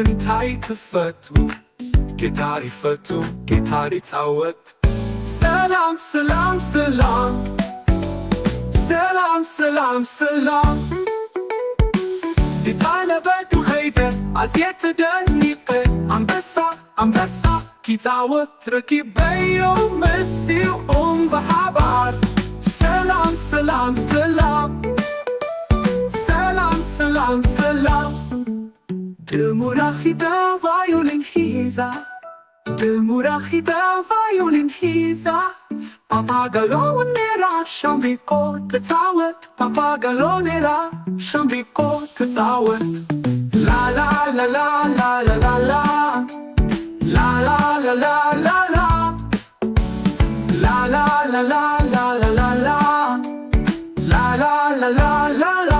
እንታይ ክፈቱ ጊታር ይፈቱ ጊታር ይጻወት ሰላም ሰላም ሰላም ሰላም ሰላም ሰላም ጊታር ለበዱ ሄደ አዝየት ደኒቀ አንበሳ አንበሳ ኪጻወት ረኪበዮ መሲኦም በሓባር ሰላም ሰላም ሰላም ሰላም ሰላም ሰላም ድሙራኺዳ ቫዮሊን ሒዛ ድሙራኺዳ ቫዮሊን ሒዛ ፓፓጋሎ ኔራ ሻምቢቆ ትጻወት ፓፓጋሎ ኔራ ሻምቢቆ ትጻወት ላላ ላላ ላላ ላላ ላላ ላላ ላላ ላላ ላላ ላላ ላላ ላላ ላላ ላላ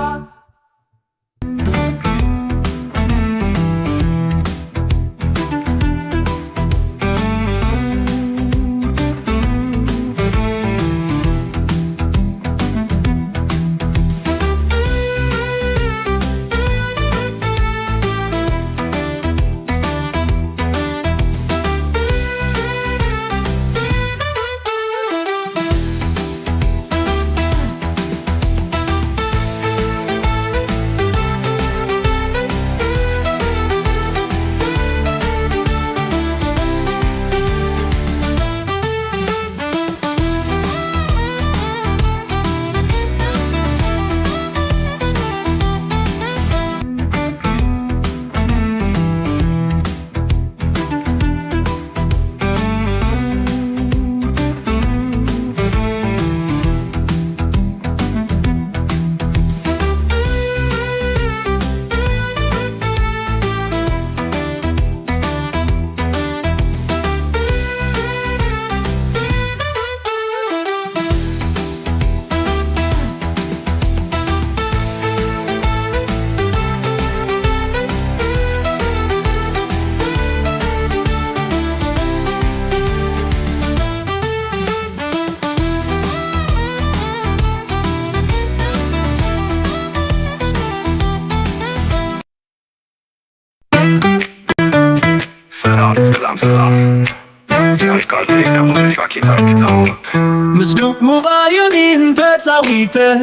مزدوق مغايرين بتاويته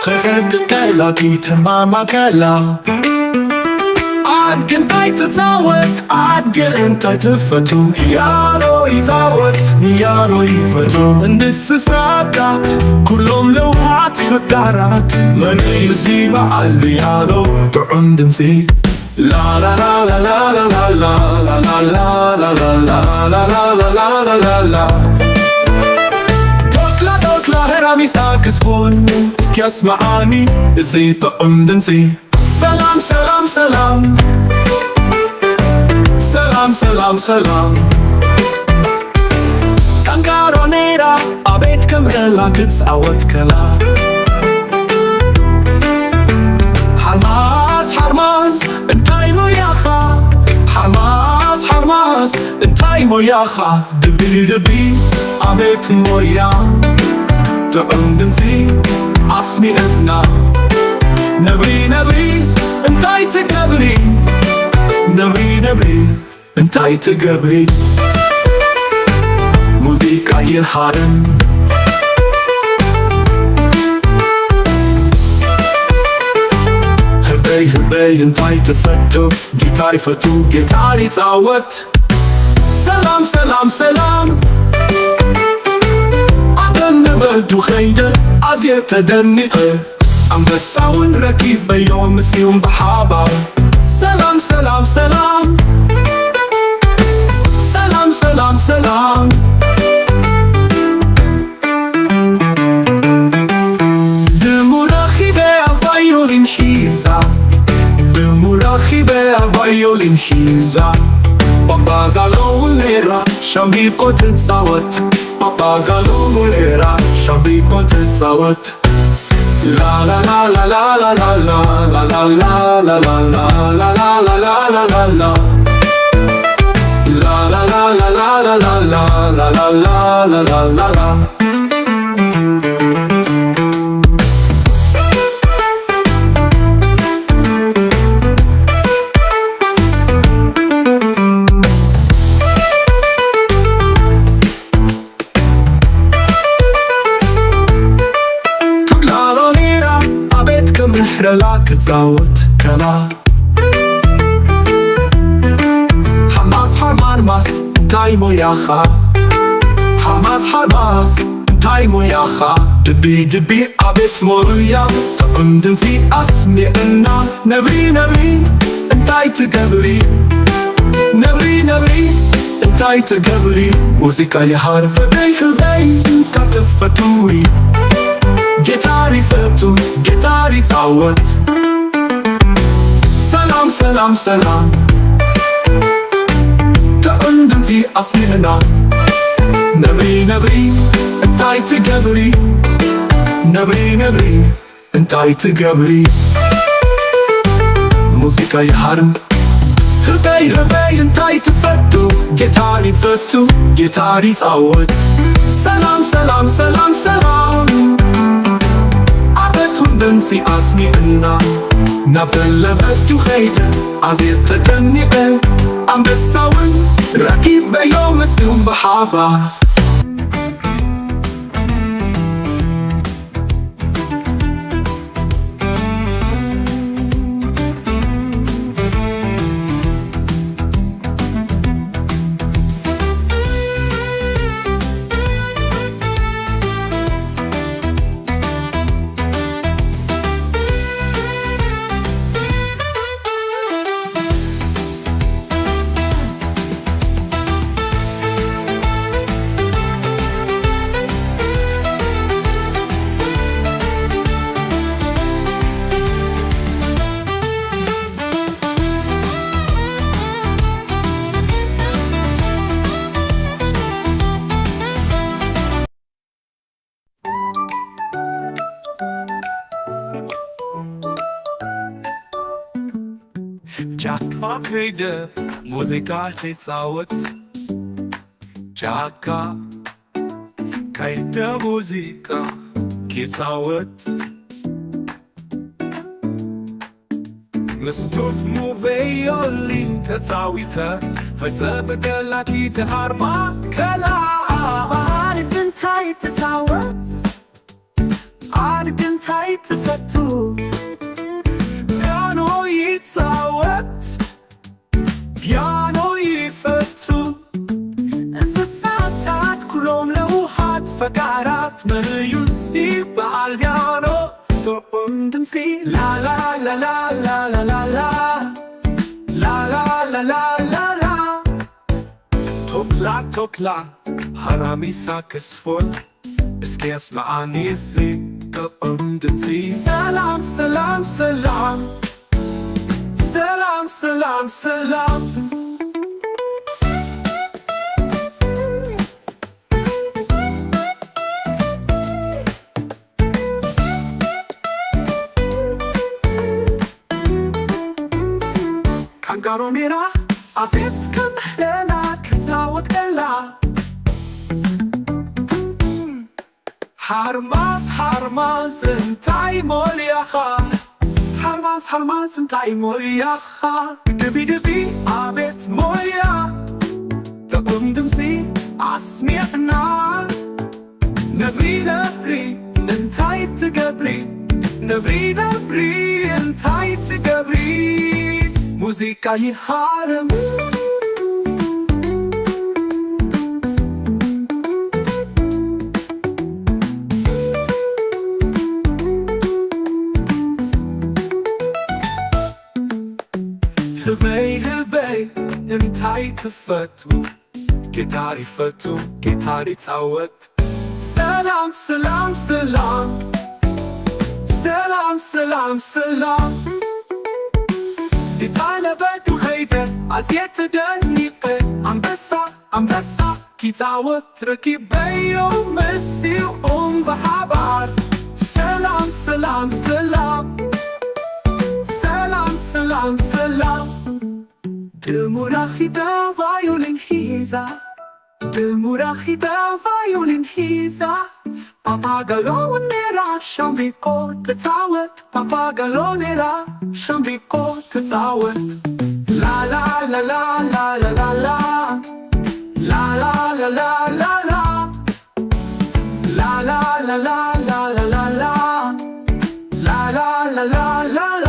خسد كلاكيت ماما كلا عاد كنتاي تتزاوت عاد كنتاي تفتو يارو يزاوت يارو يفتو እንስሳታት كلهم لوحات فكارات من يزيب عالبي يارو طعم دمسي لا لا لا لا لا لا لا لا لا لا لا لا لا لا لا لا توكلا هرامي ساكسفون اسكي اسمعاني ازي طعم دمسي سلام سلام سلام سلام سلام سلام كانغارو نيرا ابيت كمغلا كتسعوت كلا حماس حرماس انتاي موياخا حماس حرماس انتاي موياخا دبي دبي ابيت مويا تقندمسي عصمي ابنا نبري نبري انتاي تقبري نبري نبري انتاي تقبري موسيقى يهارن هبي هبي انتاي تفتو جيتاري فتو جيتاري تعوت سلام سلام سلام عدن بدو خيدة عزية تدنقة عم بساون ركيب بيوم مسيوم بحابة سلام سلام سلام سلام سلام سلام violin xiza במוראחיבה הוויולין חיזה בפגלולרה שם ביפו תצאות בפגלולרה שם ביפו תצאות לה לה לה לה לה לה לה לה לה לה לה לה לה לה לה לה לה לה לה La la la la la la la la la la la la la la la. እንታይ ሞያኻ ሓማስ ሓማስ እንታይ ሞያኻ ድቢ ድቢ ኣቤት ሞሩያ ጥዑም ድምፂ ኣስሚዕና ነብሪ ነብሪ እንታይ ትገብሪ ነብሪ ነብሪ እንታይ ትገብሪ ሙዚቃ ይሃር ህበይ ህበይ ካትፈቱይ ጌታር ይፈቱ ጌታር ይፃወት ሰላም ሰላም ሰላም ጥዑም ድምፂ ኣስሚዕና ነብሪ ነብሪ እንታይ ትገብሪ ነብሪ ነብሪ እንታይ ትገብሪ ሙዚቃ ይሃርም ህበይ ህበይ እንታይ ትፈቱ ጌታር ይፈቱ ጌታር ይፃወት ሰላም ሰላም ሰላም ሰላም ኣበቱን ድምፂ ኣስሚዕና ናብ ደለበቱ ኸይደ ኣዝየ ተጨኒቐ ኣንበሳውን ረኪበዮ ምስኡም ብሓባር ጫካ ከይደ ሙዚቃ ትፃወት ጫካ ከይደ ሙዚቃ ትፃወት ምስቱት ሙቬዮሊን ተፃዊተ ፈፀብገላኪ ትሃርማ ከላ ኣድግንታይ ትፃወት ኣድግንታይ ትፈቱ ፒያኖ ይፃወት ፒያኖ ይፈቱ እንስሳታት ኩሎም ለውሃት ፈቃራት መዩሲ በዓል ፒያኖ ጥዑም ድምፂ ላላላላላላላላ ላላላላላላ ቶክላ ቶክላ ሃራሚሳ ክስፎል እስኪ ያስማዓኒ እዚ ጥዑም ድምፂ ሰላም ሰላም ሰላም ሰላም ሰላም ሰላም ካንጋሮ ሜራ ኣቤት ከምሕለና ክፃወት ከላ ሓርማዝ ሓርማዝ እንታይ ሞልያኻ ሓርማዝ ሓርማዝ እንታይ ሞያኻ ድቢ ድቢ ኣቤት ሞያ ጥዑም ድምፂ ኣስሚዕና ነብሪ ነብሪ እንታይ ትገብሪ ነብሪ ነብሪ እንታይ ትገብሪ ሙዚቃ ይሃርም ህበይ ህበይ እንታይ ትፈቱ ጌታር ይፈቱ ጌታር ይፃወት ሰላም ሰላም ሰላም ሰላም ሰላም ሰላም ዲታለበቱ ኸይደ ኣዝየ ተደኒቐ ኣንበሳ ኣንበሳ ኪፃወት ረኪበዮ ምስኡም ብሓባር ሰላም ሰላም ሰላም ሰላም ሰላም ሰላም ድሙራኺዳ ቫዮሊን ሒዛ ድሙራኺዳ ቫዮሊን ሒዛ ፓፓጋሎኔራ ሻምቢቆ ትፃወት ፓፓጋሎኔራ ሻምቢቆ ትፃወት ላላላላላላላ ላላላላላላ ላላላላላላላ ላላላላላላ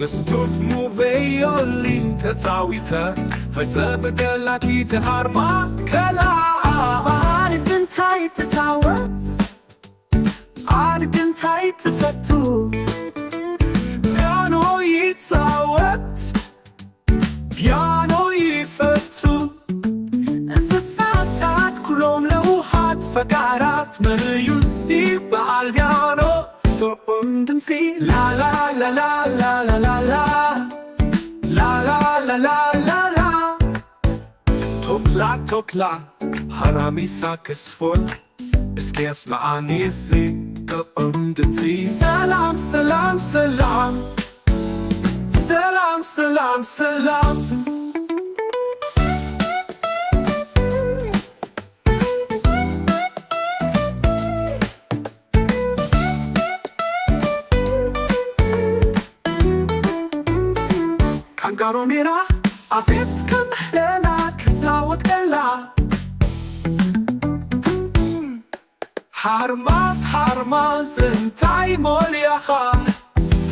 مسدود مو فيولين تتاويته فتبدل كي تهربا كلا عارف انتي تتعود عارف انتي تفتو بيانو يتعود بيانو يفتو እንስሳታት كلهم لوحات فقرات من يسيب على البيانو تقوم دمسي لا لا لا لا لا لا لا لا لا لا لا لا لا توكلا توكلا حرامي ساكسفول اسكي اسمعني زي تقوم دمسي سلام سلام سلام سلام سلام سلام كانغاروميرا عفيت كم هنا كزاوت كلا حرماز حرماز انتاي مولياخا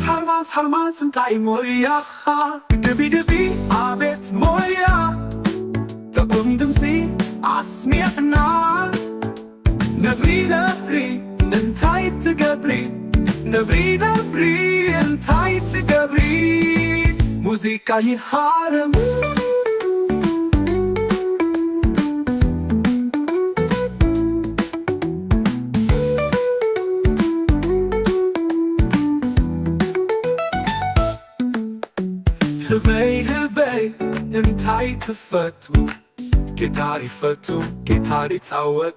حرماز حرماز انتاي مولياخا دبي دبي عبيت موليا تقوم دمسي عسميعنا نبري نبري انتاي تقبري نبري نبري انتاي تقبري موسيقى يحارم هبي هبي انتاي تفتو جيتاري فتو جيتاري تعود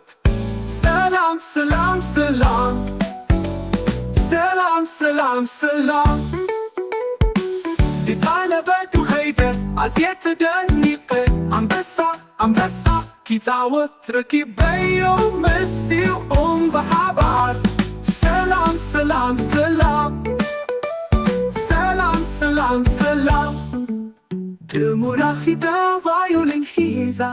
سلام سلام سلام سلام سلام سلام دي طالبت وخيبة عزيت دنيقة عم بسا كي تعود ركب بيوم مسي بحبار سلام سلام سلام سلام سلام سلام المراخبة فايولين هيزا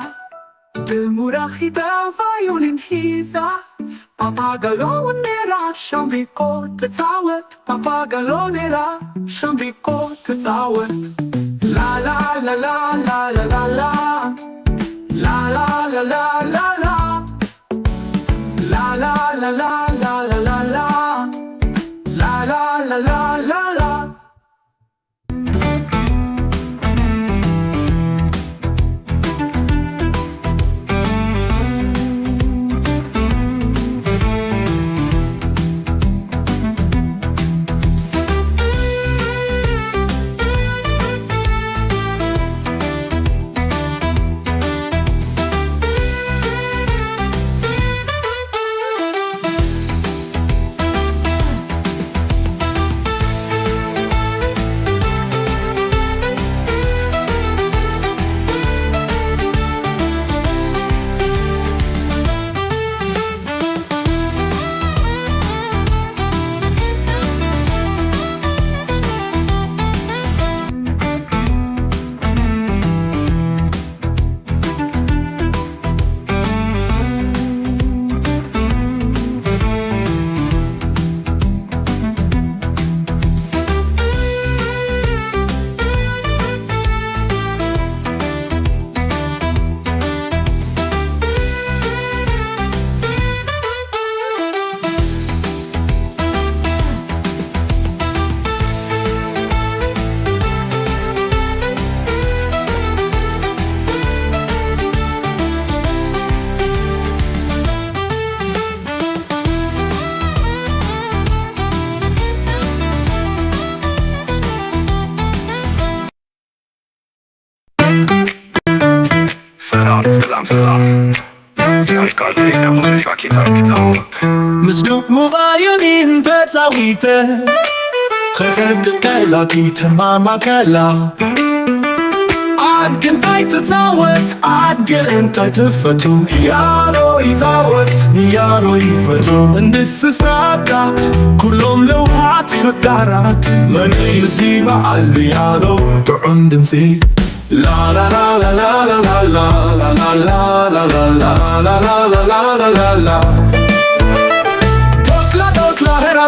المراخبة فايولين هيزا Papagalo nera shambiko tatawet Papagalo nera shambiko tatawet La la la la la la la la La la la la la la La la la la la la la la La la la la la la ሰላም مصدوق مغايرين بتاويته خسد كلاكي تماما كلا عاد انتي تتزاوت عاد انتي تفتو يارو يزاوت يارو يفتو እንስሳታት كلهم لوحات فقرات من يزيب على البيانو طعم دمسي لا لا لا لا لا لا لا لا لا لا لا لا لا لا لا لا لا لا لا توكلا توكلا هرا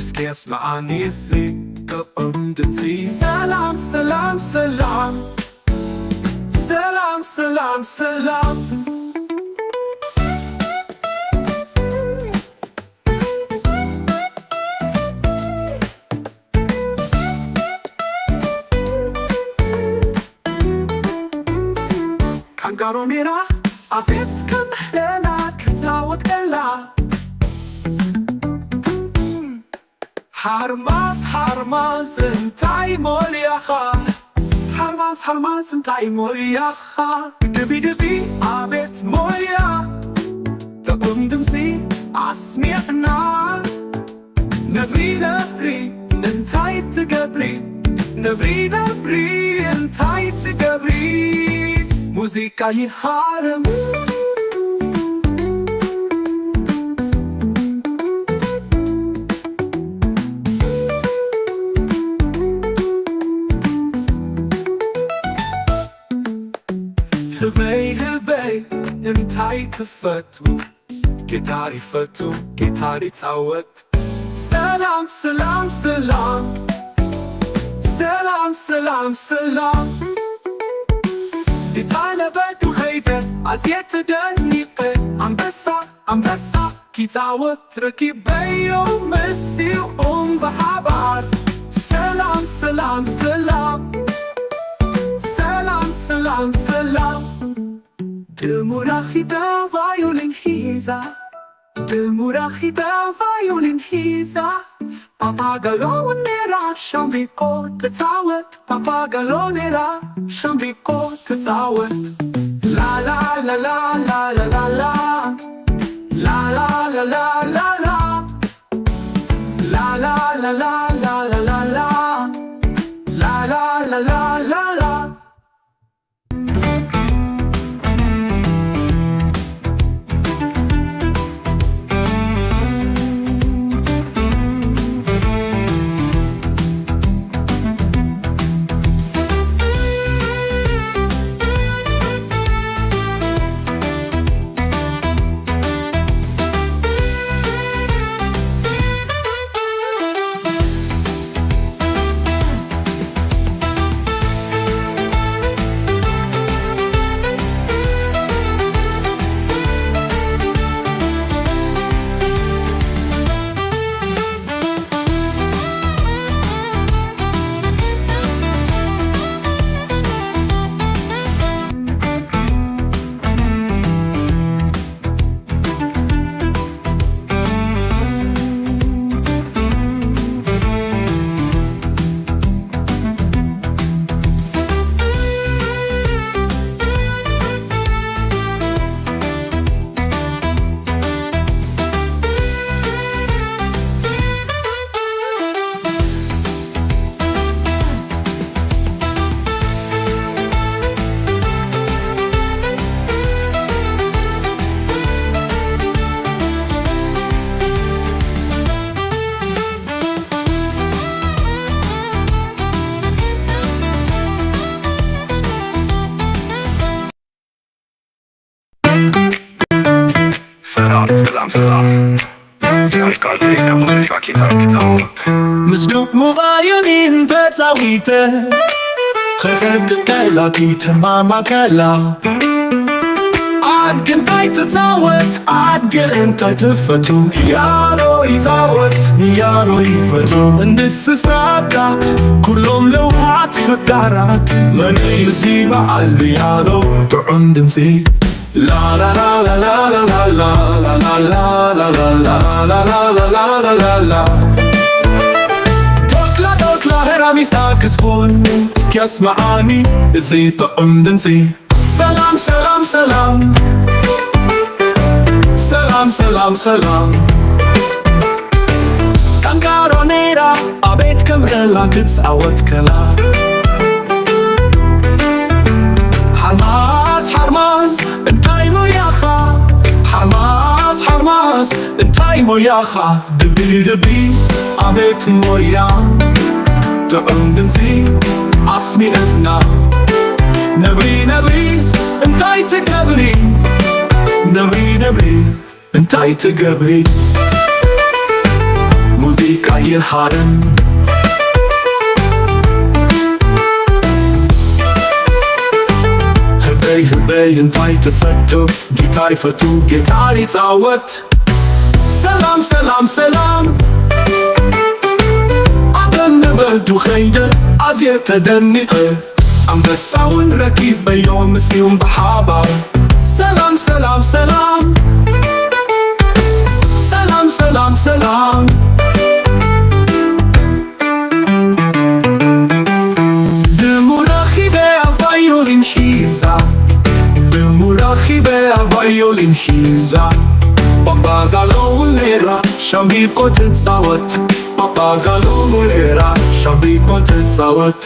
እስኪያስማዓኒ ጥዑም ድምፂ ሰላም ሰላም ሰላም ሰላም ሰላም ሰላም ካንጋሮሜራ አቤት ከምሕለላ ክዛወት ቀላ ሓርማዝ ሓርማዝ እንታይ ሞልያኻ ሓርማዝ ሓርማዝ እንታይ ሞልያኻ ድቢ ድቢ አቤት ሞልያ ጥዑም ድምፂ አስሚዕና ነብሪ ነብሪ እንታይ ትገብሪ ነብሪ ነብሪ እንታይ ትገብሪ ሙዚቃ ይሃርም ህበይ ህበይ እንታይ ትፈቱ ጊታር ይፈቱ ጊታር ይፃወት ሰላም ሰላም ሰላም ሰላም ሰላም ሰላም ዲታለበት ኸይደ አዝየት ደኒቀ አንበሳ አንበሳ ኪፃወት ረኪበዮ መሲኦም በሓባር ሰላም ሰላም ሰላም ሰላም ሰላም ሰላም ድሙራኺዳ ቫዮሊን ሒዛ ድሙራኺዳ ቫዮሊን ሒዛ ፓፓጋሎኔራ ሻምቢቆ ትፃወት ፓፓጋሎኔራ ሻምቢቆ ትፃወት ላላላላላላላላ ላላላላላላ ላላላላላላላ ላላላላላላ مزدوق مغايرين بتاويته خسد كلاكيت ماما كلا عاد انتي تتزاوت عاد انتي تفتو يارو يزاوت يارو يفتو እንስሳታት كلهم لوحات فكارات من يزيب عالبيانو ጥዑም ድምፂ لا لا لا لا لا لا لا لا لا لا لا لا لا لا لا لا توكلا هراميسا كسبون اسكياسمعاني ازي طعم دمسي سلام سلام سلام سلام سلام سلام كانغارونيرا ابيت كمرلا كتسعوت كلا حرماز حرماز انتاي موياخا حرماز حرماز انتاي موياخا دبي دبي ابيت مويا ጥዑም ድምፂ አስሚዕና ነብሪ ነብሪ እንታይ ትገብሪ ነብሪ ነብሪ እንታይ ትገብሪ ሙዚቃ ሙዚቃ የሃረም ህበይ እንታይ ትፈቱ ጊታር ይፈቱ ጊታር ይጻወት ሰላም ሰላም ሰላም አደነበዱ ኸይደ አዝየ ተደንቀ አንበሳውን ረኪብ በዮም ሲዩም በሓባር ሰላም ሰላም ሰላም ሰላም ሰላም ሰላም በቫዮሊን ሒዛ በቫዮሊን ሒዛ ጳጳጋሎሌራ ሻምቢቆ ትጻወት ጳጳጋሎሌራ ሻምቢቆ ትጻወት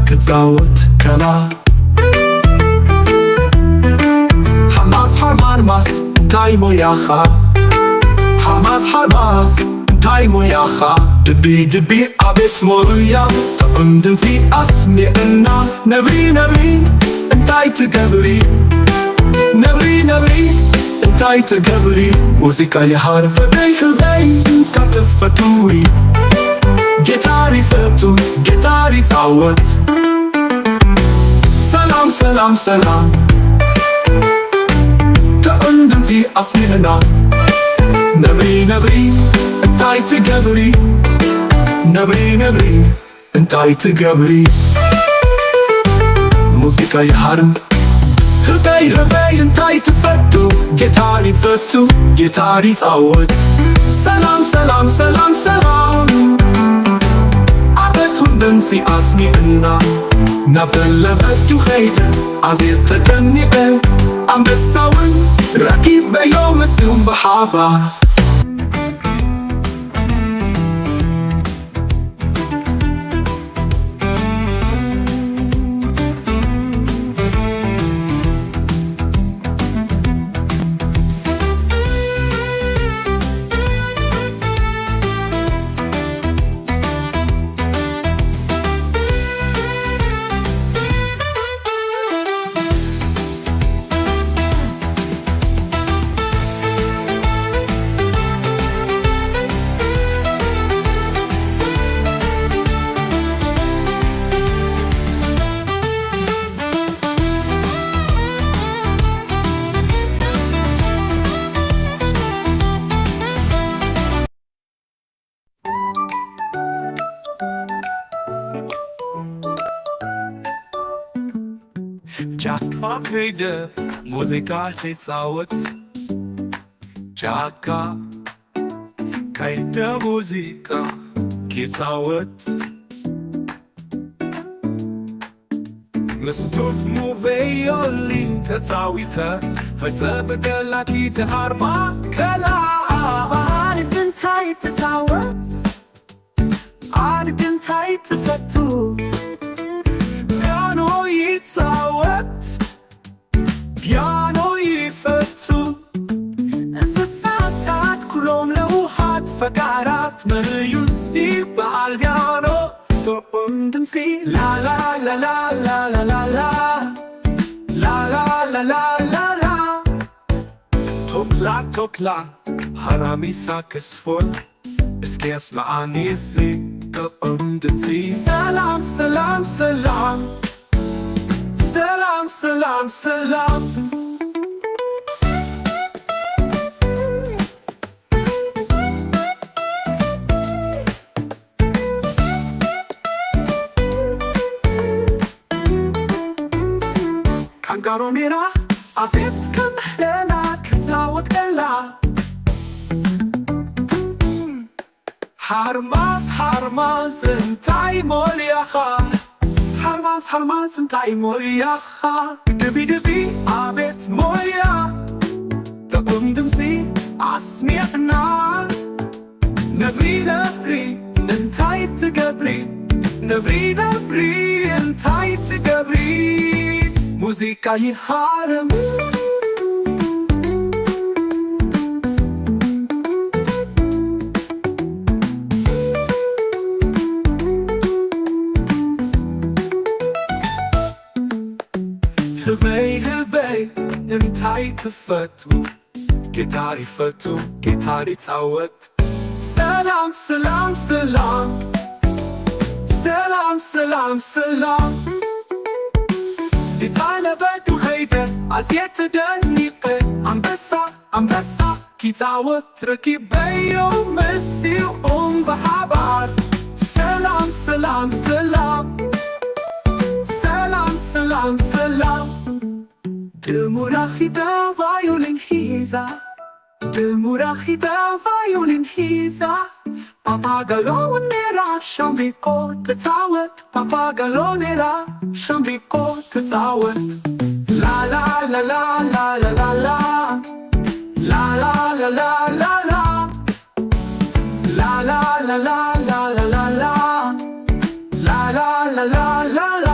ክትጻወት ከላ ሓማስ ሓማስ እንታይ ሞያኻ ሓማስ ሓማስ እንታይ ሞያኻ ድቢ ድቢ ኣቤት ሞያ ጥዑም ድምፂ ኣስሚዕና ነብሪ ነብሪ እንታይ ትገብሪ ነብሪ ነብሪ እንታይ ትገብሪ ሙዚቃ የሃር ህበይ እንታይ ትፈትዊ ጊታር ይፈቱ ጊታር ይጻወት ሰላም ሰላም ሰላም ጥዑም ድምፂ ኣስሚዕና ነብሪ ነብሪ እንታይ ትገብሪ ነብሪ ነብሪ እንታይ ትገብሪ ሙዚቃ የሃርም ህበይ እንታይ ትፈቱ ጊታር ይፈቱ ጊታር ይጻወት ሰላም ሰላም ሰላም ሰላም ድምፂ ኣስሚዕና ናብ ደለበቱ ኸይደ ኣዝየ ተደኒቐ ኣንበሳውን ረኪበዮ ምስዩም በሓባር ጫካ ከይደ ሙዚቃ ትጻወት ጫካ ከይደ ሙዚቃ ትጻወት መስቶት ሙቬዮሊን ተጻዊተ ፈጸበደላ ኪትሃርማ ከላ አድግንታይ ትጻወት አድግንታይ ትፈቱ ፒያኖ ይፈቱ እንስሳታት ኩሎም ለውሃት ፈቃራት መዩሲ በዓል ፒያኖ ጥዑም ድምፂ ላላላላላላላ ላላላላላላ ቶክላ ሃራሚሳ ክስፎል እስኪያስ ለአኒሲ ጥዑም ድምፂ ሰላም ሰላም ሰላም ሰላም ሰላም ሰላም ካንጋሮ ሜራ አቤት ከምሕለና ክትጻወት ከላ ሓርማዝ እንታይ ሞልያኻ ሓርማዝ እንታይ ሞያኻ ድቢ ድቢ ኣቤት ሞያ ጥዑም ድምፂ አስሚዕና ነብሪ ነብሪ እንታይ ትገብሪ ነብሪ ነብሪ እንታይ ትገብሪ ሙዚቃ ይሃርም ህበይ ህበይ እንታይ ትፈቱ ጊታር ይፈቱ ጊታር ይጻወት ሰላም ሰላም ሰላም ሰላም ሰላም ሰላም ዲታለበዱ ኸይደ አዝየት ደኒቀ አንበሳ አንበሳ ኪጻወት ረኪበዮ መሲኦም በሓባር ሰላም ሰላም ሰላም ሰላም ሰላም ሰላም ድሙራኺዳ ቫዮሊን ሒዛ ድሙራኺዳ ቫዮሊን ሒዛ ፓፓጋሎኔራ ሸምቢቆ ትጻወት ፓፓጋሎኔራ ሸምቢቆ ትጻወት ላላላላላላላላ ላላላላላላ ላላላላላላላ ላላላላላላ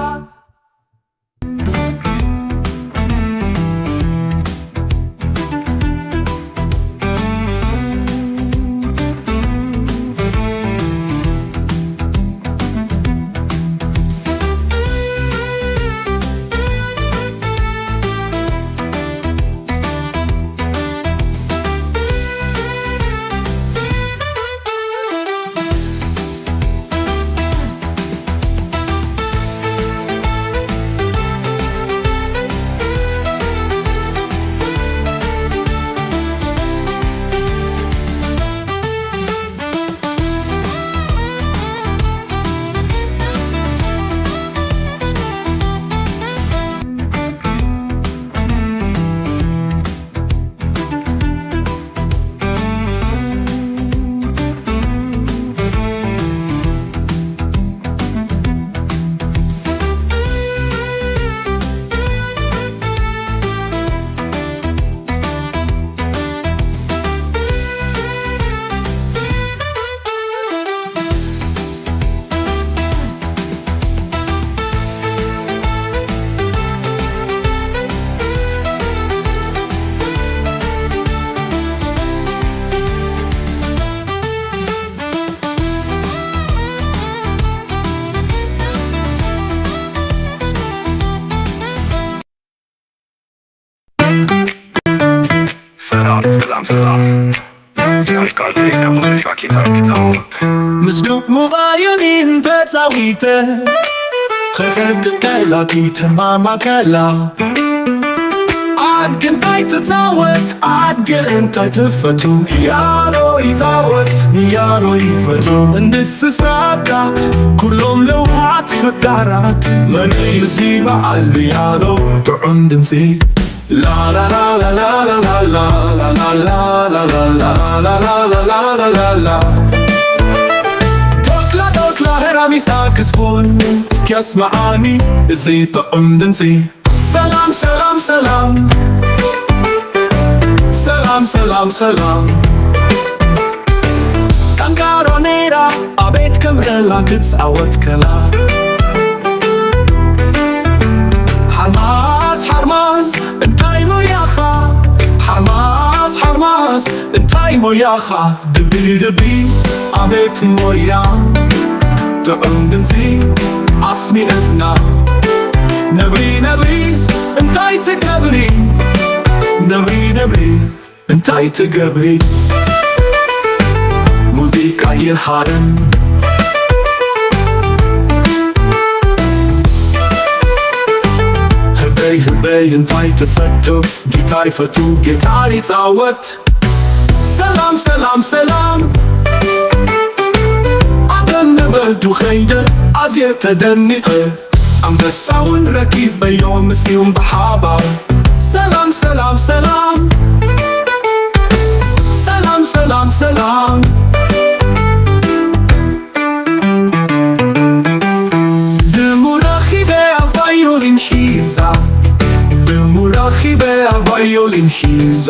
ሰላም ሰላም ሲያስቃል ሙዚቃ ጊታር ኪጻወት ምስዱቅ ሙባዩኒን ተጻዊተ ከሰድቀላ ኪተማማከላ አድግንታይ ትጻወት አድግንታይ ትፈቱ ያሎ ይጻወት ያሎ ይፈቱ እንስሳታት ኩሎም ለውሃት ፈቃራት መንዩ በዓል ብያሎ ጥዑም ድምፂ La la la la la la la la la la la la la la la la la la Tokla tokla heramisa kisfun Skiasma'ani izi ta'um dinsi Salam salam salam Salam salam salam Kankaronera abet kamrela kitzawat kala Hamas Hamas እንታይ ሞያኻ ሓርማስ ሓርማስ እንታይ ሞያኻ ድቢ ድቢ ኣቤት ሞያ ጥዑም ድምፂ ኣስሚዕና ነብሪ ነብሪ እንታይ ትገብሪ ነብሪ ነብሪ እንታይ ትገብሪ ሙዚቃ ይሃርም ህበይ እንታይ ትፈቱ ጊታር ይፈቱ ጊታር ይጻወት ሰላም ሰላም ሰላም አደነበዱ ኸይደ ኣዝየ ተደኒቐ አንበሳውን ረኪበዮ ምስዮም በሓባር ሰላም ሰላም ሰላም ሰላም ሰላም ሰላም ሒዛ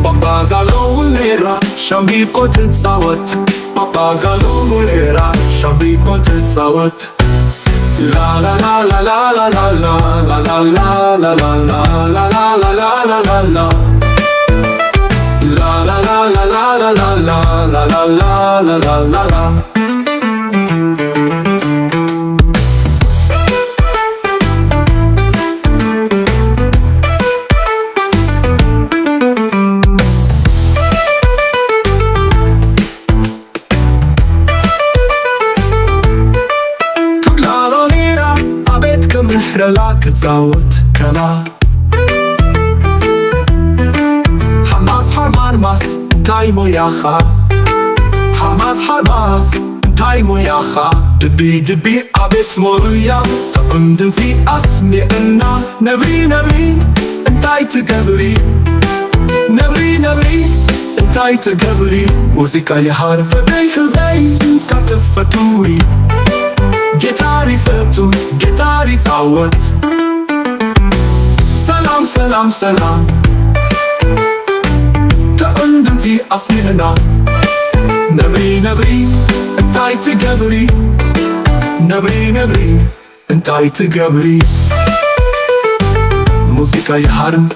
Papagalo ulera, shambi kotet sawat. Papagalo ulera, shambi kotet sawat. La la la la la la la la la la la la la la la la la la la la. La la la la la la la la la la la la la la. ምህረላክ ጻወት ከላ ሐማስ ሐማስ እንታይ ሞያኻ ሐማስ ሐማስ እንታይ ሞያኻ ድቢ ድቢ አቤት ሞያ ጥዑም ድምፂ አስሜዕና ነብሪ ነብሪ እንታይ ትገብሪ ነብሪ ነብሪ እንታይ ትገብሪ ሙዚቃ የሃር ህበይ ህበይ ካተፈቱዊ ጌታሪ ፈቱ ጌታሪ ጻወት ሰላም ሰላም ሰላም ጥዑም ድምፂ አስሜዕና ነብሪ ነብሪ እንታይ ትገብሪ ነብሪ ነብሪ እንታይ ትገብሪ ሙዚቃ የሃርም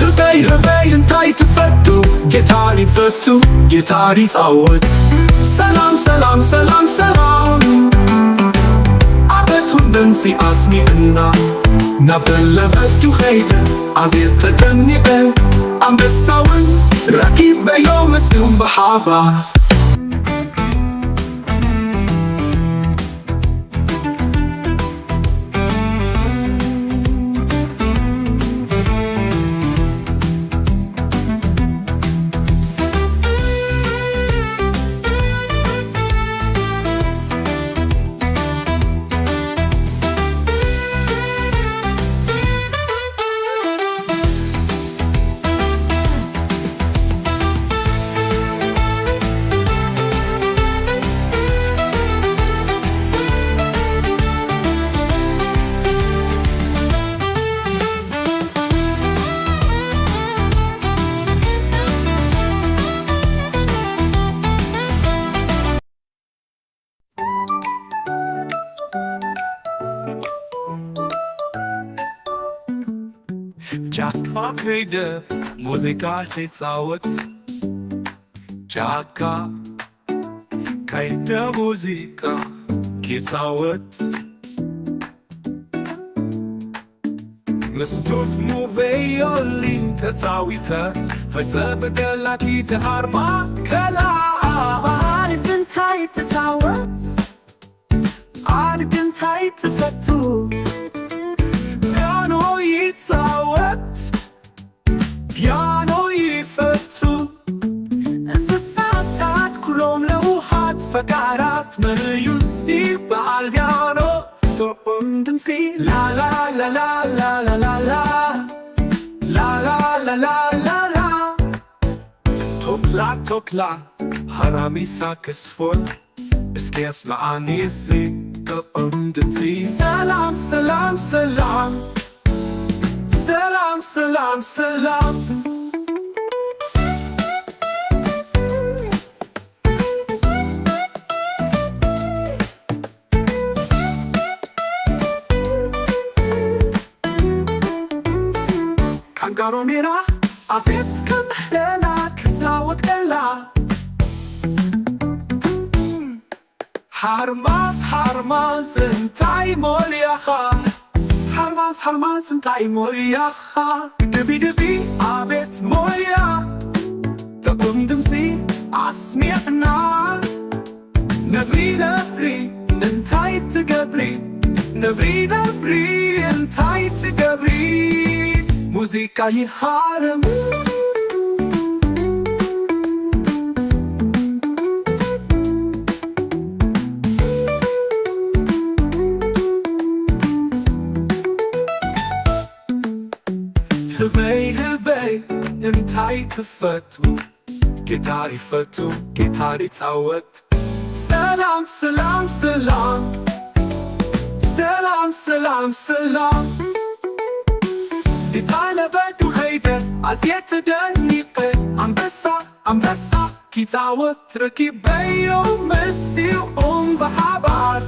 ህበይ ህበይ እንታይ ትፈቱ ጌታሪ ፈቱ ጌታሪ ጻወት ሰላም ሰላም ሰላም ሰላም አቤቱን ድምፂ አስሜዕና ናብ ተለበቱ ኸይደ አዜብ ተቀኒዐ አንበሳውን ረኪበዮ ምስም በሓባር ጫካ ከይደ ሙዚቃ ሲጻወት ጫካ ከይደ ሙዚቃ ሲጻወት መስቱት ሙቬዮሊ ተጻዊተ ፈጸበቀላኪ ተሃርማ ከላ አድንታይ ተጻወት አድንታይ ተፈቱ ፒያኖ ይጻወት ፒያኖ ይፈቱ እንስሳታት ኩሎም ለውሃት ፈቃራት መርዩ ሲባል ፒያኖ ጥዑም ድምፂ ላላላላላላላላ ላላላላላላ ቶክላ ቶክላ ሃራሚሳ ክስፎት እስኪያስ ለአኒሲ ጥዑም ድምፂ ሰላም ሰላም ሰላም ሰላም ሰላም ሰላም ካንጋሮ ሜራ አቤት ከምህለና ክዛወት ቀላ ሃርማስ ሃርማስ እንታይ ሞልያኻ ሃርማስ ሃርማስ እንታይ ሞልያኻ ድቢ ድቢ አቤት ሞያ ጥዑም ድምፂ አስሜዕና ነብሪ ነብሪ እንታይ ትገብሪ ነብሪ ነብሪ እንታይ ትገብሪ ሙዚቃ ይሃርም ህበይ ህበይ እንታይ ትፈቱ ጌታሪ ፈቱ ጌታሪ ጻወት ሰላም ሰላም ሰላም ሰላም ሰላም ሰላም ዲታለበቱ ኸይደ አዝየት ደኒቀ አንበሳ ኪታወት ረኪበየው መሲው በሐባር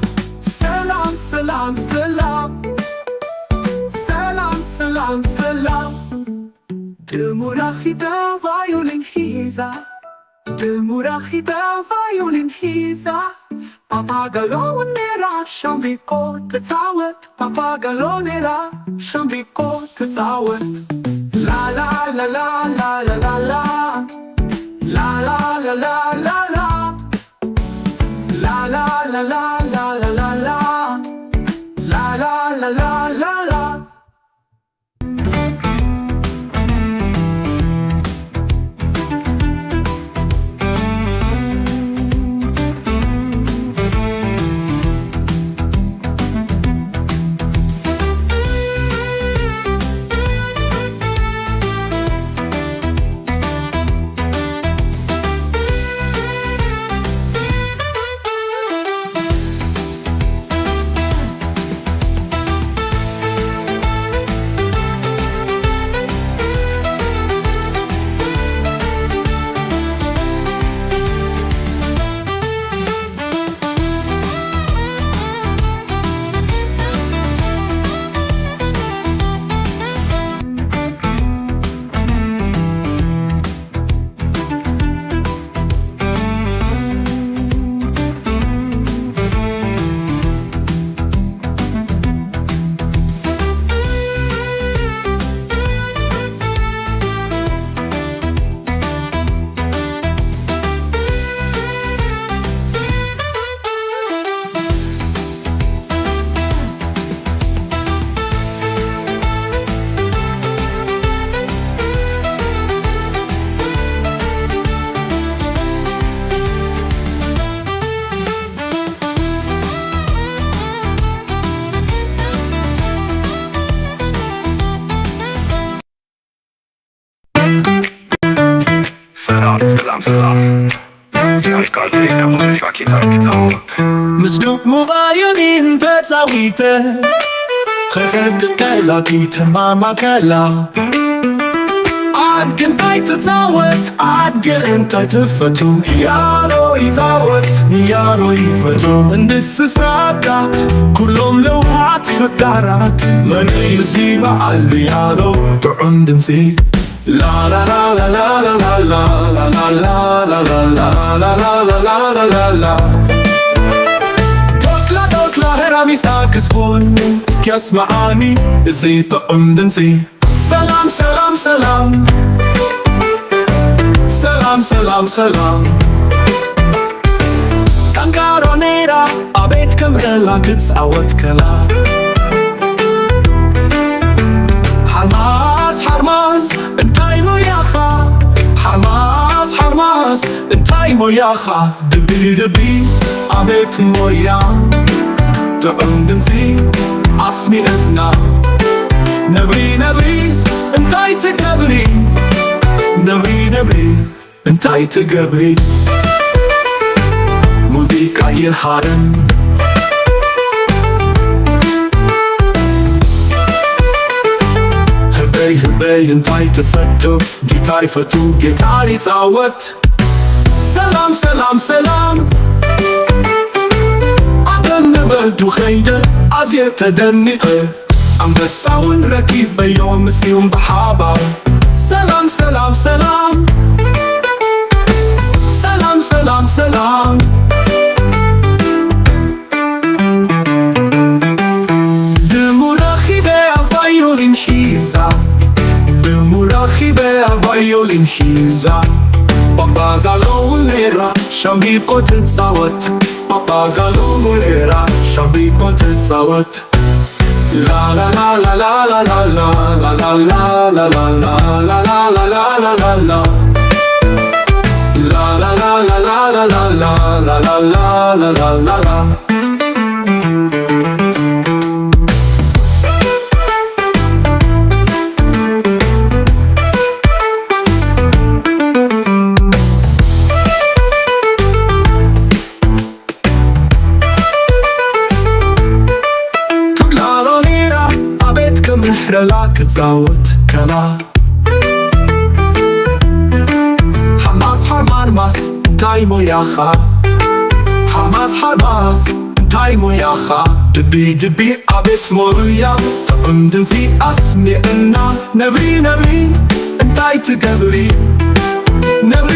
ሰላም ሰላም ሰላም ሰላም ሰላም ሰላም ድሙራኺዳ ቫዮሊን ሂዛ ድሙራኺዳ ቫዮሊን ሂዛ ፓፓጋሎኔራ ሻምቢቆ ትታወት ፓፓጋሎኔራ ሻምቢቆ ትታወት ላ ላ ላ ላ ላ ላ ላ La la la la la la La la la la la la la la La la la la la la سلام شاركال لينا مشاكي تاوت مصدوق مغايرين بتاويته خسد كلا كيت ماما كلا عاد كنتاي تتاوت عاد كنتاي تفتو يالو يزاوت يالو يفتو እንስሳታት كلهم لوحات فكارات من يزيب قلبي يالو طعم دمسي La la la la la la la la la la la la la la la la la la la توكلا هرامي ساكس فون اسكياس معاني ازي طقم دنسي سلام سلام سلام سلام سلام سلام كانكارونيرا عبيت كمرلا كتسعوت كلا حماس حرماس انتاي موياخا حماس حرماس انتاي موياخا دبي دبي عبيت مويا تقندمتي عصمي ابنا نبري نبري انتاي تقبري نبري نبري انتاي تقبري موسيقى يهارن هبي انتاي تفتو جيتاي فتو جيتاري تعوت سلام سلام سلام عدن بهدو خيدة عزير تدنقه عم بساون ركيب بيوم مسيوم بحابة سلام سلام سلام سلام سلام سلام violin hisa במורכיבי הוויולין חיזה פפגלונרה שם ביפו תצאות פפגלונרה שם ביפו תצאות לה לה לה לה לה לה לה לה לה לה לה לה לה לה לה לה לה לה La la la la la la la la la la la la la la la تقلالونيرا عبيتكم محرلا كتزاوت كلا harmas እንታይ ሞያኻ ሓርማስ እንታይ ሞያኻ ድቢ ኣቤት ሞያ ጥዑም ድምፂ ኣስሚዕና ነብሪ እንታይ ትገብሪ ነብሪ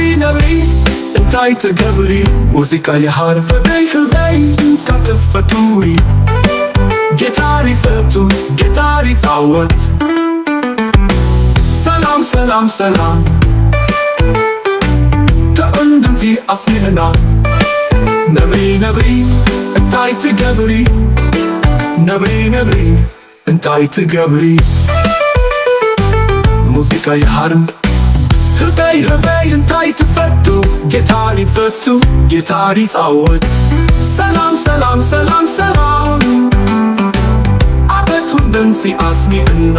እንታይ ትገብሪ ሙዚቃ የሃር ህበይ ካትፈቱሪ ጌታር ይፈቱ ጌታር ይፃወት ሰላም ጥዑም ድምፂ ኣስሚዕና ነብሪ እንታይ ትገብሪ ነብሪ እንታይ ትገብሪ ሙዚቃ የሃርም ህበይ እንታይ ትፈቱ ጌታር ይፈቱ ጌታር ይፃወት ሰላም ኣቤቱን ድምፂ ኣስሚዕና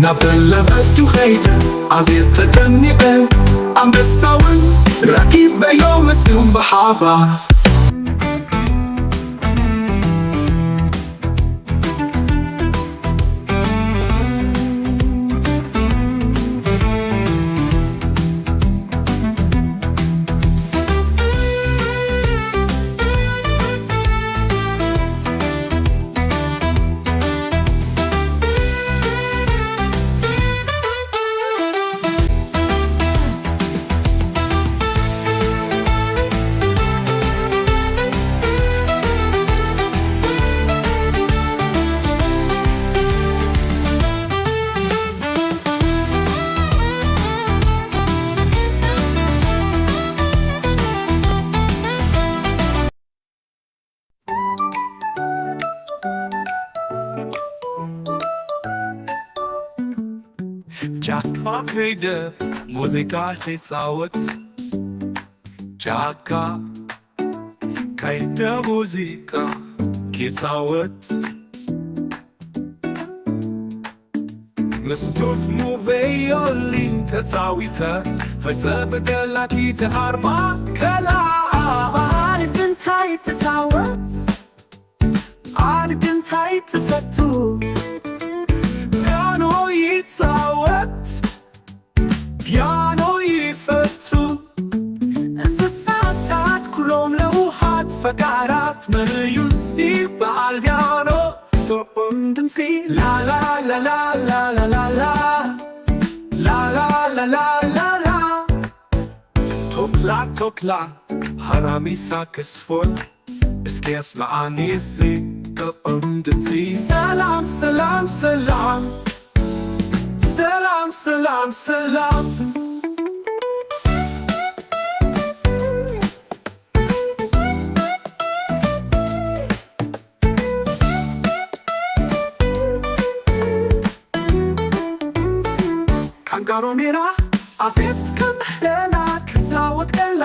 ናብ ደለበቱ ኸይደ ኣዝየ ተደኒቐ ኣንበሳውን ረኪበዮ ምስኡም ብሓባር ጫካ ከይደ ሙዚቃ ኺፃወት ጫካ ከይደ ሙዚቃ ኺፃወት ምስቱት ሙቬዮሊ ተፃዊተ ፈፀበገላኪ ተሃርማ ከላ እንታይ ትፃወት እንታይ ትፈቱ ፒያኖ ይፃወት ፒያኖ ይፈቱ እንስሳታት ኩሎም ለውሃት ፈቃራት መርዩሲ በዓል ፒያኖ ጥዑም ድምፂ ላላላላላላላ ቶክላ ሃራሚሳ ክስፎት እስኪያስ መዓኒሲ ጥዑም ድምፂ ሰላም ካንጋሮ ሜራ ኣቤት ከምሕለና ክፃወት ከላ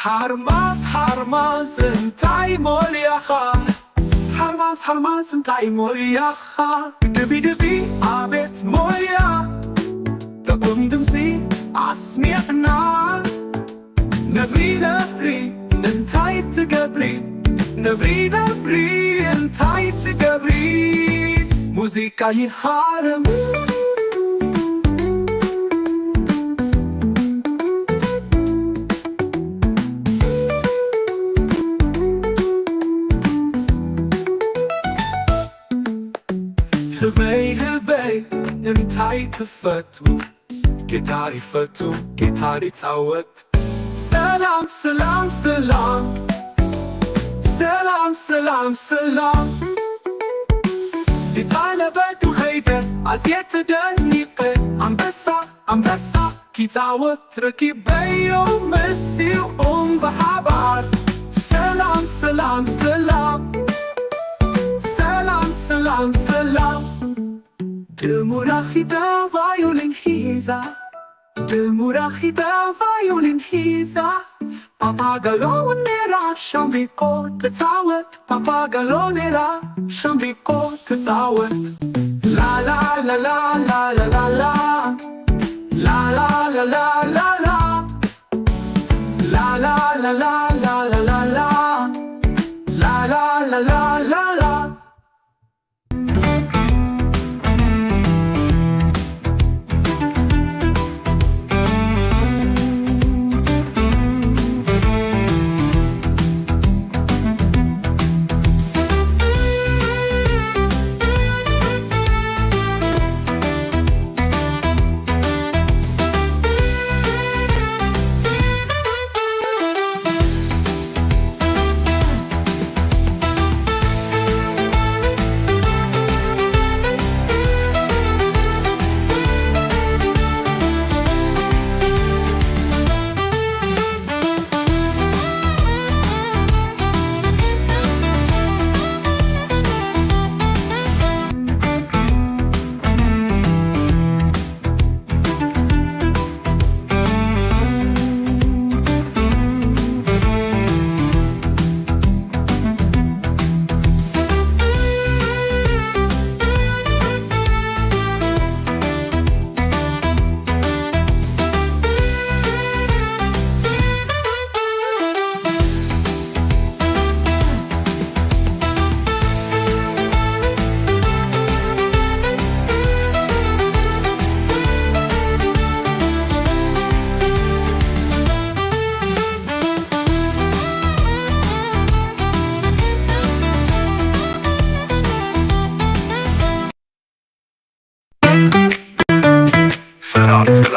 ሓርማስ እንታይ ሞልያኻ ሓርማስ እንታይ ሞልያኻ ድቢ ኣቤት ሞያ ጥዑም ድምፂ ኣስሚዕና ነብሪ እንታይ ትገብሪ ነብሪ እንታይ ትገብሪ ሙዚቃ ይሃርም ህበይ እንታይ ትፈቱ ጌታር ይፈቱ ጌታር ይፃወት ሰላም ሊታለበቱ ኸይደ ኣዝየ ተደኒቐ ኣንበሳ ኪፃወት ረኪበዮ ምስኡም ብሓባር ሰላም ድሙራኺዳ ቫዮሊን ሒዛ ፓፓጋሎኔራ ሻምቢቆ ትፃወት ፓፓጋሎኔራ ሻምቢቆ ትፃወት ላላላላላላላ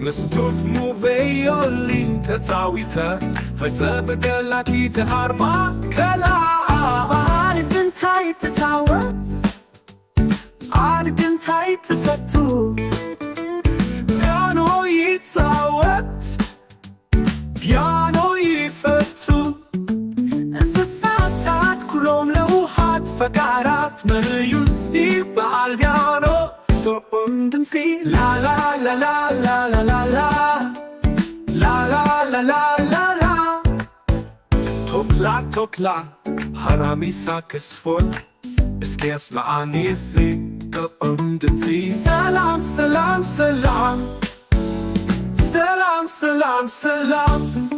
مسدود مو فيولين تتاويته فتبقلك تهرما كلا عارف انتاي تتعود عارف انتاي تفتو بيانو يتعود بيانو يفتو እንስሳታት كلهم لوحات فقرات من يسيب بالبيانو توبم دمسي لا لا لا لا لا لا لا لا لا لا لا لا لا لا توكلا توكلا حرامي ساكسفوت اسكي اسمعني سي توبم دمسي سلام سلام سلام سلام سلام سلام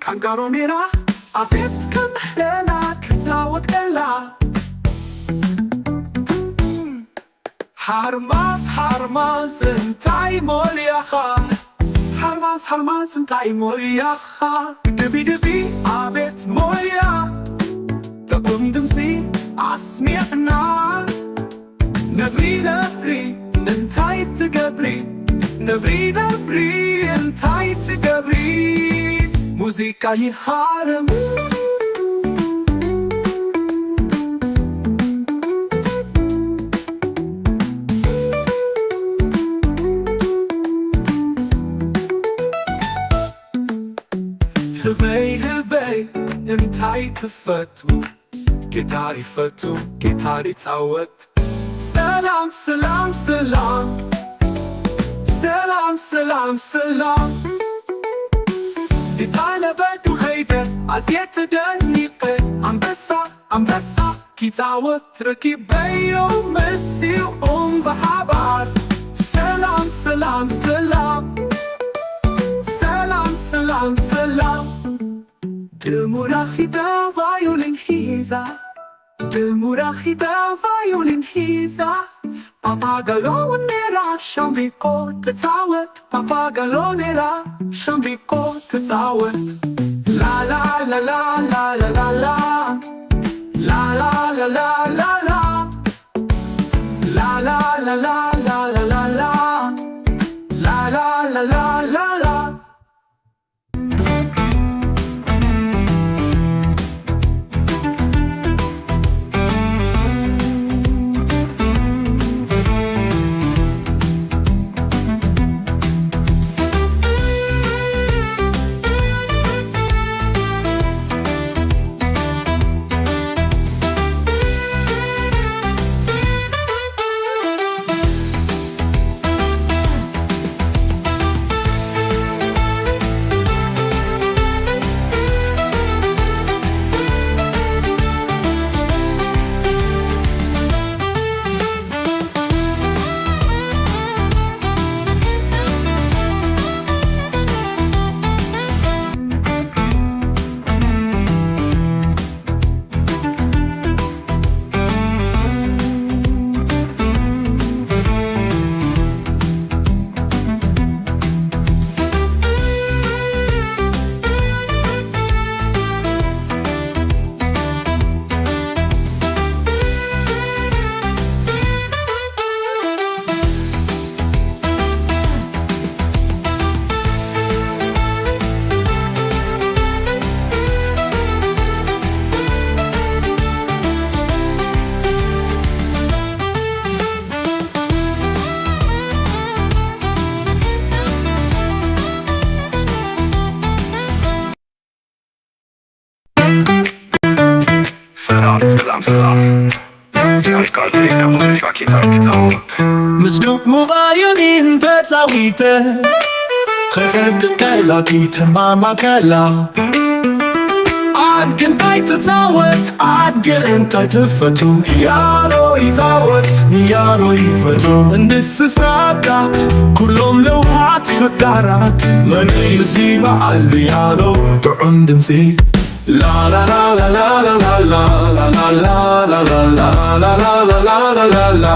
كانغارو ميرا عبيت كم هنا كتاوت كلا حرماز حرماز انتاي مولياخا حرماز حرماز انتاي مولياخا دبي دبي عبيت موليا تقوم دمسي عسميعنا نبري نبري انتاي تقبري نبري نبري انتاي تقبري موسيقى يحارم هبي هبي انتاي تفتو جيتاري فتو جيتاري تعود سلام سلام سلام سلام سلام سلام لتعالى بدو هيدا عزيت دنيقة عم بسا كي تعود ركب بيو مسي بحبار سلام سلام سلام سلام سلام سلام دموراخيدا فايولين هيزا دموراخيدا فايولين هيزا Papagalo nera shambiko tetawet Papagalo nera shambiko tetawet La la la la la la la la La la la la la la La la la la la la la la La la la la la la ሰላም ሰላም ያልቃል የሙዚቃ ኬታው مسدود مغايرين بتاويته خزق كلاكيت ماما كلا عاد انتي تتزاوت عاد انتي تفتو يارو يزاوت يارو يفتو እንስሳታት كلهم لوحات فقرات من يزيب عالبيانو طعم دمسي لا لا لا لا لا لا لا لا لا لا لا لا لا لا لا لا لا لا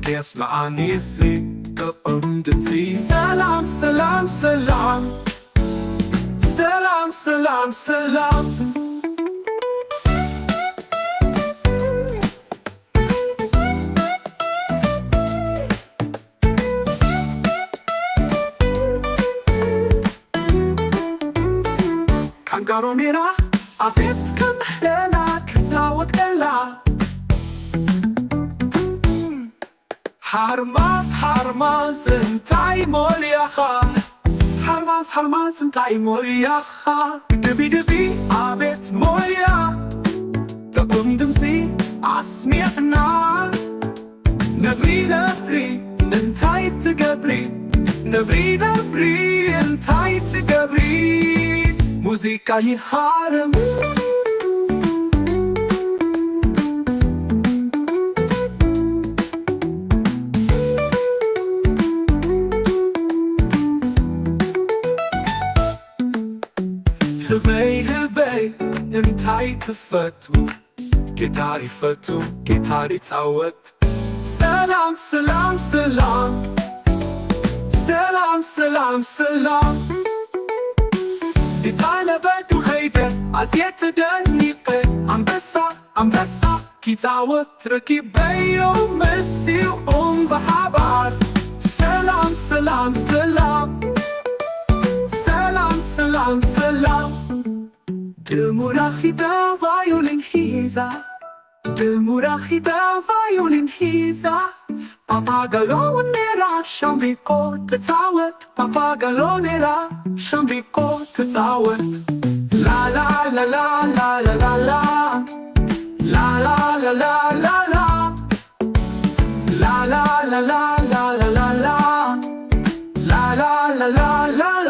እስኪያስማዓኒ ተቀምድንሲ ሰላም ሰላም ሰላም ሰላም ሰላም ሰላም ካንጋሮሜራ አቤት ከመህለና ክዛወት ቀላ ሓርማዝ ሓርማዝ እንታይ ሞልያኻ ሓርማዝ ሓርማዝ እንታይ ሞልያኻ ድቢ ድቢ አቤት ሞልያ ጥዑም ድምፂ አስሚዕና ነብሪ ነብሪ እንታይ ትገብሪ ነብሪ ነብሪ እንታይ ትገብሪ ሙዚቃ ይሃርም ህበይ ህበይ እንታይ ትፈቱ ጊታር ይፈቱ ጊታር ይፃወት ሰላም ሰላም ሰላም ሰላም ሰላም ሰላም ሊታለበዱ ኸይደ አዝየት ደኒቀ አንበሳ አንበሳ ኪፃወት ረኪበዮ መሲኦም በሓባር ሰላም ሰላም ሰላም ሰላም ሰላም ሰላም ድሙራኺዳ ቫዮሊን ሒዛ ድሙራኺዳ ቫዮሊን ሒዛ ፓፓጋሎኔራ ሻምቢቆ ትፃወት ፓፓጋሎኔራ ሻምቢቆ ትፃወት ላላላላላላላላ ላላላላላላ ላላላላላላላ ላላላላላላ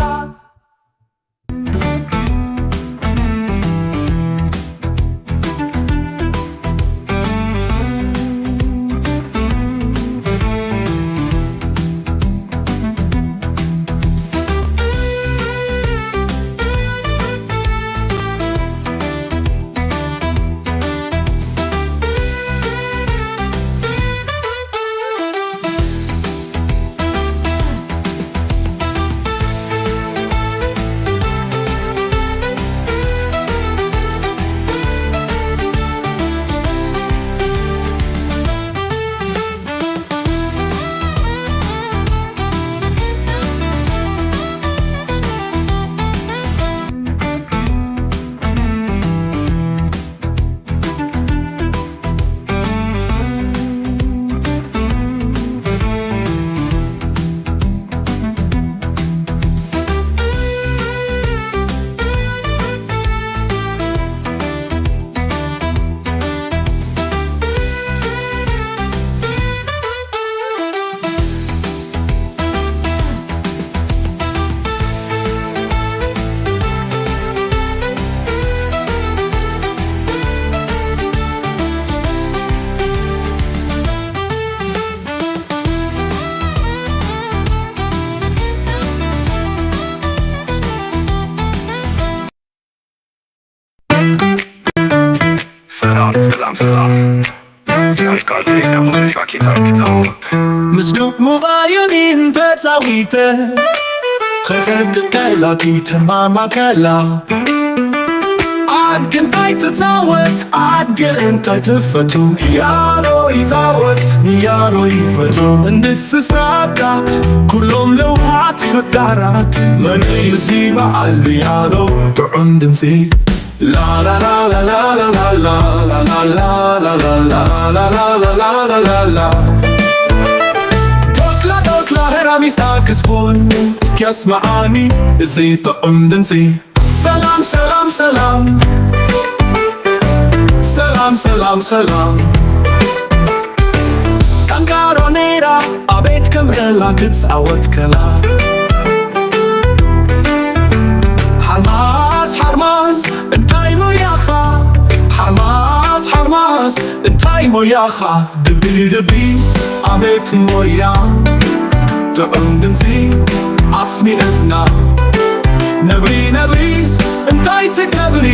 ሰላም ሰላም ያሽቃል ሙዚቃ ኪታር ምስዱቅ ሙባዩኒን ተፃዊተ ኸሰድ ከላ ኪተማማ ከላ አድግን ታይ ትፃወት አድግን እንታይ ትፈቱ ያሎ ይፃወት ያሎ ይፈቱ እንስሳታት ኩሎም ለውሃት ፈቃራት መንዩዚ በዓል ብያሎ ጥዑም ድምፂ La la la la la la la la la la la la la la la la la la la Tokla tokla heramisa kisbon Skiasmaani izi ta'umdansi Salam salam salam Salam salam salam Kangaronera abet kamrela kitsawat kala Hamas Hamas እንታይ ሞያኻ ሓርማዝ ሓርማዝ እንታይ ሞያኻ ድቢ ድቢ አቤት ሞያ ጥዑም ድምፂ አስሚዕና ነብሪ ነብሪ እንታይ ትገብሪ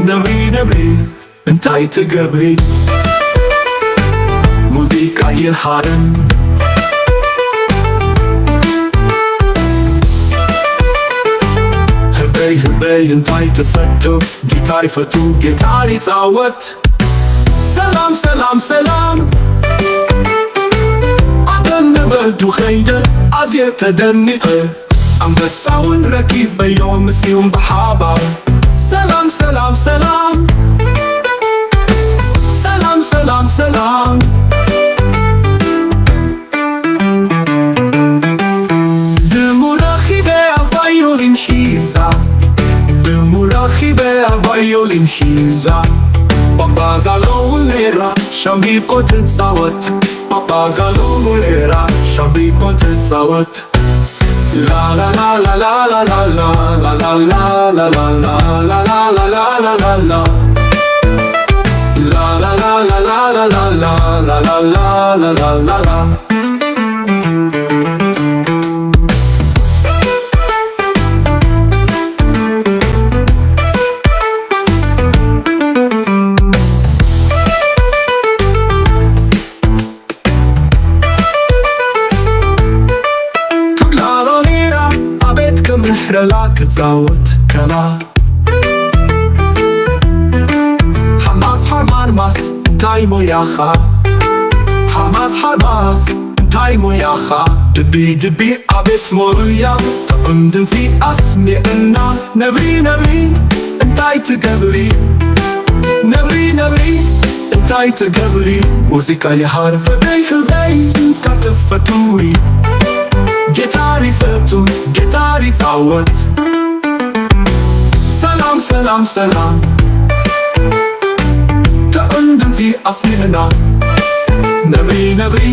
ነብሪ ነብሪ እንታይ ትገብሪ ሙዚቃ ሙዚቃ የሃረን ህበይ እንታይ ትፈቱ ጊታር ይፈቱ ጊታር ይጻወት ሰላም ሰላም ሰላም አደነበዱ ኸይደ አዝየ ተደንቀ አንበሳውን ረኪብ በዮም ሲዩም በሓባር ሰላም ሰላም ሰላም ሰላም ሰላም ሰላም ቪዮሊን ሒዛ ጳጳጋሎ ሙሌራ ሻምቢቆ ትጻወት ጳጳጋሎ ሙሌራ ሻምቢቆ ትጻወት ክጻወት ከላ ሓማስ ሓማስ እንታይ ሞያኻ ሓማስ ሓማስ እንታይ ሞያኻ ድቢ ድቢ ኣቤት ሞሩያ ጥዑም ድምፂ ኣስሚዕና ነብሪ ነብሪ እንታይ ትገብሪ ነብሪ ነብሪ እንታይ ትገብሪ ሙዚቃ የሃር ህበይ እንታይ ትፈትዊ ጊታር ይፈቱ ጊታር ይጻወት ሰላም ሰላም ሰላም ጥዑም ድምፂ ኣስሚዕና ነብሪ ነብሪ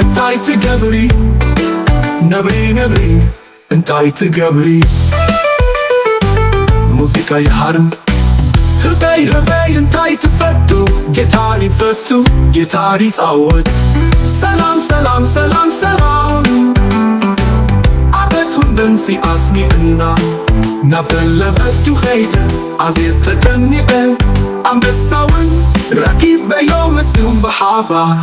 እንታይ ትገብሪ ነብሪ ነብሪ እንታይ ትገብሪ ሙዚቃ ይሃርም ህበይ እንታይ ትፈቱ ጊታር ይፈቱ ጊታር ይጻወት ሰላም ሰላም ሰላም ሰላም አቤቱን ድምፂ ኣስሚዕና ናብ ተለበቱ ኸይደ ኣዝየ ተደኒቐ አንበሳውን ረኪብ በዮም ሲዩም በሓባር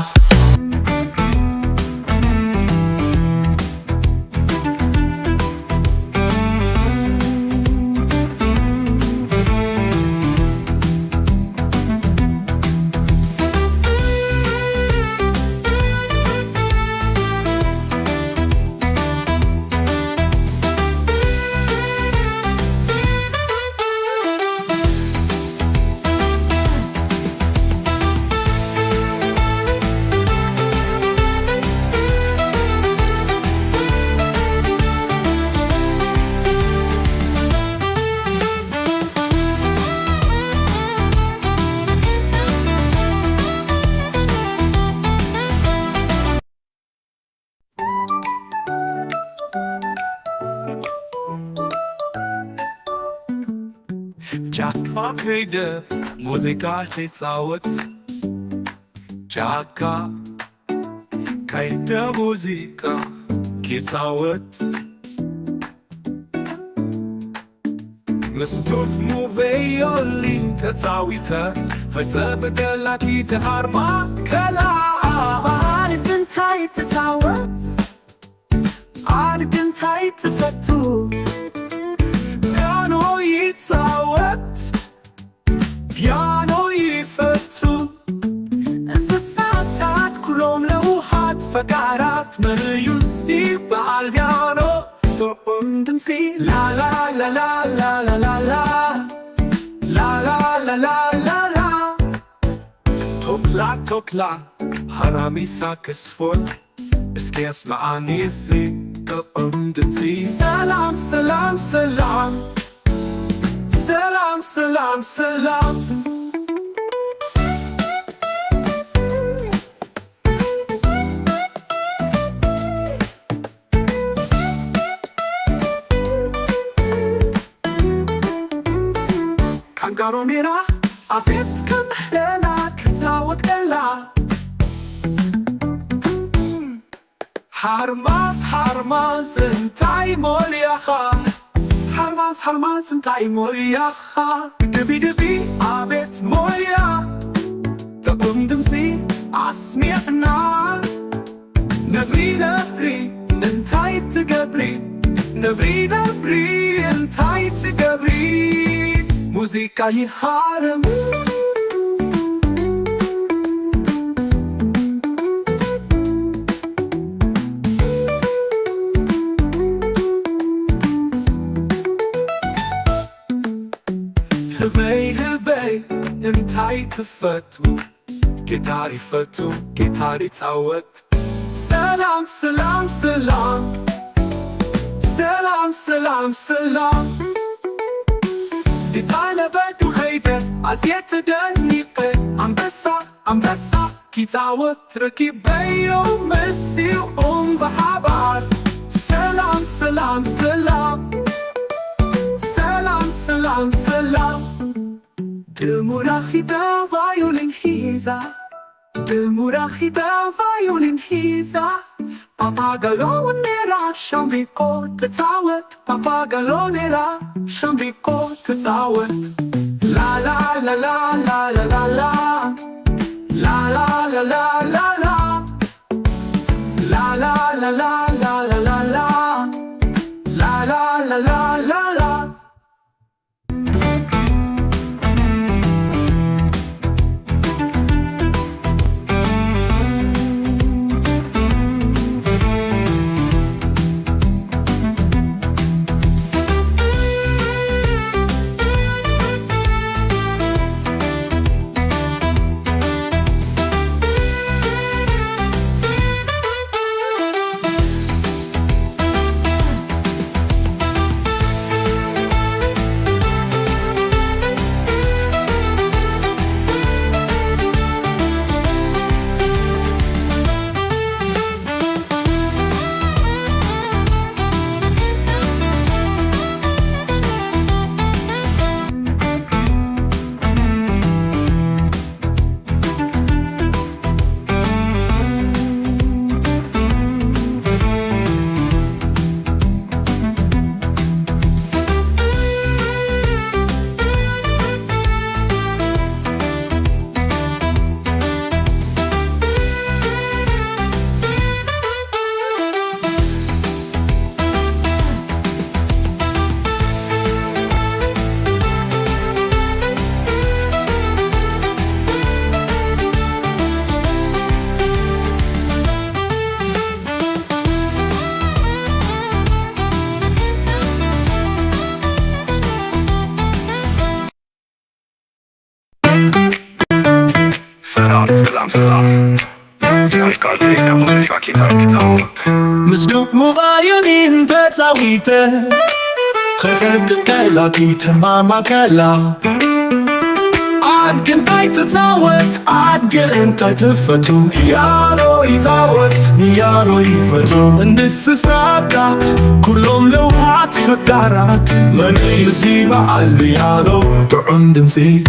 ጫካ ከይደ ሙዚቃ ትጻወት ጫካ ከይደ ሙዚቃ ትጻወት መስቱት ሙቪዮሊን ተጻዊተ ፈጸበደላ ጊታርማ ከላ እንታይ ትጻወት እንታይ ትፈቱ ፒያኖ ይጻወት ፒያኖ ይፈቱ እንስሳታት ኩሎም ለውሃት ፈቃራት መርዩሲ በአልቢያኖ ጥዑም ድምፂ ላላላላላላላላ ላላላላላላ ቶክላ ሃራሚሳ ክስፎት እስኪ ያስማዓኒ እዚ ጥዑም ድምፂ ሰላም ሰላም ሰላም ሰላም ሰላም ሰላም ካንጋሮ ሜራ አቤት ከምህለና ክጻወት ከላ ሓርማዝ እንታይ ሞልያኻ ሓርማዝ እንታይ ሞልያኻ ድቢ ድቢ ኣቤት ሞያ ጥዑም ድምፂ أسمعنا نبري نبري انتي تقبري نبري نبري انتي تقبري موسيقى يحارم هبي هبي انتي تفتو جيتاري فتو جيتاري تعود سلام سلام سلام سلام سلام سلام ديتايلا بدو هيدا عزيت دنيقة عم بسا كي تعود ركيب بيو مسي بحبار سلام سلام سلام سلام سلام سلام Demurachida violin hisa Demurachida violin hisa Papagalo nera shambiko tetawet Papagalo nera shambiko tetawet La la la la la la la la La la la la la la La la la la la la la la La la la la la la ሰላም ሰላም ያልቃል የሙዚቃ ጌታዎች مصدوق مغايرين بتاويته خسد كلاكيت ماما كلا عاد انتي تتزاوت عاد انتي تفتو يارو يزاوت يارو يفتو እንስሳታት كلهم لوحات فكارات من يزيب عالبيانو طعم دمسي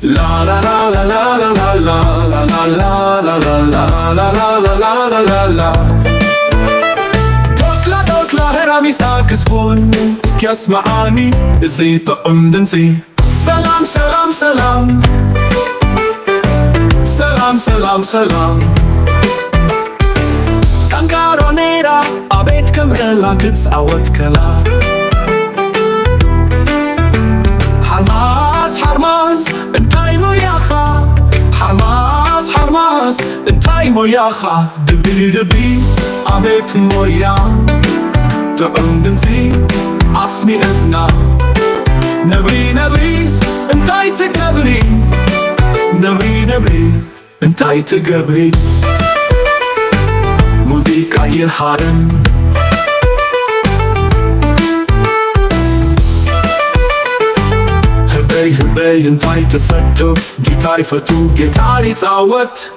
La la la la la la la la la la la la la la la la la la la توكلا هرامي ساكس فون اسكياس معاني ازي طقم دنسي سلام سلام سلام سلام سلام سلام كانكارو نيرا عبيت كمرلا كتسعود كلا حرماز حرماز انتاي موياخا حرماز حرماز انتاي موياخا دبي دبي عبيت مويا تقندنسي عصمي ابنا نبري نبري انتاي تقبري نبري نبري انتاي تقبري موسيقى يحارم هبي انتاي تفتو جيتاري فتو جيتاري تعوت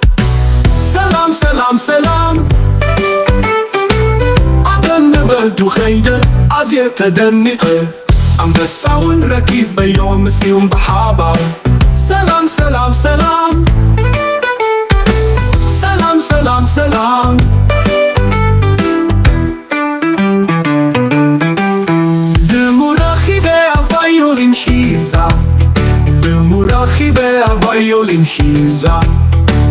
سلام سلام سلام عدن بهدو خيدة عزية تدنقة عم بساون ركيب بيوم مسيوم بحابة سلام سلام سلام سلام سلام سلام violin hisa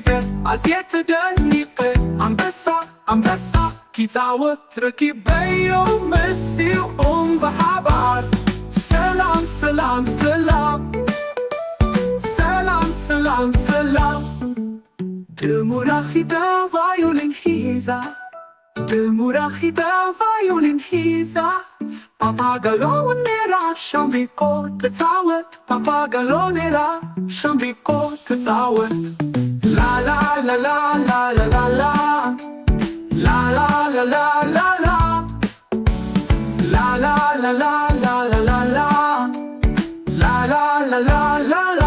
ሄደ አዝየት ደኒቀ አንበሳ ኪፃወት ረኪበዮ መሲው በሓባር ሰላም ሰላም ሰላም ሰላም ሰላም ሰላም ድሙራኺዳ ቫዮሊን ሒዛ ድሙራኺዳ ቫዮሊን ሒዛ ፓፓጋሎኔራ ሻምቢቆ ትፃወት ፓፓጋሎኔራ ሻምቢቆ ትፃወት ላላላላላላላ ላላላላላላ ላላላላላላላ ላላላላላላ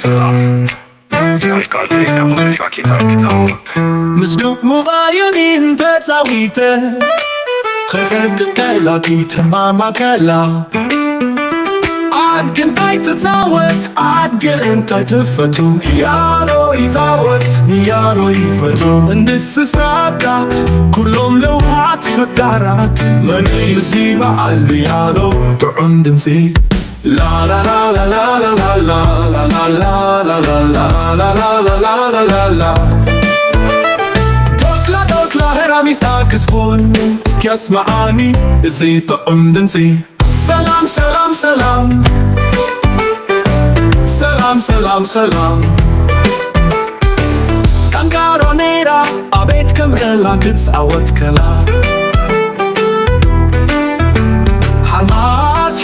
ሰላም ያልቃል የሙዚቃ ጌታ ምስዱቅ ሙባዩኒን ተፃዊተ ከሰድ ከላኪተ ማማከላ አድግን ታይ ትፃወት አድግን እንታይ ትፈቱ ያሎ ይፃወት ያሎ ይፈቱ እንስሳታት ኩሎም ለውሃት ፈቃራት መንዩ በዓል ያሎ ጥዑም ድምፂ La la la la la la la la la la la la la la la la la la la Tokla heramisa kisbon Skiasmaani Izi ta'undansi Salam salam salam Salam salam salam Kangaronera Abet kamrela kitzawat kala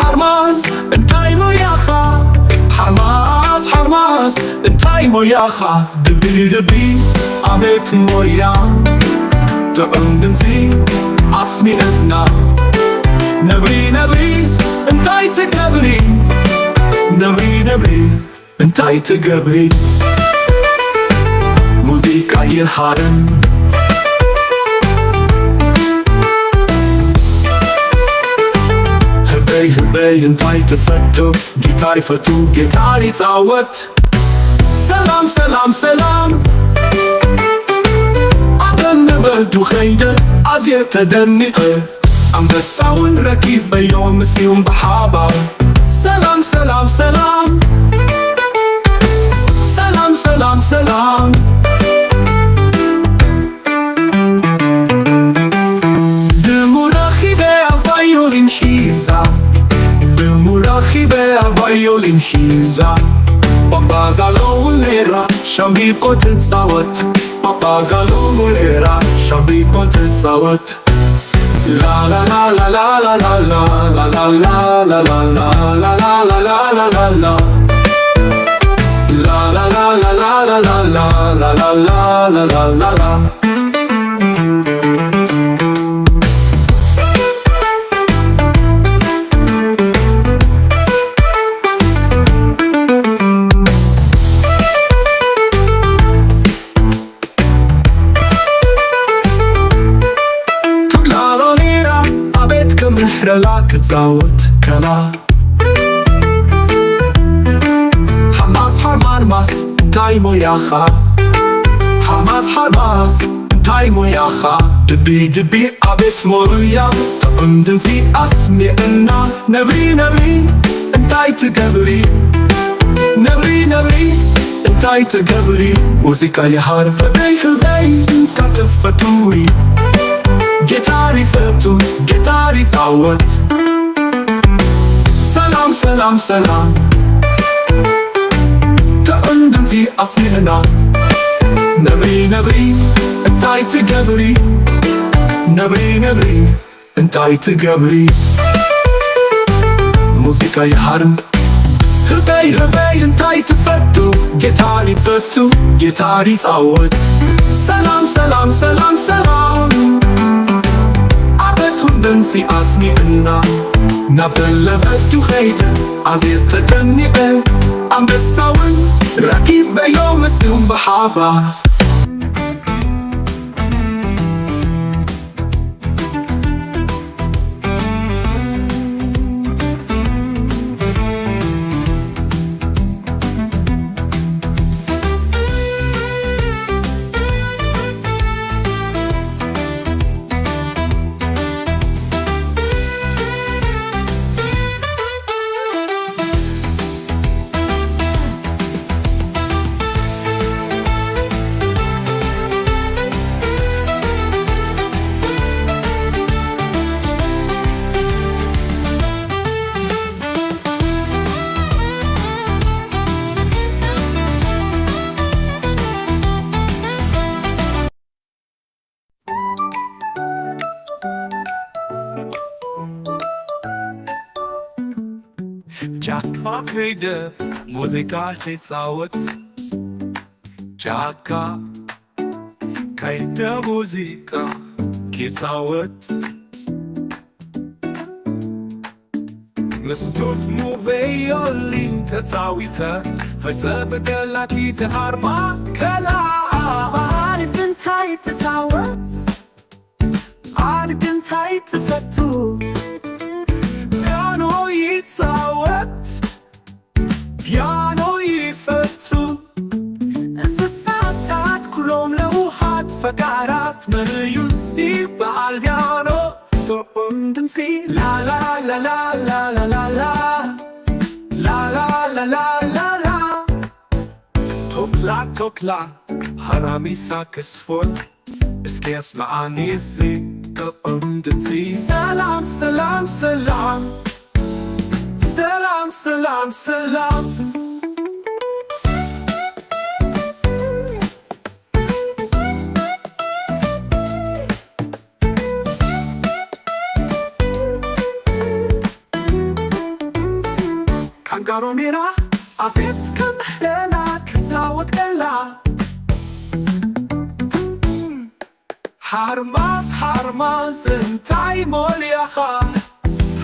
حرماز انتاي موياخا حرماز انتاي موياخا دبي عميت مويا تقندنسي عصمي ابنا نبري انتاي تقبري نبري انتاي تقبري موزيكا يهارن هبي انتاي تفتو جيتاري فتو جيتاري تعوت سلام سلام سلام عدن بهدو خيدة عزية تدنقة عم بساون ركيب بيوم مسيوم بحابة سلام سلام سلام سلام سلام سلام دموراخي بيا فايولين حيزة دموراخي بيا فايولين حيزة Papagaloneera shambiko tetsawat Papagaloneera shambiko tetsawat La la la la la la la la la la la la la la la la la la la la La la la la la la la la la la la la la la محرلا كتزاوت كلا חרמס እንታይ ሞያኻ ሓማስ ሓማስ እንታይ ሞያኻ ድቢ ድቢ ኣቤት ሞያ ጥዑም ድምፂ ኣስሚዕና ነብሪ ነብሪ እንታይ ትገብሪ ነብሪ ነብሪ እንታይ ትገብሪ ሙዚቃ ይሃር ህበይ ህበይ ካትፈቱሪ ጌታር ይፈቱ ጌታር ይፃወት ሰላም ሰላም ሰላም ጥዑም ድምፂ ኣስሚዕና ነብሪ ነብሪ እንታይ ትገብሪ ነብሪ ነብሪ እንታይ ትገብሪ ሙዚቃ ይሃርም ህበይ ህበይ እንታይ ትፈቱ ጌታር ይፈቱ ጌታር ይፃወት ሰላም ሰላም ሰላም ሰላም ኣበቱን ድምፂ ኣስሚዕና ናብ ተለበቱ ኸይደ ኣዝየት ተጨኒቐ ኣንበሳውን ረኪበዮ ምስኡም ብሓባር ጫካ ከይደ ሙዚቃ ሊፃወት ጫካ ከይደ ሙዚቃ ሊፃወት ምስቱት ሙቬዮሊ ተፃዊተ ፈፀበገላኪ ተሃርማ ከላ ኣድንታይ ትፃወት ኣድንታይ ትፈቱ ፒያኖ ይፃወት ፒያኖ ይፈቱ እንስሳታት ኩሎም ለውሃት ፈቃራት መርዩሲ በዓል ፒያኖ ጥዑም ድምፂ ላላላላላላላላ ላላላላላላ ቶክላ ቶክላ ሃራሚሳ ክስፎት እስኪ ያስማዓኒ እዚ ጥዑም ድምፂ ሰላም ሰላም ሰላም ሰላም ሰላም ሰላም ካንጋሮ ሜራ ኣቤት ከምህለና ክፃወት ከላ ሓርማስ ሓርማስ እንታይ ሞልያኻ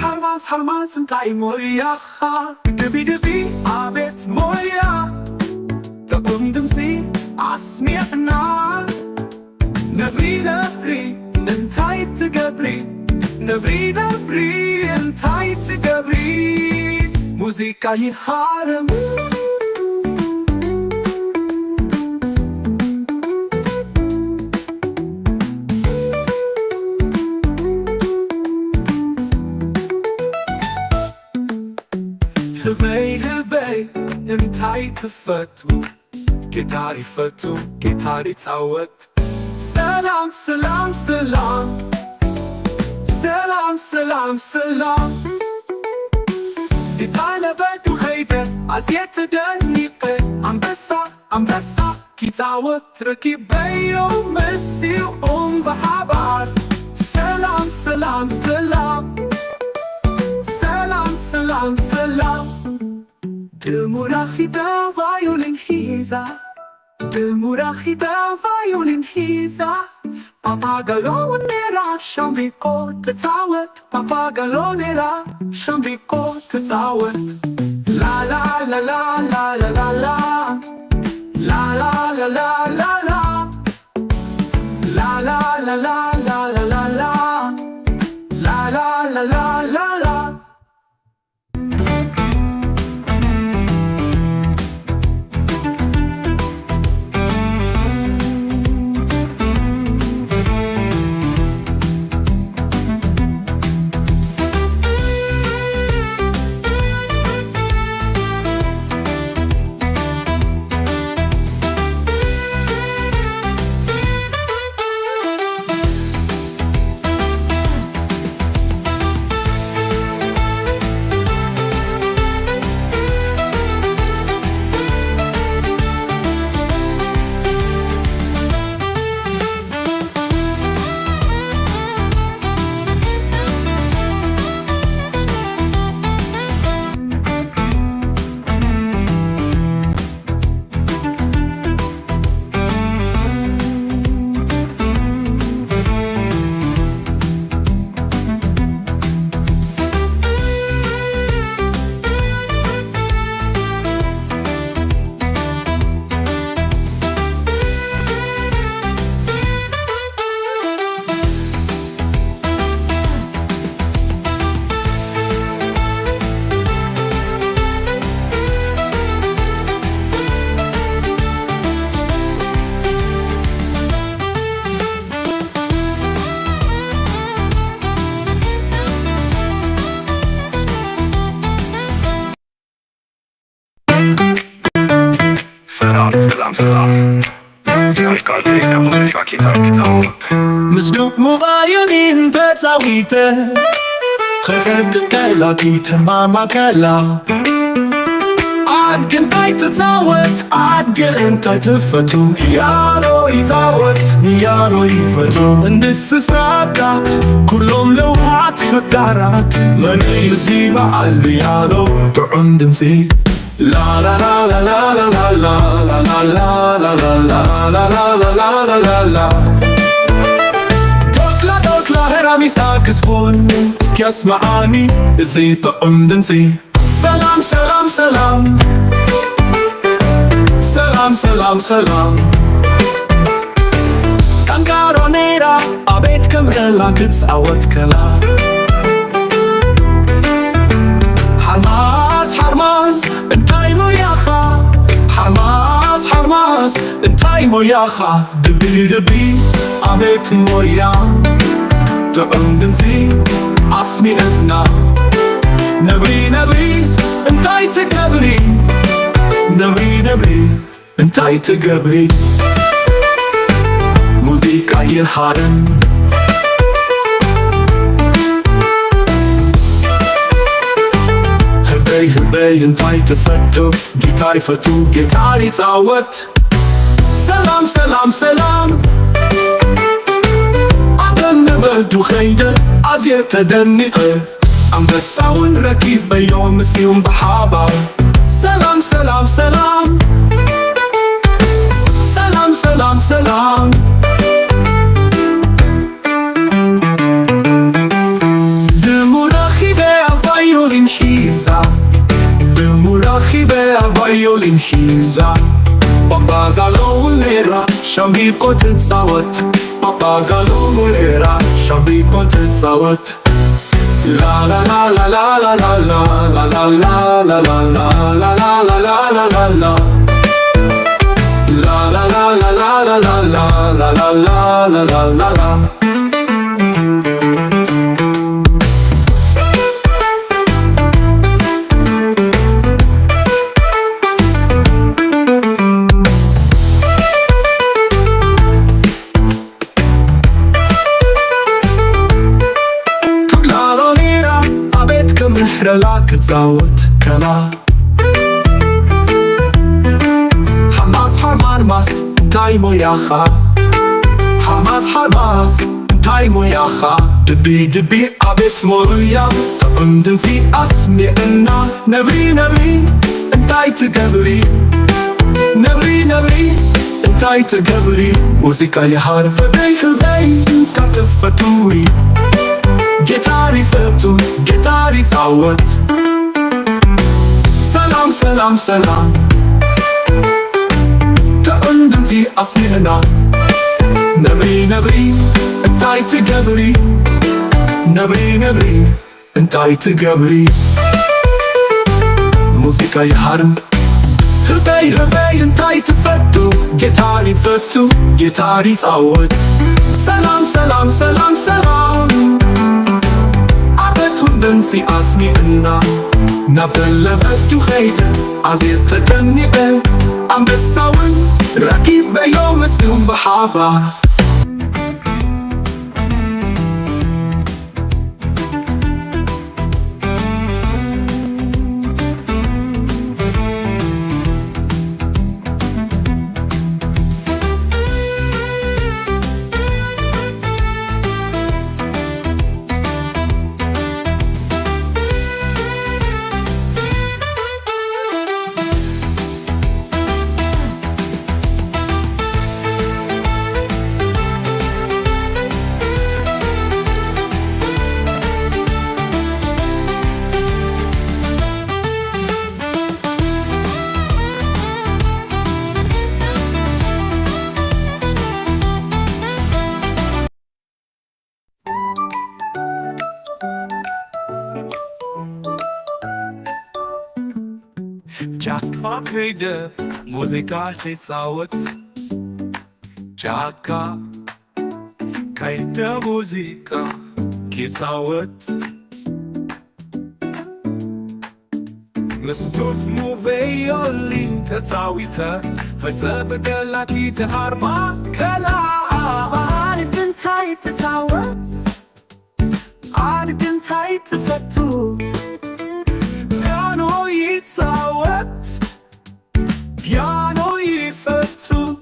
ሓርማስ ሓርማስ እንታይ ሞያኻ ድቢ ድቢ ኣቤት ሞያ ጥዑም ድምፂ ኣስሚዕና ነብሪ ነብሪ እንታይ ትገብሪ ነብሪ ነብሪ እንታይ ትገብሪ ሙዚቃ ይሃርም ህበይ ህበይ እንታይ ትፈቱ ጌታር ይፈቱ ጌታር ይፃወት ሰላም ሰላም ሰላም ሰላም ሰላም ሰላም የታለበቱ ኸይደ ኣዝየት ተደኒቐ ኣንበሳ ኣንበሳ ኪፃወት ረኪበዮ ምስኡም ብሓባር ሰላም ሰላም ሰላም ሰላም ሰላም ሰላም ድሙራኺዳ ቫዮሊን ሒዛ ድሙራኺዳ ቫዮሊን ሒዛ ፓፓጋሎኔራ ሻምቢቆ ትፃወት ፓፓጋሎኔራ ሻምቢቆ ትፃወት ላላላላላላላ ላላላላላላ ላላላላላላ ላላላላላላ ሰላም ያልቃል የሙዚቃ ጌታዎት ምስዶቅ ሙባዩኒን ተጻዊተ ከሰቅቀላ ኪተማማከላ አድግን ታይትጻወት አድግን ታይትፈቱ ያሎ ይዛወት ያሎ ይፈቱ እንስሳታት ኩሎም ለውሃት ፈቃራት መንዩ ዚበዓል ያሎ ጥዑም ድምፂ La la la la la la la la la la la la la la la la la la Tokla heramisa kisfon Skiasma'ani Izi ta'um dinsi Salam salam salam Salam salam salam Kangaronera Abet kamela kitzawat kala Hamas Hamas انتاي موياخا حماس حماس انتاي موياخا دبي دبي عبيت مويا تقندنزي عصمي انا نبري نبري انتاي تقبري نبري نبري انتاي تقبري موسيقى يحارن هبي انتاي تفتو جيتاري فتو جيتاري تعوت سلام سلام سلام عدن بهدو خيدة عزية تدنقة عم بساون ركيب بيوم مسيوم بحابة سلام سلام سلام سلام سلام سلام دموراخي بيا فايولين حيسا במוראחיבה הוויולין חיזה בפגלו ולרה שם ביקות תצאות בפגלו ולרה שם ביקות תצאות לה לה לה לה לה לה לה לה לה לה לה לה לה לה לה לה לה לה La la la la la la la la la la la la la la محرلا كتزاوت كلا حماس حماس تايمو ياخا حماس حماس تايمو ياخا دبي دبي عبيت موريا تقندمتي اسمي انا نبري نبري انتاي تقبري نبري نبري انتاي تقبري موسيقى يهار هبي هبي كتفتوي جيتاري فتو جيتاري تعوت سلام سلام سلام تقندمتي أصلنا نبري نبري انتاي تقبري نبري نبري انتاي تقبري موسيقى يحرم هبي هبي انتاي تفتو جيتاري فتو جيتاري تعوت سلام سلام سلام سلام دنسي أسمي إنا نبدل بدو خيدة عزيز تدنقة عم بساون ركيب بيوم السيوم بحابة ጫካ ከይደ ሙዚቃ ሲጻወት ጫካ ከይደ ሙዚቃ ሲጻወት መስቶት ሙቬዮሊ ተጻዊተ فتبقى كي تهربا كلا عارف انتاي تتعود عارف انتاي تفتو بيانو يتعود بيانو يفتو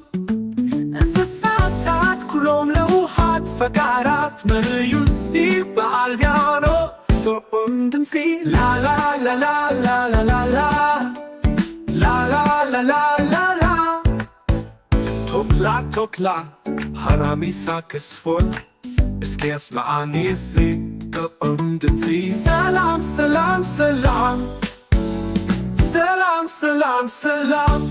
انسساتات كلهم لوحات فقرات من يسيب على البيانو تقوم تمسي لا لا لا لا لا لا لا لا لا لا لا لا لا توكلا حرامي ساكسفون اسكي اسمعني زي تقوم تمسي سلام سلام سلام سلام سلام سلام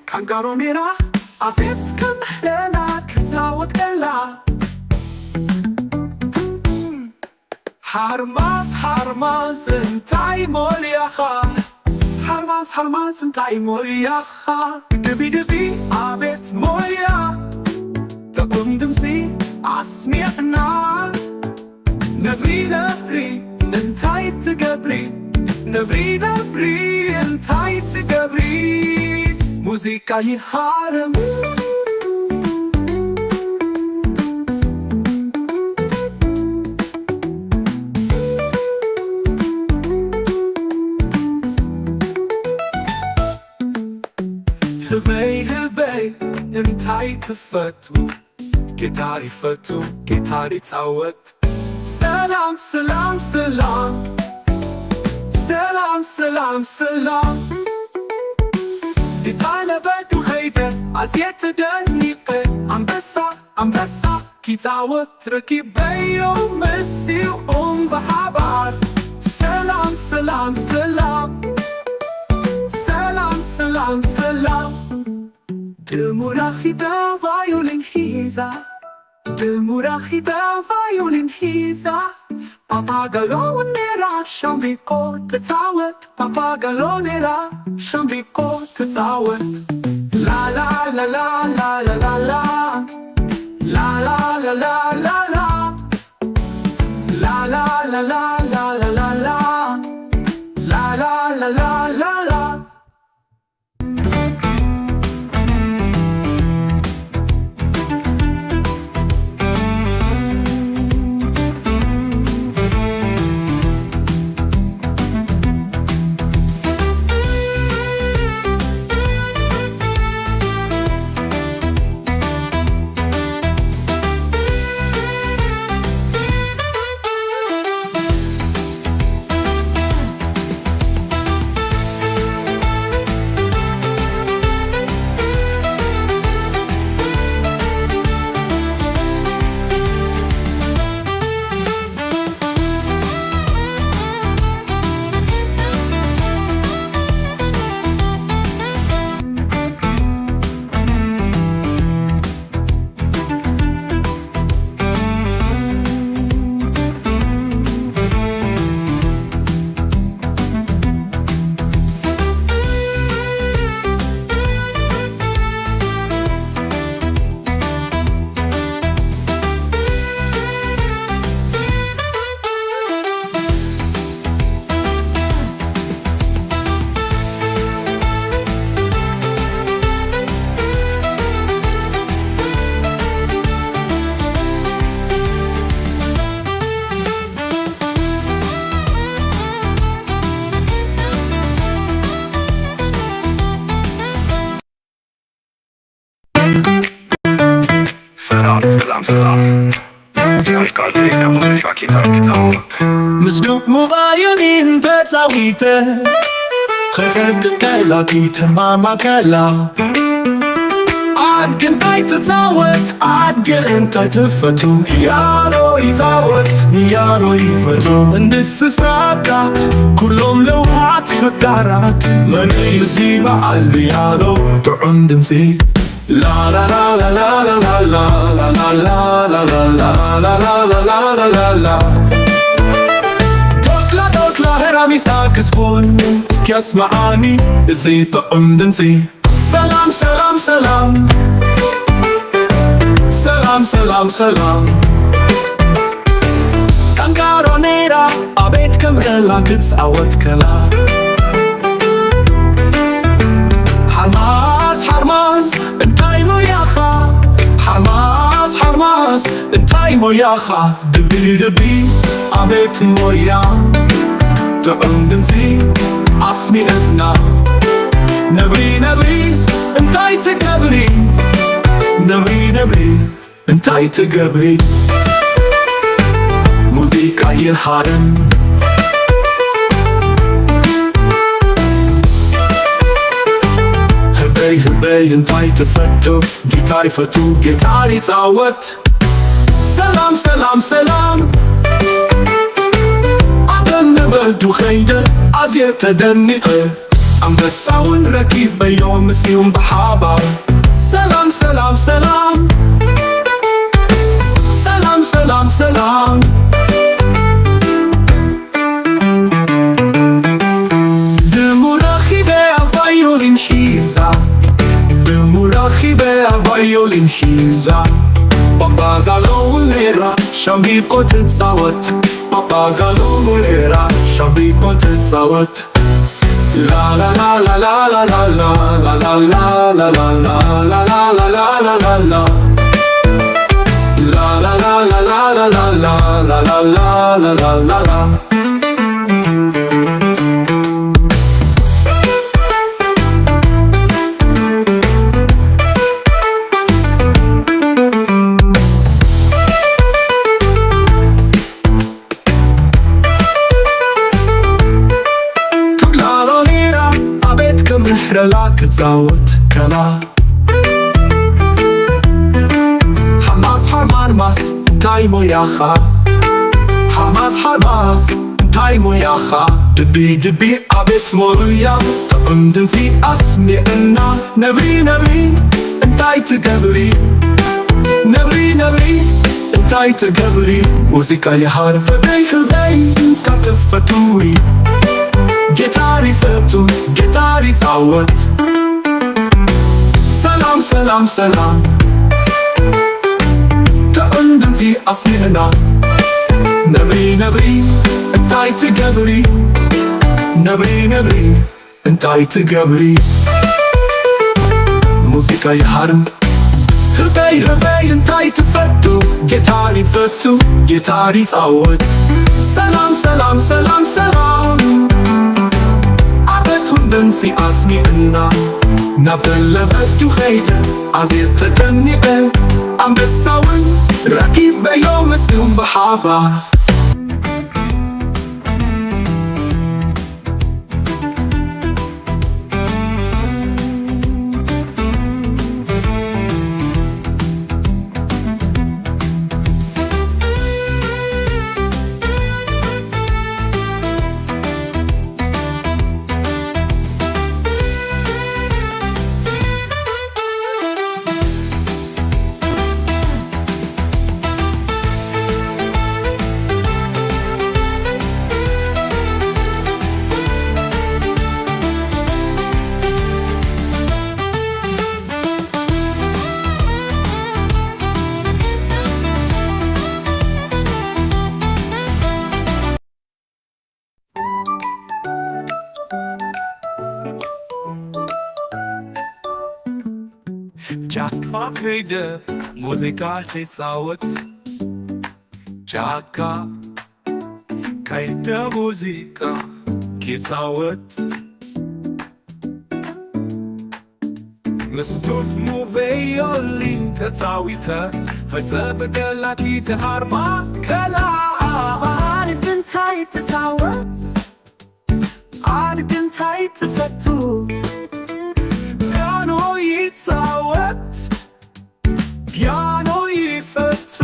كانغارو ميرا عبيت كم هنا كتاوت كلا حرماز انتاي مولياخا حرماز انتاي مولياخا دبي عبيت موليا تقوم دمسي عسميعنا نبري انتاي تقبري نبري انتاي تقبري موسيقى يحارم هبي انتاي تفتو جيتاري فتو جيتاري تعود سلام سلام سلام سلام سلام سلام لتعالى بدو هيدا عزيت دنيقة عم بسا كي تعود ركيب بيوم مسي بحبار سلام سلام سلام سلام سلام سلام دموراخي فايولين هيزا دموراخي فايولين هيزا Papagalo nera shambiko tatawet Papagalo nera shambiko tatawet La la la la la la la la La la la la la la La la la la la la la la La la la la la la سلام مزدوق مغايرين بتاويته خسد كلا كيت ماما كلا عاد كنتاي تتزاوت عاد كنتاي تفتو يارو يزاوت يارو يفتو እንስሳታት كلهم لوحات فقرات من يزيب على البيانو طعم دمسي لا لا لا لا لا لا لا لا لا لا لا لا لا لا لا لا توكلا هرامي ساكسفون اسكي اسمعاني ازي طعم دمسي سلام سلام سلام ሰላም ሰላም ካንጋሮኔራ አቤት ከምረላ ክትጻወት ከላ ሓርማዝ እንታይ ሞያኻ ሓርማዝ እንታይ ሞያኻ ድቢ አቤት ሞያ ጥዑም ድምፂ አስሚዕና ነብሪ እንታይ ትገብሪ ነብሪ እንታይ ትገብሪ ሙዚቃ ይሃርን ህበይ እንታይ ትፈቱ ጊታር ይፈቱ ጊታር ይጻወት ሰላም አደነበዱ ኸይደ አዝየ ተደኒቐ አንበሳውን ረኪብ በዮም ሲዩም በሓባር ሰላም በቫዮሊን ሒዛ ጳጳጋሎኔራ ሻምቢቆ ትጻወት ጳጳጋሎኔራ ሻምቢቆ ትጻወት ምሕረላ ክትጻወት ከላ ሓማስ እንታይ ሞያኻ ሓማስ እንታይ ሞያኻ ድቢ አቤት ሞያ ጥዑም ድምፂ አስሚዕና ነብሪ እንታይ ትገብሪ ነብሪ እንታይ ትገብሪ ሙዚቃ ይሃር ህበይ ካትፈቱሪ ጊታር ይፈቱ ጊታር ይጻወት ሰላም ጥዑም ድምፂ አስሚዕና ነብሪ እንታይ ትገብሪ ነብሪ እንታይ ትገብሪ ሙዚቃ ይሃርን ህበይ እንታይ ትፈቱ ጊታር ይፈቱ ጊታር ይጻወት ሰላም አቤቱን ድምፂ አስሚዕና ናብደለበዱ ኸይደ አዝየ ተደኒቐ አንበሳውን ረኪብ በዮም ሲዩም በሓባር ጫካ ከይደ ሙዚቃ ትጻወት ጫካ ከይደ ሙዚቃ ትጻወት መስቶት ሙቬዮሊን ተጻዊተ ፈጸበገላኪ ተሃርማ ከላ አድንታይ ትጻወት አድንታይ ትፈቱ ፒያኖ ይጻወት ፒያኖ ይፈቱ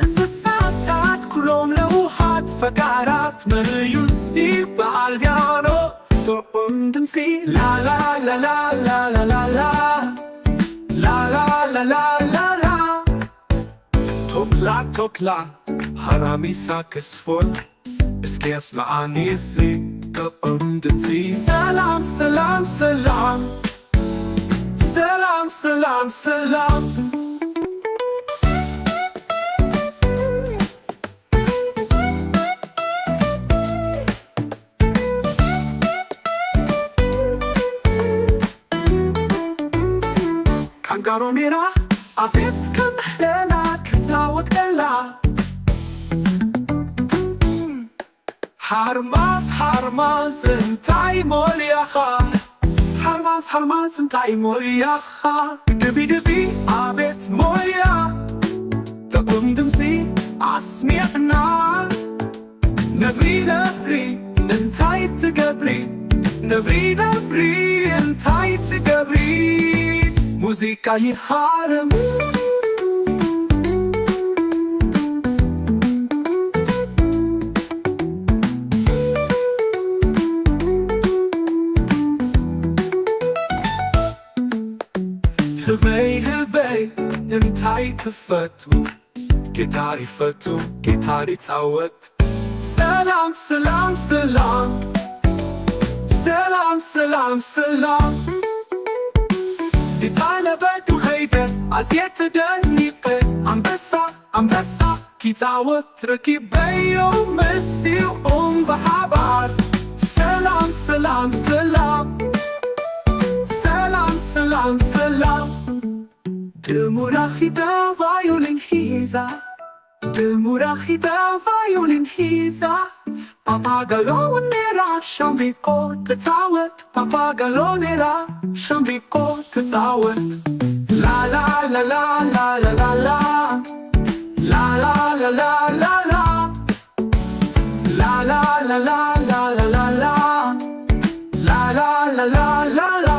እንስሳታት ኩሎም ለውሃት ፈቃራት መዩሲ በአልቢያኖ ጥዑም ድምፂ ላላላላላላላላላላላላ ቶክላ ሃራሚሳ ክስፎን እስኪ ያስማዓኒ እዚ ጥዑም ድምፂ ሰላም Papagalonera Abet kamhela Kizawat ela Harmaz Entai moliacha Harmaz Entai moliacha Debi Abet molia Tabundumsi Asmi'na Nabri Entai Tigabri Nabri Entai Tigabri Musika yiharem Hibay Entai tefatu Gitari fatu Gitari tawat Salam Salam Die Teile Welt du Heide Als jetzt den Nipe Am Bessa Kitawat Rekibeyo Messi Bahabar Salam Demurachida violin hiza Demurachida violin hiza Papagalonera shambiko tetawet Papagalonera shambiko tetawet La la la la la la la la La la la la la la La la la la la la la la La la la la la la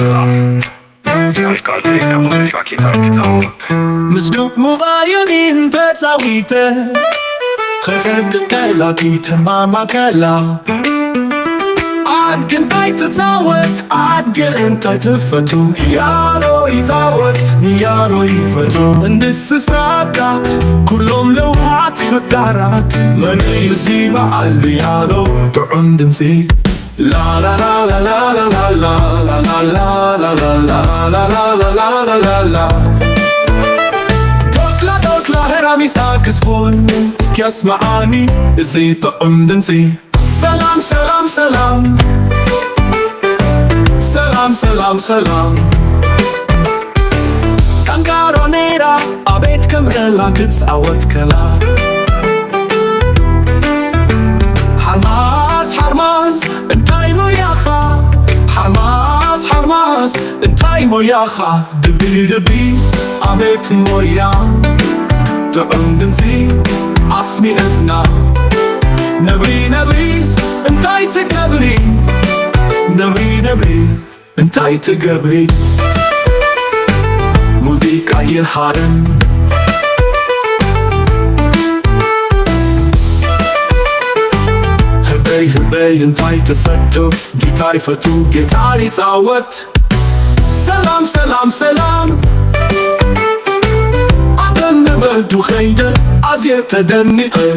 Salam Şarkı mutlaka kitap Mzduk muvayonin betawite Chesed kela gita mama kela Ad gentay tetawet Ad gentay tefatu Yaro yifatu እንስሳታት ኩሎም ለውሃት ፈቃራት መንእዩ በዓል ብያሎ ጥዑም ድምፂ La la la la la la la la la la la la la la la la la la la Tokla heramisa kizbon Skiasma'ani Izi ta'um dinsi Salam Kangaronera Abet kamrela kitzawat kala Harmaz Entai moyacha Harmaz Entai moyacha Debi Abet moya Ta'um dinsi Asmi'na Nabri Entai tegabri Nabri Entai tegabri Musika yiharem Hibay Entai tefatu Gitari fatu Gitari tawat Salam Adam nebehdu khayde Az yetedennike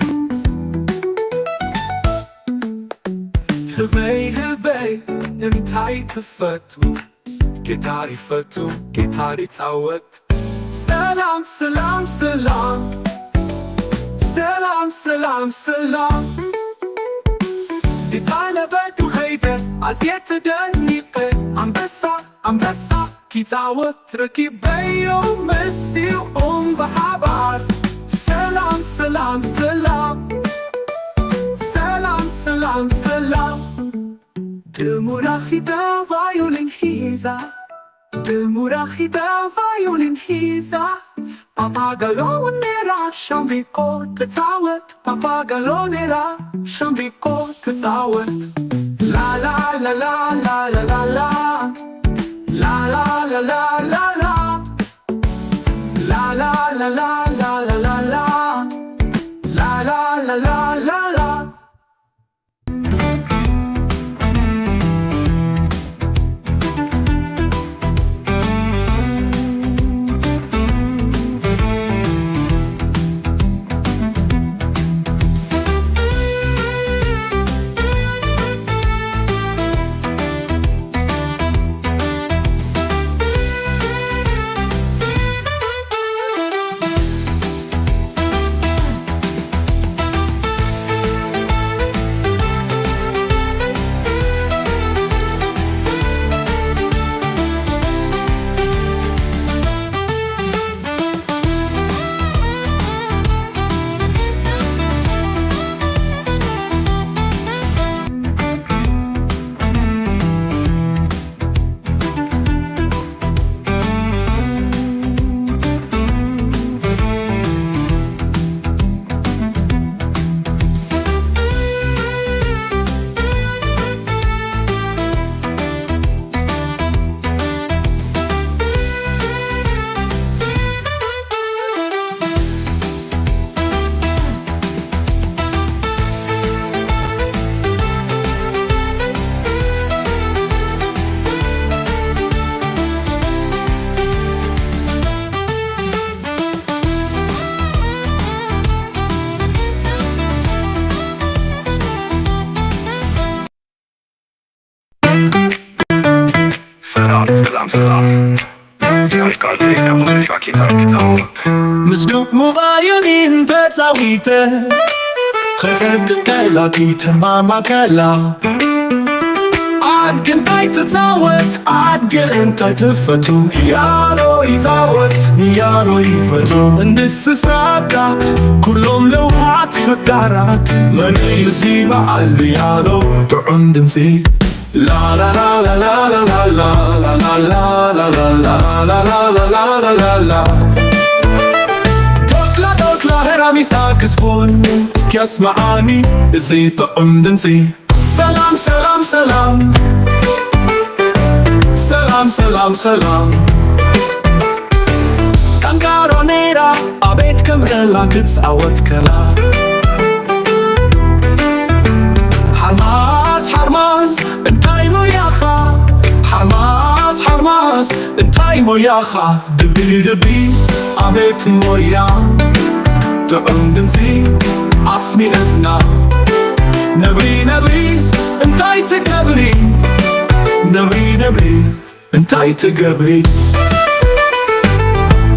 ትፈቱ ጊታር ይፈቱ ጊታር ይጫወት ሰላም ሰላም ሰላም ሰላም ሰላም ሰላም ዲታለበዱ ኸይደ አዝየት ደኒቀ አንበሳ አንበሳ ኪፃወት ረኪበዮ መሲው በሓባር ሰላም ሰላም ሰላም ሰላም ሰላም ሰላም ድሙራኺዳ ቫዮሊን ሒዛ ድሙራኺዳ ቫዮሊን ሒዛ ፓፓጋሎኔራ ሻምቢቆ ትፃወት ፓፓጋሎኔራ ሻምቢቆ ትፃወት ላላላላላላላ ላላላላላላ ላላላላላላላ ላላላላላላ ሰላም ሰላም ያልቃል የሙዚቃ ኪታር ኪታወት ምስዶቅ ሙባዮኒን ተፃዊተ ከሰቅቀላ ኪተማማከላ አድግንታይ ትፃወት አድግንታይ ትፈቱ ያሎ ይፃወት ያሎ ይፈቱ እንስሳታት ኩሎም ለውሃት ፍቃራት መንይ እዚ በዓል ያሎ ጥዑም ድምፂ La la la la la la la la la la la la la la la la la la la la Tokla heramiisa kisfon Skiasmaani Izi ta'um dinsi Salam salam salam Salam salam salam Kangaronera Abet kamrela kitawat kala Hamas Hamas انتاي موياخا حماس حماس انتاي موياخا دبي دبي عبيت مويا تقندمتي عصمي لنا نبي نبي انتاي تقبري نبي نبي انتاي تقبري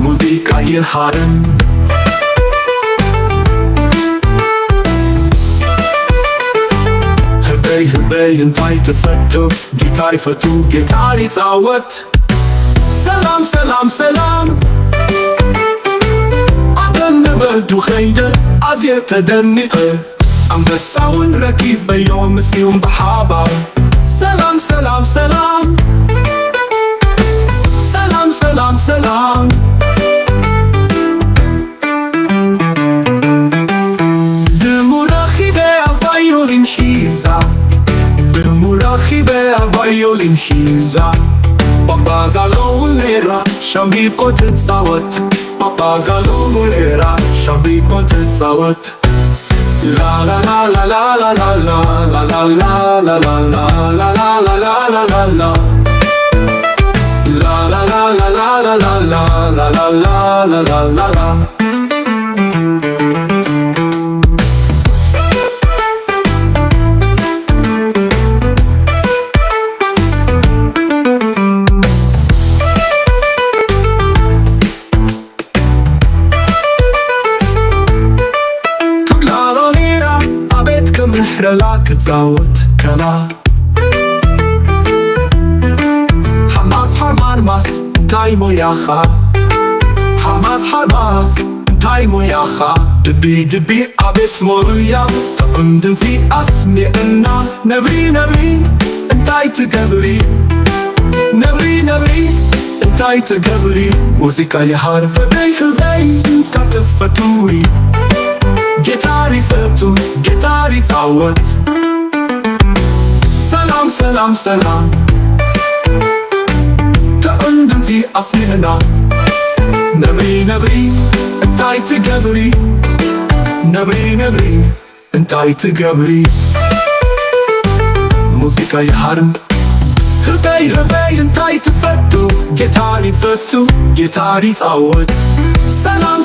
موسيقى يحارن هبي انتاي تفتو ጊታር ይፈቱ ጊታር ይፃወት ሰላም ሰላም ሰላም አደነበዱ ኸይደ አዝየ ተደኒቐ አንበሳውን ረኪበዮ ምስዩም በሓባር ሰላም ሰላም ሰላም ሰላም ሰላም ሰላም ድሙራኺበ ቫዮሊን ሒዛ Murachibe a violin hiza Papagaloneera shambiko tetsawat Papagaloneera shambiko tetsawat La la la la la la la la la la la la la la la la la la la la La la la la la la la la la la la la la la ትጻወት ከላ ሐማስ ሐማስ እንታይ ሞያኻ ሐማስ እንታይ ሞያኻ ድቢ ድቢ አቤት ሞያ ጥዑም ድምፂ አስሜዕና ነብሪ እንታይ ትገብሪ ነብሪ እንታይ ትገብሪ ሙዚቃ የሃር ህበይ ካትፈቱሪ ጌታር ይፈቱ ጌታር ይጻወት ሰላም ጥዑም ድምፂ አስሜዕና ነብሪ እንታይ ትገብሪ ነብሪ እንታይ ትገብሪ ሙዚቃ የሃርም ህበይ እንታይ ትፈቱ ጌታር ይፈቱ ጌታር ይጻወት ሰላም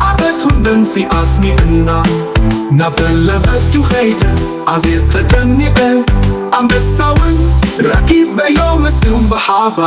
አቤቱን ድምፂ አስሜዕና ናብደለበቱ ኸይደ አዜብ ተደኒቀ አንበሳውን ረኪብ በዮምስም በሓባ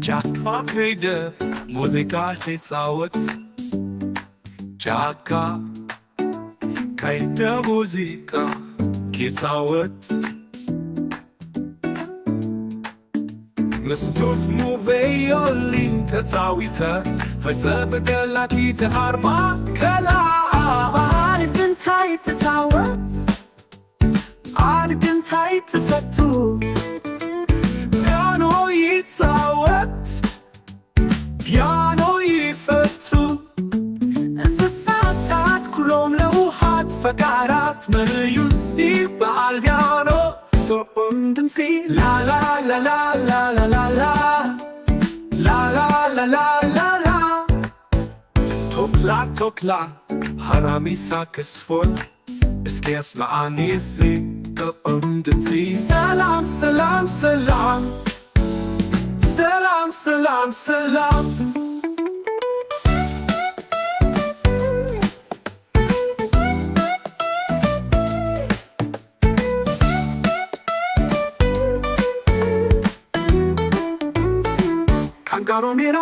ጫካ ከይደ ሙዚቃ ሲጻወት ጫካ ከይደ ሙዚቃ ሲጻወት መስቶት ሙቬዮሊን ተጻዊተ ፈጸበገላኪ ተሃርማ ከላ አድግንታይ ተጻወት አድግንታይ ትፈቱ ፒያኖ ይፈቱ እንስሳታት ኩሎም ለውሃት ፈቃራት መዩሲ በአልቢያኖ ጥዑም ድምፂ ላላላላላላላላላላላላ ቶክላ ሃራሚሳ ክስፎል እስኪያስ ለአኒሲ ጥዑም ድምፂ ሰላም ካንጋሮ ሜራ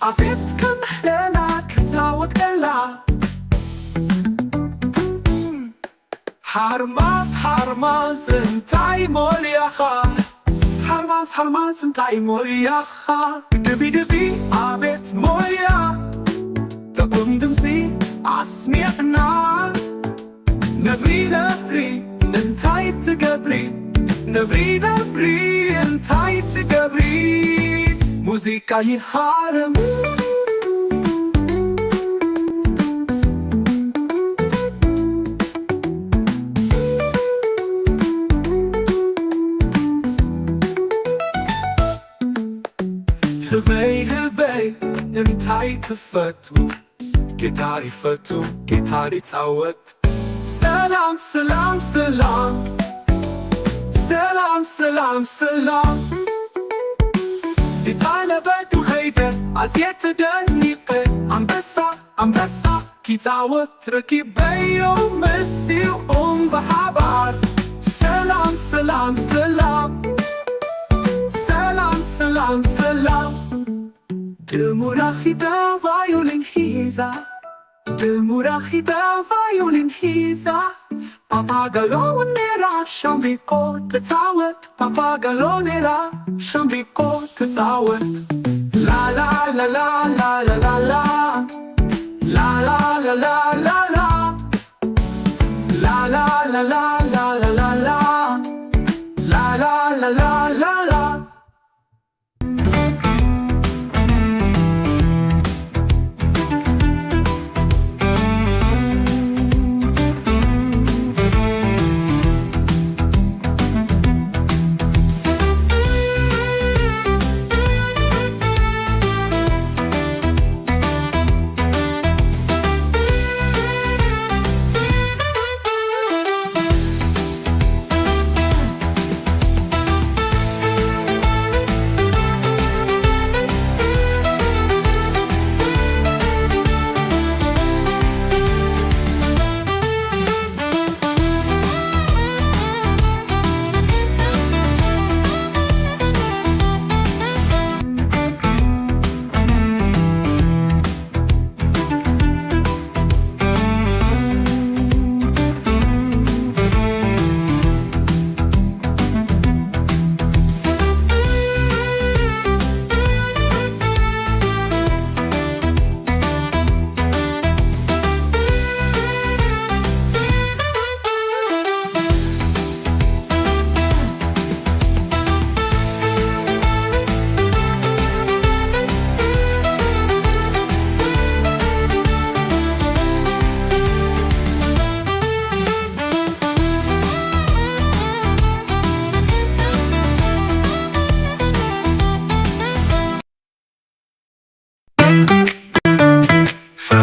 አቤት ከምህለና ክዛወት ገላ ሃርማዝ እንታይ ሞልያኻ ሃርማዝ እንታይ ሞልያኻ ድቢ አቤት ሞልያ ጥዑም ድምፂ አስሜዕና ነብሪ እንታይ ትገብሪ ነብሪ እንታይ ትገብሪ ሙዚቃ ይሃርም ህበይ እንታይ ትፈቱ ጌታር ይፈቱ ጌታር ይጻወት ሰላም ዲታለበቱ ኸይደ አዝየት ተደኒቀ አንበሳ ኪጻወት ረኪበዮ መሲኡም በሓባር ሰላም ድሙራኺዳ ቫዮሊን ሂዛ ፓፓጋሎኔራ ሻምቢቆ ትጻወት ፓፓጋሎኔራ ሻምቢቆ ትጻወት ላላላላላላላላ ላላላላላላላ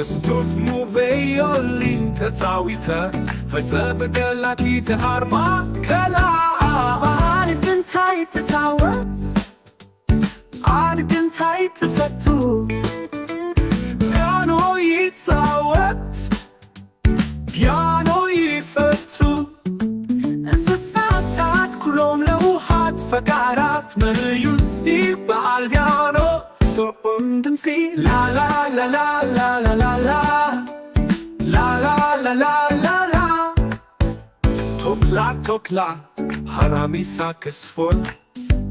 Mestut mu violin Tazawita Vazabagala kita harma kala Argan tight to towers Argan tight to fatu Piano yitawat Piano yifatu እንስሳታት ኩሎም ለውሃት ፈቃራት መዩሲ ባልያኖ ቶፖም ድምፂ ላላላላላላላላ ላላላላላላ Tokla tokla haramisa kesfot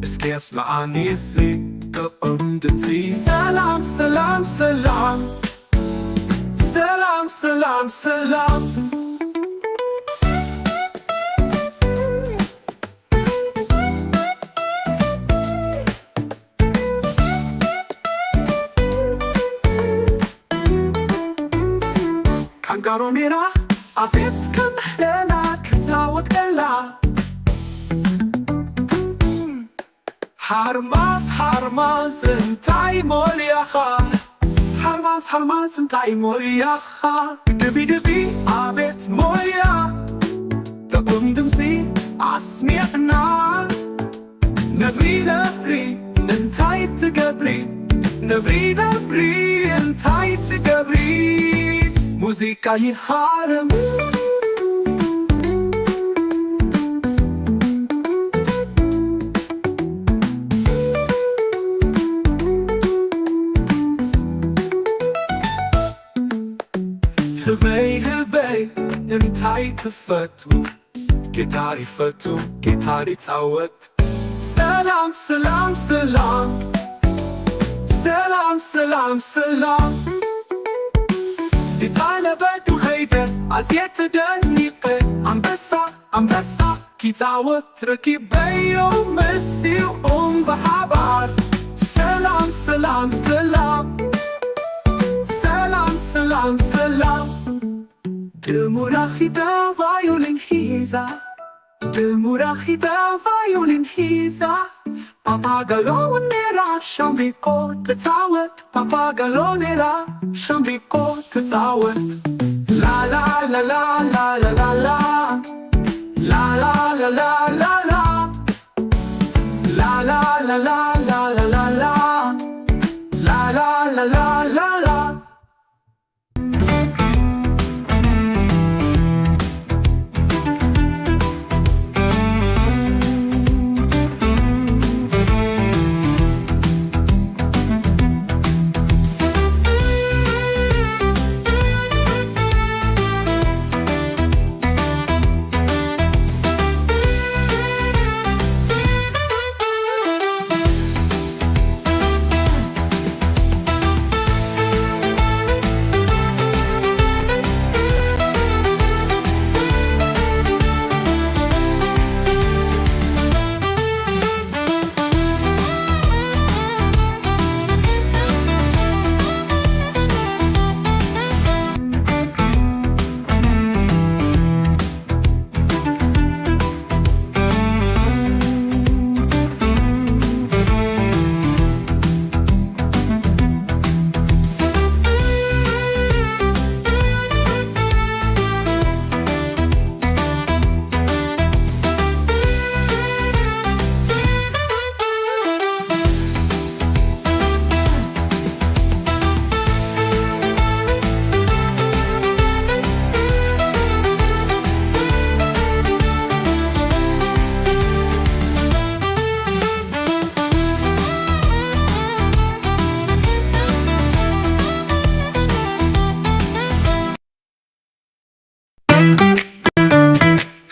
Estes la anisi Topundati ሰላም ሰላም ሰላም Salam salam salam ካንጋሮሜራ አቤት ከምህለና ክዛወትቀላ Harmas harmas እንታይ ሞልያኻ ሓርማዝ ሓርማዝ እንታይ ሞያኻ ድቢ ድቢ አቤት ሞያ ጥዑም ድምፂ አስሚዕና ነብሪ ነብሪ እንታይ ትገብሪ ነብሪ ነብሪ እንታይ ትገብሪ ሙዚቃ ይሃርም ህበይ ህበይ እንታይ ትፈቱ ጊታር ይፈቱ ጊታር ይፃወት ሰላም ሰላም ሰላም ሰላም ሰላም ሰላም ዲታለበዱ ኸይደ አዝየት ደኒቀ አንበሳ አንበሳ ኪፃወት ረኪበዮ መሲኦም በሓባር ሰላም ሰላም ሰላም ሰላም ሰላም ሰላም ድሙራኺዳ ቫዮሊን ሒዛ ድሙራኺዳ ቫዮሊን ሒዛ ፓፓጋሎኔራ ሻምቢቆ ትፃወት ፓፓጋሎኔራ ሻምቢቆ ትፃወት ላላላላላላላ ላላላላላላ ላላላላላላላ ላላላላላላ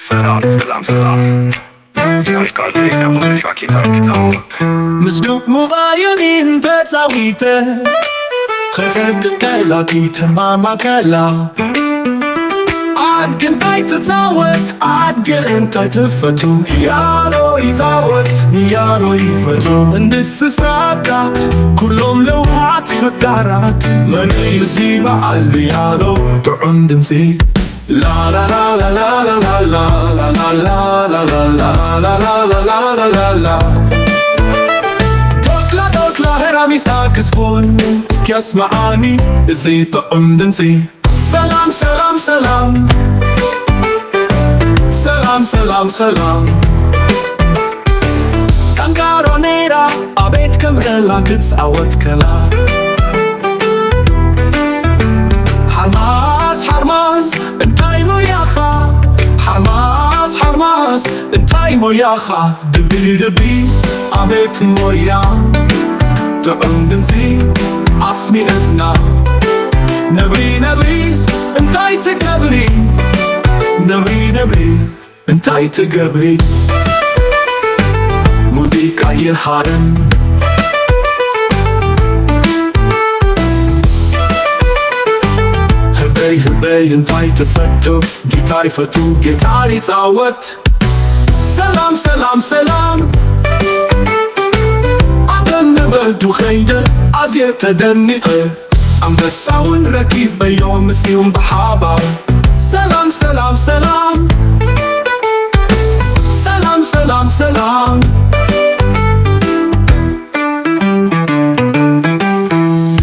ሰላም ሰላም ያልቃል የሙዚቃ ኪታብ ምስዱቅ ሙባዩኒን ተፃዊተ ከሰቅቀላ ኪተማማከላ አድግንታይ ትፃወት አድግንታይ ትፈቱ ያኖ ይፃወት ያኖ ይፈቱ እንስሳታት ኩሎም ለውሃት ፈቃራት መንዩዚ በዓል ብያኖ ጥዑም ድምፂ La la la la la la la la la la la la la la la la la la la Tokla tokla heramisa kesfon اسمعني زي طقم دنسي سلام سلام سلام سلام سلام سلام كانكارونيرا أبيتكم كلا كتسعوت كلا حرماس حرماس انتاي موياخا حرماس حرماس انتاي موياخا دبي دبي أبيت مويا تقندنسي عصمي إنا نبري نبري انتاي تقبري نبري نبري انتاي تقبري موسيقى يحارن هبي هبي انتاي تفتو جيتاري فتو جيتاري تعوت سلام سلام سلام عدن بدو خيدة عزية تدنقة عم بساون ركيب بيوم مسيوم بحابة سلام سلام سلام سلام سلام سلام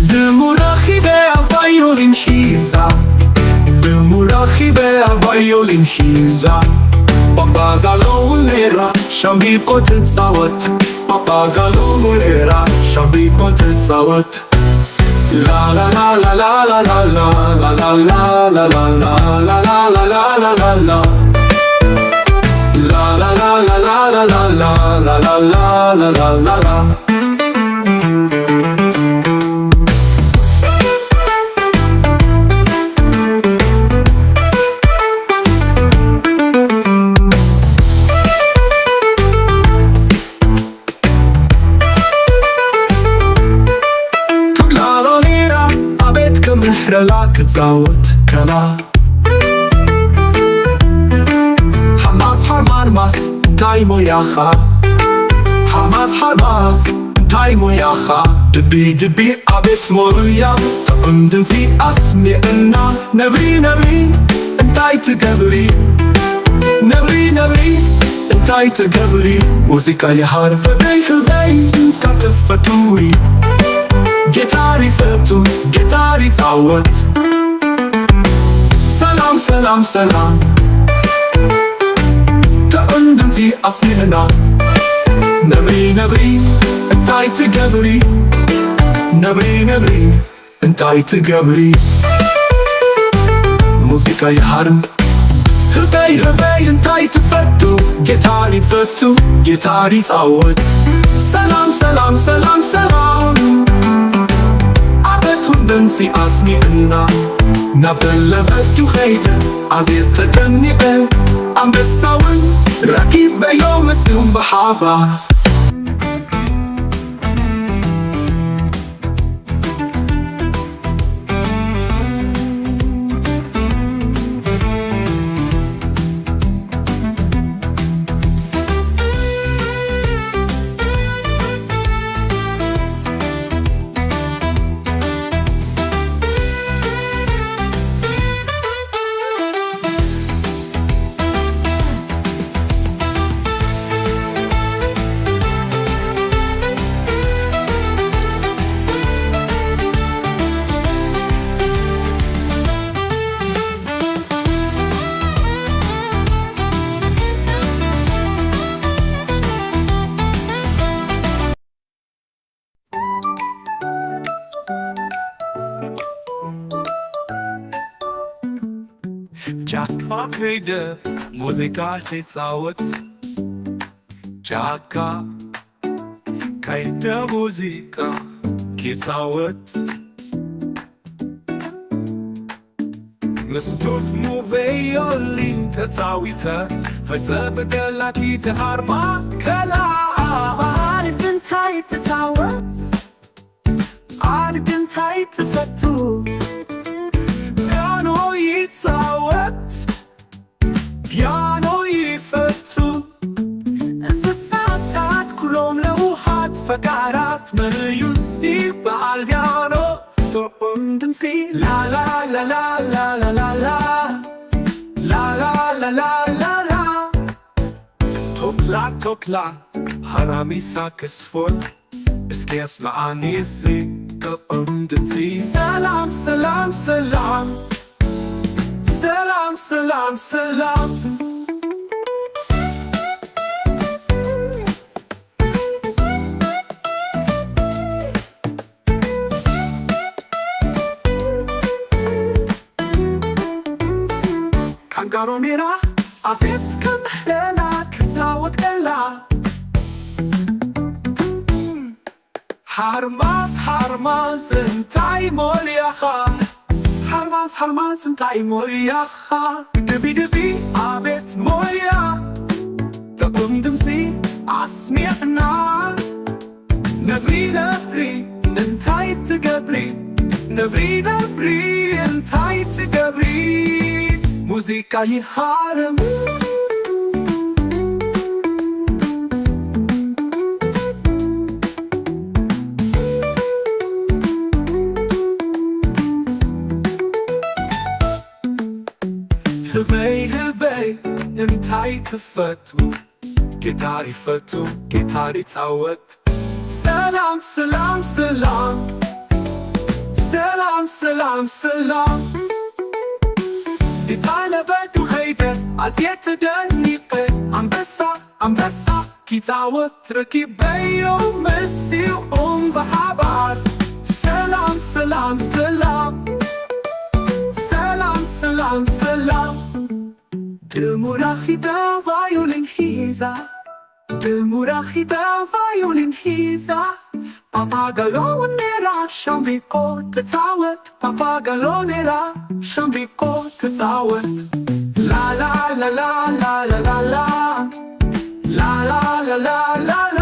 بمراخبة فايولين حيزة بمراخبة فايولين حيزة باباغالو ليرا شامبيكو تتصوت باباغالو ليرا شامبيكو تتصوت لا لا لا لا لا لا لا لا لا لا لا لا لا لا لا لا لا لا La la la la la la la la la la la la la la تقلالونيرا عبيتكم محرلا كتزاوت كلا حرماس انتاي موياخا حرماس انتاي موياخا دبي دبي عبيت مويا تقندنسي اسمي إنا نبري نبري انتاي تقبري نبري نبري انتاي تقبري موسيقى يحار هبي هبي كتفتوي جيتاري فتو جيتاري تعوت سلام سلام سلام تقندنسي أصلنا نبري نبري انتاي تقبري نبري نبري انتاي تقبري موسيقى يحرم هبي هبي انتاي تفتو جيتاري فتو جيتاري تعوت سلام سلام سلام سلام عبتهم دنسي أصلي إنا نبدل بدو خيدة عزيز تدنقة عم بساون ركيب بيوم مسيوم بحابة جاكا كيدا موسيقى تتصوت جاكا كيدا موسيقى تتصوت مستوت مو فيولين تتصويتا فتبدل كي تهربا كلا عارف انتاي تتصوت عارف انتاي تفتو بيانو يتصوت بيانو يفتو እንስሳታት كلهم لوحات فقرات مريوسي بالبيانو طقم دمسي لا لا لا لا لا لا لا لا لا لا لا لا لا توكلا توكلا حرامي ساكسفون اسكي اسمعني زي በእንደዚህ ሰላም ሰላም ሰላም ሰላም ሰላም ሰላም ካንጋሮሜራ አቤት ከመህለና ክዛወትላ harmas harmas እንታይ ሞልያኻ harmas harmas እንታይ ሞልያኻ ድቢ ድቢ አቤት ሞልያ ጥዑም ድምፂ አስሚዕና ነብሪ ነብሪ እንታይ ትገብሪ ነብሪ ነብሪ እንታይ ትገብሪ ሙዚቃ ይሃርም ህበይ እንታይ ትፈቱ ጊታር ይፈቱ ጊታር ይጻወት ሰላም ሰላም ሰላም ሰላም ሰላም ሰላም ዲታለበዱ ኸይደ አዝየት ደኒቀ አንበሳ አንበሳ ኪጻወት ረኪበዮ መሲው በሓባር ሰላም ሰላም ሰላም ሰላም ሰላም ሰላም ድሙራኺዳ ቫዮሊን ሒዛ ድሙራኺዳ ቫዮሊን ሒዛ ፓፓጋሎኔራ ሻምቢቆ ትጻወት ፓፓጋሎኔራ ሻምቢቆ ትጻወት ላላላላላላላ ላላላላላላ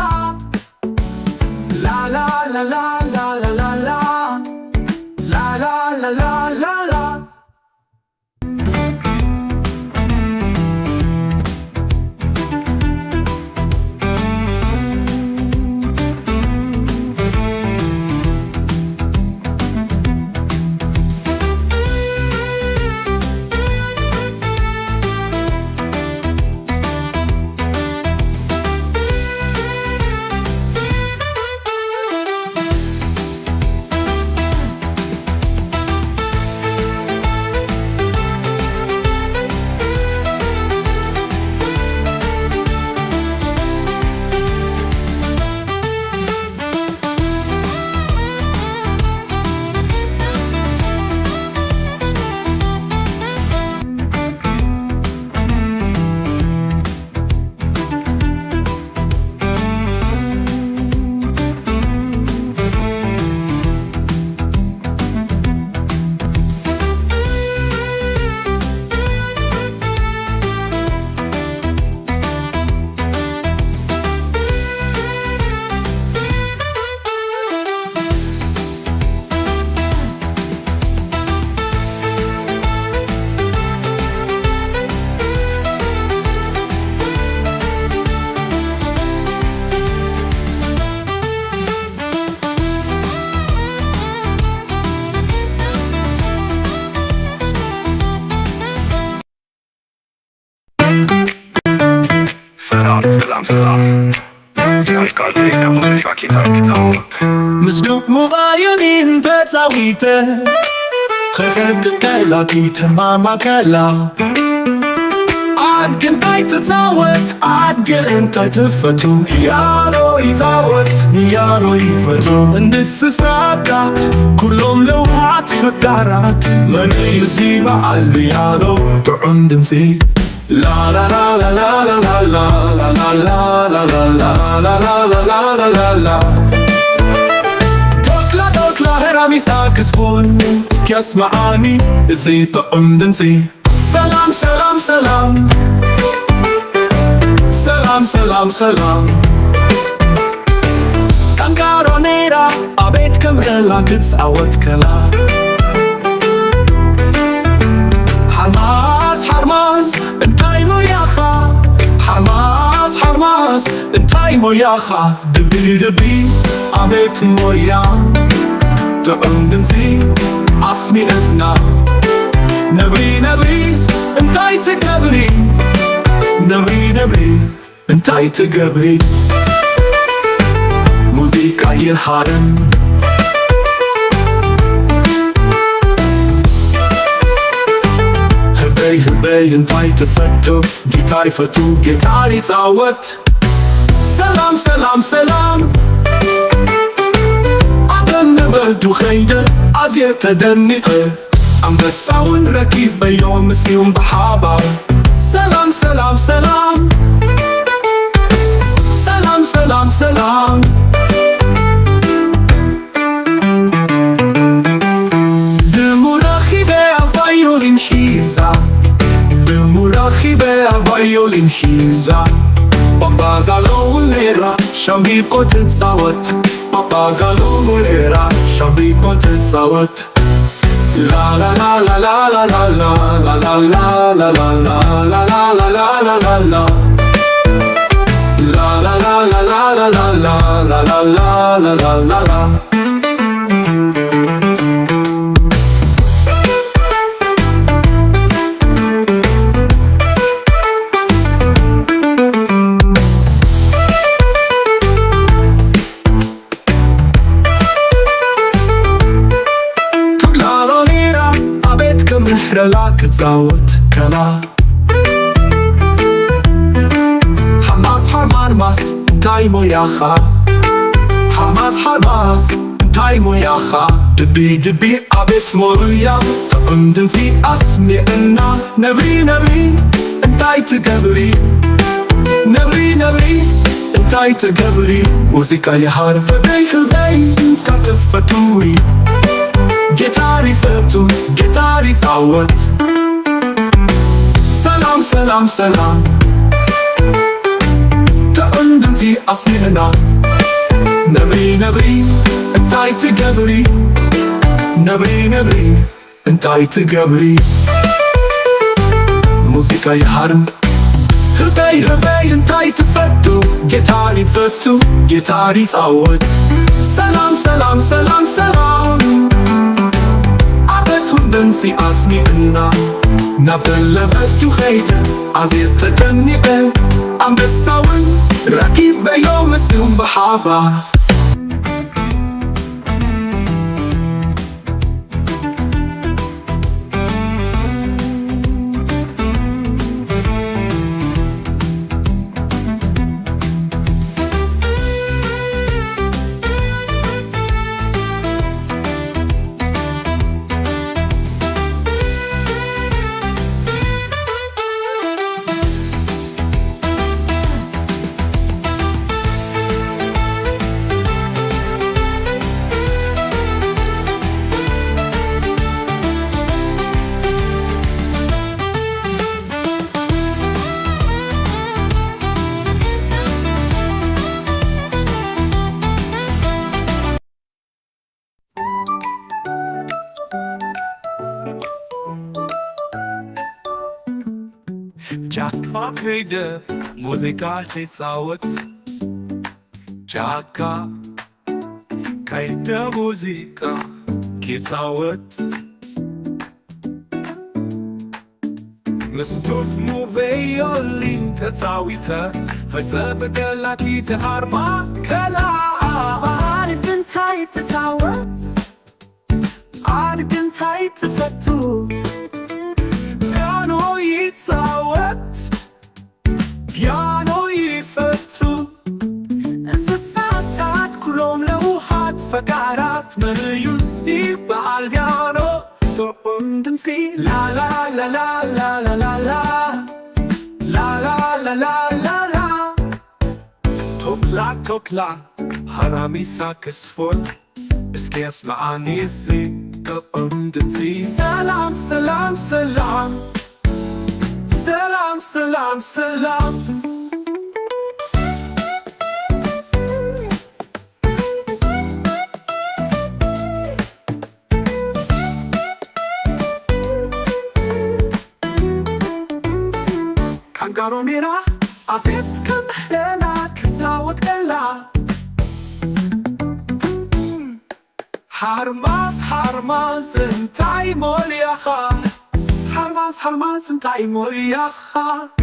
ላላላላላላላ ላላላላላላ ሰላም ሰላም ሲያሽቃል ሻኬታ ምስዱቅ ሙባዩኒን በጣዊተ ከሰድቀላ ኪተማማከላ አድግንታይ ትጻወት አድግንታይ ትፈቱ ያሎ ይጻወት ያሎ ይፈቱ እንስሳታት ኩሎም ለውሃት ፈቃራት መንዩ ሲበዓል ብያሎ ጥዑም ድምፂ La la la la la la la la la la la la la la la la la la la Tokla heramisa kisfon skiasmaani isi ta'umdansi Salam salam salam Salam salam salam Kangaronera abet kamrela kitawat kala Harmas harmas እንታይ ሞያኻ ሓርማስ ሓርማስ እንታይ ሞያኻ ድቢ ድቢ አቤት ሞያ ጥዑም ድምፂ አስሚዕና ነብሪ ነብሪ እንታይ ትገብሪ ነብሪ ነብሪ እንታይ ትገብሪ ሙዚቃ ይሃርም ህበይ እንታይ ትፈቱ ጊታር ይፈቱ ጊታር ይጻወት ሰላም ሰላም ሰላም አደነበዱ ኸይደ አዝየ ተደንቀ አንበሳውን ረኪብ በዮም ሲዩም በሓባር ሰላም ሰላም ሰላም ሰላም ሰላም ሰላም במורחי באביולין חיזה בפגלו לרה שם ביקות צוות בפגלו לרה שם ביקות צוות לה לה לה לה לה לה לה לה לה לה לה לה לה לה לה לה לה לה לה La la la la la la la la la la la la la la Tutlalonira abet kemhrela ktzawot kala Hamas እንታይ ሞያኻ ሓማስ ሓማስ እንታይ ሞያኻ ድቢ ድቢ ኣቤት ሞሩያ ጥዑም ድምፂ ኣስሚዕና ነብሪ ነብሪ እንታይ ትገብሪ ነብሪ ነብሪ እንታይ ትገብሪ ሙዚቃ ይሃር ህበይ ህበይ ካትፈቱዊ ጊታር ይፈቱ ጊታር ይጻወት ሰላም ሰላም ሰላም تأندمتي أصمعنا نبري نبري انتاي تقبري نبري نبري انتاي تقبري موسيقى يحرم هباي هباي انتاي تفتو جيتاري فتو جيتاري تعود سلام سلام سلام سلام عبت هندنسي أصمعنا نبدل بدو خيدا عزيز تجنبه አንበሳውን ረኪብ በዮም ሲዩም በሓባር ጫካ ከይደ ሙዚቃ ትጻወት ጫካ ከይደ ሙዚቃ ትጻወት መስቶት ሙቬዮሊን ተጻዊተ ፈጸበገላኪ ተሃርማ ከላ አድንታይ ትጻወት አድንታይ ትፈቱ ፒያኖ ይጻወት ፒያኖ ይፈቱ እንስሳታት ኩሎም ለውሃት ፈቃራት መዩሲ በአልቢያኖ ጥዑም ድምፂ ላላ ላላ ላላ ላላ ላላ ላላ ላላ ቶክላ ቶክላ ሃራሚሳ ክስፎል እስኪ ያስማዓኒ እዚ ጥዑም ድምፂ ሰላም ሰላም ሰላም ሰላም ሰላም ሰላም ካንጋሮሜራ አቤት ከምሕለላ ክጻወት ከላ ሓርማዝ ሓርማዝ እንታይ ሞልያኻ ሓርማዝ ሓርማዝ እንታይ ሞልያኻ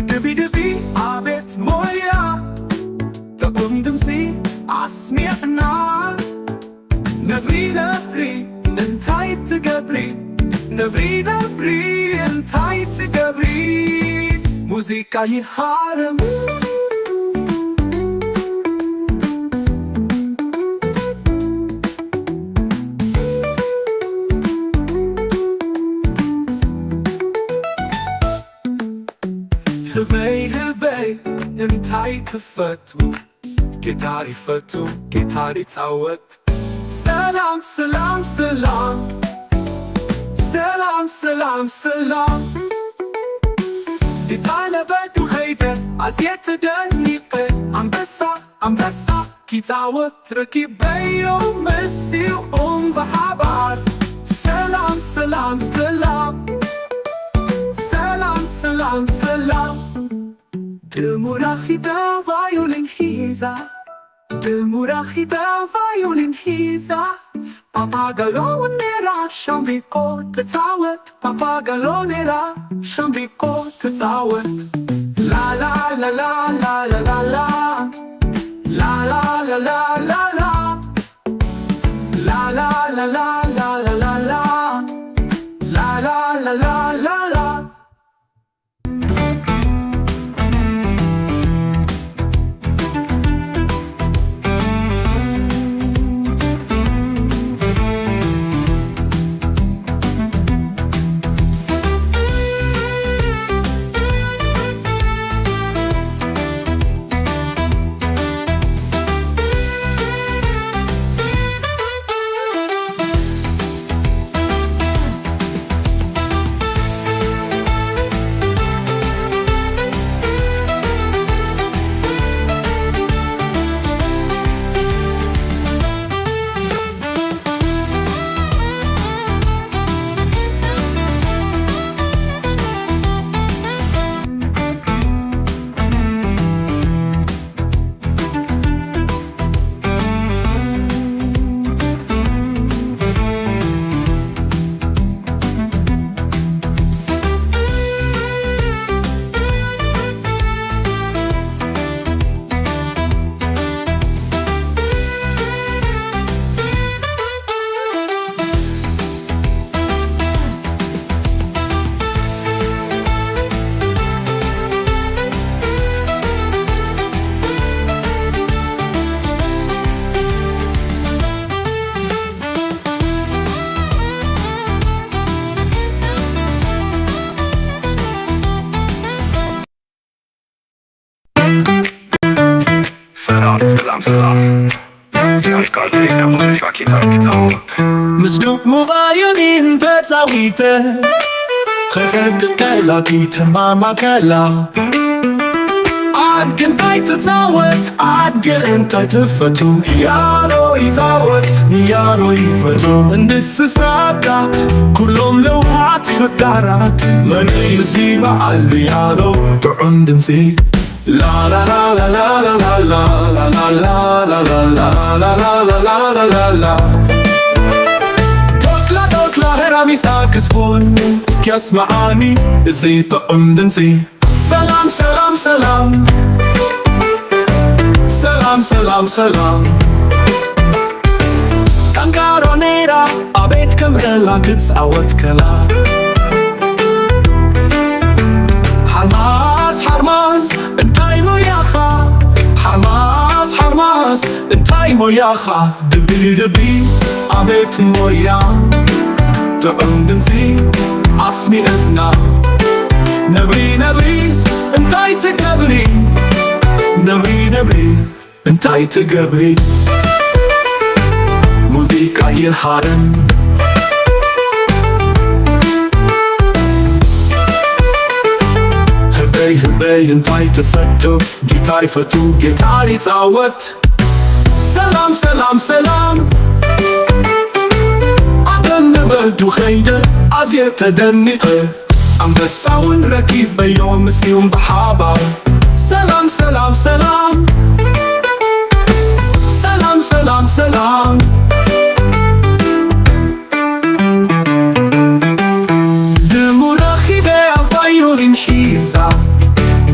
ድቢ ድቢ ኣቤት ሞልያ ጥዑም ድምፂ ኣስሚዕና ነብሪ ነብሪ እንታይ ትገብሪ ነብሪ ነብሪ እንታይ ትገብሪ ሙዚቃ ይሃርም ህበይ እንታይ ትፈቱ ጊታር ይፈቱ ጊታር ይጻወት ሰላም ሰላም ሰላም ሰላም ሰላም ሰላም ዲታለበዱ ኸይደ አዝየት ደኒቀ አንበሳ ኪጻወት ረኪበዮ መሲው በሓባር ሰላም ሰላም ሰላም ሰላም ሰላም ሰላም ድሙራኺዳ ቫዮሊን ሒዛ ድሙራኺዳ ቫዮሊን ሒዛ ፓፓጋሎኔራ ሻምቢቆ ትጻወት ፓፓጋሎኔራ ሻምቢቆ ትጻወት ላላላላላላላ ላላላላላላ ላላላላላላ ላላላላላላ مزدوق مغايرين بتاويته خسد كلاكيت ماما كلا عاد كنتاي تتزاوت عاد كنتاي تفتو يارو يزاوت يارو يفتو እንስሳታት كلهم لوحات فكارات من يزيب عالبي يارو طعم دمسي لا لا لا لا لا لا لا لا لا لا لا لا لا لا لا لا توكلا هرامي ساكسفون اسكي اسمعاني ازي طعم دمسي سلام سلام سلام سلام سلام سلام كانكارونيرا عبيت كمرلا كتسعوت كلا حماس حرماز انتاي موياخا حماس حرماز انتاي موياخا دبي دبي عبيت مويا تقندنسي عصمي ادنا نبري نبري انتاي تقبري نبري نبري انتاي تقبري موسيقى يهارن هبي انتاي تفتو جيتار يفتو جيتار يتعوت سلام سلام سلام عدن بهدو خيدة عزية تدنقه عم بساون ركيب بيوم مسيوم بحابة سلام سلام سلام سلام سلام سلام violin xiza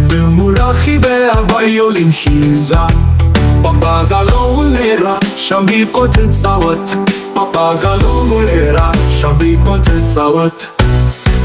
במוראחיבה הוויולין חיזה פפגלונרה שם ביקות צוות פפגלונרה שם ביקות צוות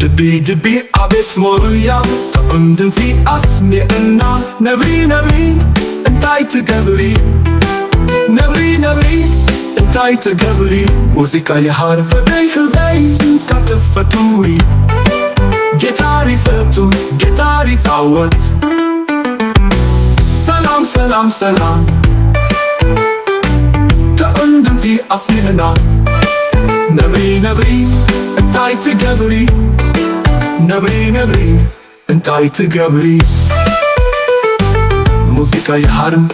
ድቢ ድቢ አቤት ሞያ ተእንድንሲ አስሜዕና ነብሪ ነብሪ እንታይ ትገብሪ ነብሪ ነብሪ እንታይ ትገብሪ ሙዚቃ የሃር ህበይ ህበይ ካትፈቱዊ ጌታር ይፈቱ ጌታር ይጻወት ሰላም ሰላም ሰላም ተእንድንሲ አስሜዕና ነብሪ ነብሪ እንታይ ትገብሪ ነብሪ ነብሪ እንታይ ትገብሪ ሙዚቃ የሃርም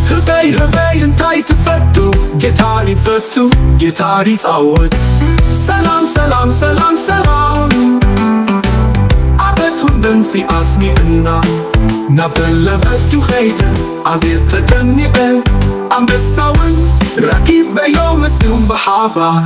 ህበይ ህበይ እንታይ ትፈቱ ጌታር ይፈቱ ጌታር ይጻወት ሰላም ሰላም ሰላም ሰላም አበቱን ድምፂ አስሚዕና ናብ ተለበቱ ኸይደ ኣዝየ ተጨኒቐ ኣንበሳውን ረኪበዮ ምስዮም ብሓባር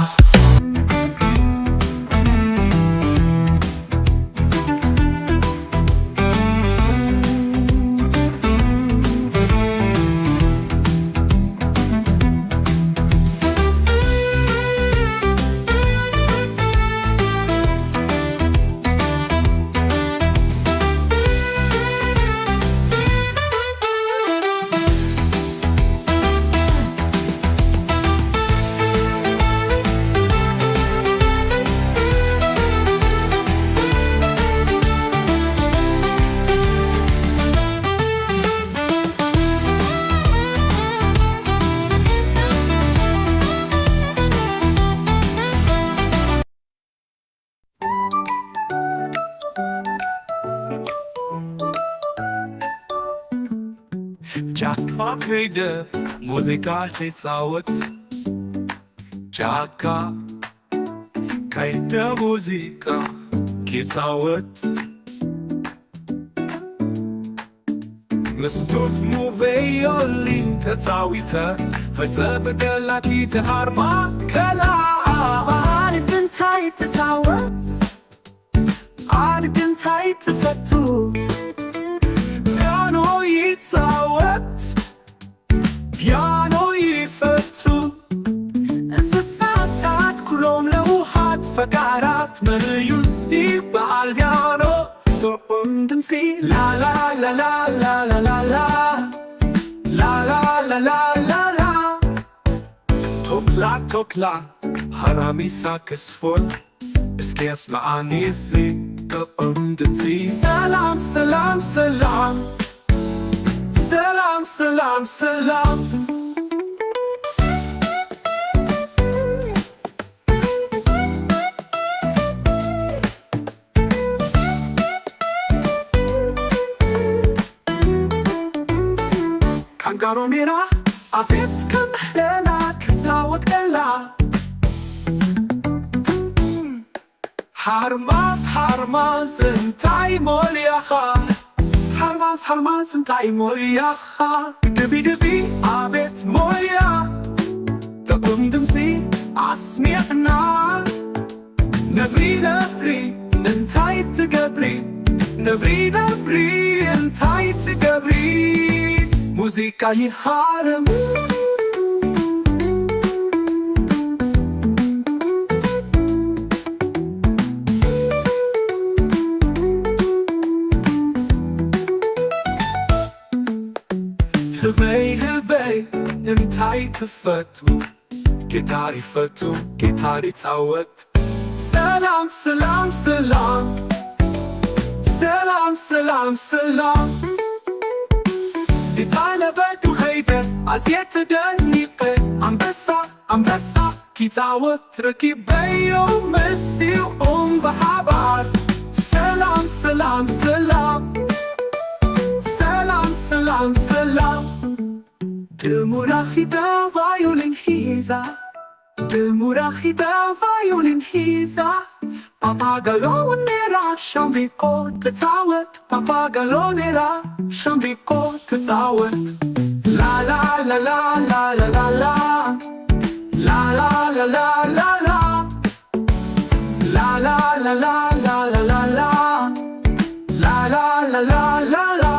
ጫካ ከይደ ሙዚቃ ሊጻወት ጫካ ከይደ ሙዚቃ ሊጻወት መስቶት ሙቬዮሊ ተጻዊተ ፈጸበገላኪ ተሃርማ ከላ አድግንታይ ተጻወት አድግንታይ ተፈቱ ፒያኖ ይጻወት ፒያኖ ይፈቱ እንስሳታት ኩሎም ለውሃት ፈቃራት መርዩሲ በዓል ፒያኖ ቶኦም ድምፂ ላላላላላላላላ ላላላላላላ ቶክላ ቶክላ ሃራሚሳ ክስፎል እስኪ ያስማዓኒ እዚ ቶኦም ድምፂ ሰላም ሰላም ሰላም ሰላም ሰላም ሰላም ካንጋሮ ሜራ አቤት ከምሕለላ ክጻወት ከላ ሃርማዝ ሃርማዝ እንታይ ሞልያኻ ሃርማዝ ሃርማዝ እንታይ ሞልያኻ ድቢ ድቢ አቤት ሞልያ ጥዑም ድምፂ አስሚዕና ነብሪ ነብሪ እንታይ ትገብሪ ነብሪ ነብሪ እንታይ ትገብሪ ሙዚቃ ይሃርም ህበይ ህበይ እንታይ ትፈቱ ጌታር ይፈቱ ጌታር ይጻወት ሰላም ሰላም ሰላም ሰላም ሰላም ሰላም ሊታለበቱ ኸይደ ኣዝየ ተደኒቐ ኣንበሳ ኣንበሳ ኪጻወት ረኪበዮ መሲኦም ብሓባር ሰላም ሰላም ሰላም ሰላም ሰላም ሰላም ድሙራኺዳ ቫዮሊን ሒዛ ድሙራኺዳ ቫዮሊን ሒዛ Papagalo nera shambiko tawet Papagalo nera shambiko tawet La la la la la la la la La la la la la la La la la la la la la la La la la la la la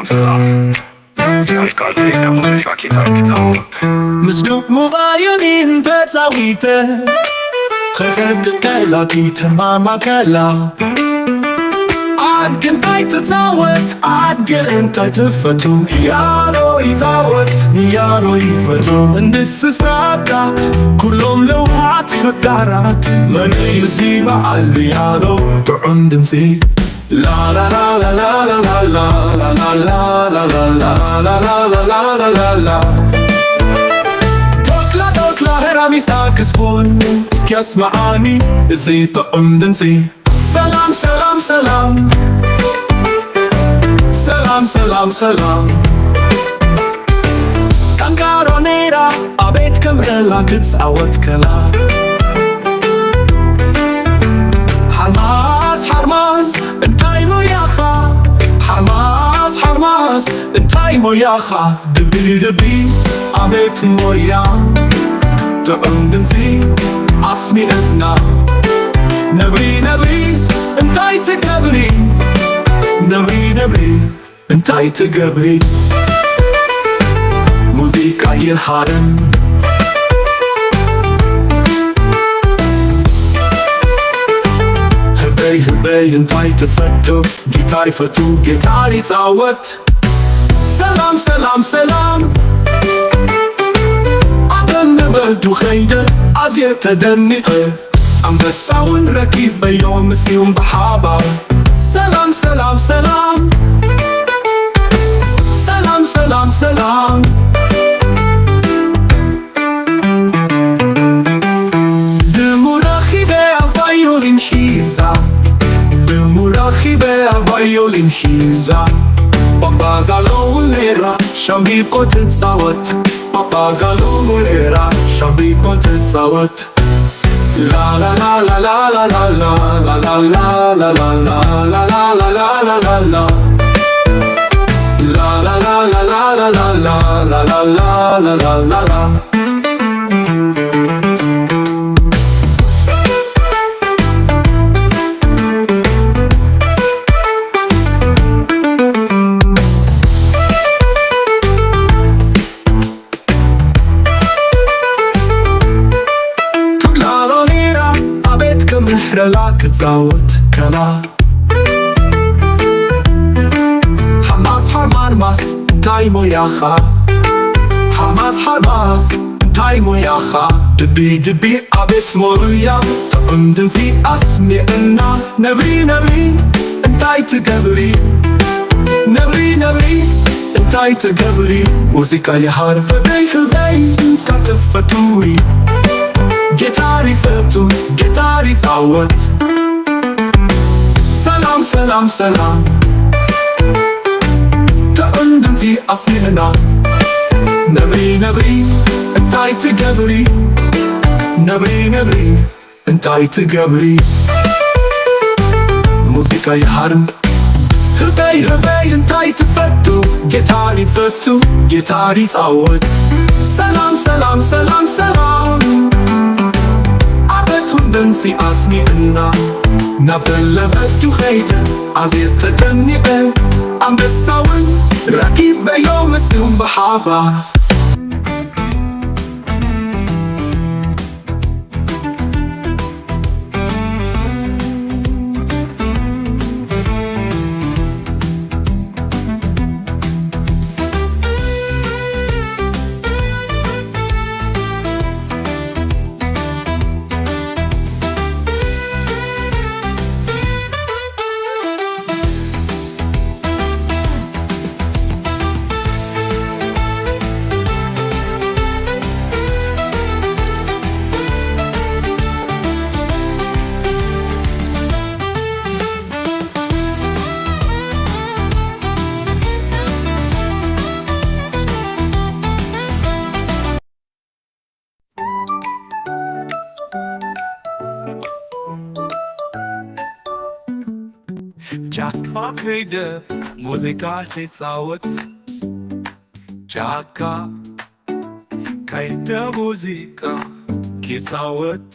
ሰላም ሻሽቃሌ ሙዚቃ ኬታወት ምስዱቅ ሙባዩኒን ተጻዊተ ከዘቅቀላ ኪተማማከላ አድግን ታይትጻወት አድግን ታይትፈቱ ያሎ ይዛወት ያሎ ይፈቱ እንስሳታት ኩሎም ለውሃት ፈቃራት መንዩ ሲበዓል ብያሎ ጥዑም ድምፂ La la la la la la la la la la la la la la la la la la la Tokla heramisa kisfun Skiasma'ani Izi ta'um dinsi Salam salam salam Salam salam salam Kangaronera Abet kamela kitzawat kala Hamas Hamas انتاي موياخا حماس حماس انتاي موياخا دبي دبي عبيت مويا تقندنسي عصمي ابنا نبري نبري انتاي تقبري نبري نبري انتاي تقبري موسيقى يلحارن هبي انتاي تفتو جيتاري فتو جيتاري تعوت سلام سلام سلام عدن بهدو خيدة عزير تدنقه عم بساون ركيب بيوم مسيوم بحابة سلام سلام سلام سلام سلام سلام دموراخي بيع فايولين حيزة במוראחיבה הוויולין חיזה בפגלו ולרה שם ביקות תצאות בפגלו ולרה שם ביקות תצאות לה לה לה לה לה לה לה לה לה לה לה לה לה לה לה לה לה לה La la la la la la la la la la la la la la محرلا كتزاوت كلا حماس حماس تايمو ياخا حماس حماس تايمو ياخا دبي دبي عبيت موريا تقندمتي اسمي انا نبري نبري انتاي تقبري نبري نبري انتاي تقبري موسيقى يهار هبي هبي كتفتوي جيتاري فتو جيتاري تعوت سلام سلام سلام تقندمتي أصلنا نبري نبري انتاي تقبري نبري نبري انتاي تقبري موسيقى يحرم هبي هبي انتاي تفتو جيتاري فتو جيتاري تعوت سلام سلام سلام سلام دنسي أسمي إنا نبتلبت خيدة عزيز تدنقه عم بساون ركيب بيوم السيوم بحابة ጫካ ከይደ ሙዚቃ ትጻወት ጫካ ከይደ ሙዚቃ ትጻወት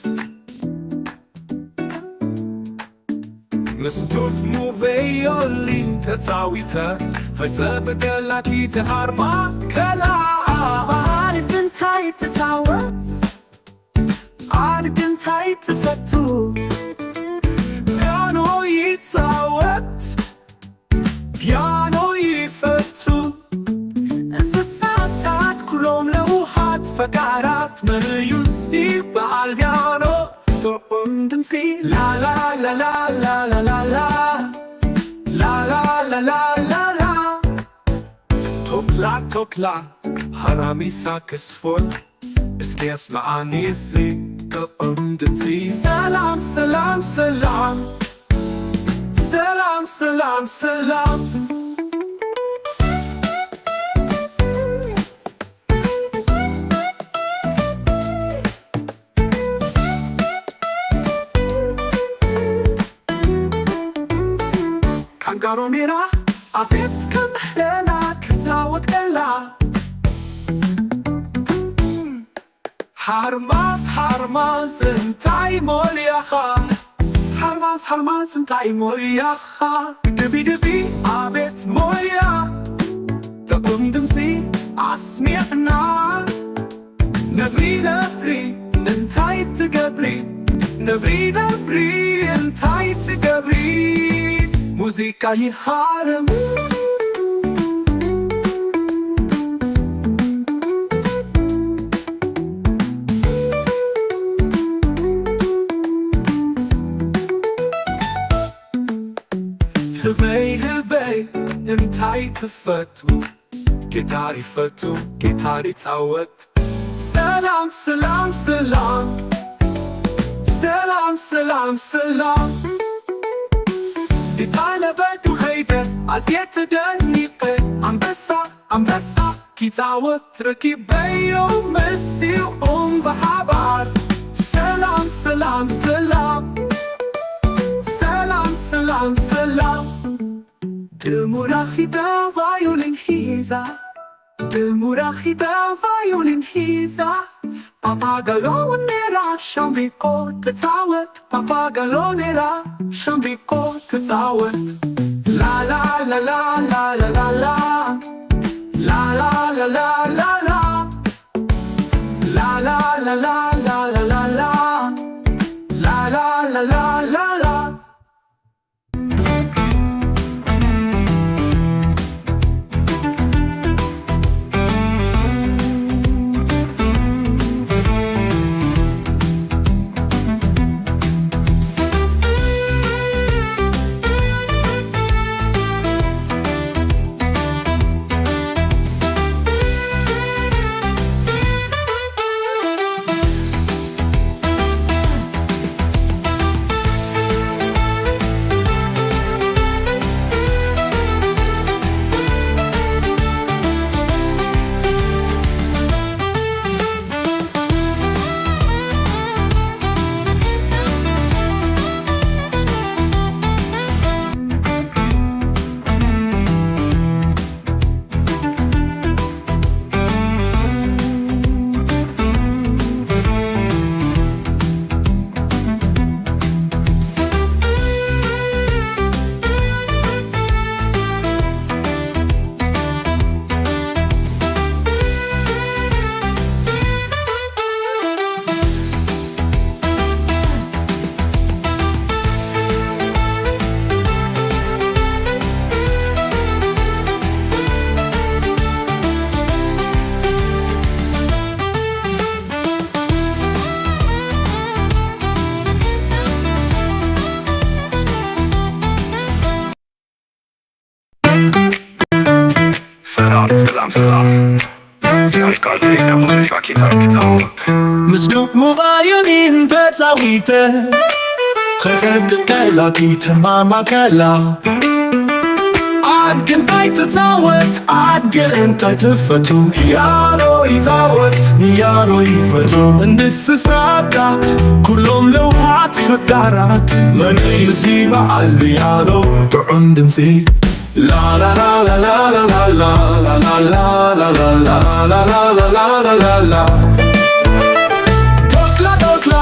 مسدود مو فيولين تتاويتا فتبقى تهربا كلا عارف انتي تتعود عارف انتي تفتو بيانو يتعود بيانو يفتو እንስሳታት كلهم لوحات فقرات من يسيب بالبيانو تقوم دمسي لا لا لا لا لا لا لا لا لا لا لا لا لا لا توكلا توكلا حرامي ساكس فول اسكي اسمعني سي تقوم دمسي سلام سلام سلام سلام سلام سلام كانغارو ميرا عبيت كم هنا كتاوت كلا حرماز حرماز انتاي موليخا حرماز حرماز انتاي موليخا دبي دبي عبيت موليا تقوم دمسي عسميعنا نبري نبري انتاي تقبري نبري نبري انتاي تقبري موسيقى يحارم هبي هبي انتاي تفتو جيتاري فتو جيتاري تعود سلام سلام سلام سلام سلام سلام ديتايلا بدو هيدا عزيت دنيقة عم بسا كي تعود ركيب بيو مسي بحبار سلام سلام سلام سلام سلام سلام المراخبة فايولين هيزا المراخبة فايولين هيزا Papagalo nera shambiko tetawet Papagalo nera shambiko tetawet La la la la la la la la La la la la la la La la la la la la la la La la la la la la ሰላም ሰላም ያልቃል የሙዚቃ ጌታዎች مسدود مغايرين تتاويته خسد كلاكي تماما كلا عاد انتي تتاوت عاد انتي تفتو يانو يزاوت يانو يفتو እንስሳታት كلهم لوحات فقرات من يزيب عالبيانو طعم دمسي لا لا لا لا لا لا لا لا لا لا لا لا لا لا لا لا لا لا لا توكلا توكلا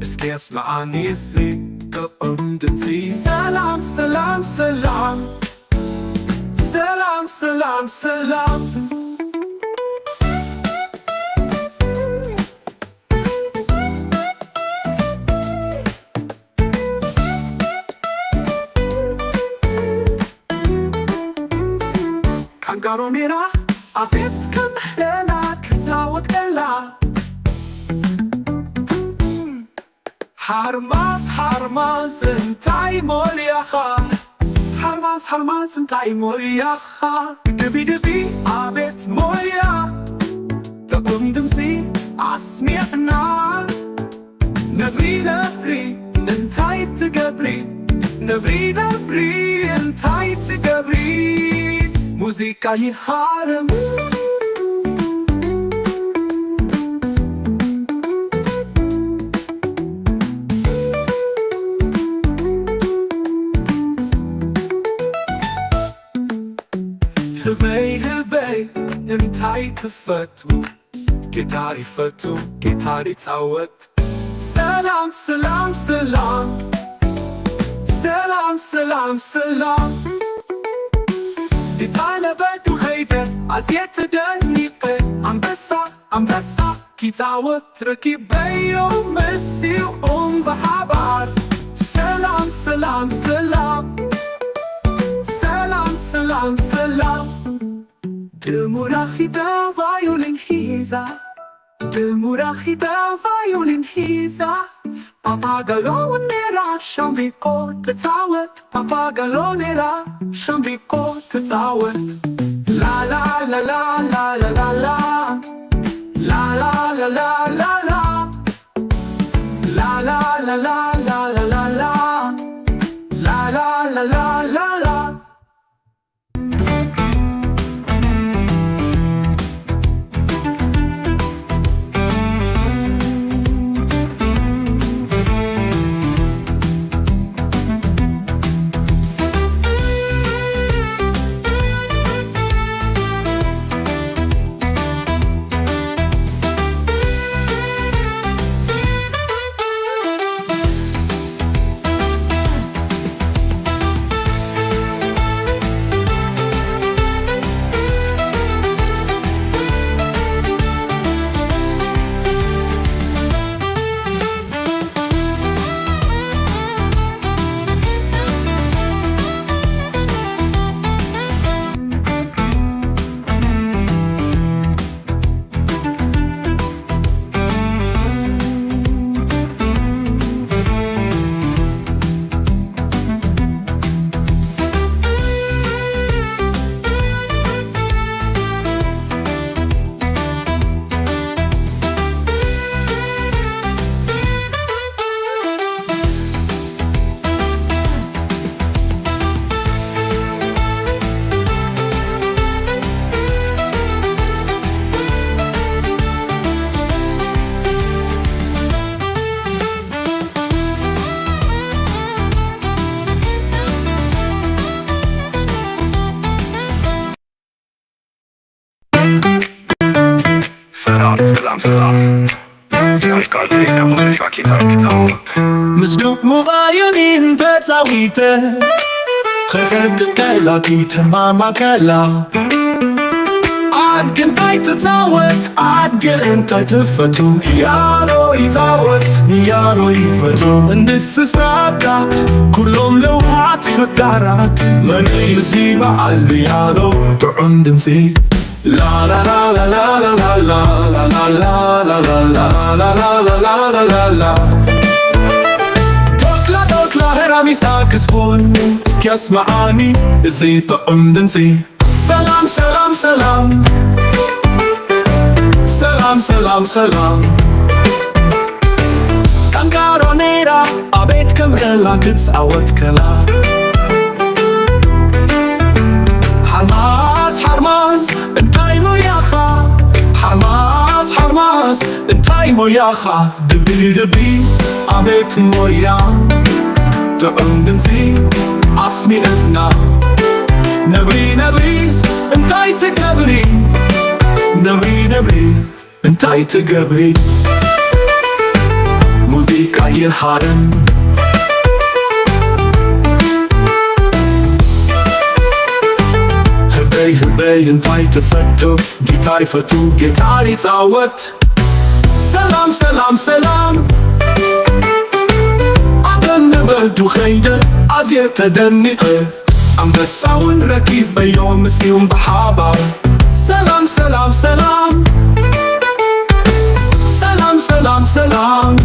HXANAT ሰላም ሰላም ሰላም ሰላም ሰላም ሰላም ካንጋሮሜራ አቤት ከመህለና ከዛወትከላ Harmas, harmas, እንታይ ሞልያኻ harmas, harmas, እንታይ ሞልያኻ ድቢ ድቢ አቤት ሞልያ ጥዑም ድምፂ አስሚዕና ነብሪ ነብሪ እንታይ ትገብሪ ነብሪ ነብሪ እንታይ ትገብሪ ሙዚቃ ይሃርም ህበይ እንታይ ትፈቱ ጊታር ይፈቱ ጊታር ይጻወት ሰላም ሰላም ሰላም ሰላም ሰላም ሰላም ዲታለበቱ ኸይደ አዝየት ደኒቀ አንበሳ አንበሳ ኪጻወት ረኪበዮ መሲው በሓባር ሰላም ሰላም ሰላም ሰላም ሰላም ሰላም Demurachida violin hiza Demurachida violin hiza Papagalo nera shambiko tetawet Papagalo nera shambiko tetawet La la la la la la la la La la la la la la La la la la la la la la La la la la la la ሰላም ሰላም ያልቃል የሙዚቃ ጊታር ምስዱቅ ሙባዩኒን ተጻዊተ ከሰድቀላ ጊተማማከላ አድግንታይ ትጻወት አድግንታይ ትፈቱ ያሎ ይጻወት ያሎ ይፈቱ እንስሳታት ኩሎም ለውሃት ፈቃራት መንዩ ዚበዓል ያሎ ጥዑም ድምፂ La la la la la la la la la la la la la la la la la la la Tokla heramisa kisfon HXANAT ezi ta'um dinsi Salam salam salam Salam salam salam Kangaronera abet kamrela kitzawat kala Harmas harmas እንታይ ሞያኻ harmas harmas እንታይ ሞያኻ ድቢ ድቢ አቤት ሞያ ጥዑም ድምፂ አስሚዕና ነብሪ ነብሪ እንታይ ትገብሪ ነብሪ ነብሪ እንታይ ትገብሪ ሙዚቃ ሙዚቃ የሃረም ህበይ እንታይ ትፈቱ ጊታር ይፈቱ ጊታር ይጻወት ሰላም ሰላም ሰላም አደነበዱ ኸይደ አዝየ ተደንቀ አንበሳውን ረኪብ በዮም ሲዩም በሓባር ሰላም ሰላም ሰላም ሰላም ሰላም ሰላም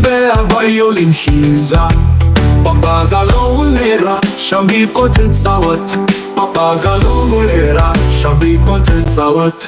በቫዮሊን ሂዛ ባባጋሎ ሙሌራ ሻምቢቆ ትጻወት ባባጋሎ ሙሌራ ሻምቢቆ ትጻወት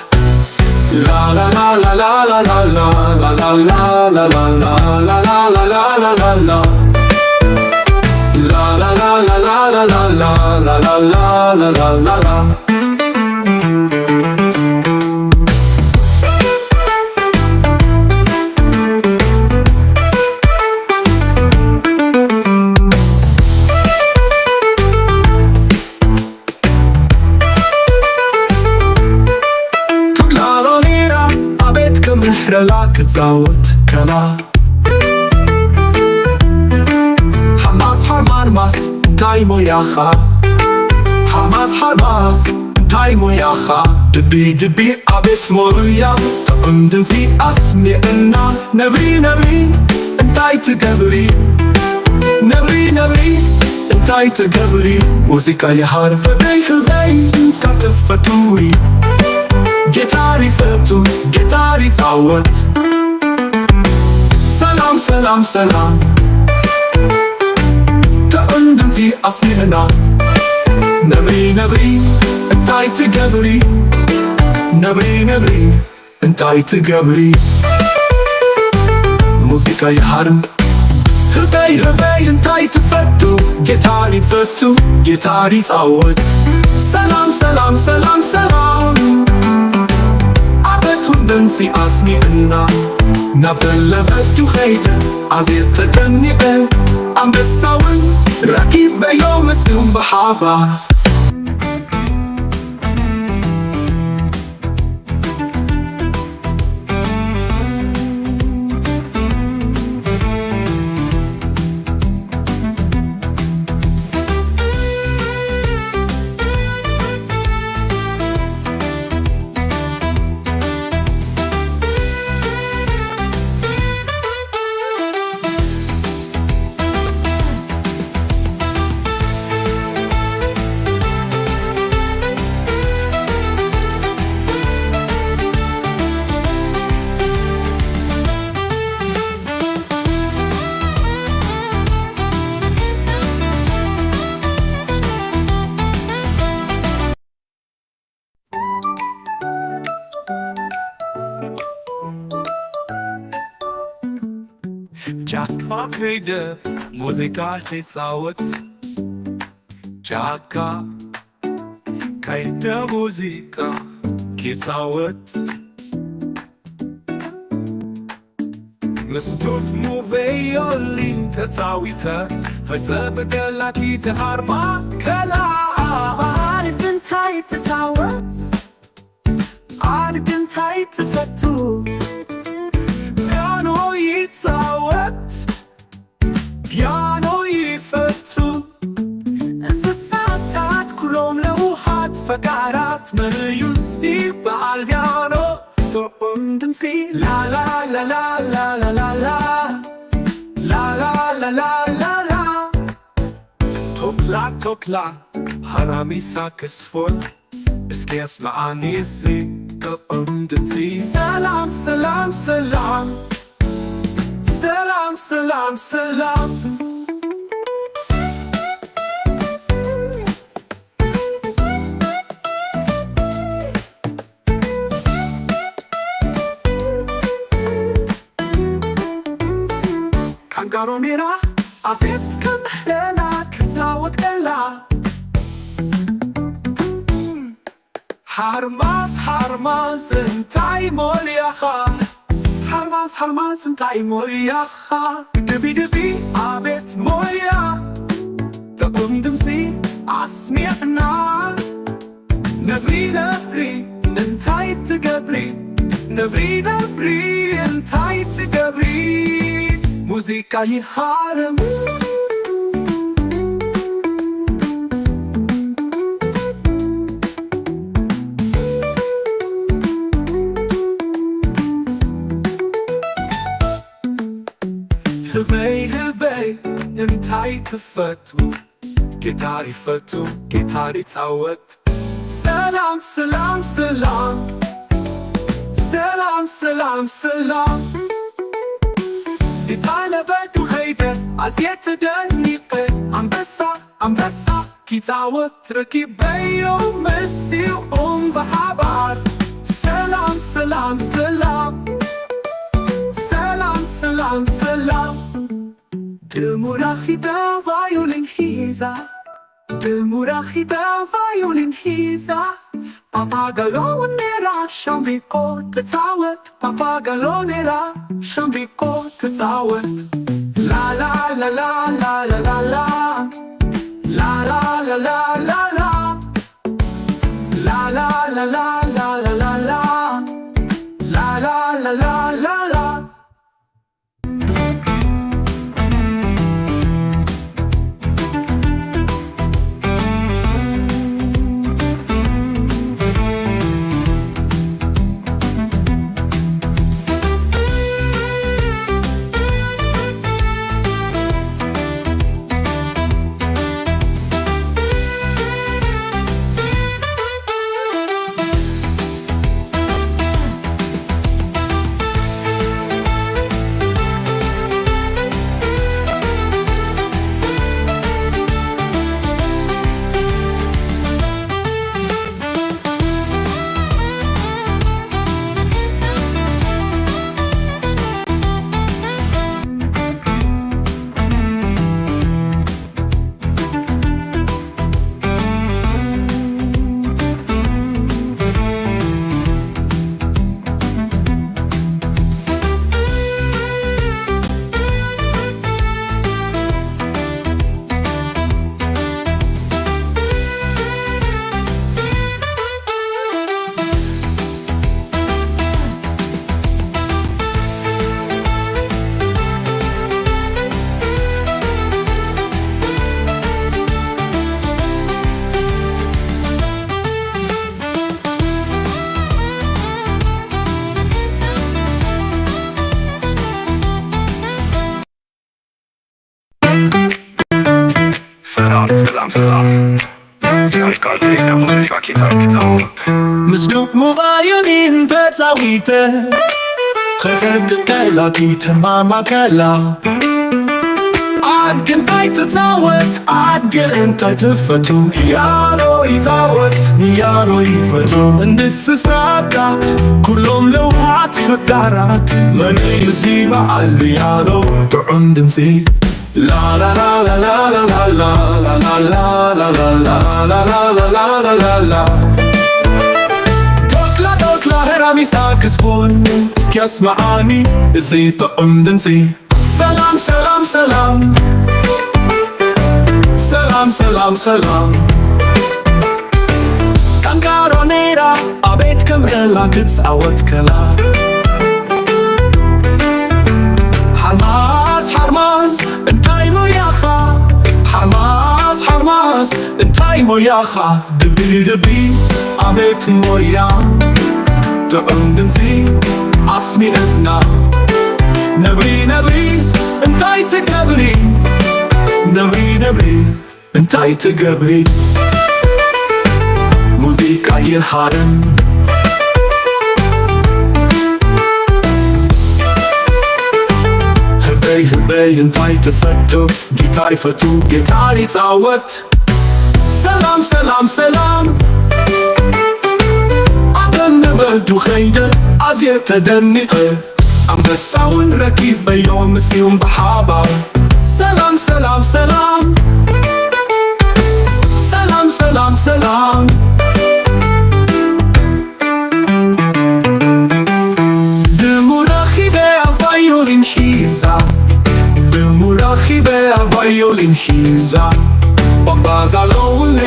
ክጻወት ከላ ሓማስ ሓማስ እንታይ ሞያኻ ሓማስ ሓማስ እንታይ ሞያኻ ድቢ ድቢ ኣቤት ሞያ ጥዑም ድምፂ ኣስሚዕና ነብሪ ነብሪ እንታይ ትገብሪ ነብሪ ነብሪ እንታይ ትገብሪ ሙዚቃ የሃር ህበይ ካትፈቱዊ ጊታር ይፈቱ ጊታር ይጻወት ሰላም ሰላም ሰላም ጥዑም ድምፂ ኣስሚዕና ነብሪ ነብሪ እንታይ ትገብሪ ነብሪ ነብሪ እንታይ ትገብሪ ሙዚቃ የሃርም ህበይ እንታይ ትፈቱ ጊታር ይፈቱ ጊታር ይጻወት ሰላም ሰላም ሰላም ሰላም ድምፂ ኣስሚዕና ናብ ተለበቱ ኸይደ ኣዝየ ተደኒቐ ኣንበሳውን ረኪበዮ ምስዩም በሓባር ጫካ ከይደ ሙዚቃ ትጻወት ጫካ ከይደ ሙዚቃ ትጻወት መስቶት ሙቬዮሊን ተጻዊተ ፈጸበገላኪ ተሃርማ ከላ አድንታይ ትጻወት አድንታይ ትፈቱ ፒያኖ ይጻወት ፒያኖ ይፈቱ እንስሳታት ኩሎም ለውሃት ፈቃራት መዩሲ በዓል ፒያኖ ጥዑም ድምፂ ላላላላላላላላ ላላላላላላ ቶክላ ቶክላ ሃራሚሳ ክስፎት እስኪ ያስማዓኒ እዚ ጥዑም ድምፂ ሰላም ሰላም ሰላም ሰላም ሰላም ሰላም ካንጋሮ ሜራ አቤት ከምሕለና ክጻወት ከላ ሓርማዝ ሓርማዝ እንታይ ሞልያኻ ሓርማዝ ሓርማዝ እንታይ ሞልያኻ ድቢ ድቢ ኣቤት ሞያ ጥዑም ድምፂ أسمعنا نبري نبري انتي تقبري نبري نبري انتي تقبري موسيقى يحارم هبي انتي تفتو جيتاري فتو جيتاري تعود سلام سلام سلام سلام سلام سلام جيتانا بدو هيدا عزيت دنيقة عم بسا كي تعود ركيب بيو مسي بحبار سلام سلام سلام سلام سلام سلام Demurachida violin hisa Demurachida violin hisa Papagalonera shambiko tetawet Papagalonera shambiko tetawet La la la la la la la la La la la la la la La la la la la la la la La la la la la la ሰላም ሰላም ያሽቃል የሙዚቃ ኬታው مصدوق مغايرين بتاويته خسد كلاكيت ماما كلا عاد كنتي تتزاوت عاد كنتي تفتو يارو يزاوت يارو يفتو እንስሳታት كلهم لوحات فقارات من يزيب عالبي يارو طعم دمسي La la la la la la la la la la la la la la la la la la la Dokla heramisa kısbun Skiyas maani Izi ta'um dinsi Salam salam salam Salam salam salam Kangaronera Abet kamrela kitawat kala حرماز انتاي موياخا حرماز انتاي موياخا دبي دبي عميت مويا تقندمتي عصمي ابنا نبي انتاي تقبري نبي انتاي تقبري موسيقى يحارم هبي انتي تفتو جيتاري فتو جيتاري تعوت سلام سلام سلام عدن بهدو خيدة عزية تدنقة عم بساون ركيب بيوم مسيوم بحابة سلام سلام سلام سلام سلام سلام Demurachi be a violin hisa Papagalone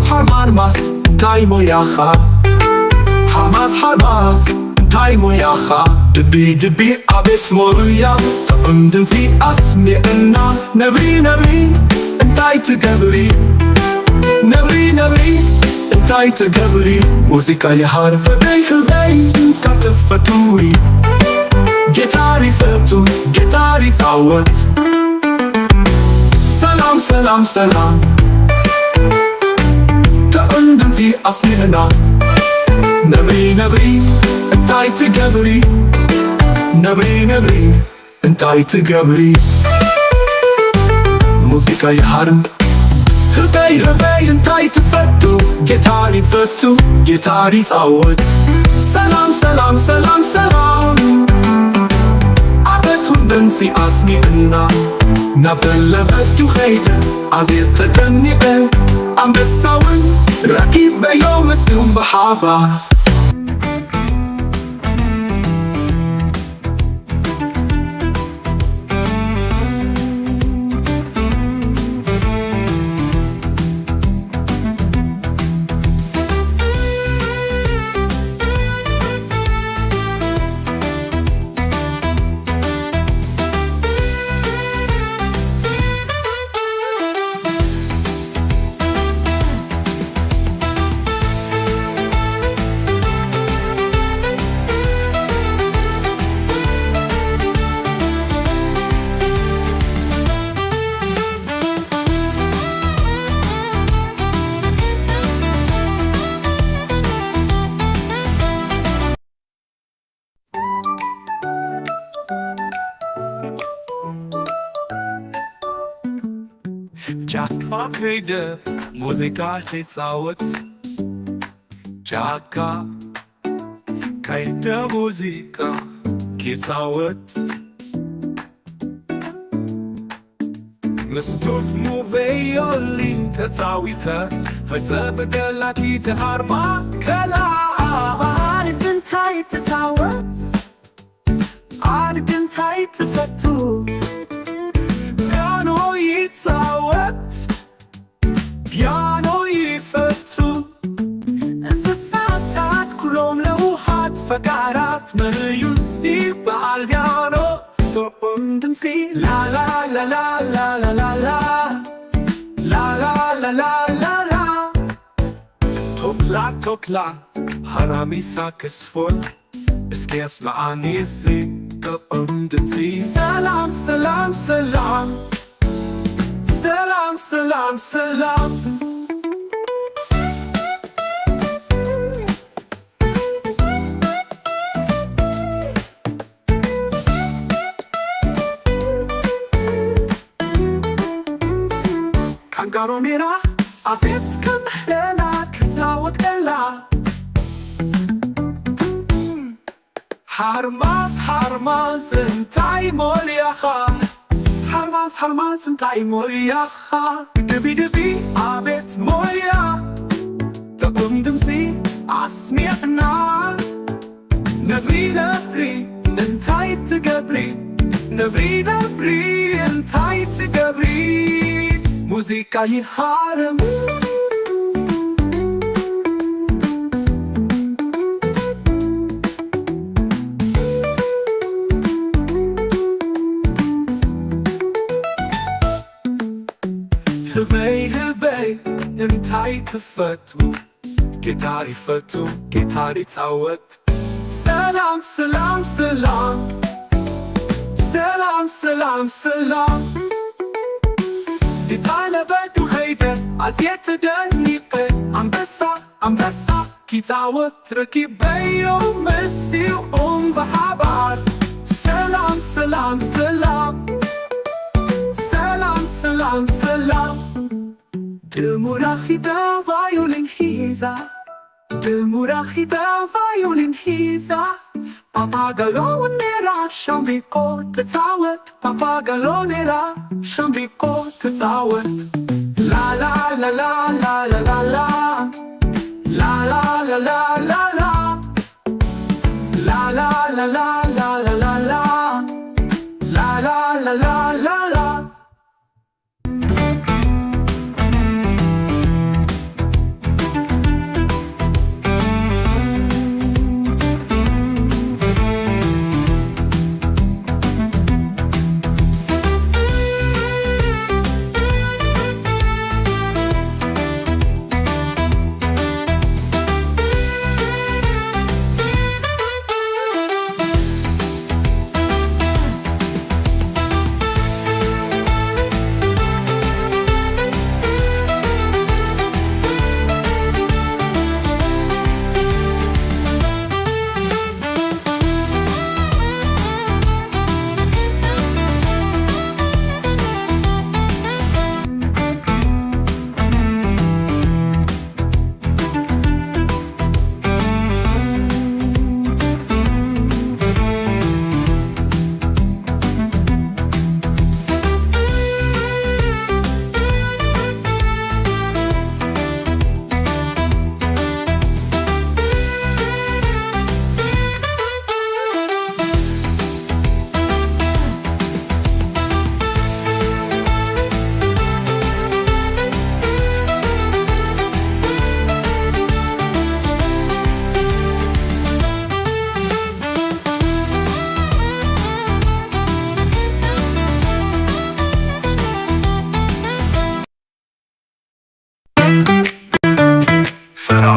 harmas እንታይ ሞያኻ harmas harmas እንታይ ሞያኻ ድቢ ድቢ ኣቤት ሞሩያ ጥዑም ድምፂ ኣስሚዕና ነብሪ ነብሪ እንታይ ትገብሪ ነብሪ ነብሪ እንታይ ትገብሪ ሙዚቃ የሃር ህበይ ህበይ ካትፈቱይ ጌታር ይፈቱ ጌታር ይፃወት ሰላም ሰላም ሰላም ጥዑም ድምፂ ኣስሚዕና ነብሪ ነብሪ እንታይ ትገብሪ ነብሪ ነብሪ እንታይ ትገብሪ ሙዚቃ የሃርም ህበይ ህበይ እንታይ ትፈቱ ጌታር ይፈቱ ጌታር ይፃወት ሰላም ሰላም ሰላም ሰላም ኣበቱን ድምፂ ኣስሚዕና ናብ ደለበቱ ኸይደ ኣዝየ ተጨኒቐ ኣንበሳውን ረኪበዮ ምስኡም ብሓባር ጫካ ከይደ ሙዚቃ ትፃወት ጫካ ከይደ ሙዚቃ ትፃወት ምስቱት ሙቬዮሊን ተፃዊተ ፈፀበገላኪ ተሃርባ ከላ ኣድግንታይ ትፃወት ኣድግንታይ ትፈቱ ፒያኖ ይፈቱ እንስሳታት ኩሎም ለውሃት ፈቃራት መዩሲ በዓል ፒያኖ ጥዑም ድምፂ ላላላላላላላላ ላላላላላላ ቶክላ ቶክላ ሃራሚሳ ክስፎል እስኪ ያስማዓኒሲ ጥዑም ድምፂ ሰላም ሰላም ሰላም ሰላም ሰላም ሰላም ካንጋሮ ሜራ ኣቤት ከምሕለና ክፃወት ከላ ሓርማዝ ሓርማዝ እንታይ ሞልያኻ ሓርማዝ ሓርማዝ እንታይ ሞያኻ ድቢ ድቢ ኣቤት ሞያ ጥዑም ድምፂ ኣስሚዕና ነብሪ ነብሪ እንታይ ትገብሪ ነብሪ ነብሪ እንታይ ትገብሪ ሙዚቃ ይሃርም ህበይ ህበይ እንታይ ትፈቱ ጌታር ይፈቱ ጌታር ይፃወት ሰላም ሰላም ሰላም ሰላም ሰላም ሰላም ዲታለበቱ ኸይደ ኣዝየ ተደኒቐ ኣንበሳ ኣንበሳ ኪፃወት ረኪበዮ ምስኡም ብሓባር ሰላም ሰላም ሰላም ሰላም ሰላም ሰላም ድሙራኺዳ ቫዮሊን ሒዛ ድሙራኺዳ ቫዮሊን ሒዛ ፓፓጋሎኔራ ሻምቢቆ ትፃወት ፓፓጋሎኔራ ሻምቢቆ ትፃወት ላላላላላላላ ላላላላላላ ላላላላላላላ ላላላላላላ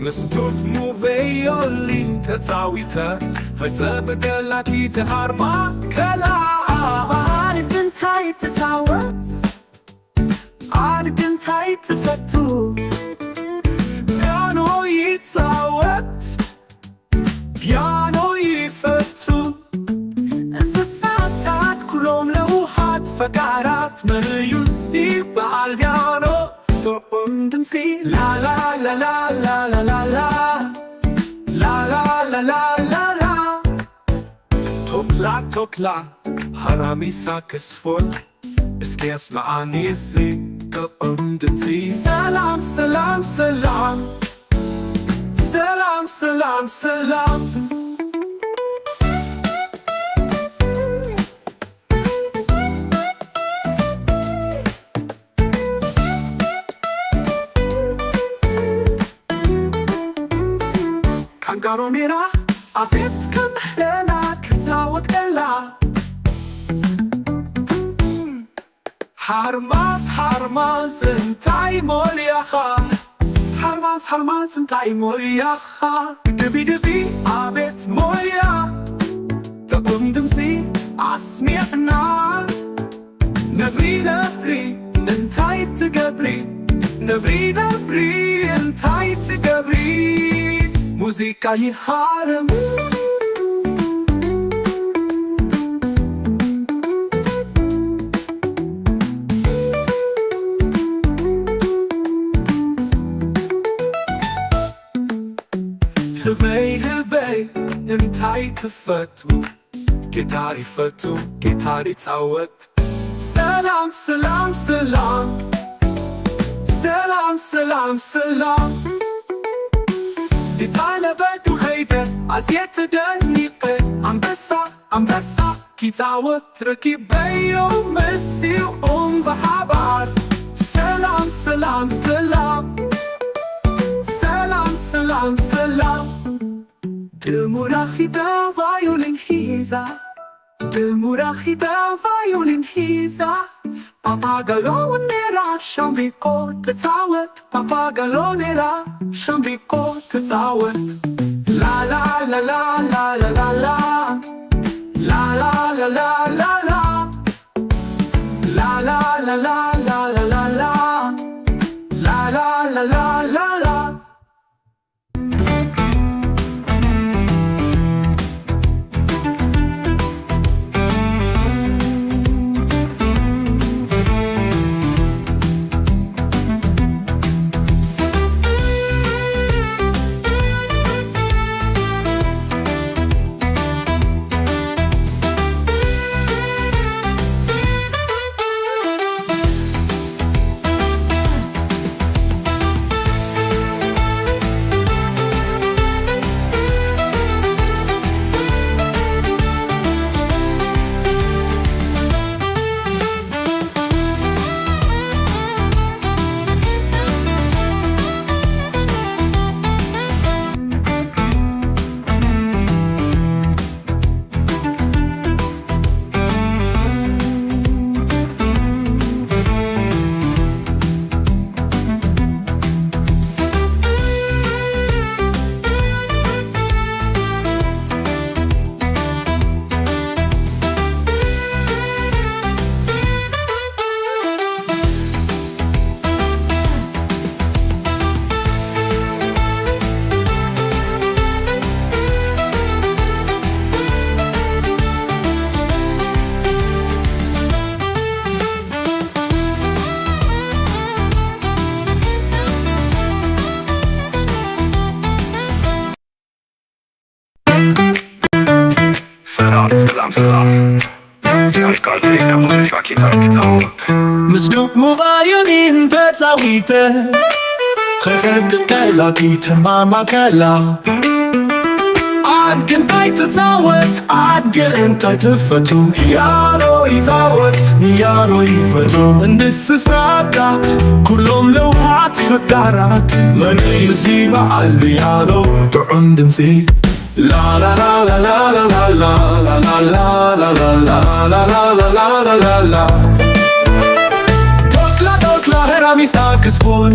مسدود مو فيولين تتاويتا فتبقلاتي تهارما كلا عارف انتاي تتعود عارف انتاي تفتو بيانو يتعود بيانو يفتو እንስሳታት ኩሎም ለውሃት ፈቃራት መዩሲ በአልቢያኖ ቶኦም ድምፂ ላላላላላላላላ ላላላላላላ ቶክላ ሃራሚሳ ክስፎል እስኪ ያስማዓኒ እዚ ቶኦም ድምፂ ሰላም ሰላም ሰላም ሰላም ሰላም ሰላም ካንጋሮኔራ አቤት ከምሕለና ክዛወት ቀላ ሃርማዝ እንታይ ሞልያኻ ሃርማዝ እንታይ ሞልያኻ ድቢ አቤት ሞልያ ጥዑም ድምፂ አስሚዕና ነብሪ እንታይ ትገብሪ ነብሪ እንታይ ትገብሪ ሙዚቃ ይሃርም ህበይ እንታይ ትፈቱ ጊታር ይፈቱ ጊታር ይፃወት ሰላም ሰላም ሰላም ሰላም ሰላም ሰላም የታለበዱ ኸይደ አዝየት ደኒቀ አንበሳ ኪፃወት ረኪበዮ መሲኦም በሓባር ሰላም ሰላም ሰላም ሰላም ሰላም ሰላም ድሙራኺዳ ቫዮሊን ሒዛ ድሙራኺዳ ቫዮሊን ሒዛ ፓፓጋሎኔራ ሻምቢቆ ትፃወት ፓፓጋሎኔራ ሻምቢቆ ትፃወት ላላላላላላላ ላላላላላላ ላላላላላላላ ላላላላላላ ሰላም ሲያስቃልኝ ሙዚቃ ኪታውት ምስዱቅ ሙባዩኒን ተፃዊተ ከሰቅቀላ ኪተማማከላ አድግንታይ ትፃወት አድግንታይ ትፈቱ ያሮ ይፃወት ያሮ ይፈቱ እንስሳታት ኩሎም ለውሃት ፈቃራት መንዩ በዓል ብያሎ ጥዑም ድምፂ ቶክላ ሄራሚሳ ክስፎን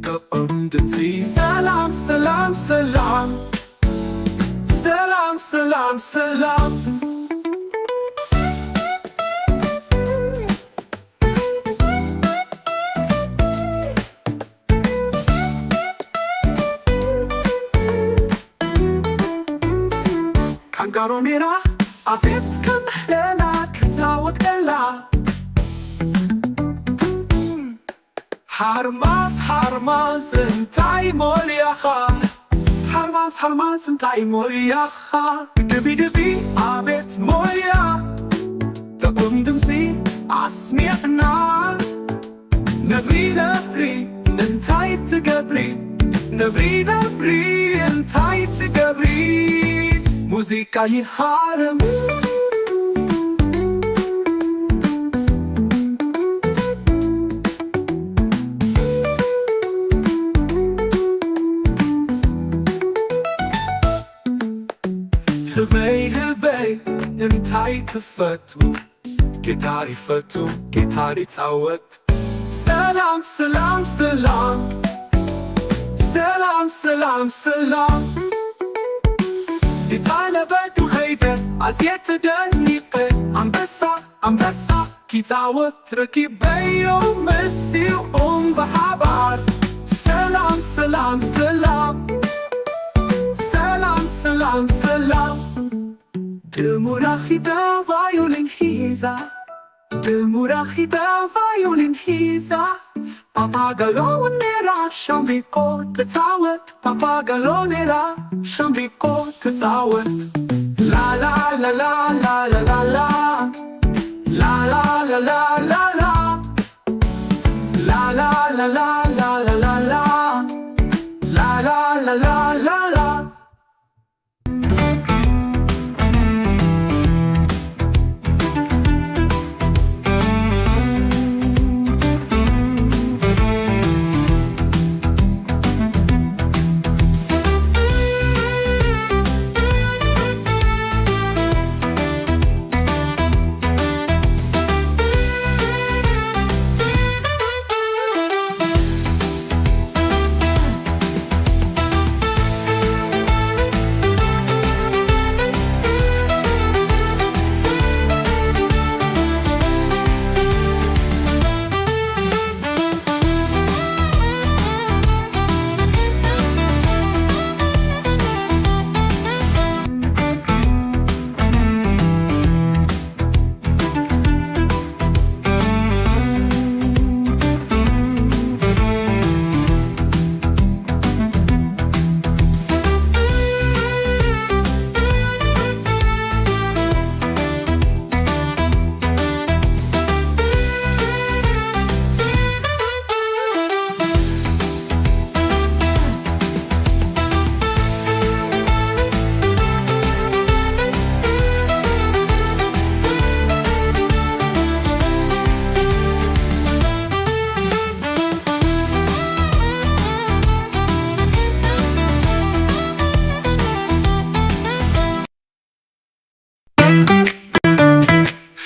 تقمدنسي سلام سلام سلام سلام سلام سلام كانغارونيرا عطيتكم هنا كزاوت كلا حرماس حرماس انتاي مولياخا حرماس حرماس انتاي مولياخا دبي دبي عبيت موليا تقمدنسي عسميعنا نبري نبري انتاي تقبري نبري نبري انتاي تقبري موسيقى يحارم هبي هبي انتاي تفتو جيتاري فتو جيتاري تعوت سلام سلام سلام سلام سلام سلام جيتانا بدو هيدا عزيت دنيقة عم بسا كي تعوت ركيب بيوم مسي بحبار سلام سلام سلام سلام سلام سلام دموراخي دا فايولين هيزا دموراخي دا فايولين هيزا Papagalo nera shambiko tatawet Papagalo nera shambiko tatawet La la la la la la la la La la la la la la La la la la la la la la La la la la la la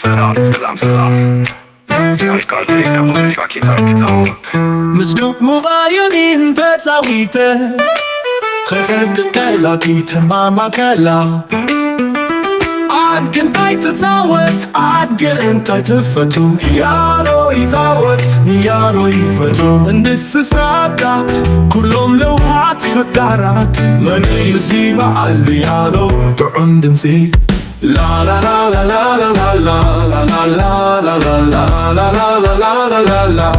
ሰላም ሰላም ያሽቃልጤና ሙዚቃ ኬታው مزدوق مغايرين بتاويته خزد كلا كيتر ماما كلا عاد كنتاي تتزاوت عاد انتاي تفتو يارو يزاوت يارو يفتو እንስሳታት كلهم لوحات فكارات من يزيب عالبيانو طعم دمسي La la la la la la la la la la la la la la la la la la la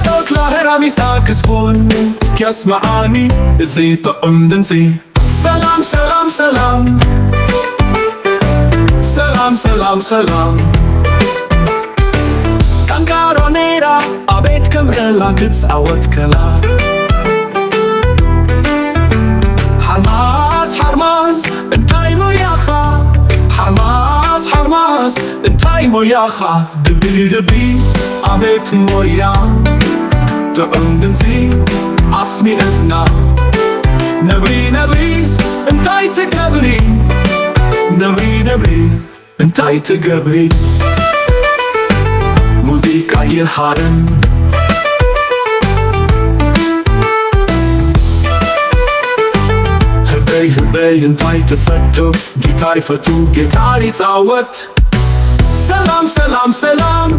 دوكلا هرامي ساكسفون سكياس معاني ازي طقم دنسي سلام سلام سلام سلام سلام سلام كانغارونيرا عبيتكم غلا كتسعوت كلا حرماس حرماس انتاي موياخا حرماس حرماس انتاي موياخا دبي دبي عبيت مويا تقمدنسي عصمي اتنا نبري نبري انتاي تقبري نبري نبري انتاي تقبري موسيقى يحارن ህበይ እንታይ ትፈቱ ጊታር ይፈቱ ጊታር ይጻወት ሰላም ሰላም ሰላም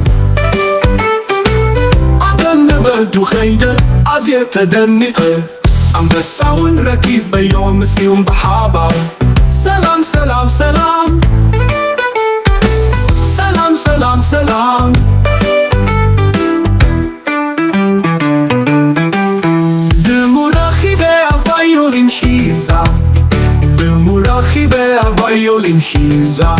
አደነበዱ ኸይደ አዝየ ተደንቀ አንበሳውን ረኪብ በዮም ሲዩም በሓባር ሰላም ሰላም ሰላም ሰላም ሰላም ሰላም violin hiza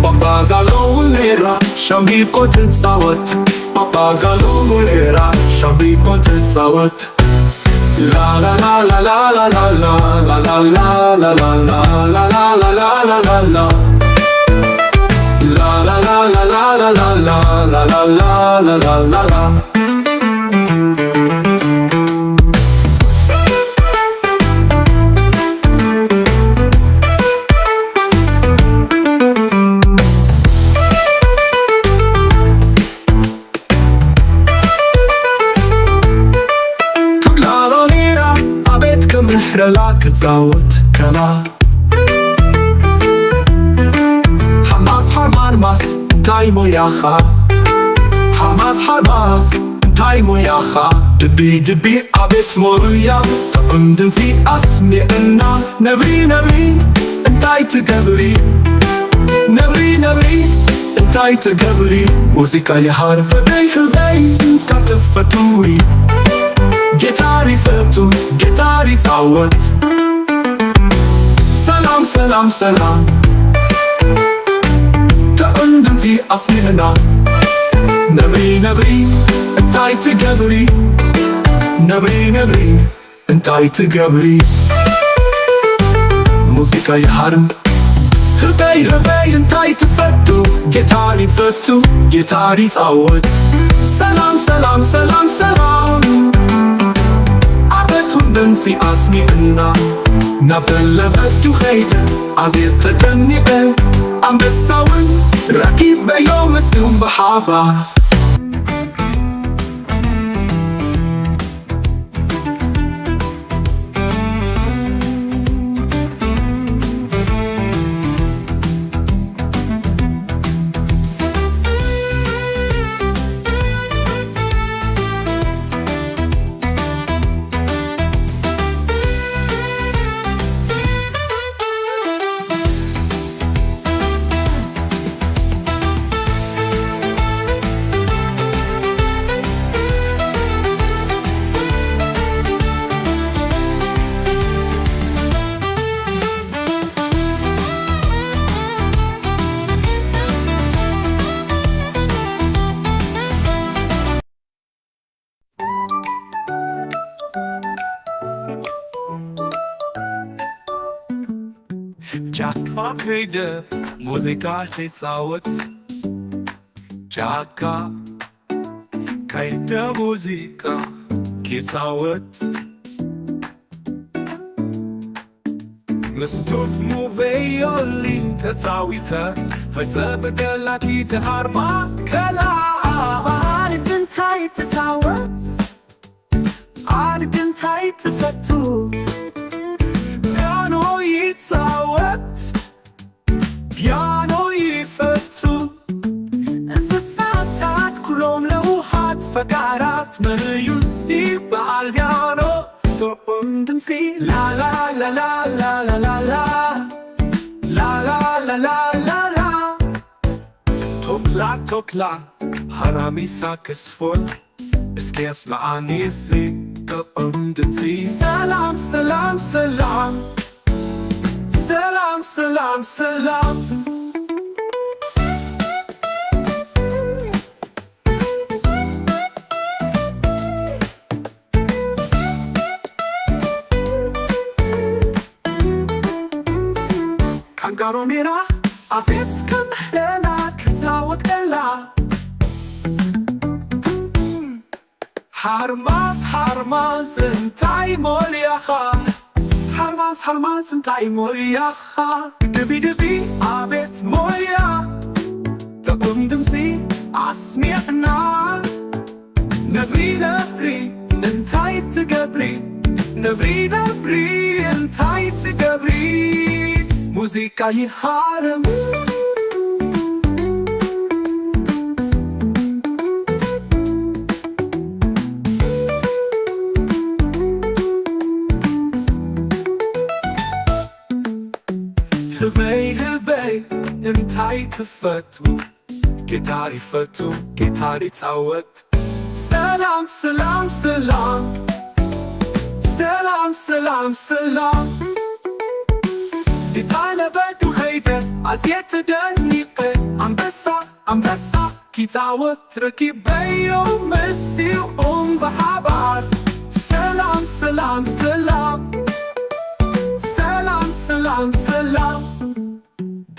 Papagalo ulera Shambiko tetsawat Papagalo ulera Shambiko tetsawat La la la la la la la la la la la la la la la la la la la la La la la la la la la la la la la la la la ክጻወት ከላ ሓማስ ሓማርማስ እንታይ ሞያኻ ሓማስ ሓማስ እንታይ ሞያኻ ድቢ ድቢ ኣቤት ሞሩያ ጥዑም ድምፂ ኣስሚዕና ነብሪ ነብሪ እንታይ ትገብሪ ነብሪ ነብሪ እንታይ ትገብሪ ሙዚቃ ይሃር ህበይ ህበይ እንታይ ትፈቱዊ ጊታር ይፈቱ ጊታር ይጻወት ሰላም ሰላም ሰላም ጥዑም ድምፂ ኣስሚዕና ነብሪ ነብሪ እንታይ ትገብሪ ነብሪ ነብሪ እንታይ ትገብሪ ሙዚቃ ይሃርም ህበይ ህበይ እንታይ ትፈቱ ጊታር ይፈቱ ጊታር ይጻወት ሰላም ሰላም ሰላም ሰላም አቤቱን ድምፂ ኣስሚዕና ናብ ደለበቱ ኸይደ ኣዝየ ተደኒቐ አንበሳውን ረኪብ በዮም ሲዩም በሓባር ጫካ ከይደ ሙዚቃ ሲጻወት ጫካ ከይደ ሙዚቃ ሲጻወት መስቶት ሙቬዮሊ ተጻዊተ ፈጸበገላቲ ተሃርማ ከላ አድንታይ ተጻወት አድንታይ ተፈቱ ፒያኖ ይጻወት ፒያኖ ይፈቱ እንስሳታት ኩሎም ለውሃት ፈቃራት መዩሲ በዓል ፒያኖ ጥዑም ድምፂ ላላላላላላላላ ላላላላላላ ቶክላ ቶክላ ሃራሚሳ ክስፎን እስኪ ያስማዓኒ እዚ ጥዑም ድምፂ ሰላም ሰላም ሰላም ሰላም ሰላም ሰላም ካንጋሮ ሜራ አቤት ከምሕለና ክጻወት ከላ ሓርማዝ ሓርማዝ እንታይ ሞልያኻ ሓርማዝ ሓርማዝ እንታይ ሞልያኻ ድቢ ድቢ ኣቤት ሞልያ ጥዑም ድምፂ ኣስሚዕና ነብሪ ነብሪ እንታይ ትገብሪ نبري نبري انتي تقبري موسيقى يحارم هبي انتي تفتو جيتاري فتو جيتاري تعود سلام سلام سلام سلام سلام سلام جيتانا بدو هيدا عزيت دنيقة عم بسا كي تعود ركيب بيوم مسي بحبار سلام سلام سلام سلام سلام سلام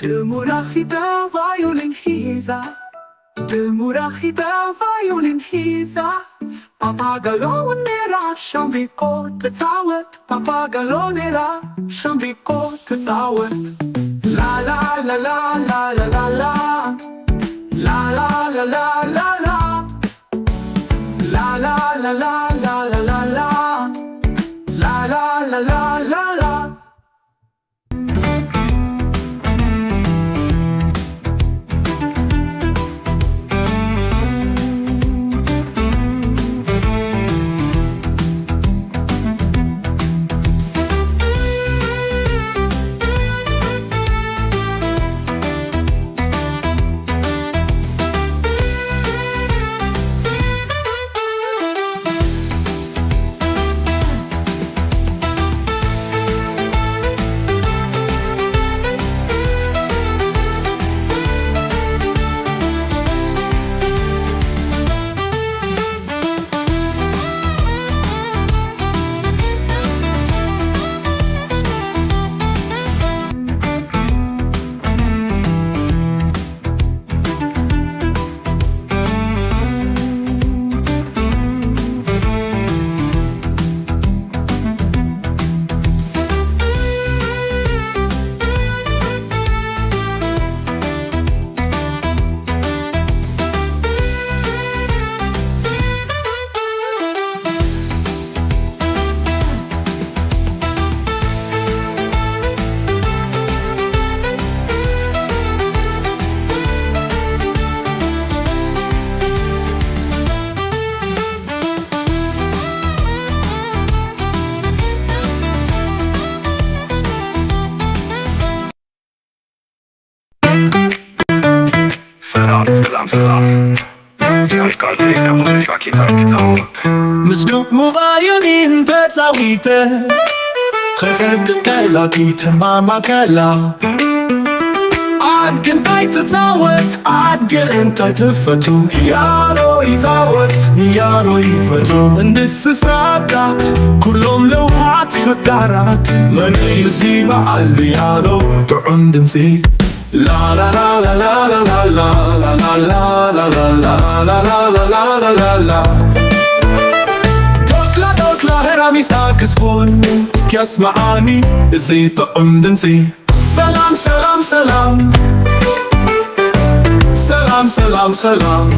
Demurachida violin hisa Demurachida violin hisa Papagalo nera shambiko tatawat Papagalo nera shambiko tatawat La la la la la la la la La la la la la la La la la la la la la la La la la la la la ሰላም ሲያስቃልኝ ሙዚቃ ኪታወት مزدوق مغايرين بتاويته خزق كلاكيت ماما كلا عاد كنتاي تتزاوت عاد انتاي تفتو يارو يزاوت يارو يفتو እንስሳታት كلهم لوحات فكارات من يزيب عالبيانو طعم دمسي La la la la la la la la la la la la la la la la la la la دوكلا هرامي ساكسفون سكياس معاني زي طقم دنسي سلام سلام سلام سلام سلام سلام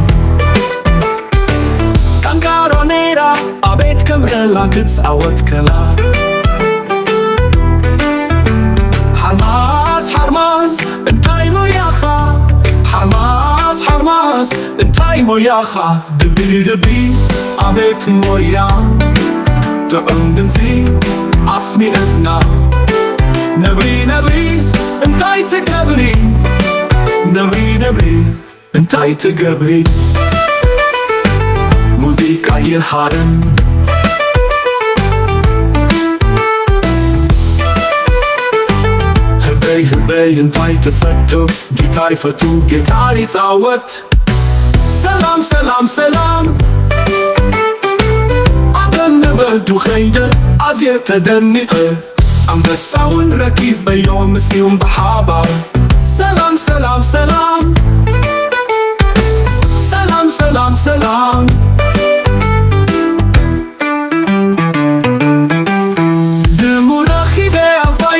كانكارونيرا عبيت كمرلا كتسعوت كلا حماس حرماز انتاي موياخا حماس حرماز انتاي موياخا دبي دبي عبيت مويا تقندمزي عصمي ادنا نبري نبري انتاي تقبري نبري نبري انتاي تقبري موسيقى يحارم هبي انتاي تفتو جيتاري فتو جيتاري تعوت سلام سلام سلام عدن بهدو خيدة عزيت تدنقه عم بساون ركيب بيوم مسيوم بحابة سلام سلام سلام سلام سلام سلام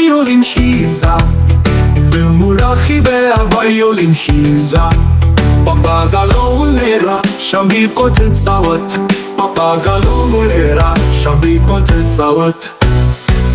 violin hisa Bemurahibe violin hisa Papagalo nera shambiko tetsawat Papagalo nera shambiko tetsawat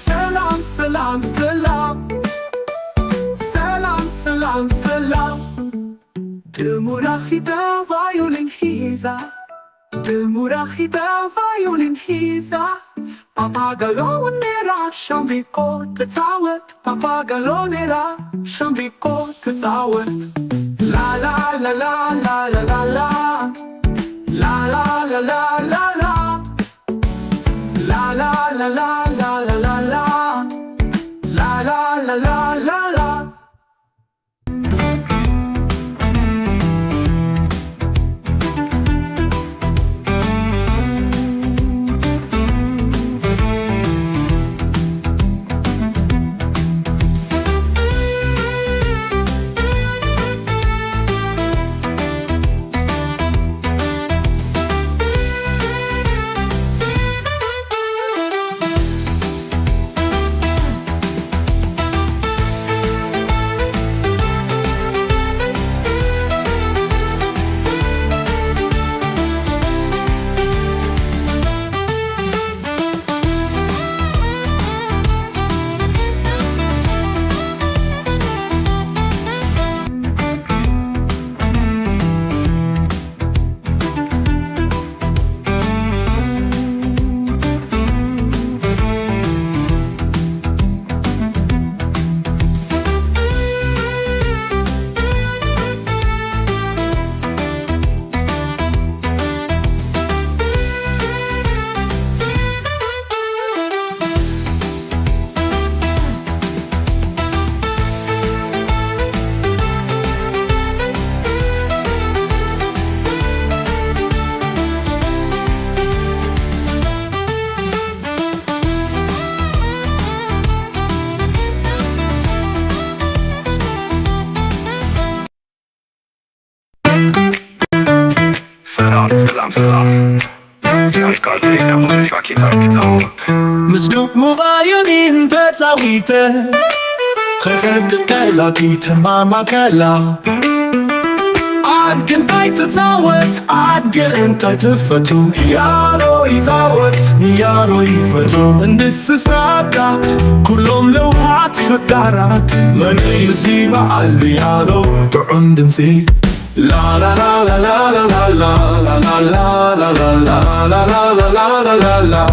ሰላም ሰላም ሰላም ሰላም ሰላም ሰላም ድሙራኺታ ቫዮሊን ሒዛ ድሙራኺታ ቫዮሊን ሒዛ ፓፓጋሎኔራ ሻምቢቆ ትፃወት ፓፓጋሎኔራ ሻምቢቆ ትፃወት ላላ ላላ ላላ ላላ ላላ ላላ ላላ ላላ ላላ ላላ ላላ ላላ ላላ ላላ ሰላም ሻሽቃሌ ሙዚቃ ኬታወት ምስዱቅ ሙባዮኒን ተፃዊተ ከሰድቀላቲ ተማማከላ አድግን ታይ ትፃወት አድግን እንታይ ትፈቱ ያሎ ይፃወት ያሎ ይፈቱ እንስሳታት ኩሎም ለውሃት ፍቃራት መንይ እዚ በዓል ብያሎ ጥዑም ድምፂ La la la la la la la la la la la la la la la la la la la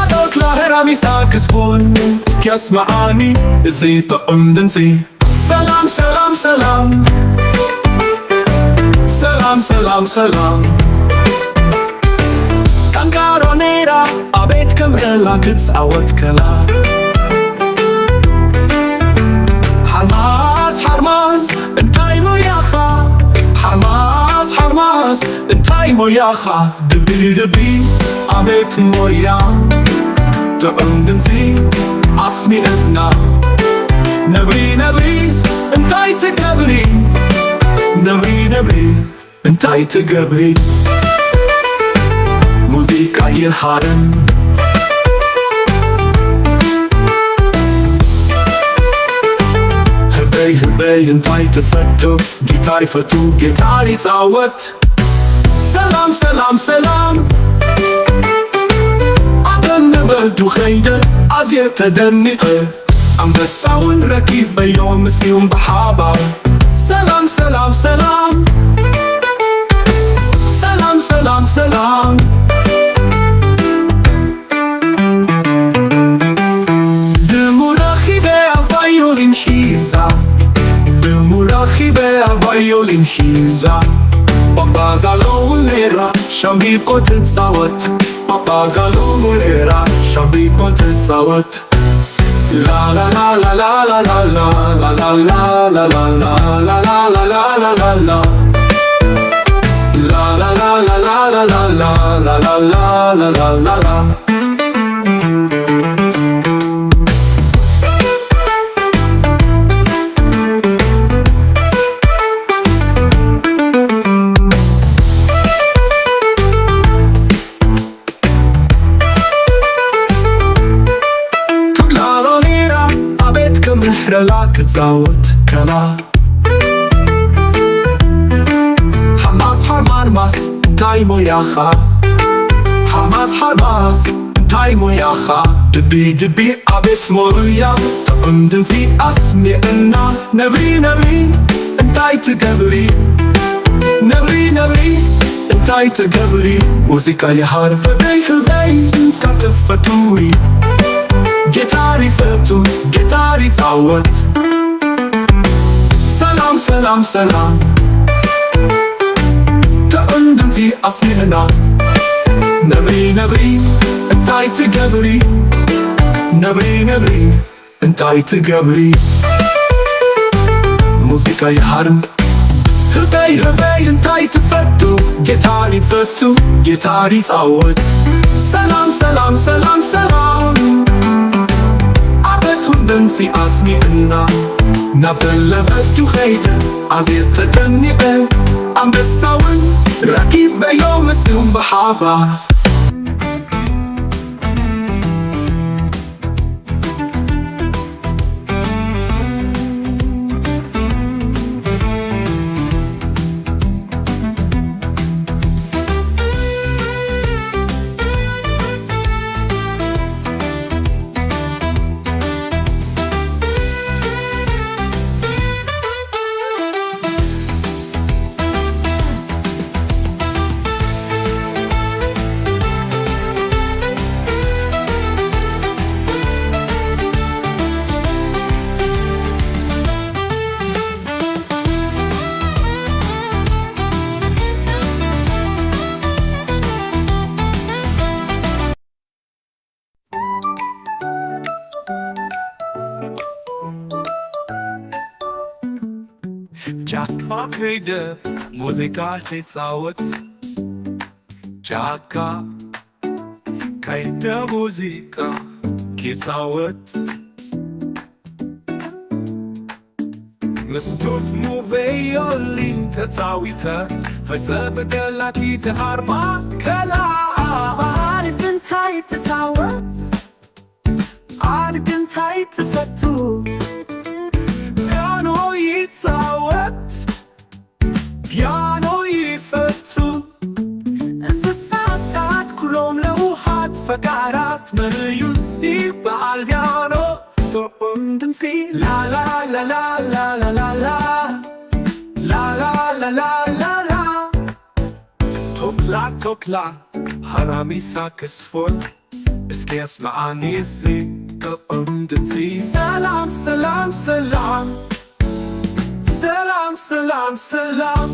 Tokla heramisa kisbon Skiasmaani Izi ta'um dinsi Salam salam salam Salam salam salam Kangaronera Abet kamrela kitawat kala Hamas Hamas انتاي موياخا حماس حماس انتاي موياخا دبي دبي عبيت مويا تقندنسي عصمي ابنا نبري نبري انتاي تقبري نبري نبري انتاي تقبري موسيقى يهارن هبي انتاي تفتو جيتاري فتو جيتاري تعوت سلام سلام سلام عدن نبهدو خيدة عزير تدنقه عم بساون ركيب بيوم مسيوم بحابة سلام سلام سلام سلام سلام سلام violin xiza Bimurachibe a violin xiza Papagalonera Shambiko titzawat Papagalonera Shambiko titzawat La la la la la la la la la la la la la la la la la la la la La la la la la la la la la la la la la la ክትፃወት ከላ ሓማስ ሓማርማስ እንታይ ሞያኻ ሓማስ ሓማስ እንታይ ሞያኻ ድቢ ድቢ ኣቤት ሞያ ተቕምድምፂ ኣስሜዕና ነብሪ ነብሪ እንታይ ትገብሪ ነብሪ ነብሪ እንታይ ትገብሪ ሙዚቃ ይሃር ህበይ ህበይ ካትፈቱዊ ጌታር ይፈቱ ጌታር ይፃወት ሰላም ሰላም ሰላም ተቕምድምፂ ኣስሜዕና ነብሪ ነብሪ እንታይ ትገብሪ ነብሪ ነብሪ እንታይ ትገብሪ ሙዚቃ ይሃርም ህበይ ህበይ እንታይ ትፈቱ ጌታር ይፈቱ ጌታር ይፃወት ሰላም ሰላም ሰላም ሰላም ኣበቱን ድምፂ ኣስሚዕና ናብ ደለበቱ ኸይደ ኣዝየ ተደኒቐ ኣንበሳውን ረኪበዮ ምስም ብሓባር ጫካ ከይደ ሙዚቃ ትፃወት ጫካ ከይደ ሙዚቃ ክትፃወት ምስቱት ሙቬዮሊን ተፃዊተ ፈፀብደላኪ ትሃርማ ከላ ኣድግንታይ ትፃወት ኣድግንታይ ትፈቱ ፒያኖ ይፃወት ፒያኖ ይፈቱ እንስሳታት ኩሎም ለውሃት ፈቃራት መርዩሲ በዓል ፒያኖ ቶኦም ድምፂ ላላላላላላላላ ላላላላላላ ቶክላ ቶክላ ሃራሚሳ ክስፎል እስኪ ያስማዓኒ እዚ ቶኦም ድምፂ ሰላም ሰላም ሰላም ሰላም ሰላም ሰላም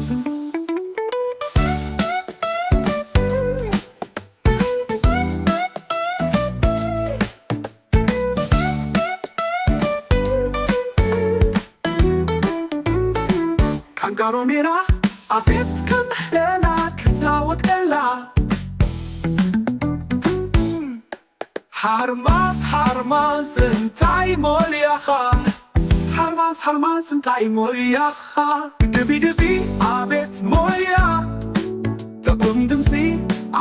ካንጋሮ ሜራ ኣቤት ከምሕለና ክትፃወት ከላ ሓርማዝ ሓርማዝ እንታይ ሞልያኻ ሓርማዝ ሓርማዝ እንታይ ሞያኻ ድቢ ድቢ ኣቤት ሞያ ጥዑም ድምፂ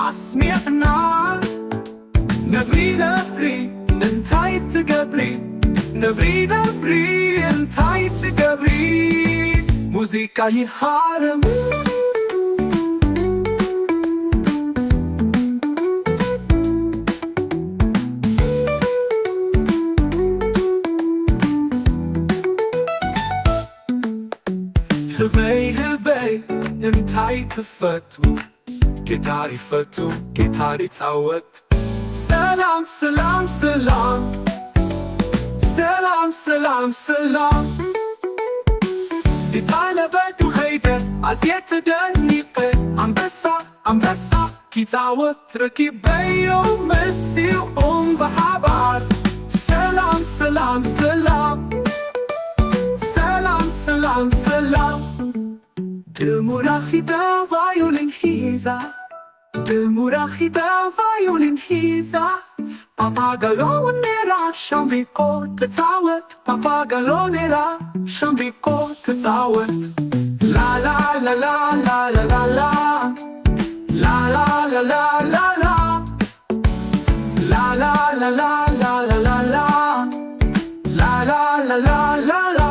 ኣስሚዕና ነብሪ ነብሪ እንታይ ትገብሪ ነብሪ ነብሪ እንታይ ትገብሪ ሙዚቃ ይሃርም ህበይ ህበይ እንታይ ትፈቱ ጌታር ይፈቱ ጌታር ይፃወት ሰላም ሰላም ሰላም ሰላም ሰላም ሰላም ዲታለበቱ ኸይደ ኣዝየ ተደኒቐ ኣንበሳ ኣንበሳ ኪፃወት ረኪበዮ መሲኦም ብሓባር ሰላም ሰላም ሰላም ሰላም ሰላም ሰላም ድሙራኺዳ ቫዮሊን ሒዛ ድሙራኺዳ ቫዮሊን ሒዛ Papagalo nera shambiko tetawet Papagalo nera shambiko tetawet La la la la la la la la La la la la la la La la la la la la la la La la la la la la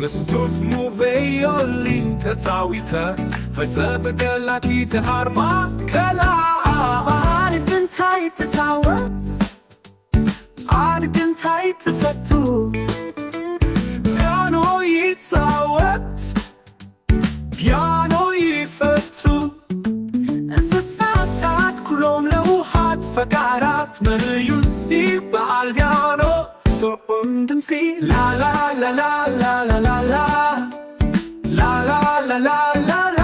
مسدود مو فيولين تتاويتا فتبقى لكي تهارما كلا عارف انتاي تتعود عارف انتاي تفتو بيانو يتعود بيانو يفتو እንስሳታት ኩሎም ለውሃት ፈቃራት መዩሲ በአልቢያኖ ቶኦም ድምፂ ላላላላላላላላ ላላላላላላ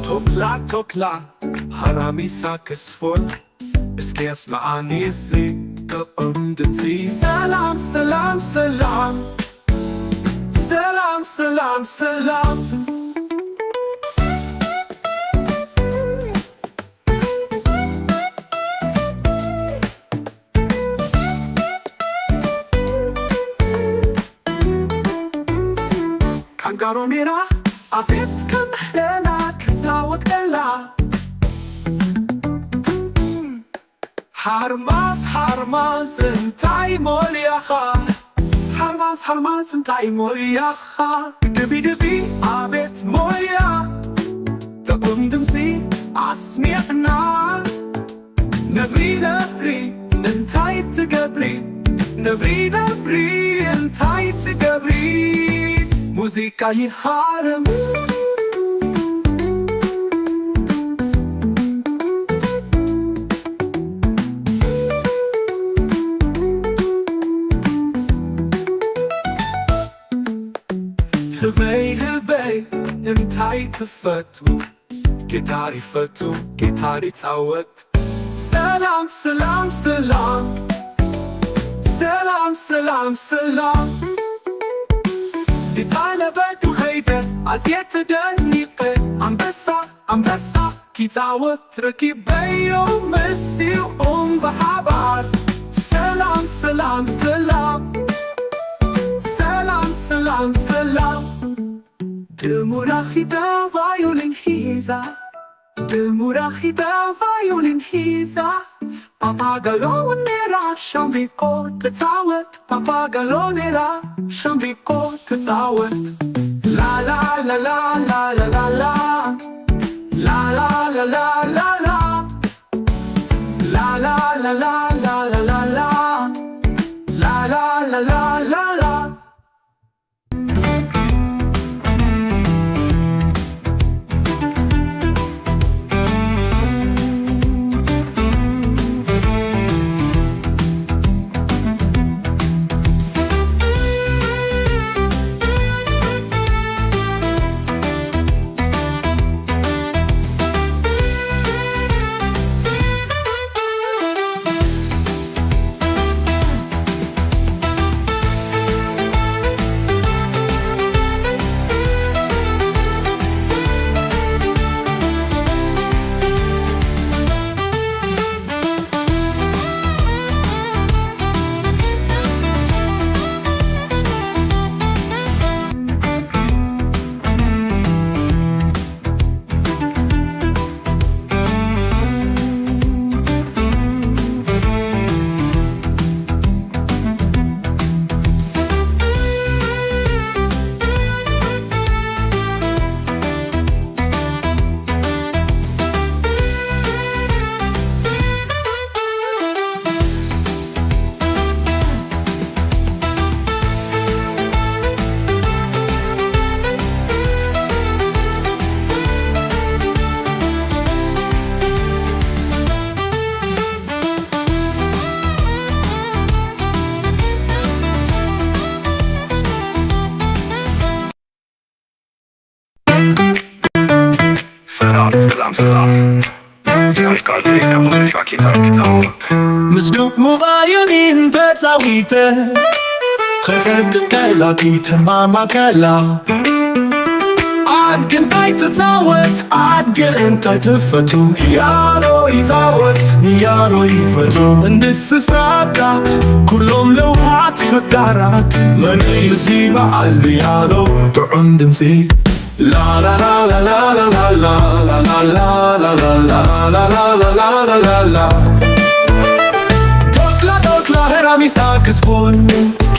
ቶክላ ቶክላ ሃራሚሳ ክስፎል እስኪ ያስማዓኒ እዚ ቶኦም ድምፂ ሰላም ሰላም ሰላም ሰላም ሰላም ሰላም ካንጋሮሜራ አቤት ከመህለና ክዛወት ገላ ሃርማዝ ሃርማዝ እንታይ ሞልያኻ ሃርማዝ ሃርማዝ እንታይ ሞልያኻ ድቢ ድቢ አቤት ሞልያ ጥዑም ድምፂ አስሚዕና ነብሪ ነብሪ እንታይ ትገብሪ ነብሪ ነብሪ እንታይ ትገብሪ ሙዚቃ ይሃርም ህበይ ህበይ እንታይ ትፈቱ ጊታር ይፈቱ ጊታር ይፃወት ሰላም ሰላም ሰላም ሰላም ሰላም ሰላም ዲታለበዱ ኸይደ አዝየት ደኒቀ አንበሳ አንበሳ ኪፃወት ረኪበዮ መሲኦም በሓባር ሰላም ሰላም ሰላም ሰላም ሰላም ሰላም ድሙራኺዳ ቫዮሊን ሒዛ ድሙራኺዳ ቫዮሊን ሒዛ ፓፓጋሎኔራ ሻምቢቆ ትፃወት ፓፓጋሎኔራ ሻምቢቆ ትፃወት ላላላላላላላ ላላላላላላ ላላላላላላላ ላላላላላላ ሰላም ሰላም ሲያሽቃል የሙዚቃ ኪታር ምስዱቅ ሙባዩኒን ተፃዊተ ከሰቅቀላ ኪተማማከላ አድግንታይ ትፃወት አድግንታይ ትፈቱ ያኖ ይፃወት ያኖ ይፈቱ እንስሳታት ኩሎም ለውሃት ፈቃራት መንዩዚ በዓል ቢያኖ ጥዑም ድምፂ La la la la la la la la la la la la la la la la la la la Tokla tokla heramisa kısfon እስኪ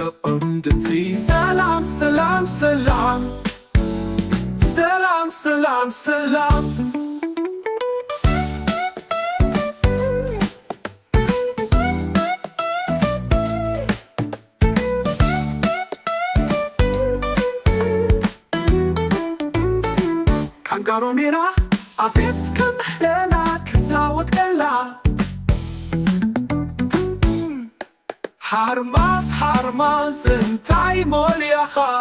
تقمدتي سلام سلام سلام سلام سلام سلام كانغارو ميرا عبيتكم هنا كزاوت إلا حرماز حرماز انتاي مولياخا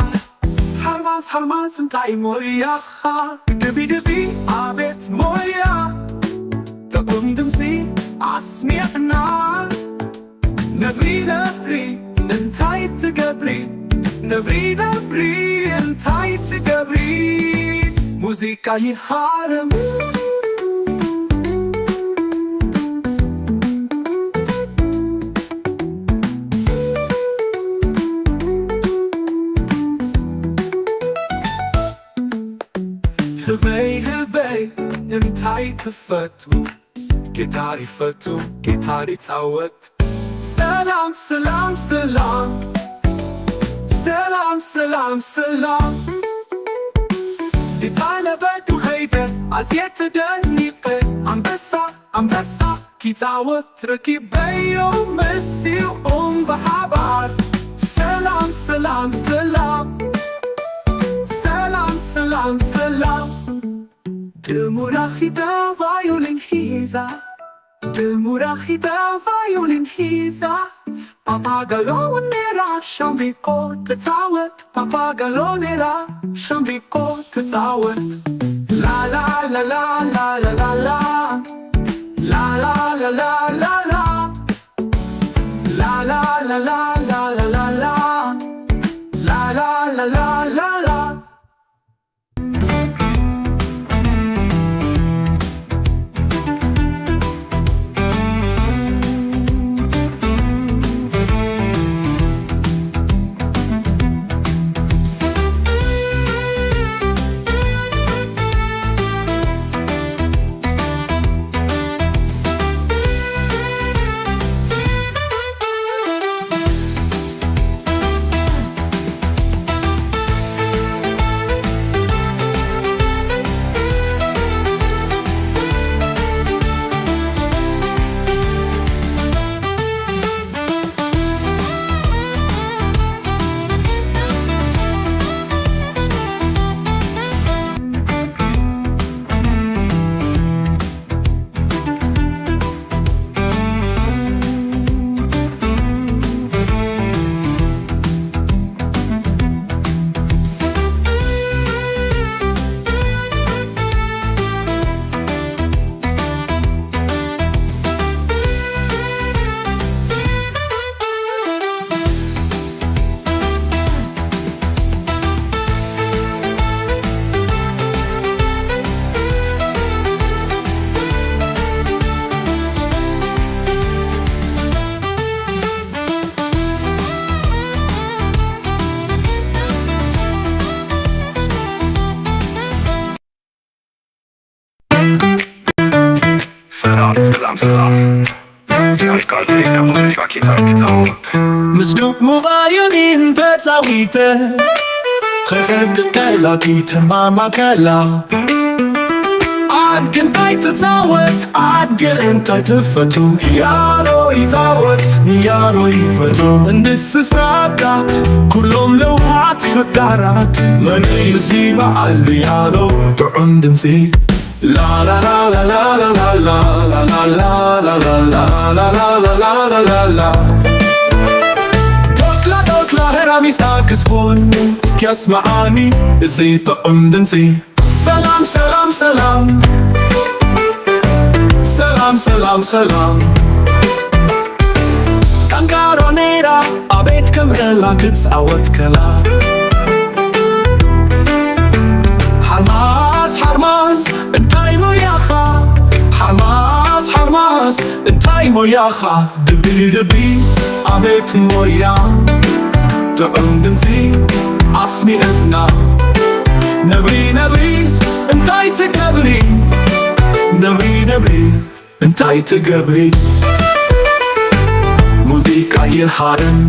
حرماز حرماز انتاي مولياخا دبي دبي عبيت موليا تقوم دمسي عسميعنا نبري نبري انتاي تقبري نبري نبري انتاي تقبري موسيقى يحارم هبي هبي انتاي تفتو جيتاري فتو جيتاري تعوت سلام سلام سلام سلام سلام سلام لتعالى بدو هيدا عزيت دنيقة عم بسا كي تعوت ركب بيوم مسي بحبار سلام سلام سلام سلام سلام سلام Demurachida violin hisa Demurachida violin hisa Papagalo nera shambiko tetawet Papagalo nera shambiko tetawet La la la la la la la la La la la la la la La la la la la la la la La la la la la la ሰላም ሰላም ያልቃል የሙዚቃ ጌታው مزدوق مغايرين بتاويته خزد كلاكيت ماما كلا عاد انتي تتزاوت عاد انتي تفتو يارو يزاوت يارو يفتو እንስሳታት كلهم لوحات فقارات من يزيب عالبيانو طعم دمسي لا لا لا لا لا لا لا لا لا لا لا لا لا لا لا لا لا توكلا هرامي ساكس فون اسكي اسمعاني ازي طعم دمسي سلام سلام سلام سلام سلام سلام كانغارو نيرا عبيتكم غلا كتسعوت كلا حرماز حرماز انتاي موياخا حرماز حرماز انتاي موياخا دبي دبي عبيت مويا طعم دمسي عصمي انا نبري نبري انتاي تقبري نبري نبري انتاي تقبري موسيقى يحارم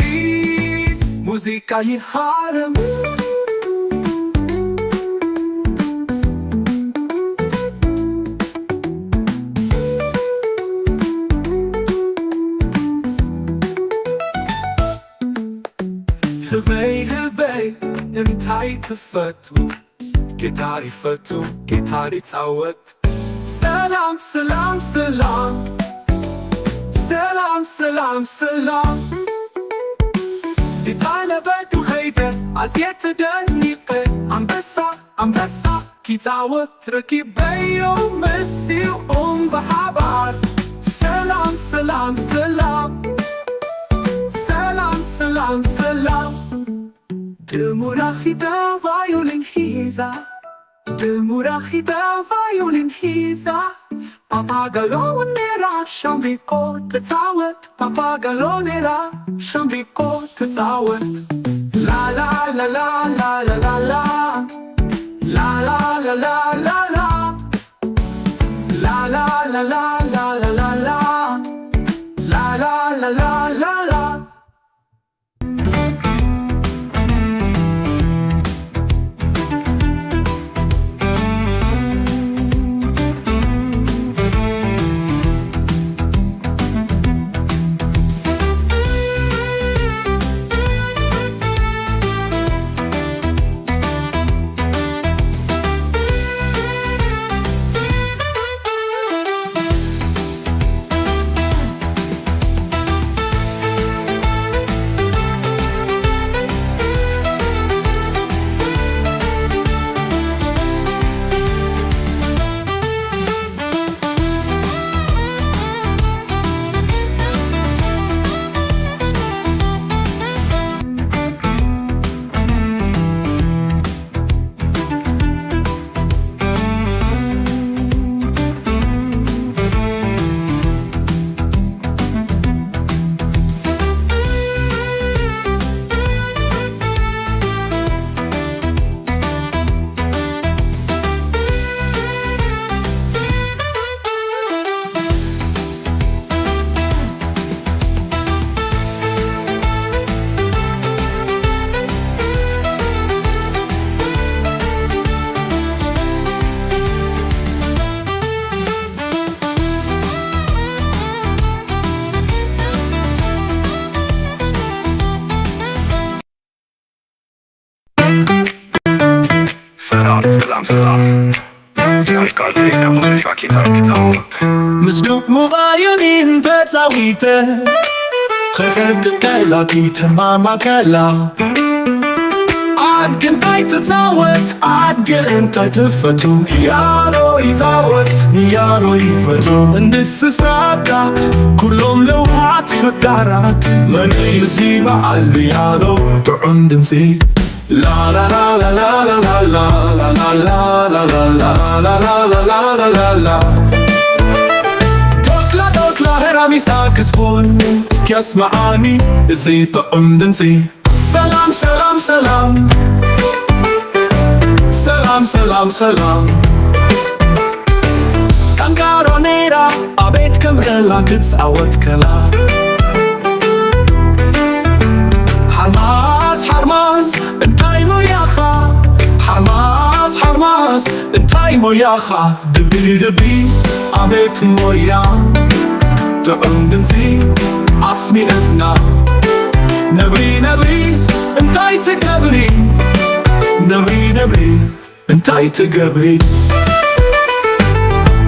ሙዚቃ ይሃረም ህበይ እንታይ ትፈቱ ጊታር ይፈቱ ጊታር ይጻወት ሰላም ሰላም ሰላም ሰላም ሰላም ሰላም ዲታለበዱ ኸይደ አዝየት ደኒቀ አንበሳ ኪጻወት ረኪበዮ መሲው በሓባር ሰላም ሰላም ሰላም ሰላም ሰላም ሰላም ድሙራኺዳ ቫዮሊን ሒዛ ድሙራኺዳ ቫዮሊን ሒዛ ፓፓጋሎኔራ ሻምቢቆ ትጻወት ፓፓጋሎኔራ ሻምቢቆ ትጻወት ላላላላላላላ ላላላላላላ ላላላላላላላ ላላላላላላ ሰላም ያልቃል የሙዚቃ ጊታር ምስዱቅ ሙባዩኒን በጻዊተ ከሰድቀላ ጊተማማከላ አድግንታይ ትጻወት አድግንታይ ትፈቱ ያሎ ይጻወት ያሎ ይፈቱ እንስሳታት ኩሎም ለውሃት ፈቃራት መንዩ በዓል ያሎ ጥዑም ድምፂ La la la la la la la la la la la la la la la la la la la Tokla heramisa kisfon Skiasma'ani Izi ta'um dinsi Salam salam salam Salam salam salam Kangaronera Abet kamrela kitzawat kala Harmaz እንታይ ሞያኻ ሓርማዝ እንታይ ሞያኻ ድቢ ኣቤት ሞያ ጥዑም ድምፂ ኣስሚዕና ነብሪ እንታይ ትገብሪ ነብሪ እንታይ ትገብሪ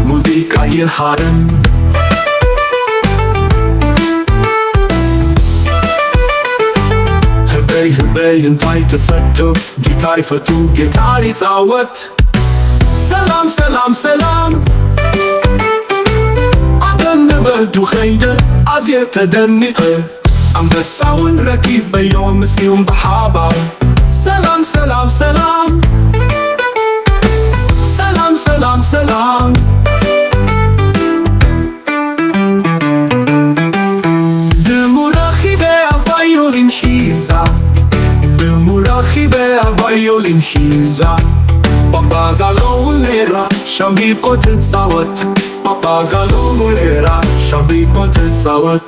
ሙዚቃ ይሃረም ህበይ እንታይ ትፈቱ ጊታር ይፈቱ ጊታር ይጻወት ሰላም ሰላም ሰላም አደንበዱ ኸይደ አዝየት ተደኒቀ አንበሳውን ረኪበዮ ምስዩም በሓባር ሰላም ሰላም ሰላም ሰላም ሰላም ሰላም ቫዮሊን ሒዛ ቫዮሊን ሒዛ ፓፓጋሎኔራ ሻምቢቆ ትጻወት ፓፓጋሎኔራ ሻምቢቆ ትጻወት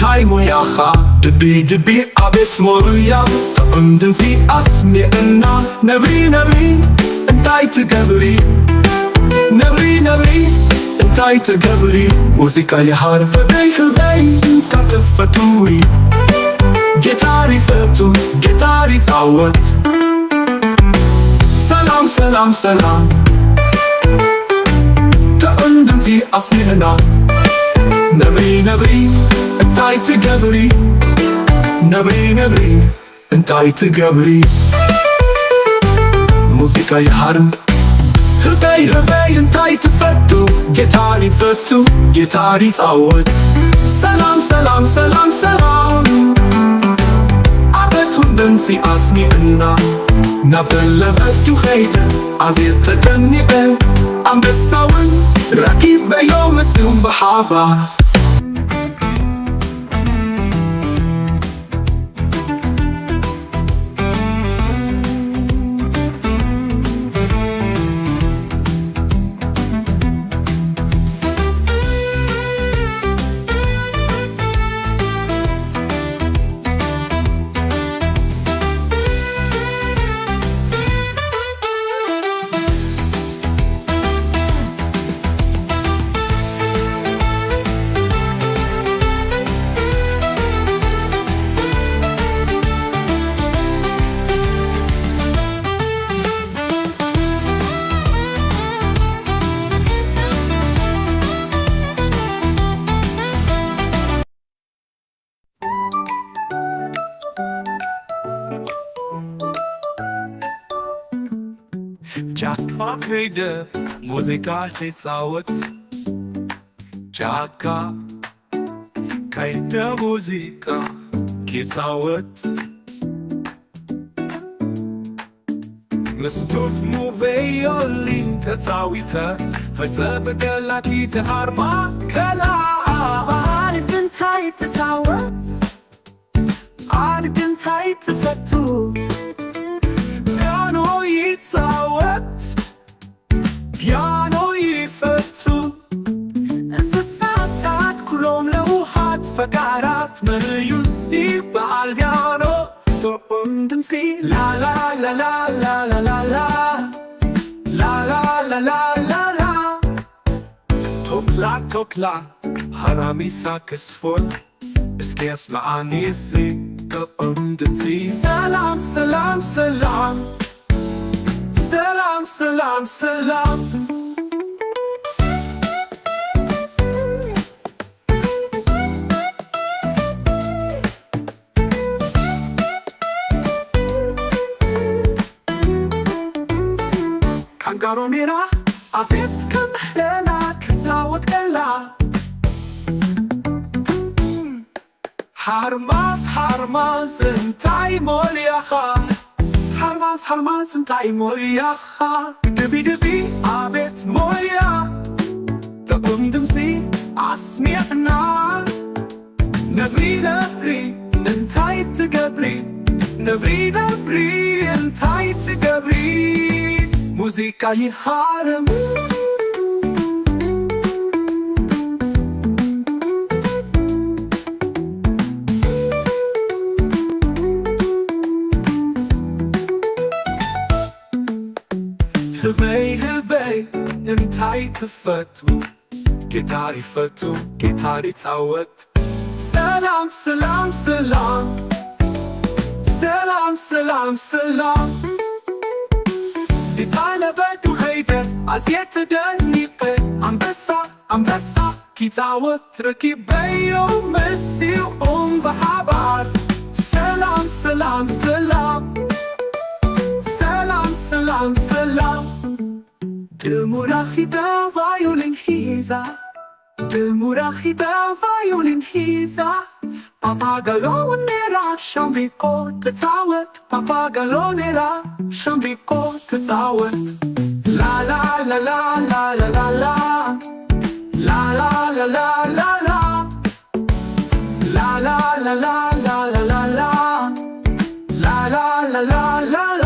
እንታይ ሞያኻ ድቢ ድቢ ኣቤት ሞያ ተቕምድምፂ ኣስሜዕና ነብሪ ነብሪ እንታይ ትገብሪ ነብሪ ነብሪ እንታይ ትገብሪ ሙዚቃ ይሃር ህበይ ህበይ ካትፈቱዊ ጌታር ይፈቱ ጌታር ይፃወት ሰላም ሰላም ሰላም ተቕምድምፂ ኣስሜዕና ነብሪ ነብሪ እንታይ ትገብሪ ነብሪ ነብሪ እንታይ ትገብሪ ሙዚቃ ይሃርም ህበይ ህበይ እንታይ ትፈቱ ጌታር ይፈቱ ጌታር ይፃወት ሰላም ሰላም ሰላም ሰላም ኣበቱን ድምፂ ኣስሚዕና ናብ ደለበቱ ኸይደ ኣዝየ ተደኒቐ ኣንበሳውን ረኪበዮ ምስኡም ብሓባር ጫካ ከይደ ሙዚቃ ሲፃወት ጫካ ከይደ ሙዚቃ ሲፃወት ምስቱት ሙቬዮሊን ተፃዊተ ፈፀብደላኪ ተሃርማ ከላ ኣድግንታይ ትፃወት ኣድግንታይ ትፈቱ ፒያኖ ይፃወት ፒያኖ ይፈቱ እንስሳታት ኩሎም ለውሃት ፈቃራት መርዩሲ በዓል ፒያኖ ቶኦም ድምፂ ላላላላላላላላ ላላላላላላ ቶክላ ቶክላ ሃራሚሳ ክስፎል እስኪያስ ለአኒሲ ቶኦም ድምፂ ሰላም ሰላም ሰላም ሰላም ሰላም ሰላም ካንጋሮ ሜራ ኣቤት ከምሕለና ክፃወት ከላ ሃርማዝ ሃርማዝ እንታይ ሞልያኻ ሃርማዝ ሃርማዝ እንታይ ሞልያኻ ድቢ ድቢ ኣቤት ሞልያ ጥዑም ድምፂ ኣስሚዕና ነብሪ ነብሪ እንታይ ትገብሪ ነብሪ ነብሪ እንታይ ትገብሪ ሙዚቃ ይሃርም ህበይ ህበይ እንታይ ትፈቱ ጌታር ይፈቱ ጌታር ይፃወት ሰላም ሰላም ሰላም ሰላም ሰላም ሰላም ዲታለበቱ ኸይደ ኣዝየ ተደኒቐ ኣንበሳ ኣንበሳ ኪፃወት ረኪበዮ መሲኦም ብሓባር ሰላም ሰላም ሰላም ሰላም ሰላም ሰላም ድሙራኺዳ ቫዮሊን ሒዛ ድሙራኺዳ ቫዮሊን ሒዛ ፓፓጋሎኔራ ሸምቢቆ ትፃወት ፓፓጋሎኔራ ሸምቢቆ ትፃወት ላላላላላላላ ላላላላላላ ላላላላላላላ ላላላላላላ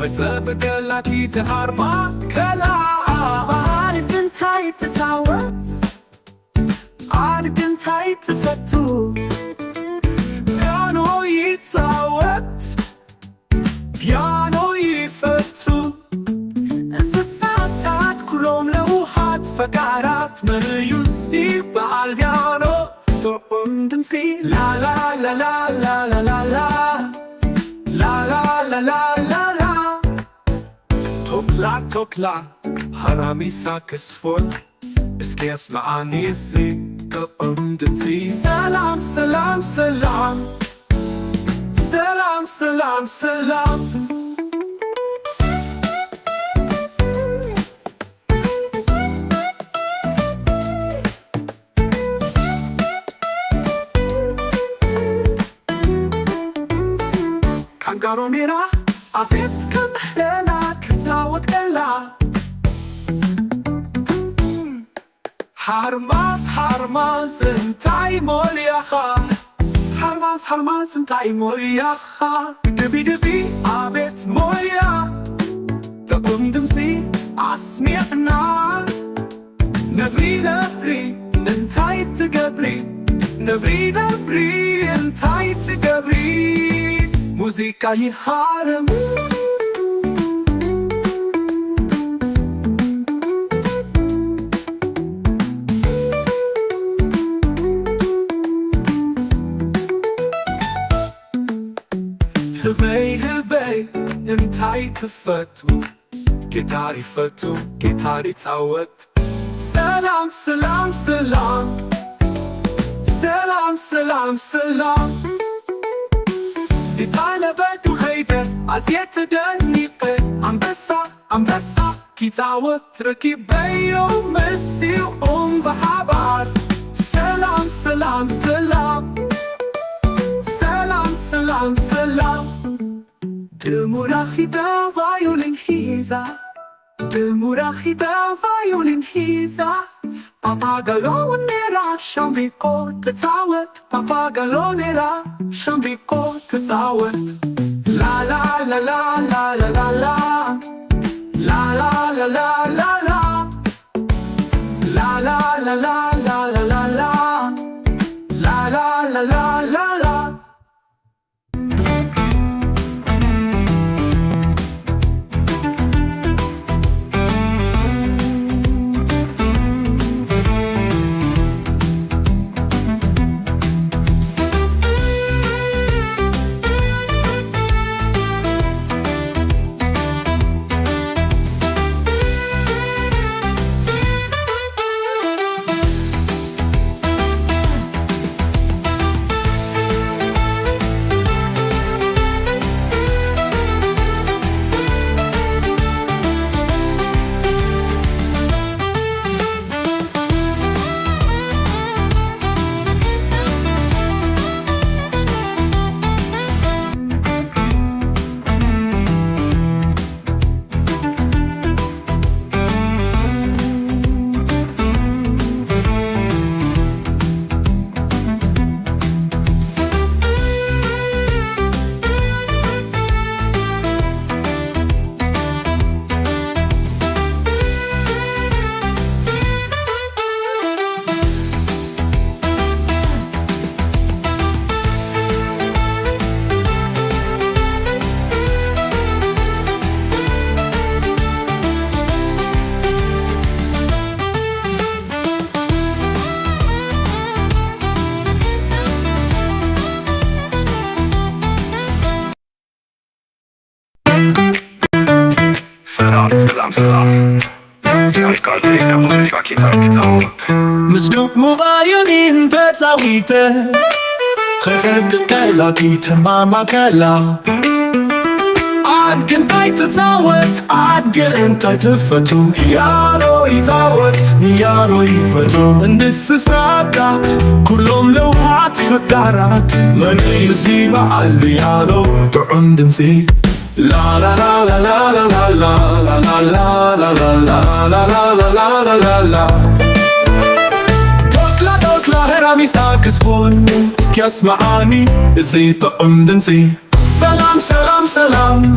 በጸበቀላቲ ተሃርማ ከላ አድግንታይ ትታወት አድግንታይ ትፈቱ ፒያኖ ይታወት ፒያኖ ይፈቱ እንስሳታት ኩሎም ለውሃት ፈቃራት መዩሲ በዓል ፒያኖ ቶኦም ድምፂ ላላላላላላላላ ላላላላላላ ቶክላ ሃራሚሳ ክስፎል እስኪ ያስማዓኒ እዚ ቶኦም ድምፂ ሰላም ሰላም ሰላም ሰላም ሰላም ሰላም ካንጋሮሜራ አቤት ከመህለና ክዛወት ቀላ ሃርማዝ እንታይ ሞልያኻ ሃርማዝ እንታይ ሞልያኻ ድቢ አቤት ሞልያ ጥዑም ድምፂ አስሚዕና ነብሪ እንታይ ትገብሪ ነብሪ እንታይ ትገብሪ ሙዚቃ ይሃርም ህበይ እንታይ ትፈቱ ጊታር ይፈቱ ጊታር ይፃወት ሰላም ሰላም ሰላም ሰላም ሰላም ሰላም ዲታለበዱ ኸይደ አዝየት ደኒቀ አንበሳ ኪፃወት ረኪበዮ መሲኦም በሓባር ሰላም ሰላም ሰላም ሰላም ሰላም ሰላም ድሙራኺዳ ቫዮሊን ሒዛ ድሙራኺዳ ቫዮሊን ሒዛ ፓፓጋሎኔራ ሻምቢቆ ትፃወት ፓፓጋሎኔራ ሻምቢቆ ትፃወት ላላላላላላላላ ላላላላላላ ላላላላላላላ ላላላላላላ مزدوق مغايرين بتاويته خزد كلاكيت ماما كلا عاد كنتاي تتزاوت عاد كنتاي تفتو يارو يزاوت يارو يفتو እንስሳታት كلهم لوحات فكارات من يزيب عالبيانو طعم دمسي لا لا لا لا لا لا لا لا لا لا لا لا لا لا لا لا توكلا هراميسا كسبون اسكي اسمعاني ازي طعم دمسي سلام سلام سلام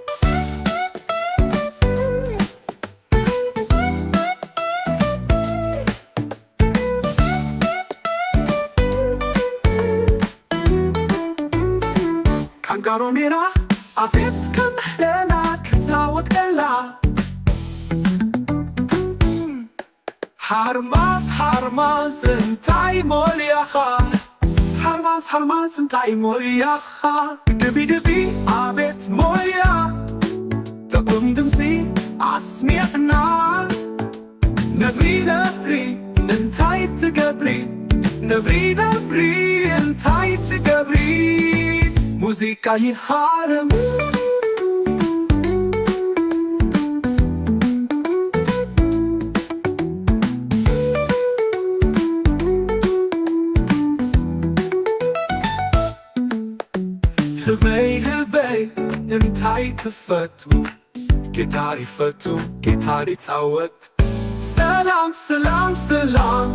ካንጋሮኔራ አቤት ከመህለና ክዛወት ገላ ሃርማዝ እንታይ ሞልያኻ ሃርማዝ እንታይ ሞልያኻ ድቢ አቤት ሞልያ ጥዑም ድምፂ አስሚዕና ነብሪ እንታይ ትገብሪ ነብሪ እንታይ ትገብሪ ሙዚቃ ይሃርም ህበይ እንታይ ትፈቱ ጊታር ይፈቱ ጊታር ይጻወት ሰላም ሰላም ሰላም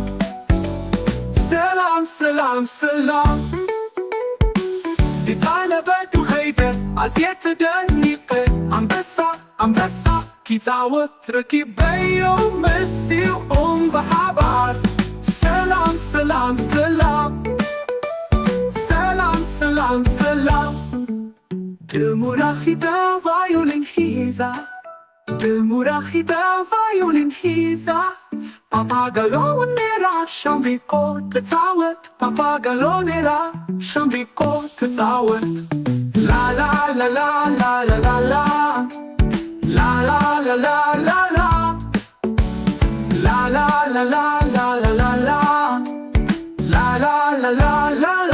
ሰላም ሰላም ሰላም ዲታለበዱ ኸይደ አዝየት ደኒቀ አንበሳ ኪጻወት ረኪበዮ መሲኦም በሓባር ሰላም ሰላም ሰላም ሰላም ሰላም ሰላም ድሙራኺዳ ቫዮሊን ሒዛ ድሙራኺዳ ቫዮሊን ሒዛ ፓፓጋሎኔራ ሻምቢቆ ትጻወት ፓፓጋሎኔራ ሻምቢቆ ትጻወት ላላላላላላላ ላላላላላላ ላላላላላላ ላላላላላላ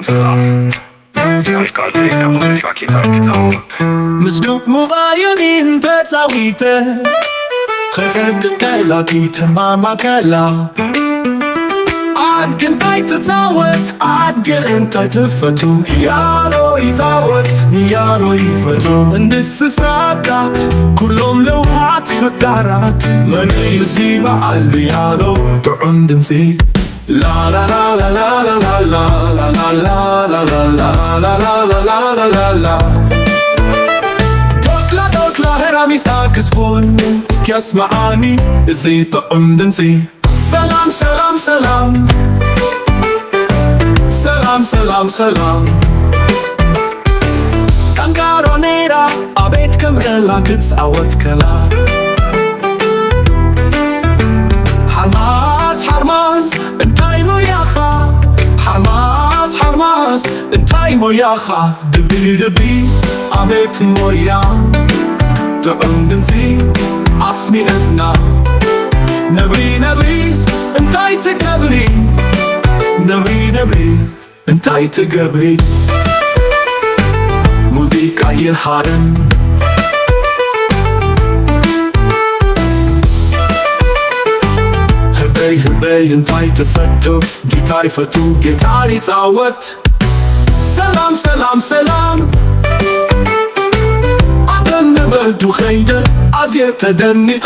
ሰላም ሲያሽቃል ሻኬታወት ምስዱቅ ሙባዩኒን ተጻዊተ ከሰድቀላ ኪተማማከላ አድግንታይ ትጻወት አድግንታይ ትፈቱ ያሎ ይጻወት ያሎ ይፈቱ እንስሳታት ኩሎም ለውሃት ፈቃራት መንዩ ሲበዓል ያሎ ጥዑም ድምፂ La la la la la la la la la la la la la la la la la la la Tokla heramisa kisfun skiasmaani izi ta'um dimsi Salam salam salam Salam salam salam Kangaronera abet kamela kitzawat kala Harmaz እንታይ ሞያኻ ሓርማዝ እንታይ ሞያኻ ድቢ ኣቤት ሞያ ጥዑም ድምፂ ኣስሚዕና ነብሪ እንታይ ትገብሪ ነብሪ እንታይ ትገብሪ ሙዚቃ ይሃርም ህበይ እንታይ ትፈቱ ጊታር ይፈቱ ጊታር ይጻወት ሰላም ሰላም ሰላም አደነበዱ ኸይደ አዝየ ተደኒቐ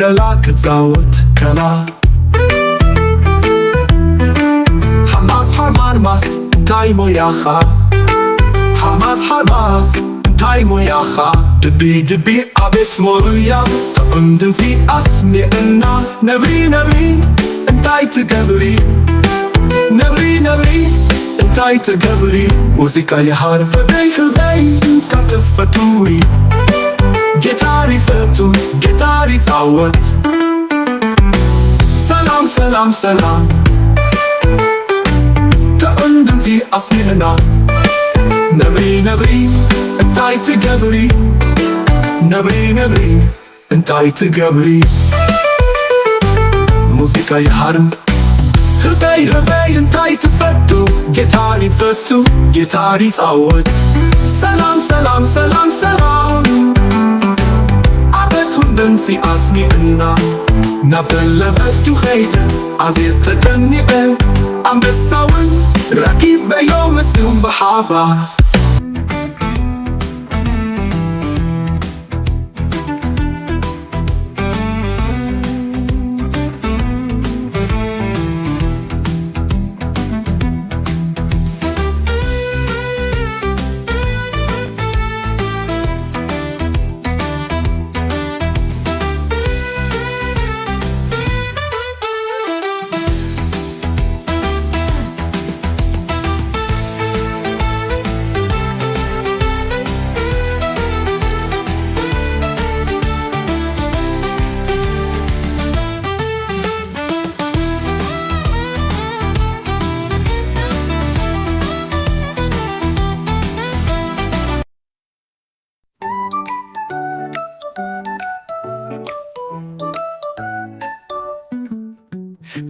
רלה קצאות קלה חמאס חרמנמאס טיימו יחה חמאס חרמאס טיימו יחה דבי דבי אבית מוריה תאונדנצי אסמיענה נברי נברי እንታይ ትገብሪ ነብሪ ነብሪ እንታይ ትገብሪ ሙዚቃ የሃር በደይ ህበይ ካተፈቱሪ ጌታሪ ፈቱ ጌታሪ ጻወት ሰላም ሰላም ሰላም ተእንድንዚ አስሚዕና ነብሪ ነብሪ እንታይ ትገብሪ ነብሪ ነብሪ እንታይ ትገብሪ ሙዚቃ የሃርም ህበይ ህበይ እንታይ ትፈቱ ጌታሪ ፈቱ ጌታሪ ጻወት ሰላም ሰላም ሰላም ሰላም አበቱን ድምፂ አስሚዕና ናብ ተለበቱ ኸይደ ኣዝየት ተደኒቐ ኣንበሳውን ረኪበዮ ምስኡ ብሓባር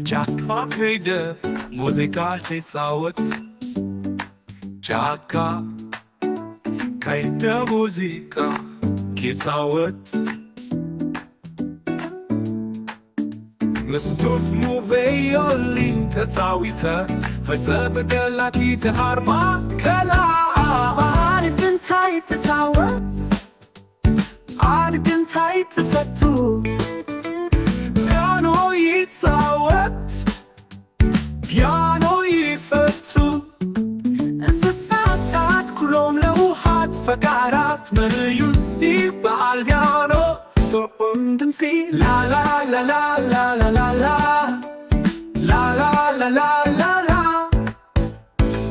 ጫካ ከይደ ሙዚቃ ሲጻወት ጫካ ከይደ ሙዚቃ ሲጻወት መስቱት ሙቬዮሊ ተጻዊተ ፈጸበደላኪ ተሃርማ ከላ እንታይ ትጻወት እንታይ ትፈቱ ፒያኖ ይጻወት ፒያኖ ይፈቱ እንስሳታት ኩሎም ለውሃት ፈቃራት መዩሲ በዓል ፒያኖ ቶኦም ድምፂ ላላላላላላላላ ላላላላላላ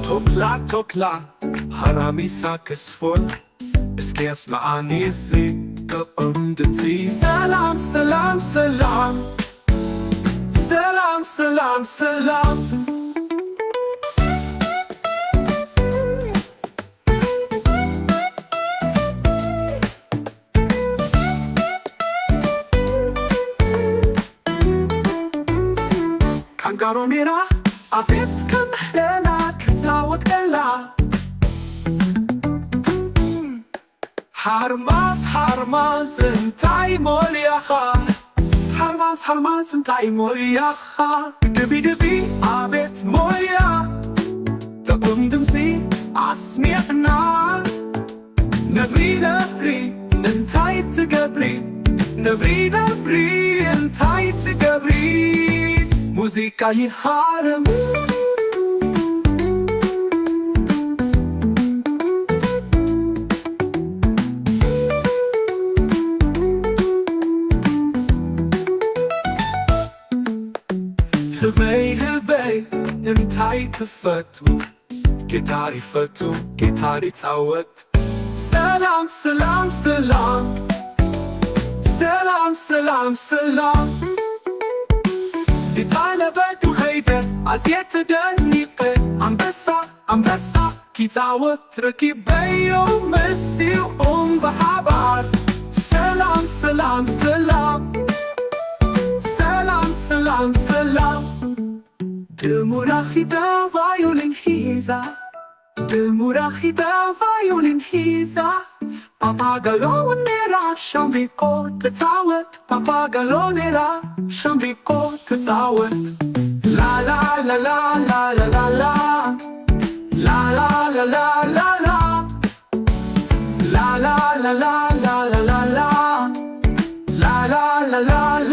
ቶክላ ቶክላ ሃራሚሳ ክስፎን እስኪ ያስማዓኒ እዚ ቶኦም ድምፂ ሰላም ሰላም ሰላም ሰላም ሰላም ሰላም ካንጋሮ ሜራ አቤት ከምህለና ክጻወት ቀላ ሃርማስ ሃርማስ እንታይ ሞልያኻ ሃርማስ ሃርማስ እንታይ ሞልያኻ ድቢ ድቢ ኣቤት ሞልያ ጥዑም ድምፂ ኣስሚዕና ነብሪ ነብሪ እንታይ ትገብሪ ነብሪ ነብሪ እንታይ ትገብሪ ሙዚቃ ይሃርም ህበይ ህበይ እንታይ ትፈቱ ጌታሪ ፈቱ ጌታሪ ጻወት ሰላም ሰላም ሰላም ሰላም ሰላም ሰላም ሊታለበቱ ኸይደ ኣዝየት ተደኒቐ ኣንበሳ ኣንበሳ ኪጻወት ረኪበዮ መሲኦም ብሓባር ሰላም ሰላም ሰላም ሰላም ሰላም ሰላም ድሙራኺዳ ቫዮሊን ሒዛ ድሙራኺዳ ቫዮሊን ሒዛ ፓፓጋሎ ኔራ ሻምቢቆ ትጻወት ፓፓጋሎ ኔራ ሻምቢቆ ትጻወት ላላላላላላላ ላላላላላላ ላላላላላላ ላላላላላ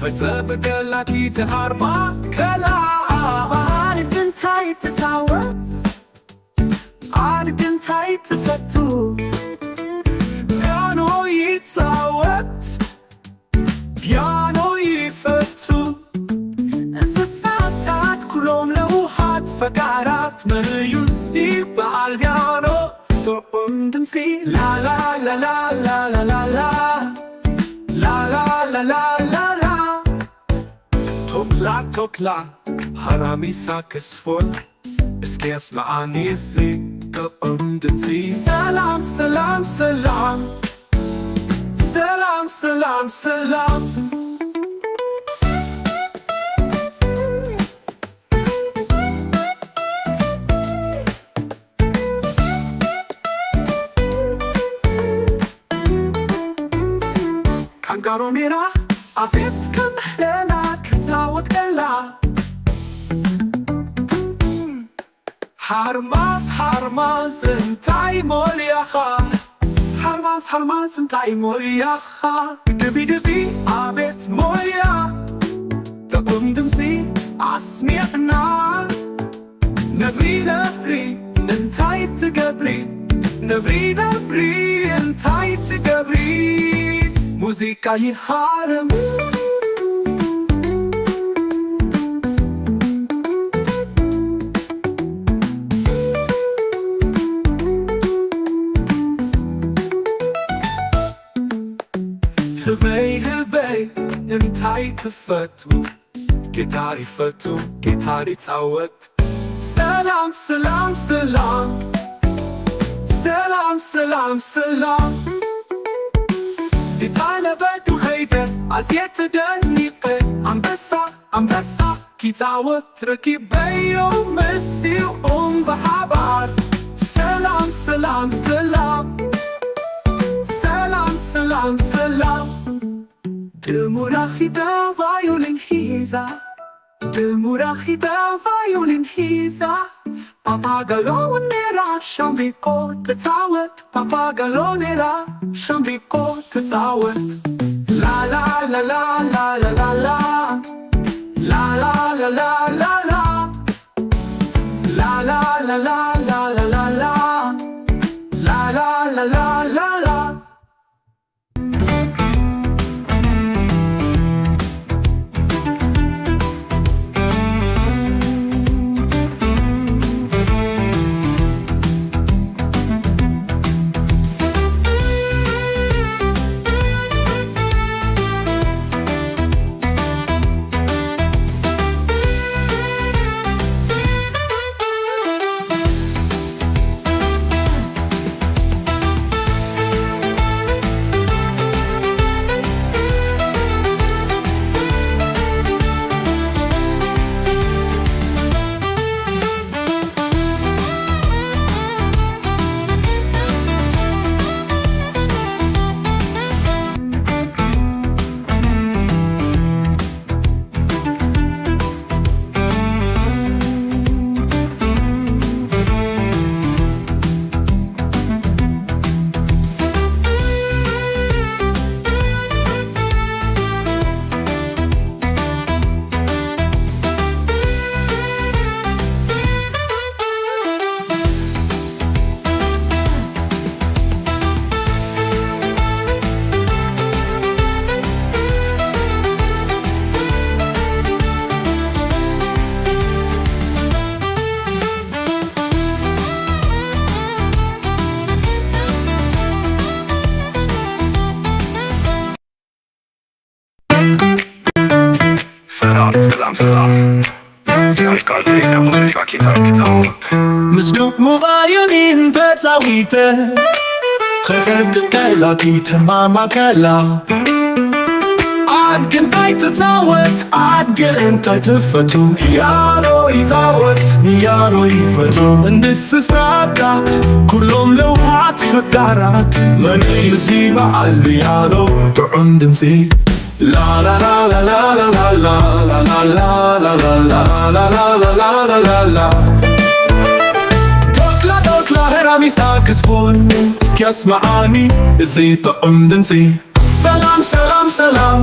فتبقى تهربا كلا عارف انتي تتعود عارف انتي تفتو بيانو يتعود بيانو يفتو እንስሳታት كلهم لوحات فقرات من يسيب بالبيانو تقوم دمسي لا لا لا لا لا لا لا لا لا لا لا لا لا توكلا توكلا حرامي ساكسفون اسكي اسمعني سي تقوم دمسي سلام سلام سلام سلام سلام سلام كانغارو ميرا عبيت كم هنا كتاوت كلا حرماز حرماز انتاي موليخا حرماز حرماز انتاي موليخا دبي دبي عبيت موليا تقوم دمسي عسميعنا نبري نبري انتاي تقبري نبري نبري انتاي تقبري موسيقى يحارم هبي هبي انتاي تفتو جيتاري فتو جيتاري تعود سلام سلام سلام سلام سلام سلام دي تعالى بدو هيدا عزيت دنيقة عم بسا كي تعود ركب بيو مسي بحبار سلام سلام سلام سلام سلام سلام دموراخي دا فايولين هيزا دموراخي دا فايولين هيزا Papagalo nera shambiko tetawet Papagalo nera shambiko tetawet La la la la la la la la La la la la la la La la la la la la la la La la la la la la ሰላም ሰላም ያልቃል ሙዚቃ ኬታው مزدوق مغايرين بتاويته خسد كلاكيت ماما كلا عاد انتي تتعود عاد انتي تفتو يارو يزاوت يارو يفتو እንስሳታት كلهم لوحات فقرات من يزيب عالبيانو طعم دمسي لا لا لا لا لا لا لا لا لا لا لا لا لا لا لا لا لا توكلا هرامي ساكسفون اسكي اسمعاني ازي طعم دمسي سلام سلام سلام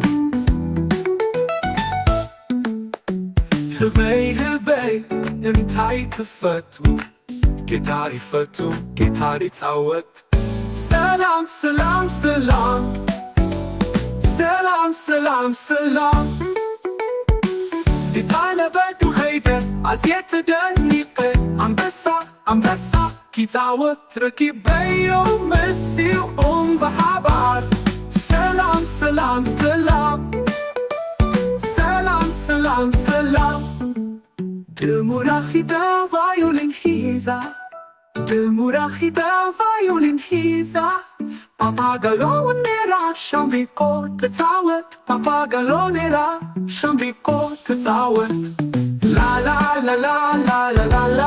ትፈቱ ጊታር ይፈቱ ጊታር ይጫወት ሰላም ሰላም ሰላም ሰላም ሰላም ሰላም ሊታለበዱ ኸይደ አዝየት ደኒቀ አንበሳ አንበሳ ኪፃወት ረኪበዮ መሲው በሓባር ሰላም ሰላም ሰላም ሰላም ሰላም ሰላም ድሙራኺዳ ቫዮሊን ሒዛ ድሙራኺዳ ቫዮሊን ሒዛ ፓፓጋሎኔራ ሻምቢቆ ትፃወት ፓፓጋሎኔራ ሻምቢቆ ትፃወት ላላላላላላላላ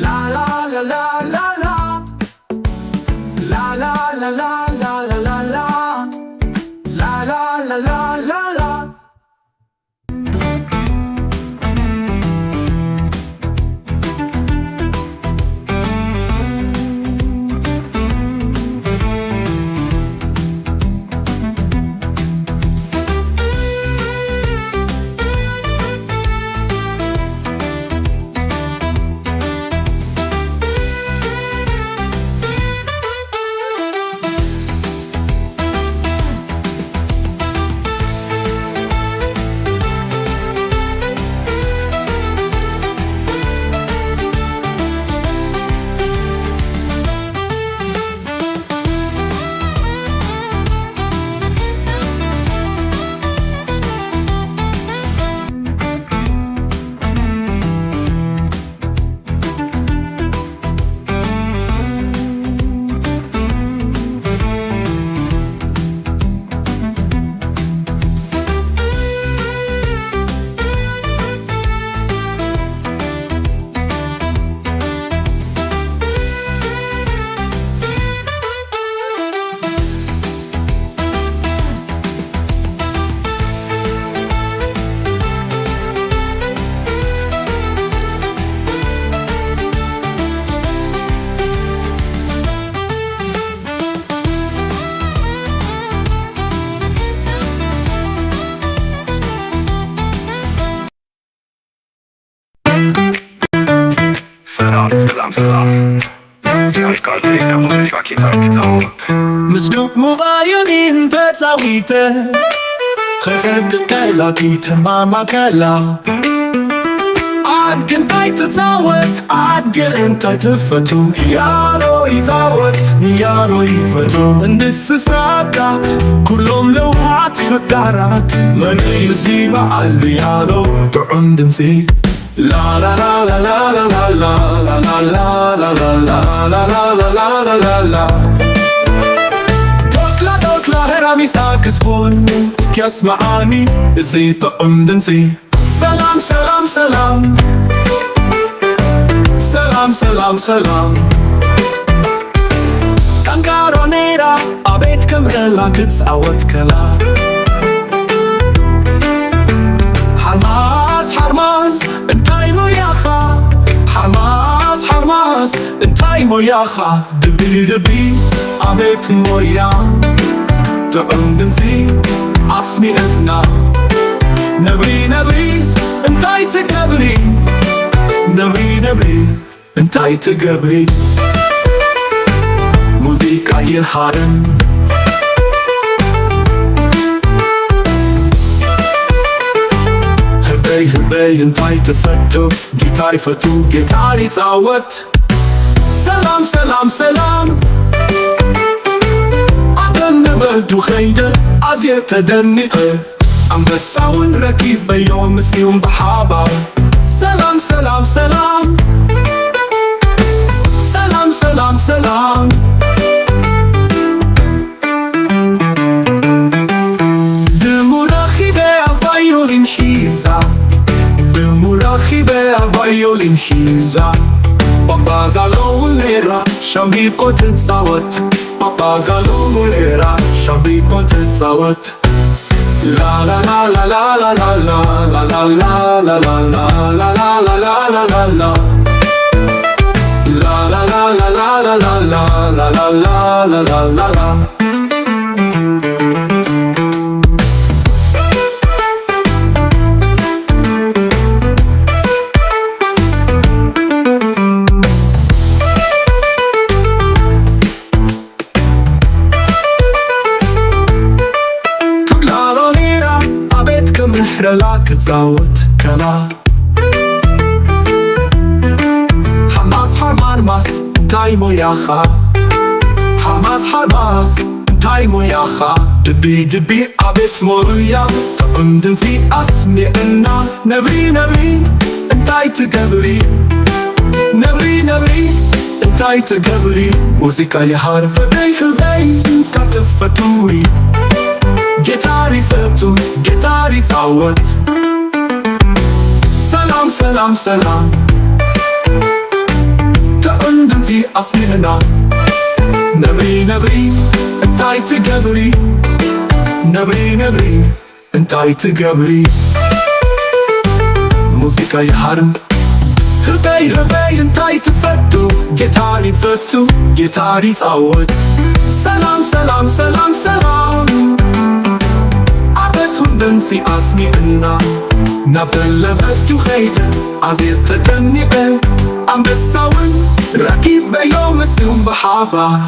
ላላላላላላ ላላላላላላላ ላላላላላላ ሰላም ሰላም ያሽቃል የሙዚቃ ኪታር ኪታወት ምስዱቅ ሙባዩኒን ተፃዊተ ኸሰድ ከላኪተ ማማከላ አድግን ታይ ትፃወት አድግን እንታይ ትፈቱ ያሎ ይፃወት ያሎ ይፈቱ እንስሳታት ኩሎም ለውሃት ፈቃራት መንእዩ በዓል ያሎ ጥዑም ድምፂ La la la la la la la la la la la la la la la la la la la Dokla heramisa kizbon Skias maani Izi ta'um dinsi Salam salam salam Salam salam salam Kangaronera Abet kamrela kitawat kala Hamas Hamas እንታይ ሞያኻ ሓማስ ሓማስ እንታይ ሞያኻ ድቢ ድቢ ኣቤት ሞያ ጥዑም ድምፂ ኣስሚዕና ነብሪ ነብሪ እንታይ ትገብሪ ነብሪ ነብሪ እንታይ ትገብሪ ሙዚቃ ይሃርን ህበይ እንታይ ትፈቱ ጊታር ይፈቱ ጊታር ይፃወት ሰላም ሰላም ሰላም ኣደነበዱ ኸይደ ኣዝየ ተደኒቐ አንበሳውን ረኪበዮ ምስዩም በሓባር ሰላም ሰላም ሰላም ሰላም ሰላም ሰላም ቫዮሊን ሒዛ ብምራኺበ ቫዮሊን ሒዛ ፓፓጋሎኔራ ሻምቢቆ ትፃወት ፓፓጋሎኔራ ሻምቢቆ ትፃወት ክትፃወት ከላ ሓማስ ሓማስ እንታይ ሞያኻ ሓማስ ሓማስ እንታይ ሞያኻ ድቢ ድቢ ኣቤት ሞሩያ ጥዑም ድምፂ ኣስሚዕና ነብሪ ነብሪ እንታይ ትገብሪ ነብሪ ነብሪ እንታይ ትገብሪ ሙዚቃ ይሃር ህበይ ህበይ ካትፈቱሪ ጌታር ይፈቱ ጌታር ይፃወት ሰላም ሰላም ሰላም ጥዑም ድምፂ ኣስሚዕና ነብሪ ነብሪ እንታይ ትገብሪ ነብሪ ነብሪ እንታይ ትገብሪ ሙዚቃ ይሃርም ህበይ ህበይ እንታይ ትፈቱ ጌታር ይፈቱ ጌታር ይፃወት ሰላም ሰላም ሰላም ሰላም ኣበቱን ድምፂ ኣስሚዕና ናብ ተለበቱ ኸይደ ኣዝየት ተጨኒቐ ኣንበሳውን ረኪበዮ ምስኡም ብሓባር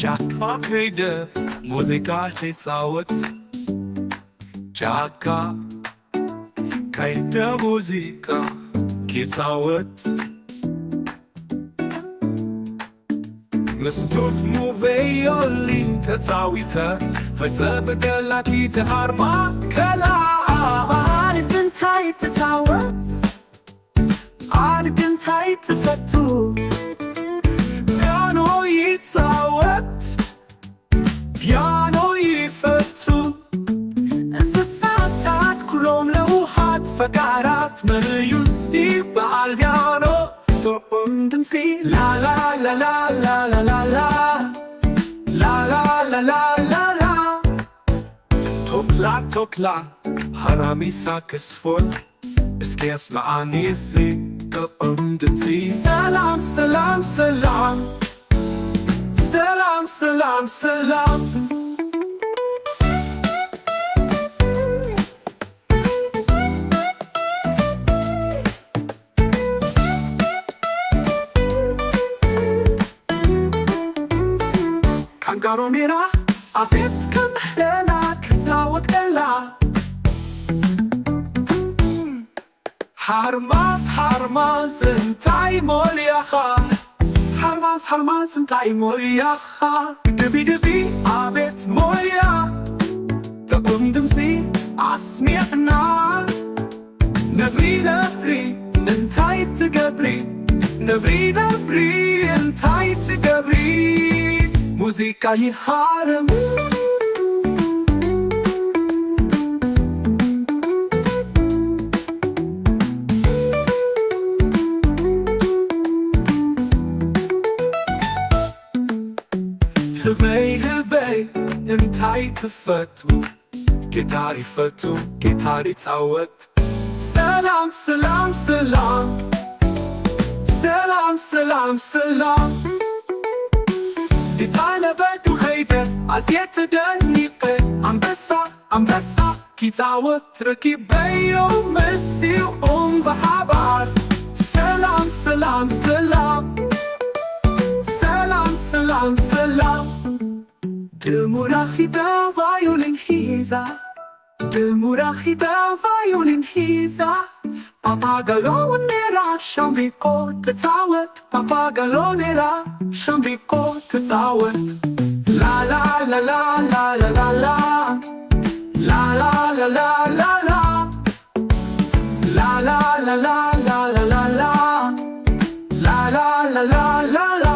ጫካ ከይደ ሙዚቃ ሊፃወት ጫካ ከይደ ሙዚቃ ሊፃወት ምስቱት ሙቬዮሊ ተፃዊተ ፈፀብቀላኪ ተሃርማ ከላ ኣድግንታይ ትፃወት ኣድግንታይ ትፈቱ ፒያኖ ይፃወት ፒያኖ ይፈቱ እንስሳታት ኩሎም ለውሃት ፈቃራት መዩሲ በዓል ፒያኖ ጥዑም ድምፂ ላላላላላላላላ ላላላላላላ ቶክላ ቶክላ ሃራሚሳ ክስፎን እስኪ ያስማዓኒ እዚ ጥዑም ድምፂ ሰላም ሰላም ሰላም ሰላም ሰላም ሰላም ካንጋሮ ሜራ ኣቤት ከምሕለና ክትፃወት ከላ ሓርማዝ ሓርማዝ እንታይ ሞልያኻ ሓርማዝ ሓርማዝ እንታይ ሞያኻ ድቢ ድቢ ኣቤት ሞያ ጥዑም ድምፂ ኣስሚዕና ነብሪ ነብሪ እንታይ ትገብሪ ነብሪ ነብሪ እንታይ ትገብሪ ሙዚቃ ይሃርም ህበይ ህበይ እንታይ ትፈቱ ጌታር ይፈቱ ጌታር ይፃወት ሰላም ሰላም ሰላም ሰላም ሰላም ሰላም የታለበቱ ኸይደ ኣዝየት ተደኒቐ ኣንበሳ ኣንበሳ ኪፃወት ረኪበዮ ምስኡም ብሓባር ሰላም ሰላም ሰላም ሰላም ሰላም ሰላም ድሙራኺዳ ቫዮሊን ሒዛ ድሙራኺዳ ቫዮሊን ሒዛ Papagalo nera shambiko tetawet Papagalo nera shambiko tetawet La la la la la la la la La la la la la la La la la la la la la la La la la la la la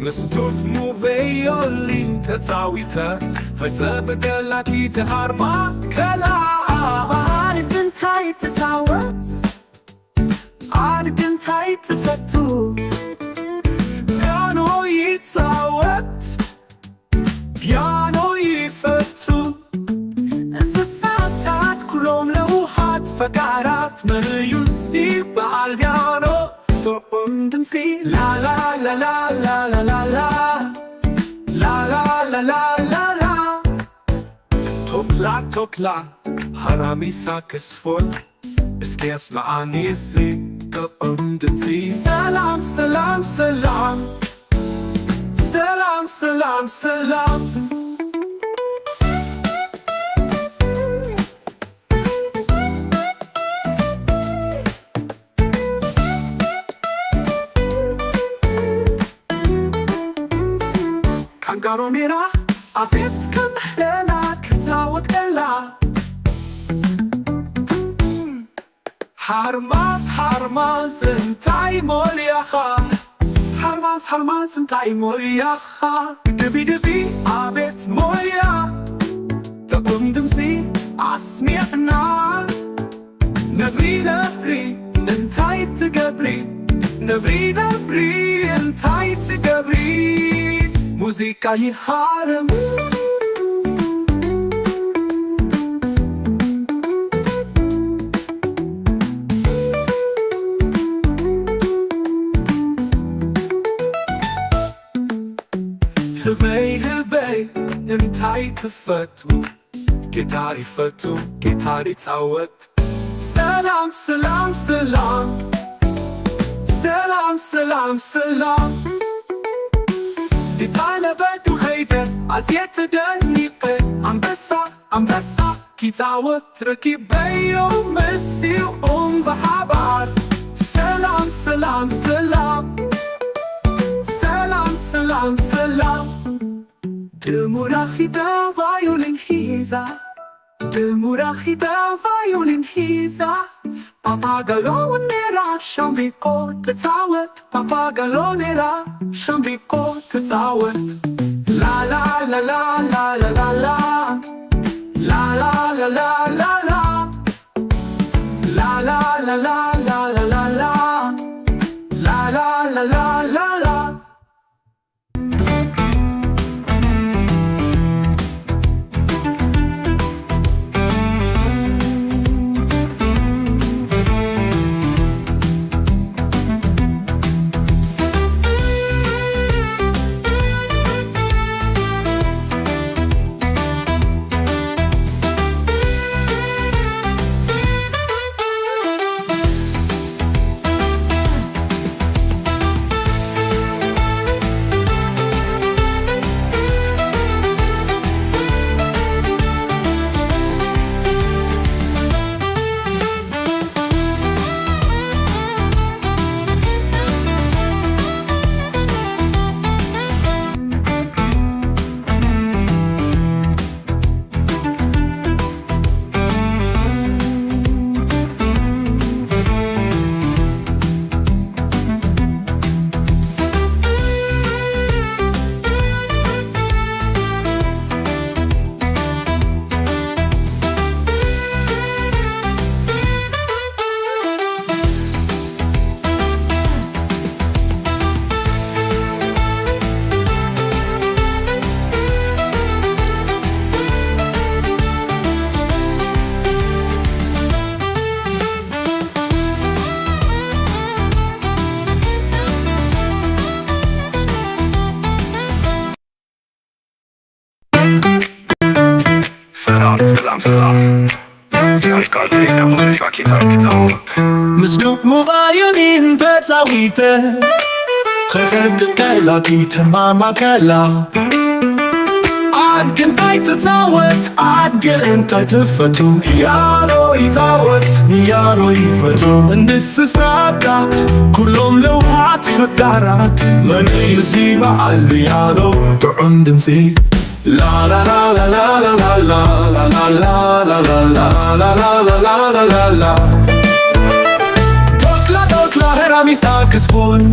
مسدود مو فيولين تتاويتا فتبقلاتي تهارما كلا عارف انتاي تتعود عارف انتاي تفتو بيانو يتعود بيانو يفتو እንስሳታት ኩሎም ለውሃት ፈቃራት መዩሲ በአልቢያኖ ቶኦም ድምፂ ላላላላላላላላ ላላላላላላ ቶክላ ሃራሚሳ ክስፎል እስኪ ያስማዓኒ እዚ ቶኦም ድምፂ ሰላም ሰላም ሰላም ሰላም ሰላም ሰላም ካንጋሮሜራ አቤት ከምሕለና ክዛወት ቀላ ሃርማዝ እንታይ ሞልያኻ ሃርማዝ እንታይ ሞያኻ ድቢ አቤት ሞያ ጥዑም ድምፂ አስሚዕና ነብሪ እንታይ ትገብሪ ነብሪ እንታይ ትገብሪ ሙዚቃ ይሃርም ህበይ እንታይ ትፈቱ ጊታር ይፈቱ ጊታር ይፃወት ሰላም ሰላም ሰላም ሰላም ሰላም ሰላም ዲታለበዱ ኸይደ አዝየት ደኒቀ አንበሳ ኪፃወት ረኪበዮ መሲኦም በሓባር ሰላም ሰላም ሰላም ሰላም ሰላም ሰላም ድሙራኺዳ ቫዮሊን ሒዛ ድሙራኺዳ ቫዮሊን ሒዛ ፓፓጋሎኔራ ሻምቢቆ ትፃወት ፓፓጋሎኔራ ሻምቢቆ ትፃወት ላላላላላላላ ላላላላላላ ላላላላላላላ ላላላላላላ ሰላም ምስዱቅ ሙባዮኒን ተፃዊተ ከሰድቀላቲ ተማማከላ አድግንታይ ትፃወት አድግንታይ ትፈቱ ያሎ ይፃወት ያሎ ይፈቱ እንስሳታት ኩሎም ለውሃት ፈቃራት መንዩሲ በዓል ያሎ ጥዑም ድምፂ La la la la la la la la la la la la la la la la la la la Tokla heramisa kısbon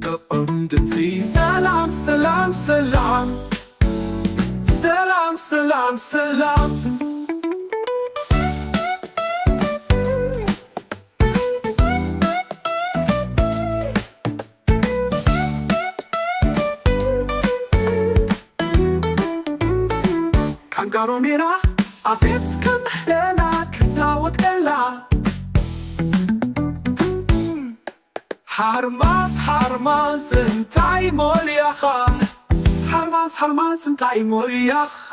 ተቆምድንሲ ሰላም ሰላም ሰላም ሰላም ሰላም ሰላም ካንጋሮኔራ አቤት ከመህለና ክዛወት ገላ harmas harmas እንታይ ሞልያኻ harmas harmas እንታይ ሞልያኻ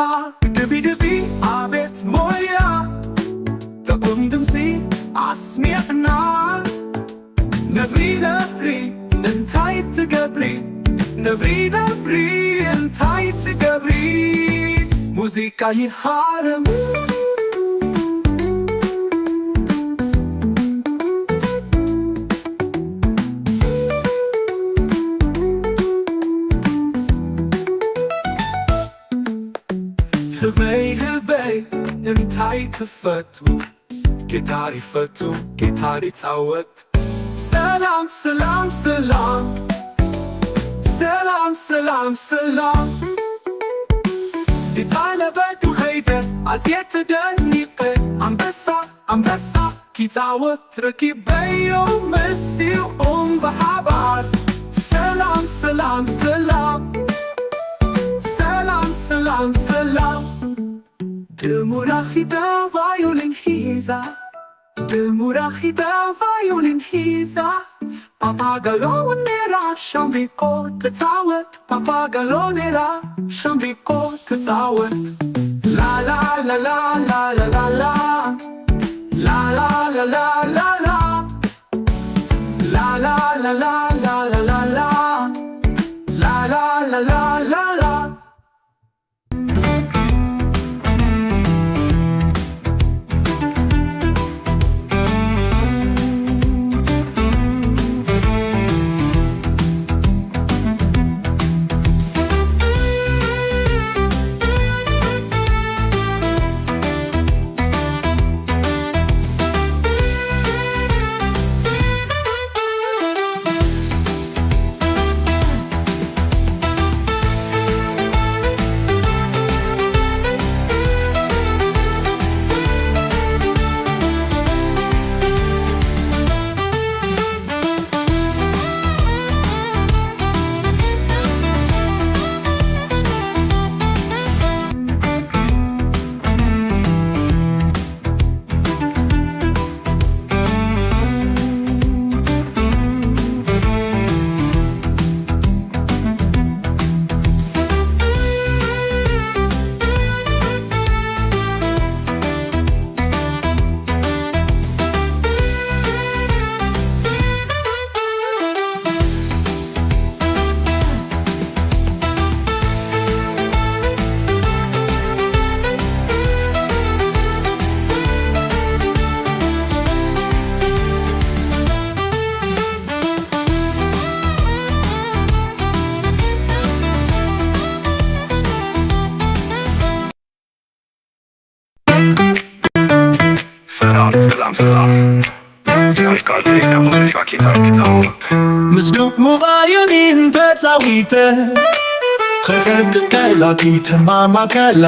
ድቢ አቤት ሞልያ ተቁም ድምፂ አስሚዕና ነብሪ እንታይ ትገብሪ ነብሪ እንታይ ትገብሪ ሙዚቃ ይሃርም ህበይ እንታይ ትፈቱ ጊታር ይፈቱ ጊታር ይጻወት ሰላም ሰላም ሰላም ሰላም ሰላም ሰላም ዲታለበቱ ኸይደ አዝየት ደኒቀ አንበሳ ኪጻወት ረኪበዮ መሲኦም በሓባር ሰላም ሰላም ሰላም ሰላም ሰላም ሰላም ድሙራኺዳ ቫዮሊን ሒዛ ድሙራኺዳ ቫዮሊን ሒዛ ፓፓጋሎኔራ ሸምቢቆ ትጻወት ፓፓጋሎኔራ ሸምቢቆ ትጻወት ላላላላላላላላ ላላላላላላ ላላላላላላላ ላላላላላላ ሰላም ምስዶቅ ሙባዩኒን ተጻዊተ ከዘቅቀላ ኪተማማከላ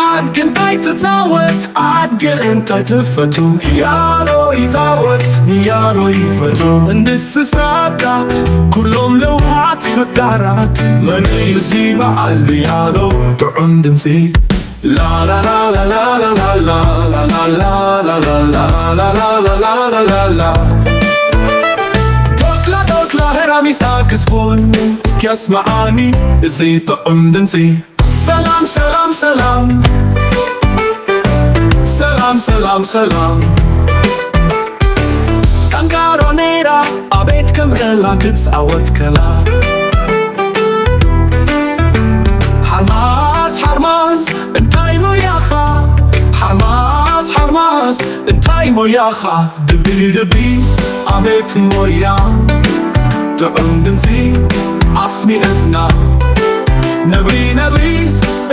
አድግንታይ ትጻወት አድግንታይ ትፈቱ ያሎ ይጻወት ያሎ ይፈቱ እንስሳታት ኩሎም ለውሃት ፈቃራት መንዩ ዚበዓል ያሎ ጥዑም ድምፂ La la la la la la la la la la la la la la la la la la la Tokla heramisa kisfon skiasmaani zi ta'umdinsi Salam salam salam Salam salam salam Kangaronera abet kamela kitzawat kala Harmaz እንታይ ሞያኻ ሓርማስ እንታይ ሞያኻ ድቢ ኣቤት ሞያ ጥዑም ድምፂ ኣስሚዕና ነብሪ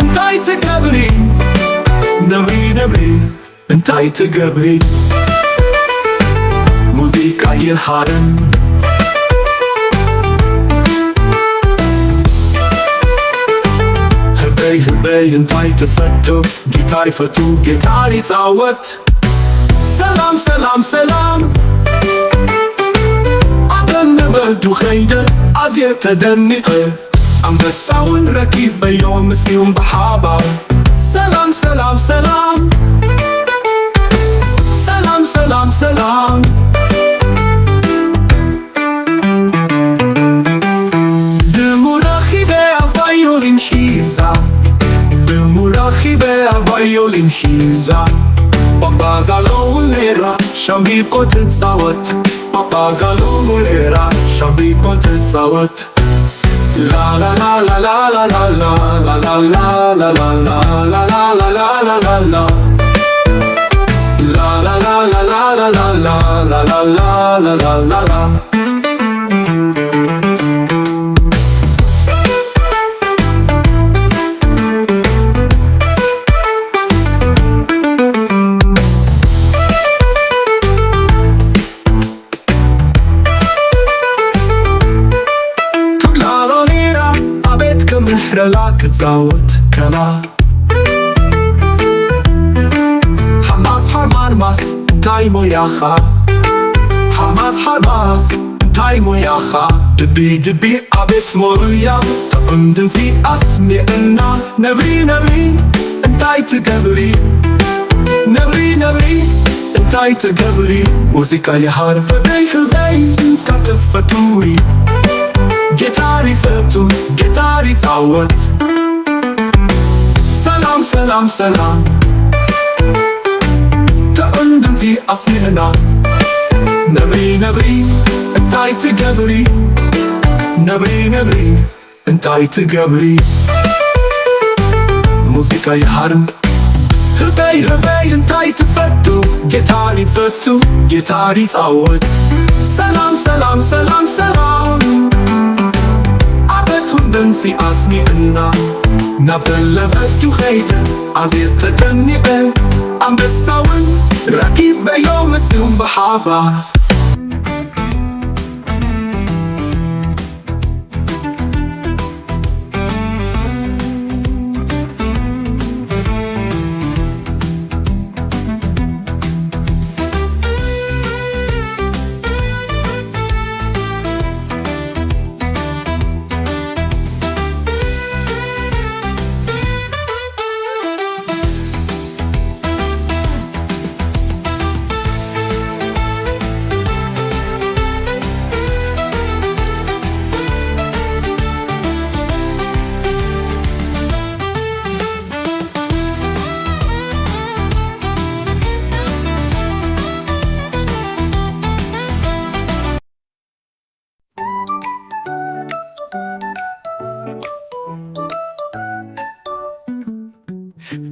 እንታይ ትገብሪ ነብሪ እንታይ ትገብሪ ሙዚቃ ይሃርም ህበይ እንታይ ትፈቱ ጌታ ይፈቱ ጌታ ይጻወት ሰላም ሰላም ሰላም አበነበዱ ኸይደ አዝየር ተደንቀ አንበሳውን ረኪብ በዮም ሲዩም በሓባ ሰላም ሰላም ሰላም ሰላም ሰላም ሰላም במורחי בהוויולין חיזה בפגלו ולרה שם ביקות צוות בפגלו ולרה שם ביקות צוות לה לה לה לה לה לה לה לה לה לה לה לה לה לה לה לה לה לה לה La la la la la la la la la la la la la la كتزاوت كلا حماس حماس تايمو ياخا حماس حماس تايمو ياخا دبي دبي عبت موريا تقندنتي أسمعنا نبي نبي انتاي تقبلي نبي نبي انتاي تقبلي موسيقى يهار هدي هدي كتفتوي جيتاري فتو جيتاري تعوت سلام سلام سلام تقندنتي أسمعنا نبي نبي انتاي تقبلي نبي نبي انتاي تقبلي موسيقى يحرم هبي هبي انتاي تفتو جيتاري فتو جيتاري تعوت سلام سلام سلام سلام دنسي أسمعنا نبتلبت خيدا عزيت تتنبه عم بساون ركيب بيوم السيوم بحابة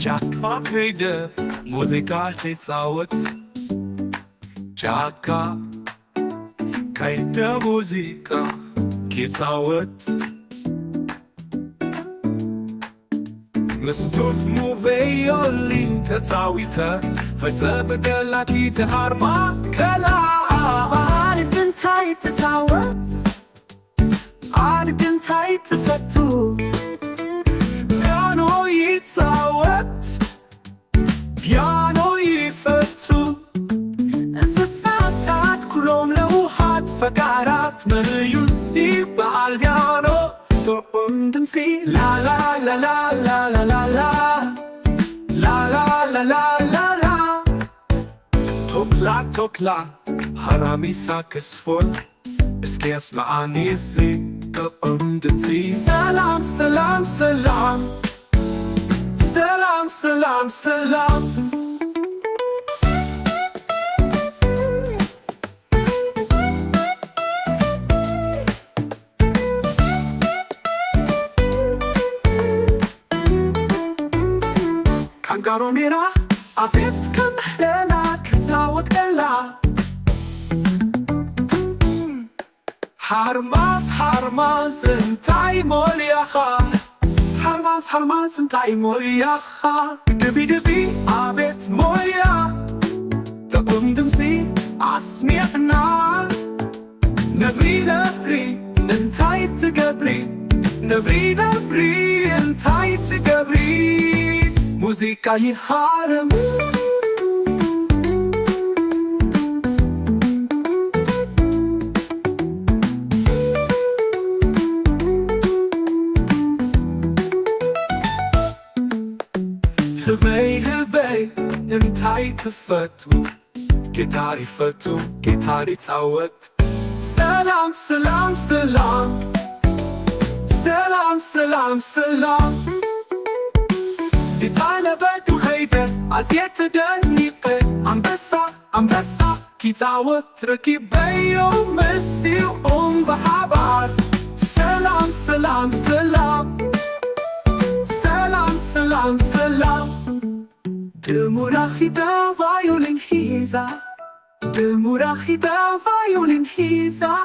ጫካ ከይደ ሙዚቃ ትጻወት ጫካ ከይደ ሙዚቃ ትጻወት መስቶት ሙቬዮሊ ተጻዊተ ፈጸበደላኪ ተሃርማ ከላ አድንታይ ትጻወት አድንታይ ትፈቱ እንስሳታት ኩሎም ለውሃት ፈቃራት መዩሲ በአልቢያኖ ቶኦም ድምፂ ላላላላላላላላ ላላላላላላ ቶክላ ቶክላ ሃራሚሳ ክስፎል እስኪ ያስማዓኒ እዚ ቶኦም ድምፂ ሰላም ሰላም ሰላም ሰላም ሰላም ሰላም ካንጋሮሜራ አቤት ከምህለላ ክዛወት ቀላ ሃርማዝ ሃርማዝ እንታይ ሞልያኻ ሃርማዝ ሃርማዝ እንታይ ሞልያኻ ድቢ ድቢ አቤት ሞልያ ጥዑም ድምፂ አስሚዕና ነብሪ ነብሪ እንታይ ትገብሪ نبري نبري انتي تقبري موسيقى يحارم هبي هبي انتي تفتو جيتاري فتو جيتاري تعود سلام سلام سلام سلام سلام سلام ديتايلا بدو خيبة عزيت دنيقة عم بسا كي تعود ركيب بيوم مسي بحبار سلام سلام سلام سلام سلام سلام المراخبة فايولين هيزا المراخبة فايولين هيزا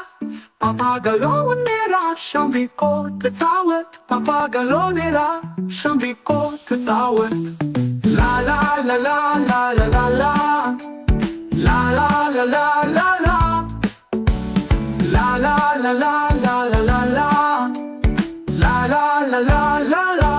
Papagalo nera shambiko tatawet Papagalo nera shambiko tatawet La la la la la la la la La la la la la la La la la la la la la la La la la la la la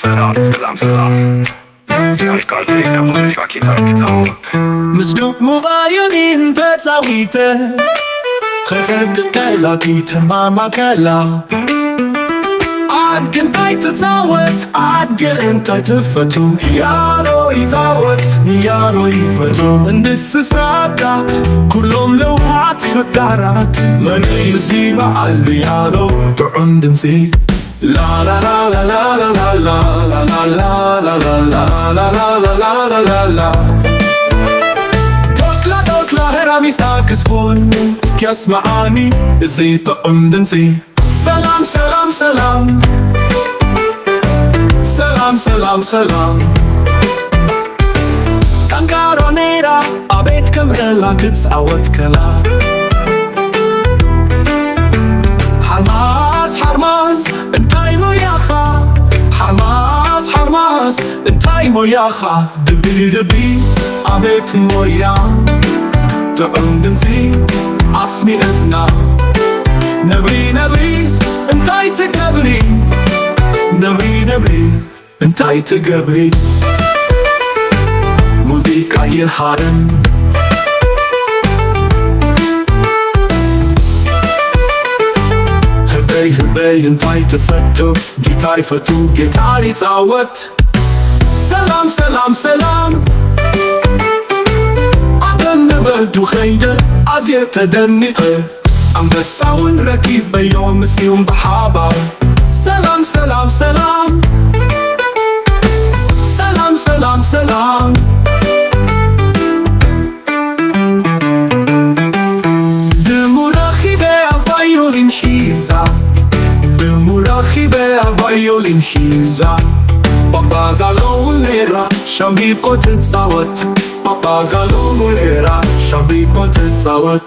ሰላም ሰላም ያሽቃልጤና ሙዚቃ ኬታርክታወት ምስዱቅ ሙባዩኒን በጻዊተ خسد كلاكي تماما كلا عاد كنتاي تتزاوت عاد انتاي تفتو يارو يزاوت يارو يفتو እንስሳታት كلهم لوحات فقارات من يزيب عالبيانو طعم دمسي لا لا لا لا لا لا لا لا لا لا لا لا لا لا لا لا لا توكلا هرامي ساكس فون اسكي اسمعاني ازي طعم دمسي سلام سلام سلام سلام سلام سلام كانكارونيرا عبيت كم غلا كتسعوت كلا حماس حرماس انتاي موياخا حماس حرماس انتاي موياخا دبي دبي عبيت مويا تقندمتي عصمي لنا نبري نبري انتاي تقبري نبري نبري انتاي تقبري موسيقى يحارم هبي انتاي تفتو جيتاري فتو جيتاري تعوت سلام سلام سلام عدن بهدو خيدة عزية تدنقة عم بساون ركيب بيوم مسيوم بحابة سلام سلام سلام سلام سلام سلام بمراخبة فايولين حيزة بمراخبة فايولين حيزة Papagalo nera shambiko tetsawat Papagalo nera shambiko tetsawat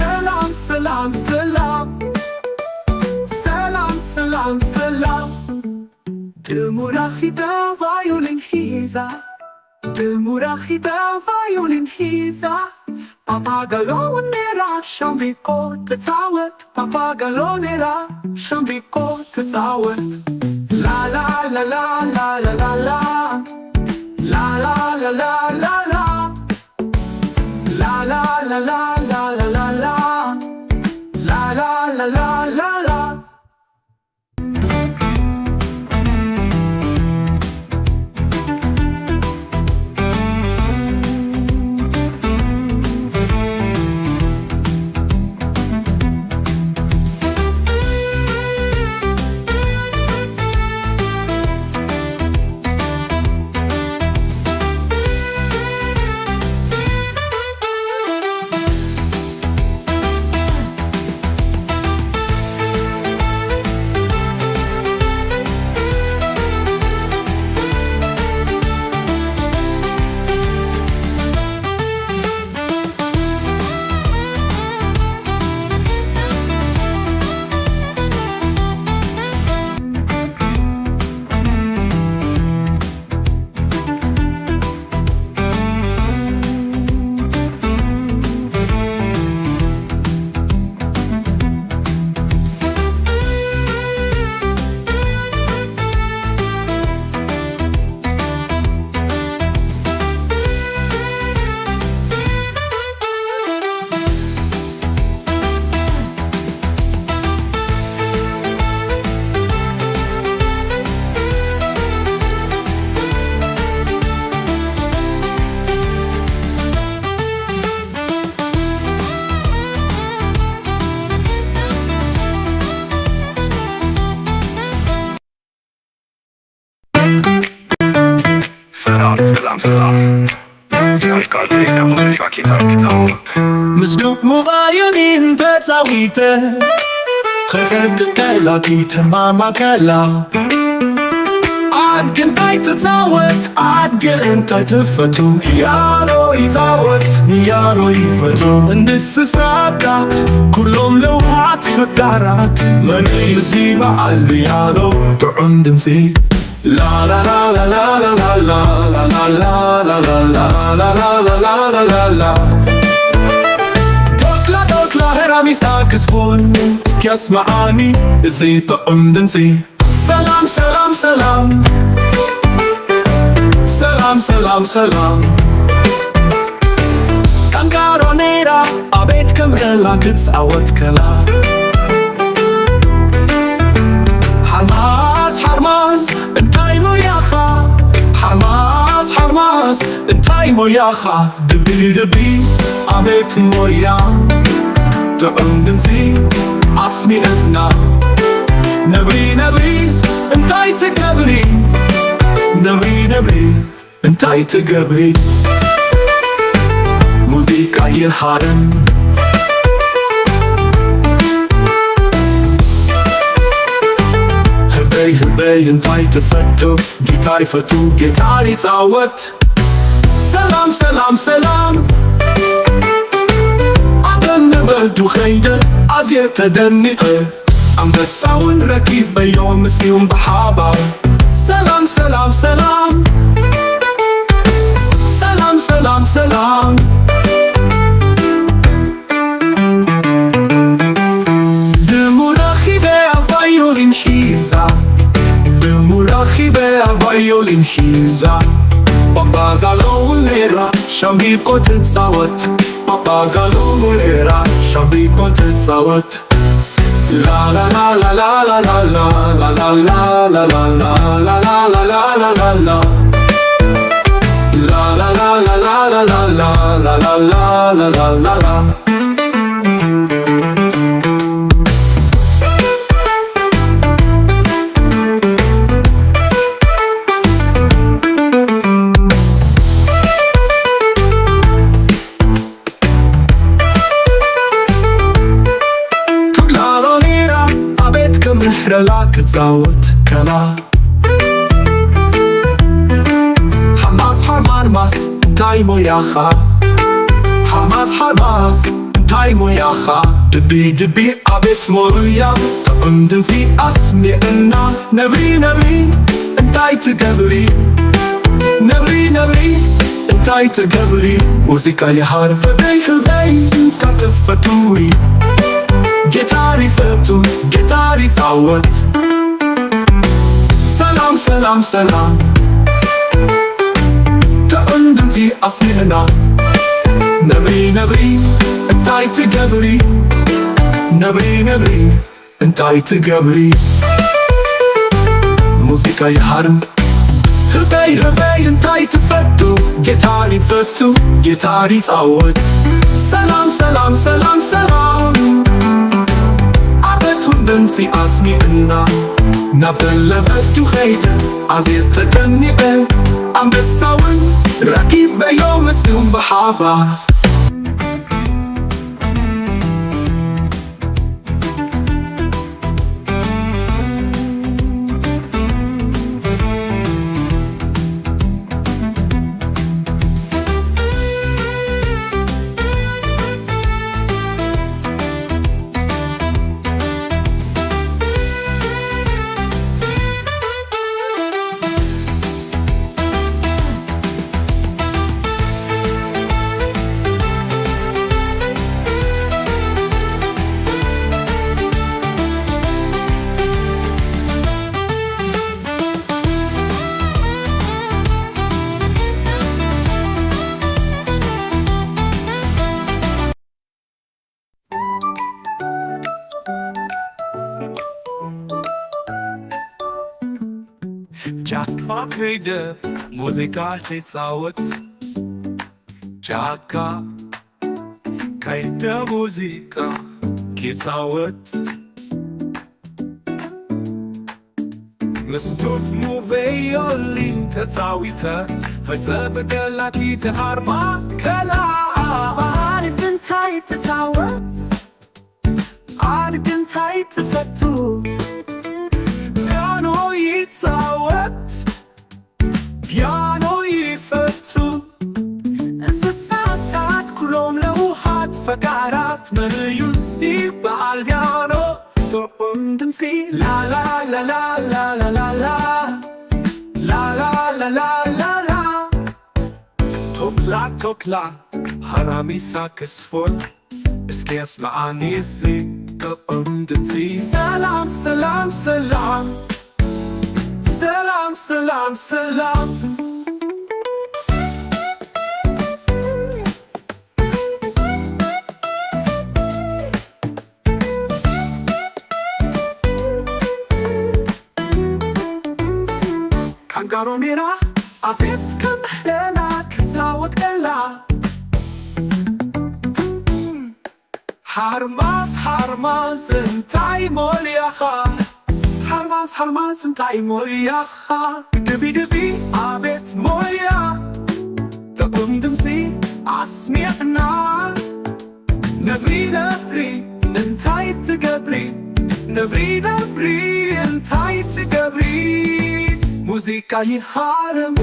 ሰላም ሰላም ሰላም ሰላም ሰላም ሰላም ድሙራኺታ ቫዮሊን ሒዛ ድሙራኺታ ቫዮሊን ሒዛ ፓፓጋሎኔራ ሻምቢቆ ትፃወት ፓፓጋሎኔራ ሻምቢቆ ትፃወት ላላላላላላላ ላላላላላላ ላላላላላላላ ላላላላላላ ሰላም ሲያልቃል ሙዚቃ ኬታው ምስዱቅ ሙባዩኒን ተፃዊተ ከሰድቀላቲ ተማማከላ አድግንታይ ትፃወት አድግንታይ ትፈቱ ያሎ ይፃወት ያሎ ይፈቱ እንስሳታት ኩሎም ለውሃት ፍቃራት መንይ እዚ በዓል ያሎ ጥዑም ድምፂ La la la la la la la la la la la la la la la la la la la توكلا هراميسا كسبون اسكياسمعاني ازي طعم دمسي سلام سلام سلام سلام سلام سلام كانغارونيرا أبيت كمرلا كتسعوت كلا حماس حرماس انتاي موياخا حماس حرماس انتاي موياخا دبي دبي عبيت مويا تعم دمسي عصمي ابنا نبري نبري انتاي تقبري نبري نبري انتاي تقبري موسيقى يهارن هبي انتاي تفتو جيتاي فتو جيتاري تعوت سلام سلام سلام عدن بهدو خيدة عزير تدنقه عم بساون ركيب بيوم مسيوم بحابة سلام سلام سلام سلام سلام سلام violin xiza במוראחיבה הוויולין חיזה פפגלונרה שם ביפו תצאות פפגלונרה שם ביפו תצאות לה לה לה לה לה לה לה לה לה לה לה לה לה לה לה לה לה לה La la la la la la la la la la la la la la تقلالونيرا عبيتكم محرلا كتزاوت كلا حماس حرمان ماس انتاي موياخا حماس حرماس እንታይ ሞያኻ ድቢ ድቢ ኣቤት ሞያ ተቕምድምፂ ኣስሜዕና ነብሪ ነብሪ እንታይ ትገብሪ ነብሪ ነብሪ እንታይ ትገብሪ ሙዚቃ ይሃር ህበይ ህበይ ካትፈቱዊ ጌታር ይፈቱ ጌታር ይፃወት ሰላም ሰላም ሰላም ተቕምድምፂ ኣስሜዕና ነብሪ ነብሪ እንታይ ትገብሪ ነብሪ ነብሪ እንታይ ትገብሪ ሙዚቃ ይሃርም ህበይ ህበይ እንታይ ትፈቱ ጌታር ይፈቱ ጌታር ይፃወት ሰላም ሰላም ሰላም ሰላም ኣበቱን ድምፂ ኣስሚዕና ናብ ተለበቱ ኸይደ ኣዝየ ተደኒቐ ኣንበሳውን ረኪበዮ ምስኡም ብሓባር ጫካ ከይደ ሙዚቃ ሊፃወት ጫካ ከይደ ሙዚቃ ሊፃወት ምስቱት ሙቬዮሊን ተፃዊተ ፈፀብደላኪ ተሃርማ ከላ ኣድግንታይ ትፃወት ኣድግንታይ ትፈቱ ፒያኖ ይፃወት ፒያኖ ይፈቱ እንስሳታት ኩሎም ለውሃት ፈቃራት መርዩሲ በዓል ፒያኖ ቶኦም ድምፂ ላላላላላላላላ ላላላላላላ ቶክላ ቶክላ ሃራሚሳ ክስፎት እስኪ ያስማዓኒ እዚ ቶኦም ድምፂ ሰላም ሰላም ሰላም ሰላም ሰላም ሰላም ካንጋሮ ሜራ ኣቤት ከምሕለና ክፃወት ከላ ሓርማዝ ሓርማዝ እንታይ ሞልያኻ ሓርማዝ ሓርማዝ እንታይ ሞያኻ ድቢ ድቢ ኣቤት ሞያ ጥዑም ድምፂ ኣስሚዕና ነብሪ ነብሪ እንታይ ትገብሪ ነብሪ ነብሪ እንታይ ትገብሪ ሙዚቃ ይሃርም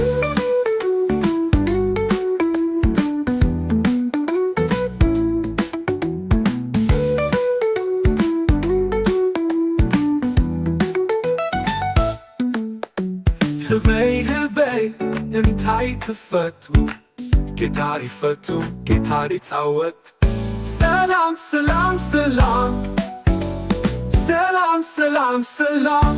ህበይ ህበይ እንታይ ትፈቱ ጌታር ይፈቱ ጌታር ይፃወት ሰላም ሰላም ሰላም ሰላም ሰላም ሰላም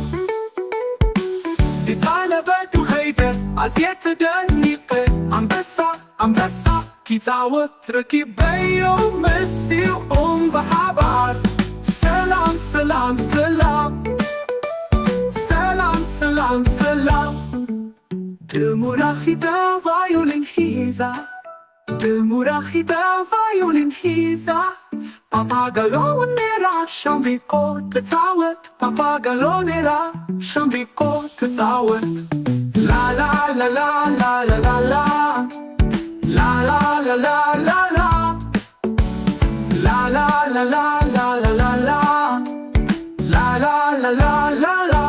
ዲታለበቱ ኸይደ ኣዝየ ተደኒቐ ኣንበሳ ኣንበሳ ኪፃወት ረኪበዮ መሲኦም ብሓባር ሰላም ሰላም ሰላም ሰላም ሰላም ሰላም ድሙራኺዳ ቫዮሊን ሒዛ ድሙራኺዳ ቫዮሊን ሒዛ Papagalo nera shambiko tetawet Papagalo nera shambiko tetawet La la la la la la la la La la la la la la La la la la la la la la La la la la la la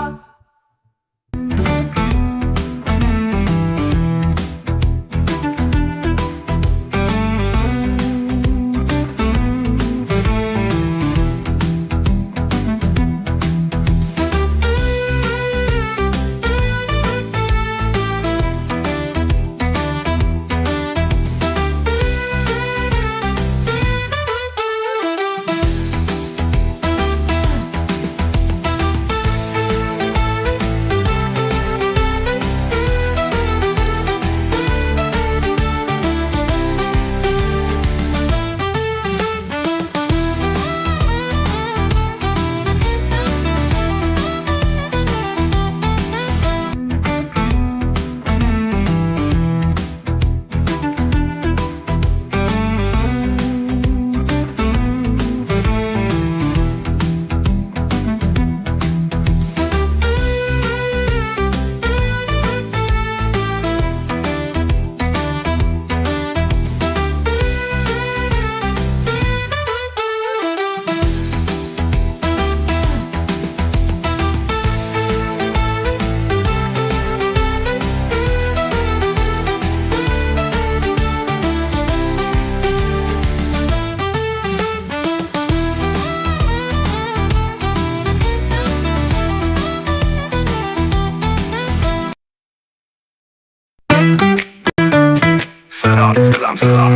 ሰላም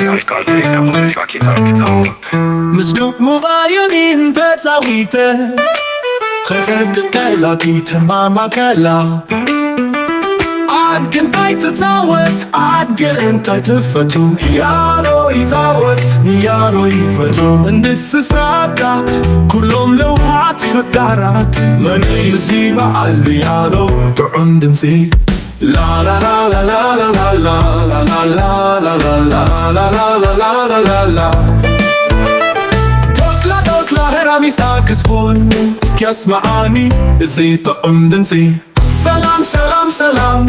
ያልቃል የሙዚቃ ጌታዎት ምስዶቅ ሙባዩኒን ተጻዊተ ከሰቅቀላ ኪተማማከላ አድግን ታይትጻወት አድግን ታይትፈቱ ያሎ ይዛወት ያሎ ይፈቱ እንስሳታት ኩሎም ለውሃት ፈቃራት መንዩ ዚበዓል ያሎ ጥዑም ድምፂ La la la la la la la la la la la la la la la la la la la Dokla heramisa kisfon Skiasmaani Izi ta'um dinsi Salam salam salam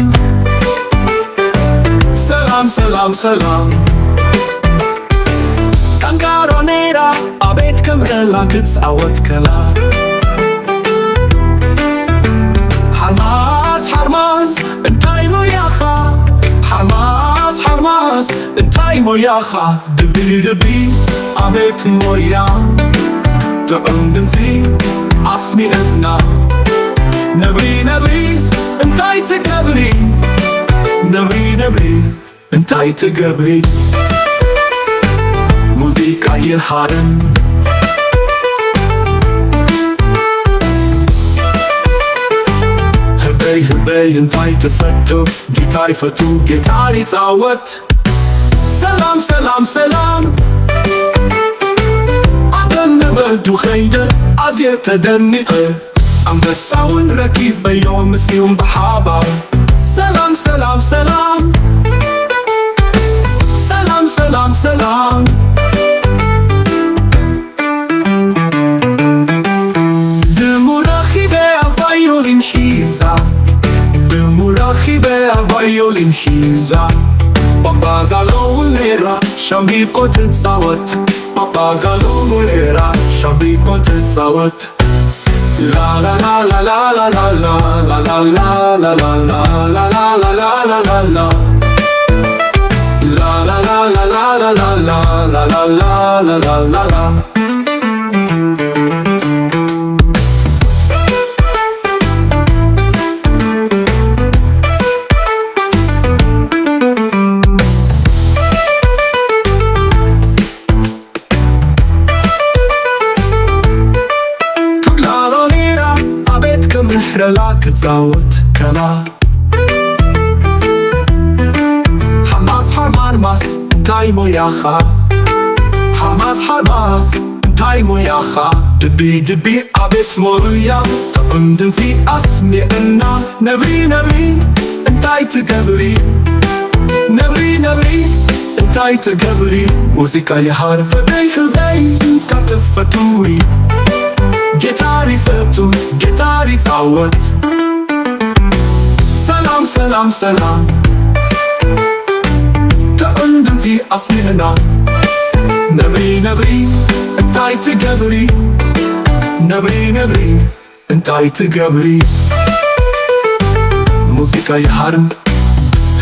Salam salam salam Kangaronera Abet kamrela kitzawat kala Harmaz انتاي موياخا حرماز انتاي موياخا دبي عبيت مويا تقندنتي عصمي ابنا نبري انتاي تقبري نبري انتاي تقبري موسيقى يهارن هبي انتاي تفتو جيتاي فتو جيتاري تعوت سلام سلام سلام عدن بهدو خيدة عزير تدنقة عم بساون ركيب بيوم مسيوم بحابة سلام سلام سلام سلام سلام سلام دموراخي بأفايولين حيزة במורכיבי הוויולין חיזה בפגלו נראה שם ביקות צוות בפגלו נראה שם ביקות צוות לה לה לה לה לה לה לה לה לה לה לה לה לה לה לה לה לה לה לה La la la la la la la la la la la la la la محرلا كتزاوت كلا حماس حرماس تايمو ياخا حماس تايمو ياخا دبي عبيت موريا تقندنتي أسمي إنا نبري انتاي تقبري نبري انتاي تقبري موسيقى يهار هبي كتفتوي جيتاري فتو جيتاري تعوت سلام سلام سلام تقندنتي أصلنا نبري انتاي تقبري نبري انتاي تقبري موسيقى يحرم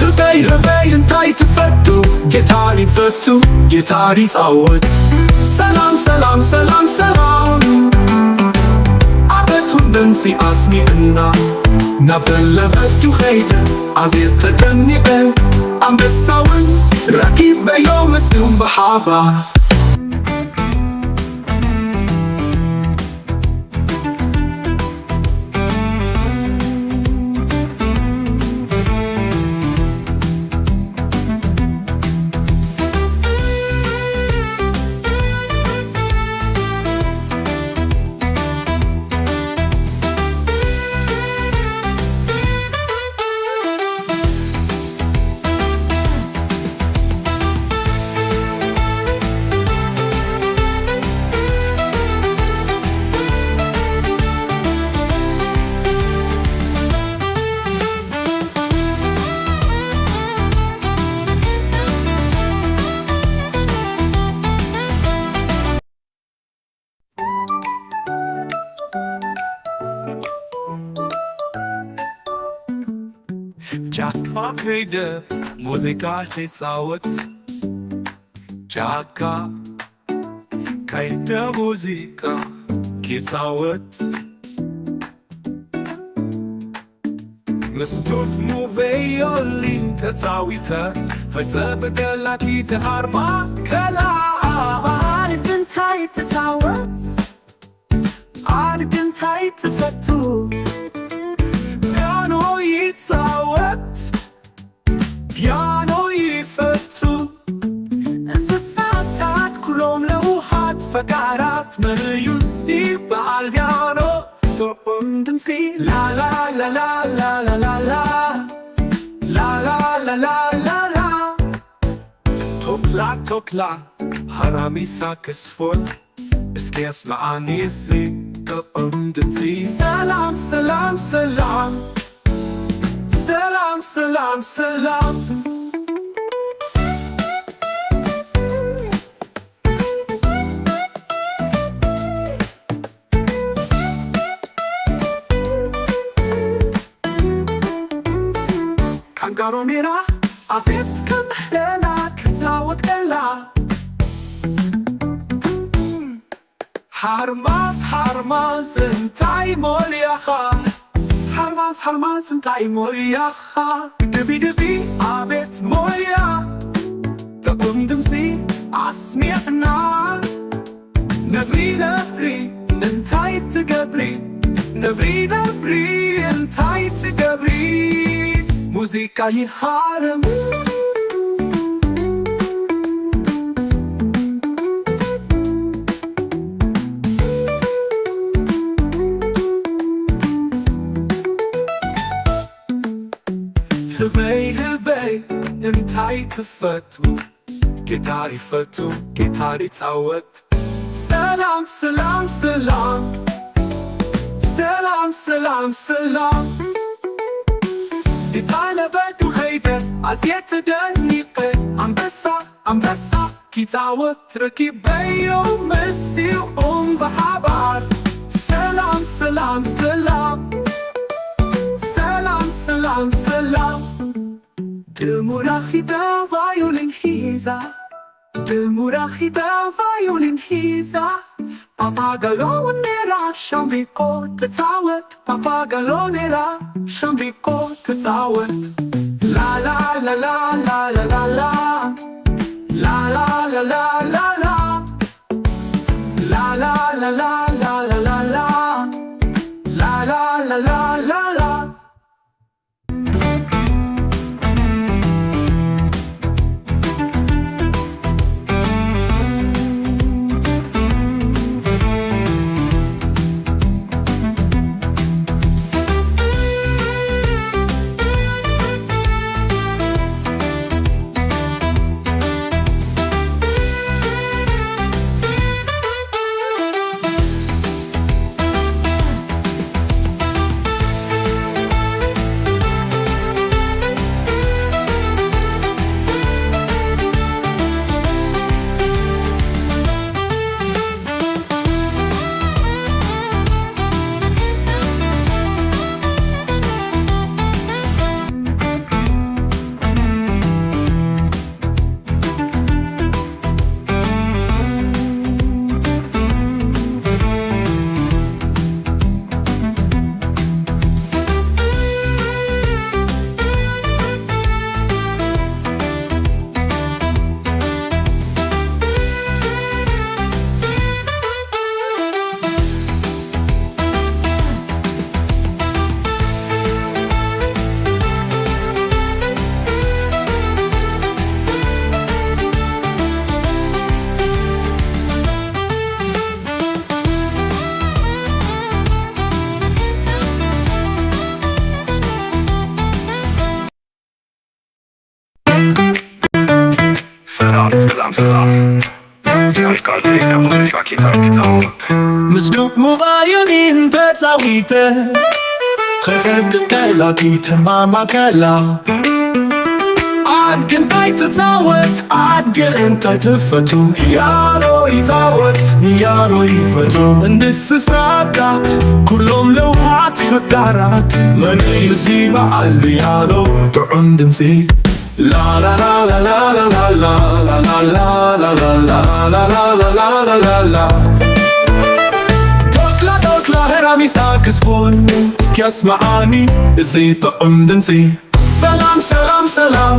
هبي انتاي تفتو جيتاري فتو جيتاري تعوت سلام سلام سلام سلام دنسي أسمي إنا نبدل بدو خيدة عزيز تدنقة عم بساون ركيب بيوم السيوم بحابة Jaka kaydı muzika tetsawet Jaka kaydı muzika tetsawet Mestut mu violin ተፃዊተ ፈፀበገላኪ ተሃርማ ከላ አድግንታይ ትታወት አድግንታይ ትፈቱ ፒያኖ ይፃወት ፒያኖ ይፈቱ እንስሳታት ኩሎም ለውሃት ፈቃራት መዩሲ በዓል ፒያኖ ጦም ድምፂ ላላላላላላላ ላላላላላላ ቶክላ ቶክላ ሃራሚሳ ክስፎን እስኪ ያስማዓኒ እዚ ጦም ድምፂ ሰላም ሰላም ሰላም ሰላም ሰላም ሰላም ካንጋሮ ሜራ አቤት ከምህለና ክዛወት ቀላ ሃርማዝ ሃርማዝ እንታይ ሞልያኻ ሃርማዝ ሃርማዝ እንታይ ሞያኻ ድቢ ድቢ አቤት ሞያ ጥዑም ድምፂ አስሚዕና ነብሪ ነብሪ እንታይ ትገብሪ ነብሪ ነብሪ እንታይ ትገብሪ ሙዚቃ ይሃርም ህበይ ህበይ እንታይ ትፈቱ ጊታር ይፈቱ ጊታር ይፃወት ሰላም ሰላም ሰላም ሰላም ሰላም ሰላም ዲታለበዱ ኸይደ አዝየት ደኒቀ አንበሳ አንበሳ ኪፃወት ረኪበዮ መሲኦም በሓባር ሰላም ሰላም ሰላም ሰላም ሰላም ሰላም ድሙራኺዳ ቫዮሊን ሒዛ ድሙራኺዳ ቫዮሊን ሒዛ ፓፓጋሎ ኔራ ሻምቢቆ ትፃወት ፓፓጋሎ ኔራ ሻምቢቆ ትፃወት ላላላላላላላ ላላላላላላ ላላላላላላላ ላላላላላላ ሰላም ሰላም ያልቃል የሙዚቃ ኪታብ ምስዱቅ ሙባዮኒን ተፃዊተ ከሰድቀላ ኪተማማከላ አድግንታይ ትፃወት አድግንታይ ትፈቱ ፒያኖ ይፃወት ፒያኖ ይፈቱ እንስሳታት ኩሎም ለውሃት ፈቃራት መንዩሲ በዓል ፒያኖ ጥዑም ድምፂ ላላላላላላላላላላላላላላላላላላ ቶክላ ቶክላ ሃራሚሳ ክስፎን እስኪ ያስማዓኒ እዚ ጥዑም ድምፂ ሰላም ሰላም ሰላም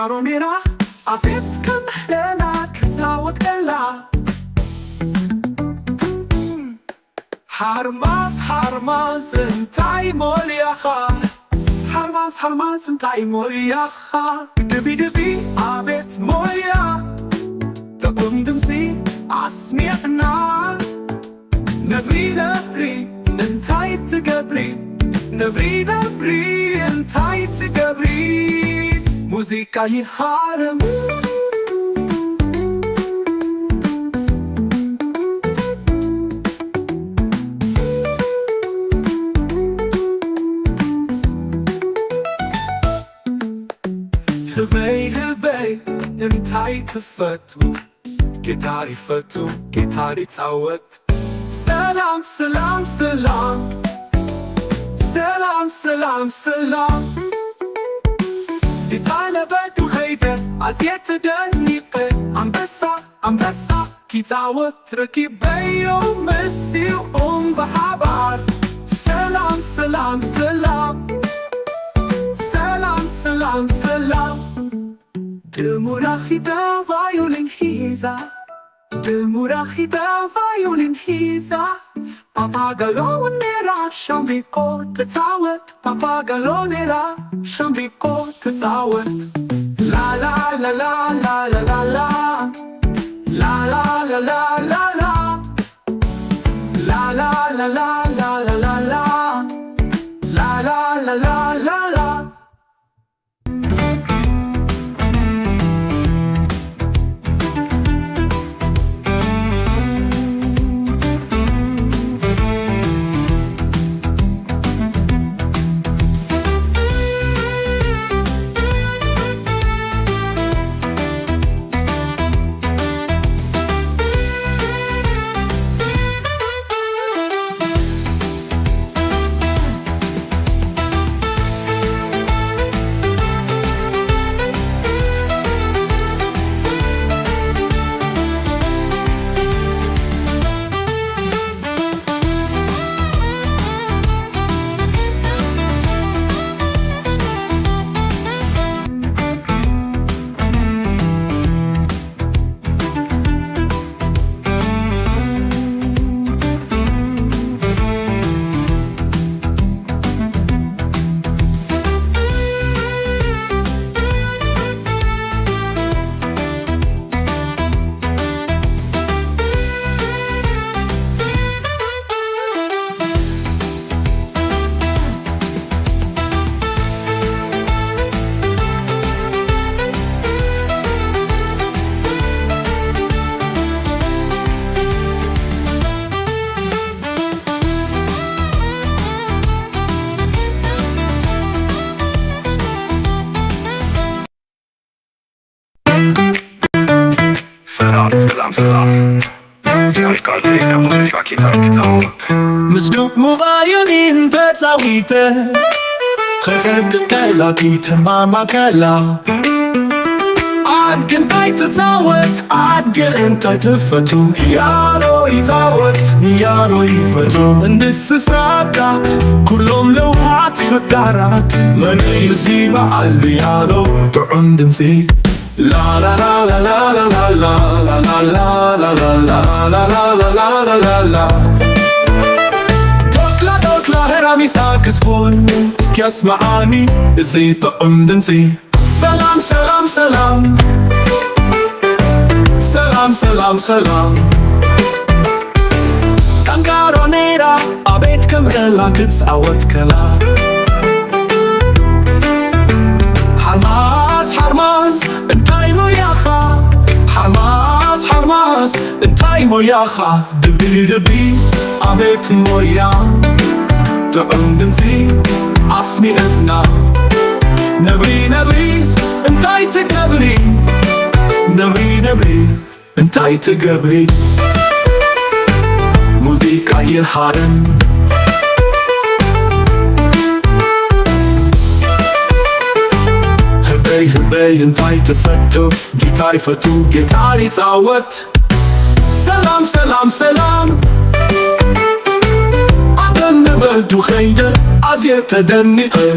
Papagalonera Abet kamhela Kizawat ela Harmaz Entai moliacha Harmaz Entai moliacha Debi Abet molia Tabundumsi Asmi'na Nabri Entai Tigabri Nabri Entai Tigabri Musika yiharem Hibay Entai tefatu Gitari fatu Gitari tawat Salam Salam Salam Salam Salam Salam Ditala badu hayda Aziyeta daniqe Ambessa Kitawat Rakibayo Messi bahabar Salam Salam Salam Salam Salam Salam Demurachida violin hiza Demurachida violin hiza Papagalonera shambiko tetawet Papagalonera shambiko tetawet La la la la la la la la La la la la la la La la la la la la la la La la la la la la Salam Ciężka dziejna muzyka gitarą Mzduk muwayonin petawite Chesed kela gitar mama kela Ad gentai tetawet Ad gentai tefatu Yaro yifatu እንስሳታት ኩሎም ለውሃት ፈቃራት መን ዩዚባ አልቢያሎ ጥዑም ድምፂ La la la la la la la la la la la la la la la la la la la Dokla heramisa kizbun Skias ma'ani Izi ta'um dinsi Salam salam salam Salam salam salam Kangaronera Abet kamrela kitzawat kala Harmaz Entai moyacha Harmaz Entai moyacha Debi Abet moya Ta'um dinsi Asmi'na Nabri Entai tigabri Nabri Entai tigabri Musika yiharem Hibay Entai tefatu Gitari fatu Gitari tawat Salam salam salam Adan nabadu khayda Aziyeta daniqe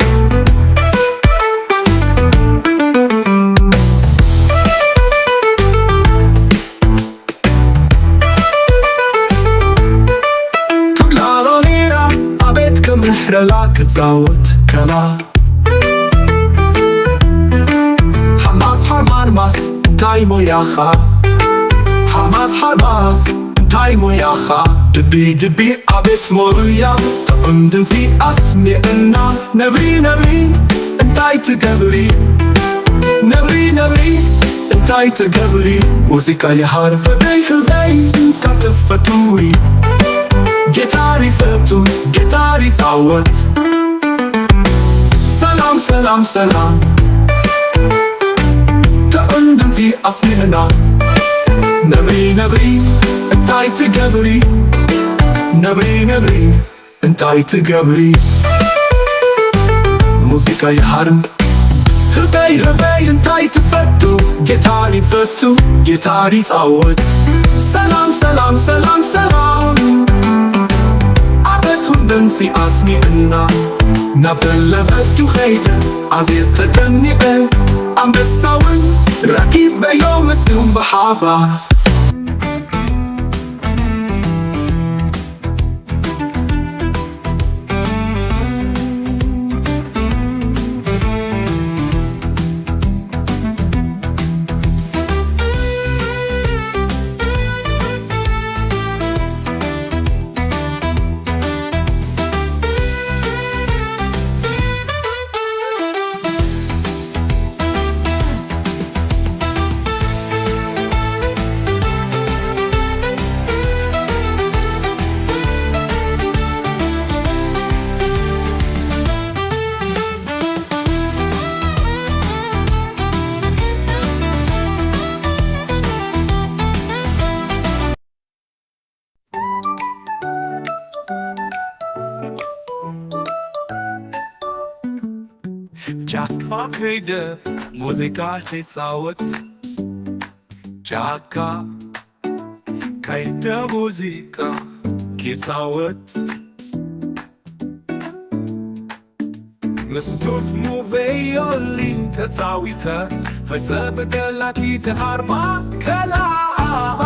ክትፃወት ከላ ሓማስ ሓማስ እንታይ ሞያኻ ሓማስ ሓማስ እንታይ ሞያኻ ድቢ ድቢ ኣቤት ሞሩያ ጥዑም ድምፂ ኣስሚዕና ነብሪ ነብሪ እንታይ ትገብሪ ነብሪ ነብሪ እንታይ ትገብሪ ሙዚቃ ይሃር ህበይ ህበይ እንታይ ትፈቱይ ጌታር ይፈቱ ጌታር ይፃወት ሰላም ሰላም ሰላም ጥዑም ድምፂ ኣስሚዕና ነብሪ ነብሪ እንታይ ትገብሪ ነብሪ ነብሪ እንታይ ትገብሪ ሙዚቃ ይሃርም ህበይ ህበይ እንታይ ትፈቱ ጌታር ይፈቱ ጌታር ይፃወት ሰላም ሰላም ሰላም ሰላም ኣበቱን ድምፂ ኣስሚዕና ናብ ደለበቱ ኸይደ ኣዝየ ተጨኒቐ ኣንበሳውን ረኪበዮ ምስኡም ብሓባር ጫካ ከይደ ሙዚቃ ትፃወት ጫካ ከይደ ሙዚቃ ክትፃወት ምስቱት ሙቬዮሊን ተፃዊተ ፈፀብቀላኪ ትሃርማ ከላ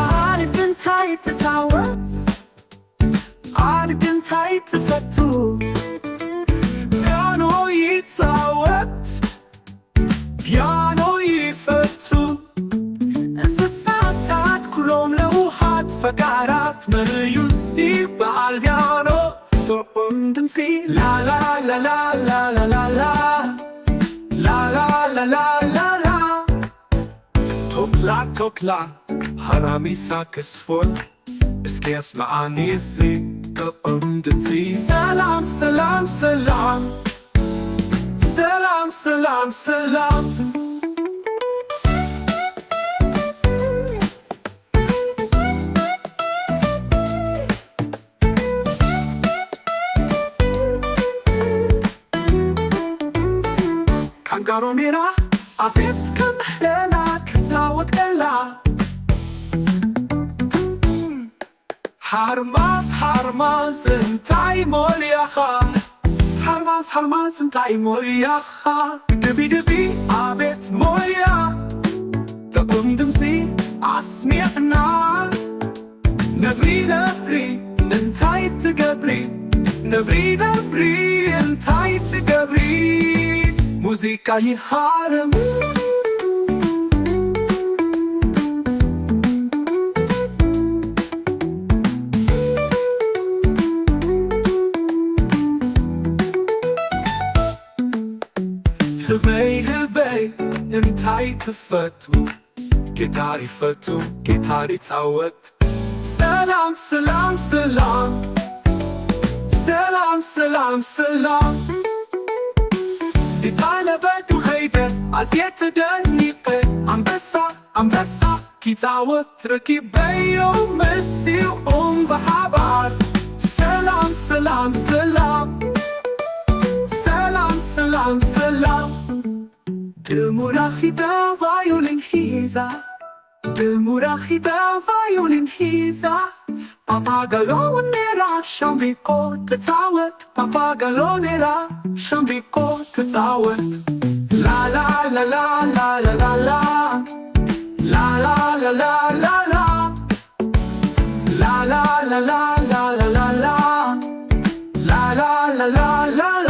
ኣድግንታይ ትፃወት ኣድግንታይ ትፈቱ ፒያኖ ይፃወት ፒያኖ ይፈቱ እንስሳታት ኩሎም ለውሃት ፈቃራት መህዩሲ በዓል ፒያኖ ጥዑም ድምፂ ላላላላላላላላ ላላላላላላ ቶክላ ቶክላ ሃራሚሳ ክስፎን እስኪ ያስማዓኒ እዚ ጥዑም ድምፂ ሰላም ሰላም ሰላም ሰላም ሰላም ሰላም ካንጋሮ ሜራ ኣቤት ከምሕለና ክትፃወት ከላ ሓርማስ ሓርማስ እንታይ ሞልያኻ ሓርማስ ሓርማስ እንታይ ሞያኻ ድቢ ድቢ ኣቤት ሞያ ጥዑም ድምፂ ኣስሚዕና ነብሪ ነብሪ እንታይ ትገብሪ ነብሪ ነብሪ እንታይ ትገብሪ ሙዚቃ ይሃርም ህበይ ህበይ እንታይ ትፈቱ ጌታር ይፈቱ ጌታር ይፃወት ሰላም ሰላም ሰላም ሰላም ሰላም ሰላም ዲታለበቱ ኸይደ ኣዝየ ተደኒቐ ኣንበሳ ኣንበሳ ኪፃወት ረኪበዮ ምስኡም ብሓባር ሰላም ሰላም ሰላም ሰላም ሰላም ሰላም ድሙራኺዳ ቫዮሊን ሒዛ ድሙራኺዳ ቫዮሊን ሒዛ ፓፓጋሎ ኔራ ሻምቢቆ ትፃወት ፓፓጋሎ ኔራ ሻምቢቆ ትፃወት ላላላላላላላ ላላላላላላ ላላላላላላ ላላላላላላ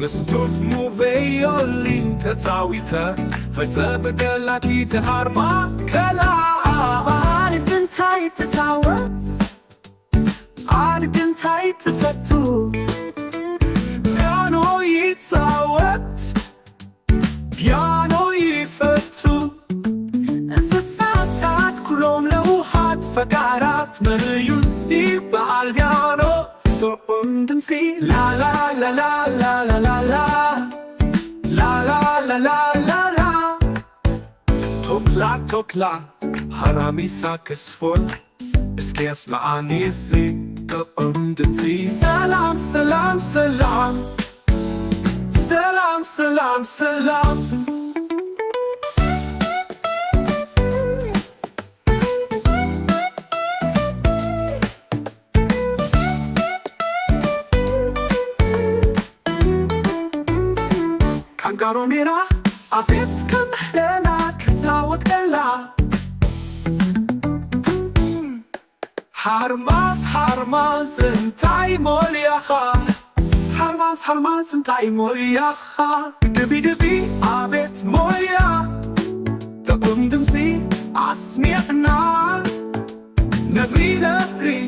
مسدود مو فيولين تتاويتا فتبقى لكي تهارما كلا عارف انتاي تتعود عارف انتاي تفتو بيانو يتعود بيانو يفتو እንስሳታት ኩሎም ለውሃት ፈቃራት مريوسي بالبيانو ጦም ድምፂ لا لا لا لا لا لا لا لا لا لا لا لا لا توكلا توكلا حرامي ساكسفول اسكيس لعنيسي تقمدتي سلام سلام سلام سلام سلام سلام ካንጋሮሜራ አቤት ከመህለና ክሳወት ገላ حرماز حرماز انتاي موليخا حرماز حرماز انتاي موليخا دبي دبي عبيت موليا تقوم دمسي عسميعنا نبري نبري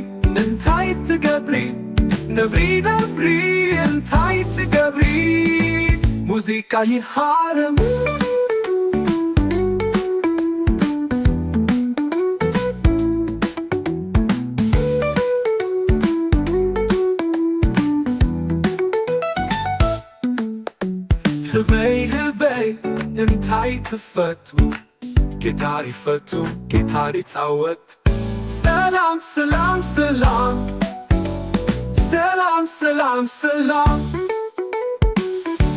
انتاي تقبري نبري نبري انتاي تقبري موسيقى يحارم هبي هبي انتاي تفتو جيتاري فتو جيتاري تعود سلام سلام سلام سلام سلام سلام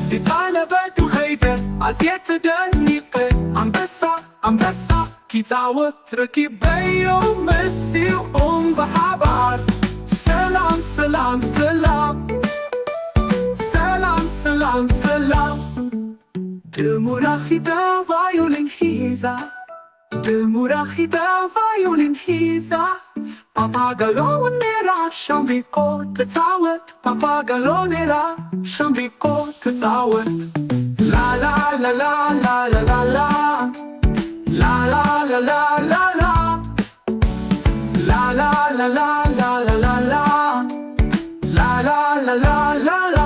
جيتالا بدو هيدا عزيت دنيقة عم بسا كي تعود ركي بيو مسي بحبار سلام سلام سلام سلام سلام سلام ድሙራኺዳ ቫዮሊን ሒዛ ድሙራኺዳ ቫዮሊን ሒዛ ፓፓጋሎኔራ ሻምቢቆ ትፃወት ፓፓጋሎኔራ ሻምቢቆ ትፃወት ላላ ላላ ላላ ላላ ላላ ላላ ላላ ላላ ላላ ላላ ላላ ላላ ላላ ላላ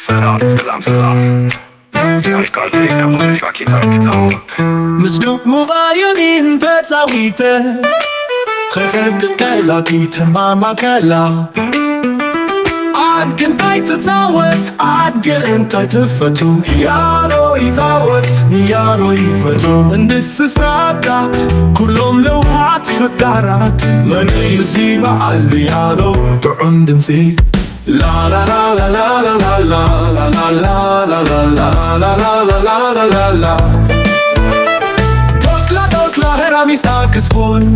ሰላም ሰላም ያልቃል የሙዚቃ ኪታብ مسدود مغايرين بتاويته خسد كلاكيت ماما كلا عاد كنتاي تتعود عاد انتاي تفتو يارو يزاوت يارو يفتو እንስሳታት كلهم لوحات فقارات من يزيب عالبيانو طعم دمسي لا لا لا لا لا لا لا لا لا لا لا لا لا لا لا لا لا توكلا توكلا هرامي ساكسفون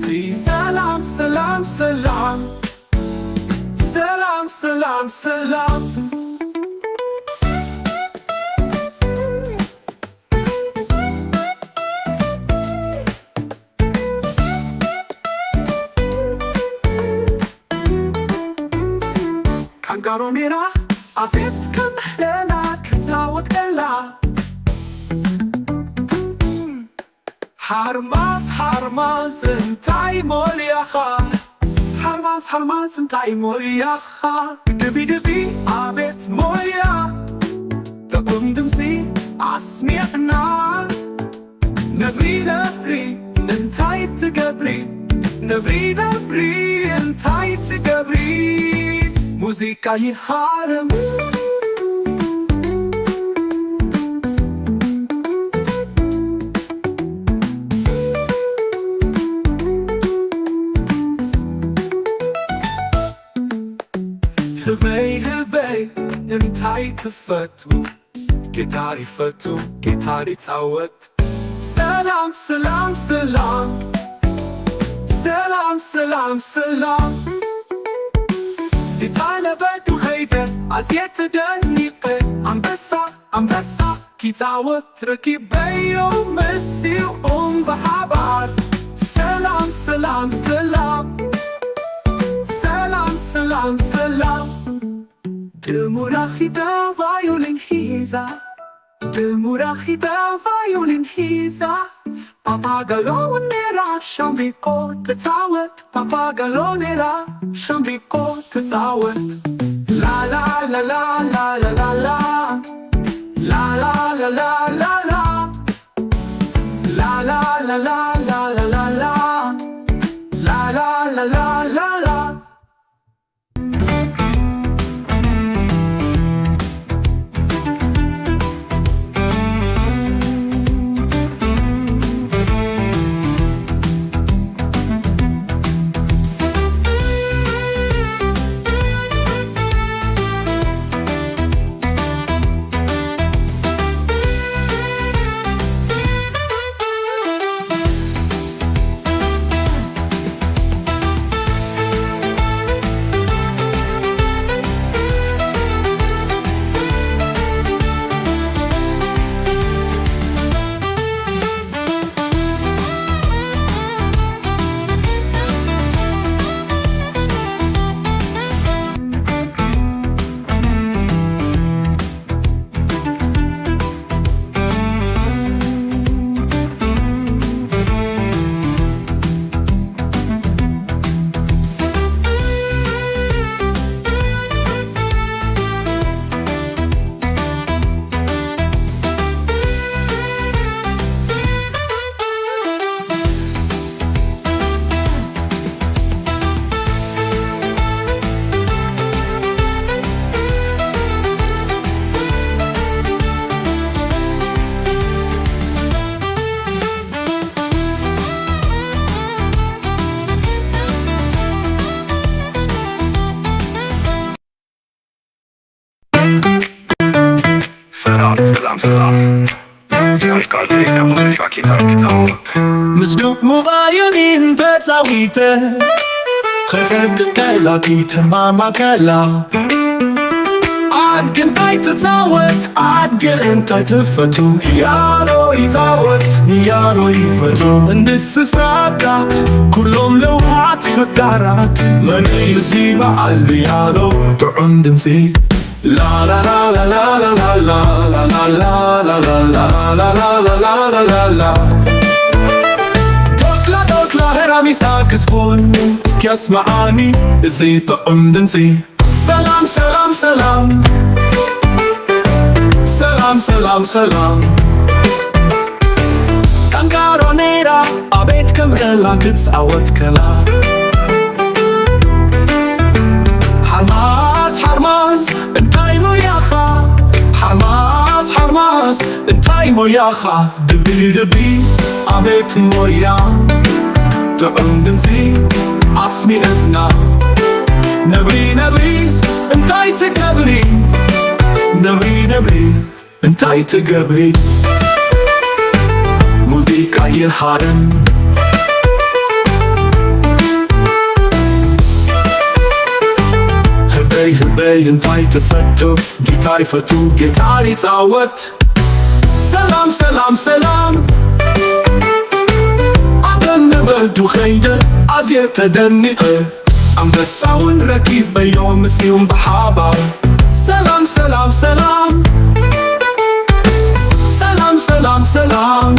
ድምፂ ሰላም ሰላም ሰላም ሰላም ሰላም ሰላም ካንጋሮሜራ አቤት ከመህለና ክዛወትላ ሓርማዝ ሓርማዝ እንታይ ሞልያኻ ሓርማዝ ሓርማዝ እንታይ ሞልያኻ ድቢ ድቢ አቤት ሞልያ ጥዑም ድምፂ አስሚዕና ነብሪ ነብሪ እንታይ ትገብሪ ነብሪ ነብሪ እንታይ ትገብሪ ሙዚቃ ይሃርም ህበይ ህበይ እንታይ ትፈቱ ጊታር ይፈቱ ጊታር ይፃወት ሰላም ሰላም ሰላም ሰላም ሰላም ሰላም ሊታለበዱ ኸይደ አዝየት ደኒቀ አንበሳ አንበሳ ኪፃወት ረኪበዮ መሲኦም በሓባር ሰላም ሰላም ሰላም ሰላም ሰላም ሰላም ድሙራኺዳ ቫዮሊን ሒዛ ድሙራኺዳ ቫዮሊን ሒዛ ፓፓጋሎኔራ ሻምቢቆ ትፃወት ፓፓጋሎኔራ ሻምቢቆ ትፃወት ላላላላላላላላ ላላላላላላ ላላላላላላላ ላላላላላላ ሰላም ሰላም ሲያልቃል የሙዚቃ ኪታር ምስዱቅ ሙባዩኒን ተፃዊተ ከሰድቀላቲ ተማማከላ አድግንታይ ትፃወት አድግን እንታይ ትፈቱ ያሎ ይፃወት ያሎ ይፈቱ እንስሳታት ኩሎም ለውሃት ፈቃራት መንይ እዚ በዓል ያሎ ጥዑም ድምፂ La la la la la la la la la la la la la la la la la la la Tokla tokla heramisa kisbon Skiasmaani izi ta'um dinsi Salam salam salam Salam salam salam Kangaronera abet kamrela kitawat kala Harmaz harmaz እንታይ ሞያኻ ሓርማዝ ሓርማዝ እንታይ ሞያኻ ድቢ ድቢ አቤት ሞያ ጥዑም ድምፂ አስሚዕና ነብሪ ነብሪ እንታይ ትገብሪ ነብሪ ነብሪ እንታይ ትገብሪ ሙዚቃ ይሃርም እንታይ ትፈቱ ጊታር ይፈቱ ጊታር ይጻወት ሰላም ሰላም ሰላም አደነበዱ ኸይደ አዝየ ተደንቀ አንበሳውን ረኪብ በዮም ሲዩም በሓባር ሰላም ሰላም ሰላም ሰላም ሰላም ሰላም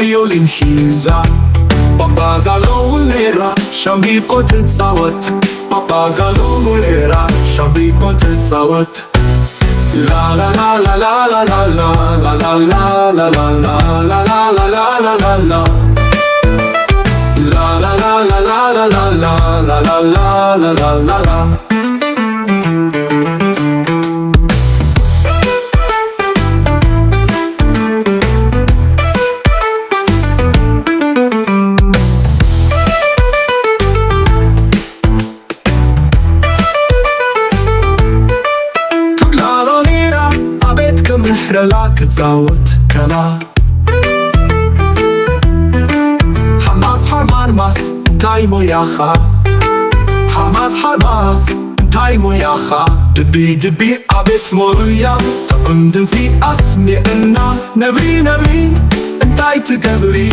violin hiza Papagalo ulera Shambi kotet sawat Papagalo ulera Shambi kotet sawat La la la la la la la la la la la la la la la la la la la la La la la la la la la la la la la la la la كتزاوت كلا حماس حرمان ماس تايمو ياخا حماس حماس تايمو ياخا دبي دبي عبت موريا تقندم في أسمي إنا نبري نبري انتاي تقبري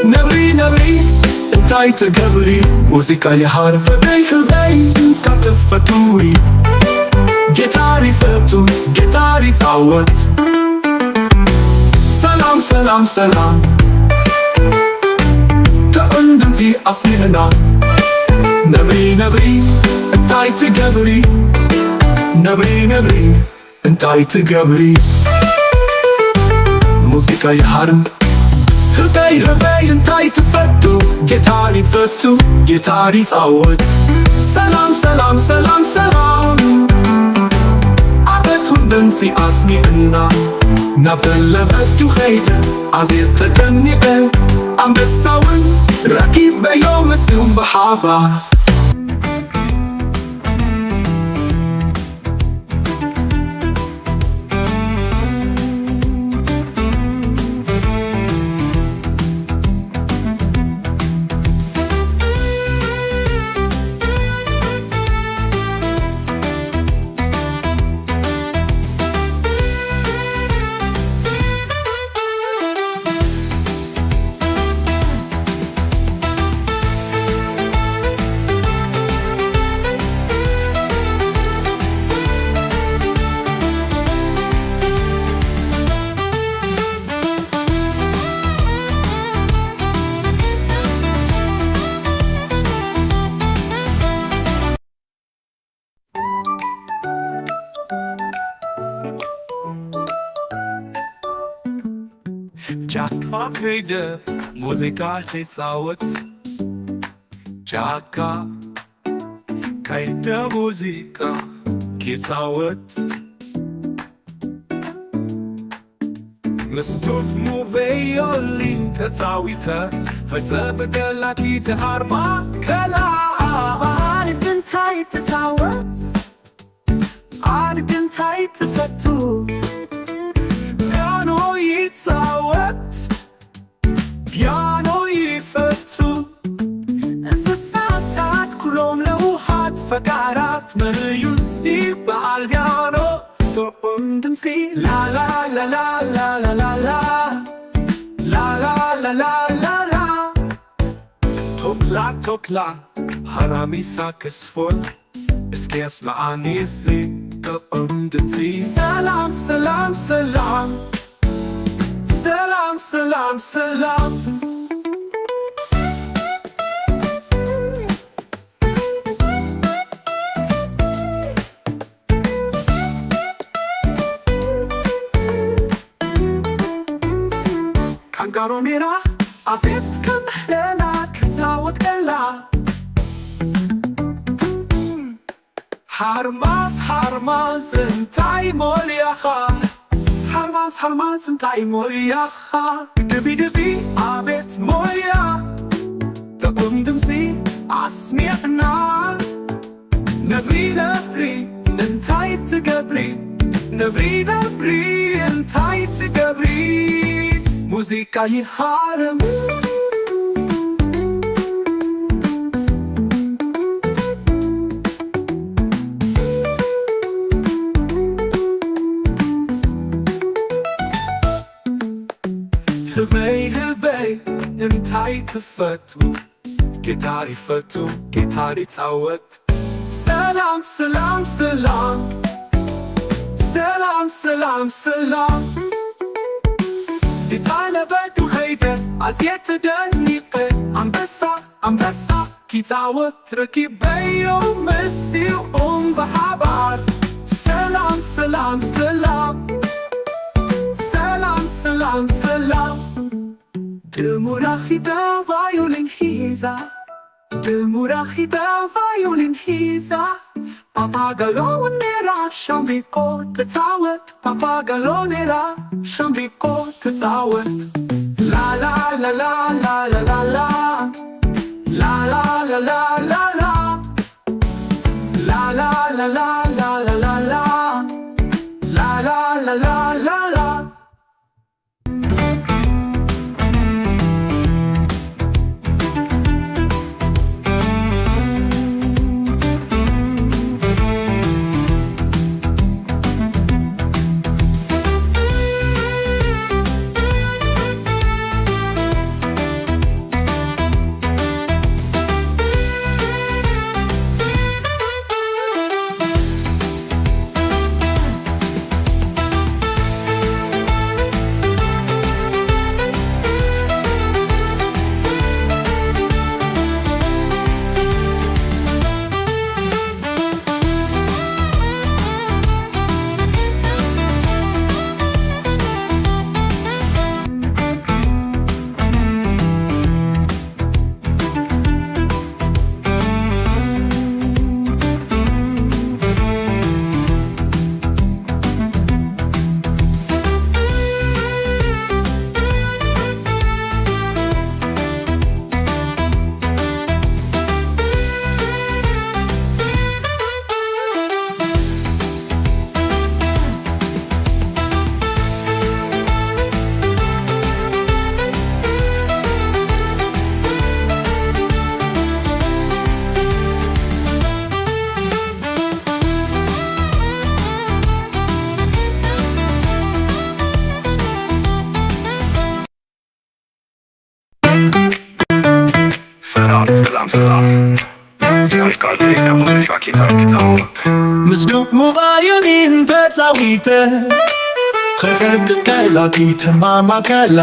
نبري نبري انتاي تقبري موسيقى يهار هبي هبي كتفتوي جيتاري فتو جيتاري تعوت سلام سلام سلام تقندمتي أصلنا نبري نبري انتاي تقبري نبري نبري انتاي تقبري موسيقى يحرم هبي هبي انتاي تفتو جيتاري فتو جيتاري تعوت سلام سلام سلام سلام دنسي أسمي إنا نبدل بدو خيدة عزيز تتنقى عم بساون ركيب بيوم سيوم بحابة جاكا كيدا موسيقى تتصاوت جاكا كيدا موسيقى كيتصاوت مستوت مو فيولين تتصاويتا فتبقى لكي تهربا كلا عارف انتاي تتصاوت عارف انتاي تفتو بيانو يتصاوت بيانو يفتو እንስሳታት ኩሎም ለውሃት ፈቃራት መዩሲ በአልቢያኖ ቶኦም ድምፂ ላላላላላላላላ ላላላላላላ ቶክላ ቶክላ ሃራሚሳ ክስፎል እስኬስ ለአኒሲ ቶኦም ድምፂ ሰላም ሰላም ሰላም ሰላም ሰላም ሰላም ካንጋሮሜራ አቤት ከምሕለና ክዛወት ቀላ ሓርማስ ሓርማስ እንታይ ሞልያኻ ሓርማስ ሓርማስ እንታይ ሞልያኻ ድቢ ድቢ ኣቤት ሞልያ ጥዑም ድምፂ ኣስሚዕና ነብሪ ነብሪ እንታይ ትገብሪ ነብሪ ነብሪ እንታይ ትገብሪ ሙዚቃ ይሃረም ህበይ እንታይ ትፈቱ ጊታር ይፈቱ ጊታር ይጻወት ሰላም ሰላም ሰላም ሰላም ሰላም ሰላም ዲታለበዱ ኸይደ አዝየት ደኒቀ አንበሳ ኪጻወት ረኪበዮ መሲኦም በሓባር ሰላም ሰላም ሰላም ሰላም ሰላም ሰላም ድሙራኺዳ ቫዮሊን ሒዛ ድሙራኺዳ ቫዮሊን ሒዛ ፓፓጋሎኔራ ሻምቢቆ ትጻወት ፓፓጋሎኔራ ሻምቢቆ ትጻወት ላላላላላላላ ላላላላላላ ላላላላላላላ ላላላላላላ ሰላም ያልቃል የሙዚቃ ኪታር ምስዶቅ ሙባዮኒን ተጻዊተ ከዘቅቀላ ኪተማማከላ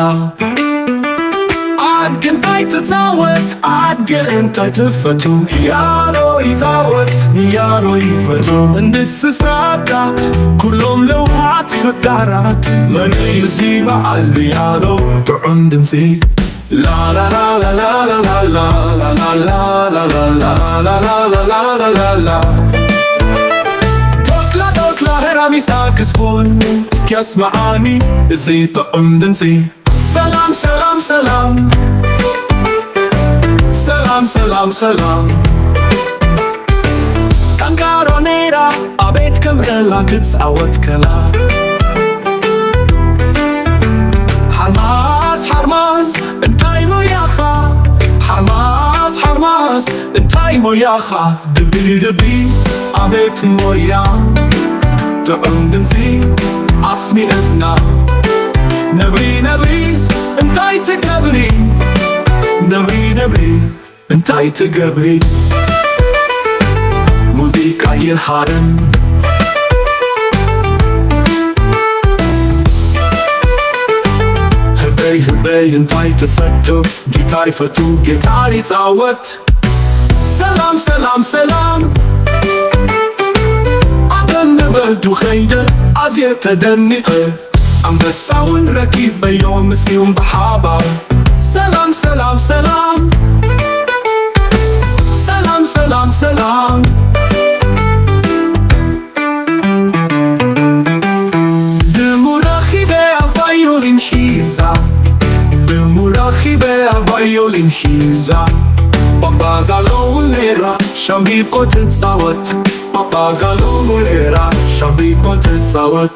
አድግንታይ ትጻወት አድግንታይ ትፈቱ ያሎ ይጻወት ያሎ ይፈቱ እንስሳታት ኩሎም ለውሃት ፈቃራት መንዩ በዓል ብያሎ ጥዑም ድምፂ La la la la la la la la la la la la la la la la la la la Tokla heramisa kisfon Skiasmaani Izi ta'um dinsi Salam salam salam Salam salam salam Kangaronera Abet kamela kitzawat kala Harmaz انتاي موياخا حرماز انتاي موياخا دبي عبيت مويا تقندنزي عصمي ابنا نبري انتاي تقبري نبري انتاي تقبري موسيقى يهارن هبي انتاي تفتو ጊታር ይፈቱ ጊታር ይጻወት ሰላም ሰላም ሰላም አደነበዱ ኸይደ አዝየ ተደኒቀ አንበሳውን ረኪብ በዮም ሲውም በሓባር ሰላም ሰላም ሰላም ሰላም ሰላም ሰላም ድሙራኺበ ቫዮሊን ሒዛ Murachibe violin hiza Papagaloneera shambiko tetsawat Papagaloneera shambiko tetsawat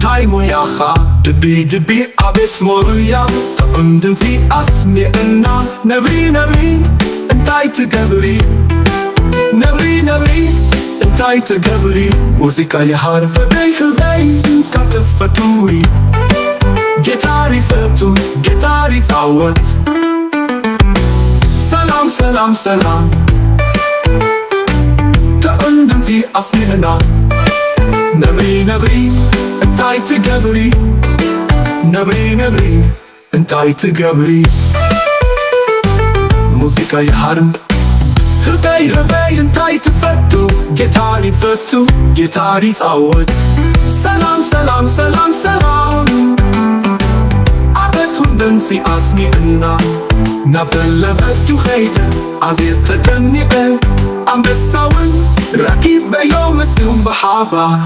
እንታይ ሞያኻ ድቢ ድቢ ኣቤት ሞርያ ጥዑም ድምፂ ኣስሚዕና ነብሪ ነብሪ እንታይ ትገብሪ ነብሪ ነብሪ እንታይ ትገብሪ ሙዚቃ ይሃር ህበይ ህበይ ካትፈቱዊ ጌታር ይፈቱ ጌታር ይፃወት ሰላም ሰላም ሰላም ጥዑም ድምፂ ኣስሚዕና ነብሪ ነብሪ እንታይ ትገብሪ ነብሪ ነብሪ እንታይ ትገብሪ ሙዚቃ ይሃርም ህበይ ህበይ እንታይ ትፈቱ ጌታር ይፈቱ ጌታር ይፃወት ሰላም ሰላም ሰላም ሰላም ኣበቱን ድምፂ ኣስሚዕና ናብ ደለበቱ ኸይደ ኣዝየ ተጨኒቐ ኣንበሳውን ረኪበዮ ምስኡም ብሓባር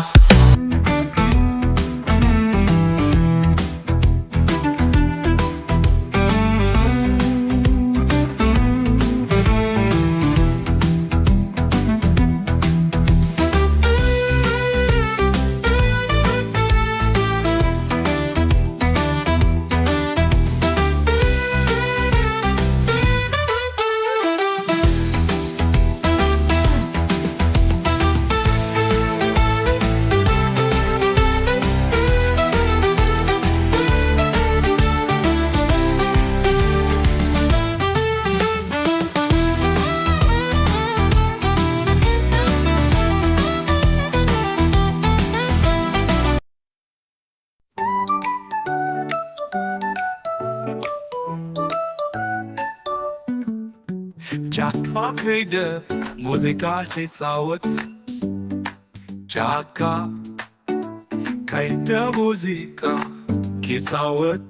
ጫካ ከይደ ሙዚቃ ትፃወት ጫካ ከይደ ሙዚቃ ትፃወት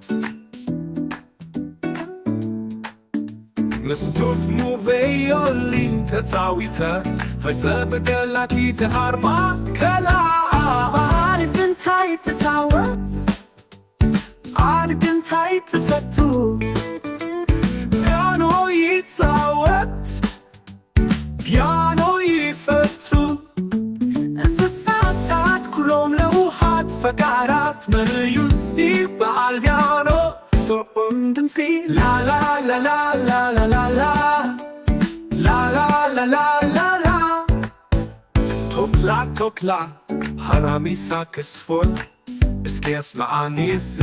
ምስቱት ሙቬዮሊን ተፃዊተ ፈፀብገላኪ ትሃርማ ከላ ኣድግንታይ ትፃወት ኣድግንታይ ትፈቱ ፒያኖ ይፃወት ፒያኖ ይፈቱ እንስሳታት ኩሎም ለውሃት ፈቃራት መዩሲ በዓል ፒያኖ ጥዑም ድምፂ ላላላላላላላላ ላላላላላላ ቶክላ ቶክላ ሃራሚሳ ክስፎል እስኪ ያስማዓኒ እዚ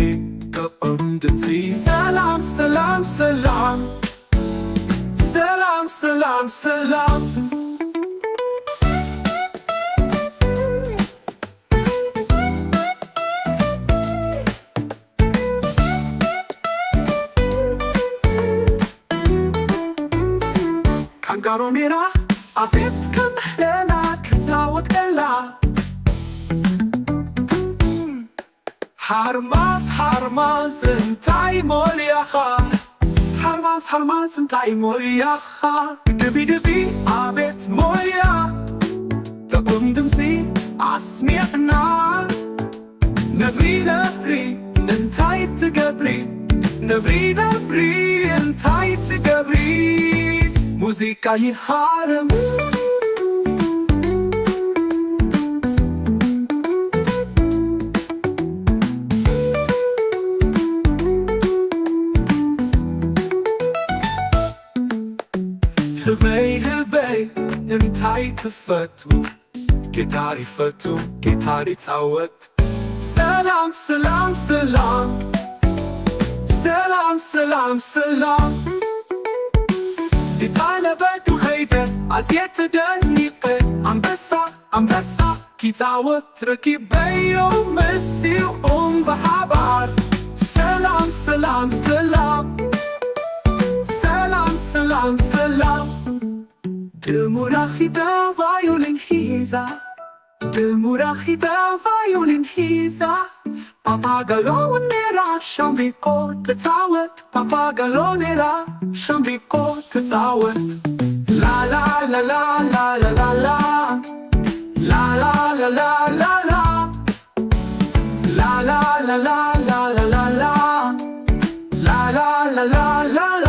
ጥዑም ድምፂ ሰላም ሰላም ሰላም ሰላም ሰላም ሰላም ካንጋሮ ሜራ ኣቤት ከምሕለና ክፃወት ከላ ሓርማዝ ሓርማዝ እንታይ ሞልያኻ ሓርማዝ ሓርማዝ እንታይ ሞልያኻ ድቢ ድቢ ኣቤት ሞልያ ጥዑም ድምፂ ኣስሚዕና ነብሪ ነብሪ እንታይ ትገብሪ ነብሪ ነብሪ እንታይ ትገብሪ ሙዚቃ ይሃርም ህበይ ህበይ እንታይ ትፈቱ ጌታር ይፈቱ ጌታር ይፃወት ሰላም ሰላም ሰላም ሰላም ሰላም ሰላም ዲታለበቱ ኸይደ ኣዝየ ተደኒቐ ኣንበሳ ኣንበሳ ኪፃወት ረኪበዮ ምስኡም ብሓባር ሰላም ሰላም ሰላም ሰላም ሰላም ሰላም ድሙራኺዳ ቫዮሊን ሒዛ ድሙራኺዳ ቫዮሊን ሒዛ ፓፓጋሎኔራ ሻምቢቆ ትፃወት ፓፓጋሎኔራ ሻምቢቆ ትፃወት ላላላላላላላ ላላላላላላ ላላላላላላላ ላላላላላላ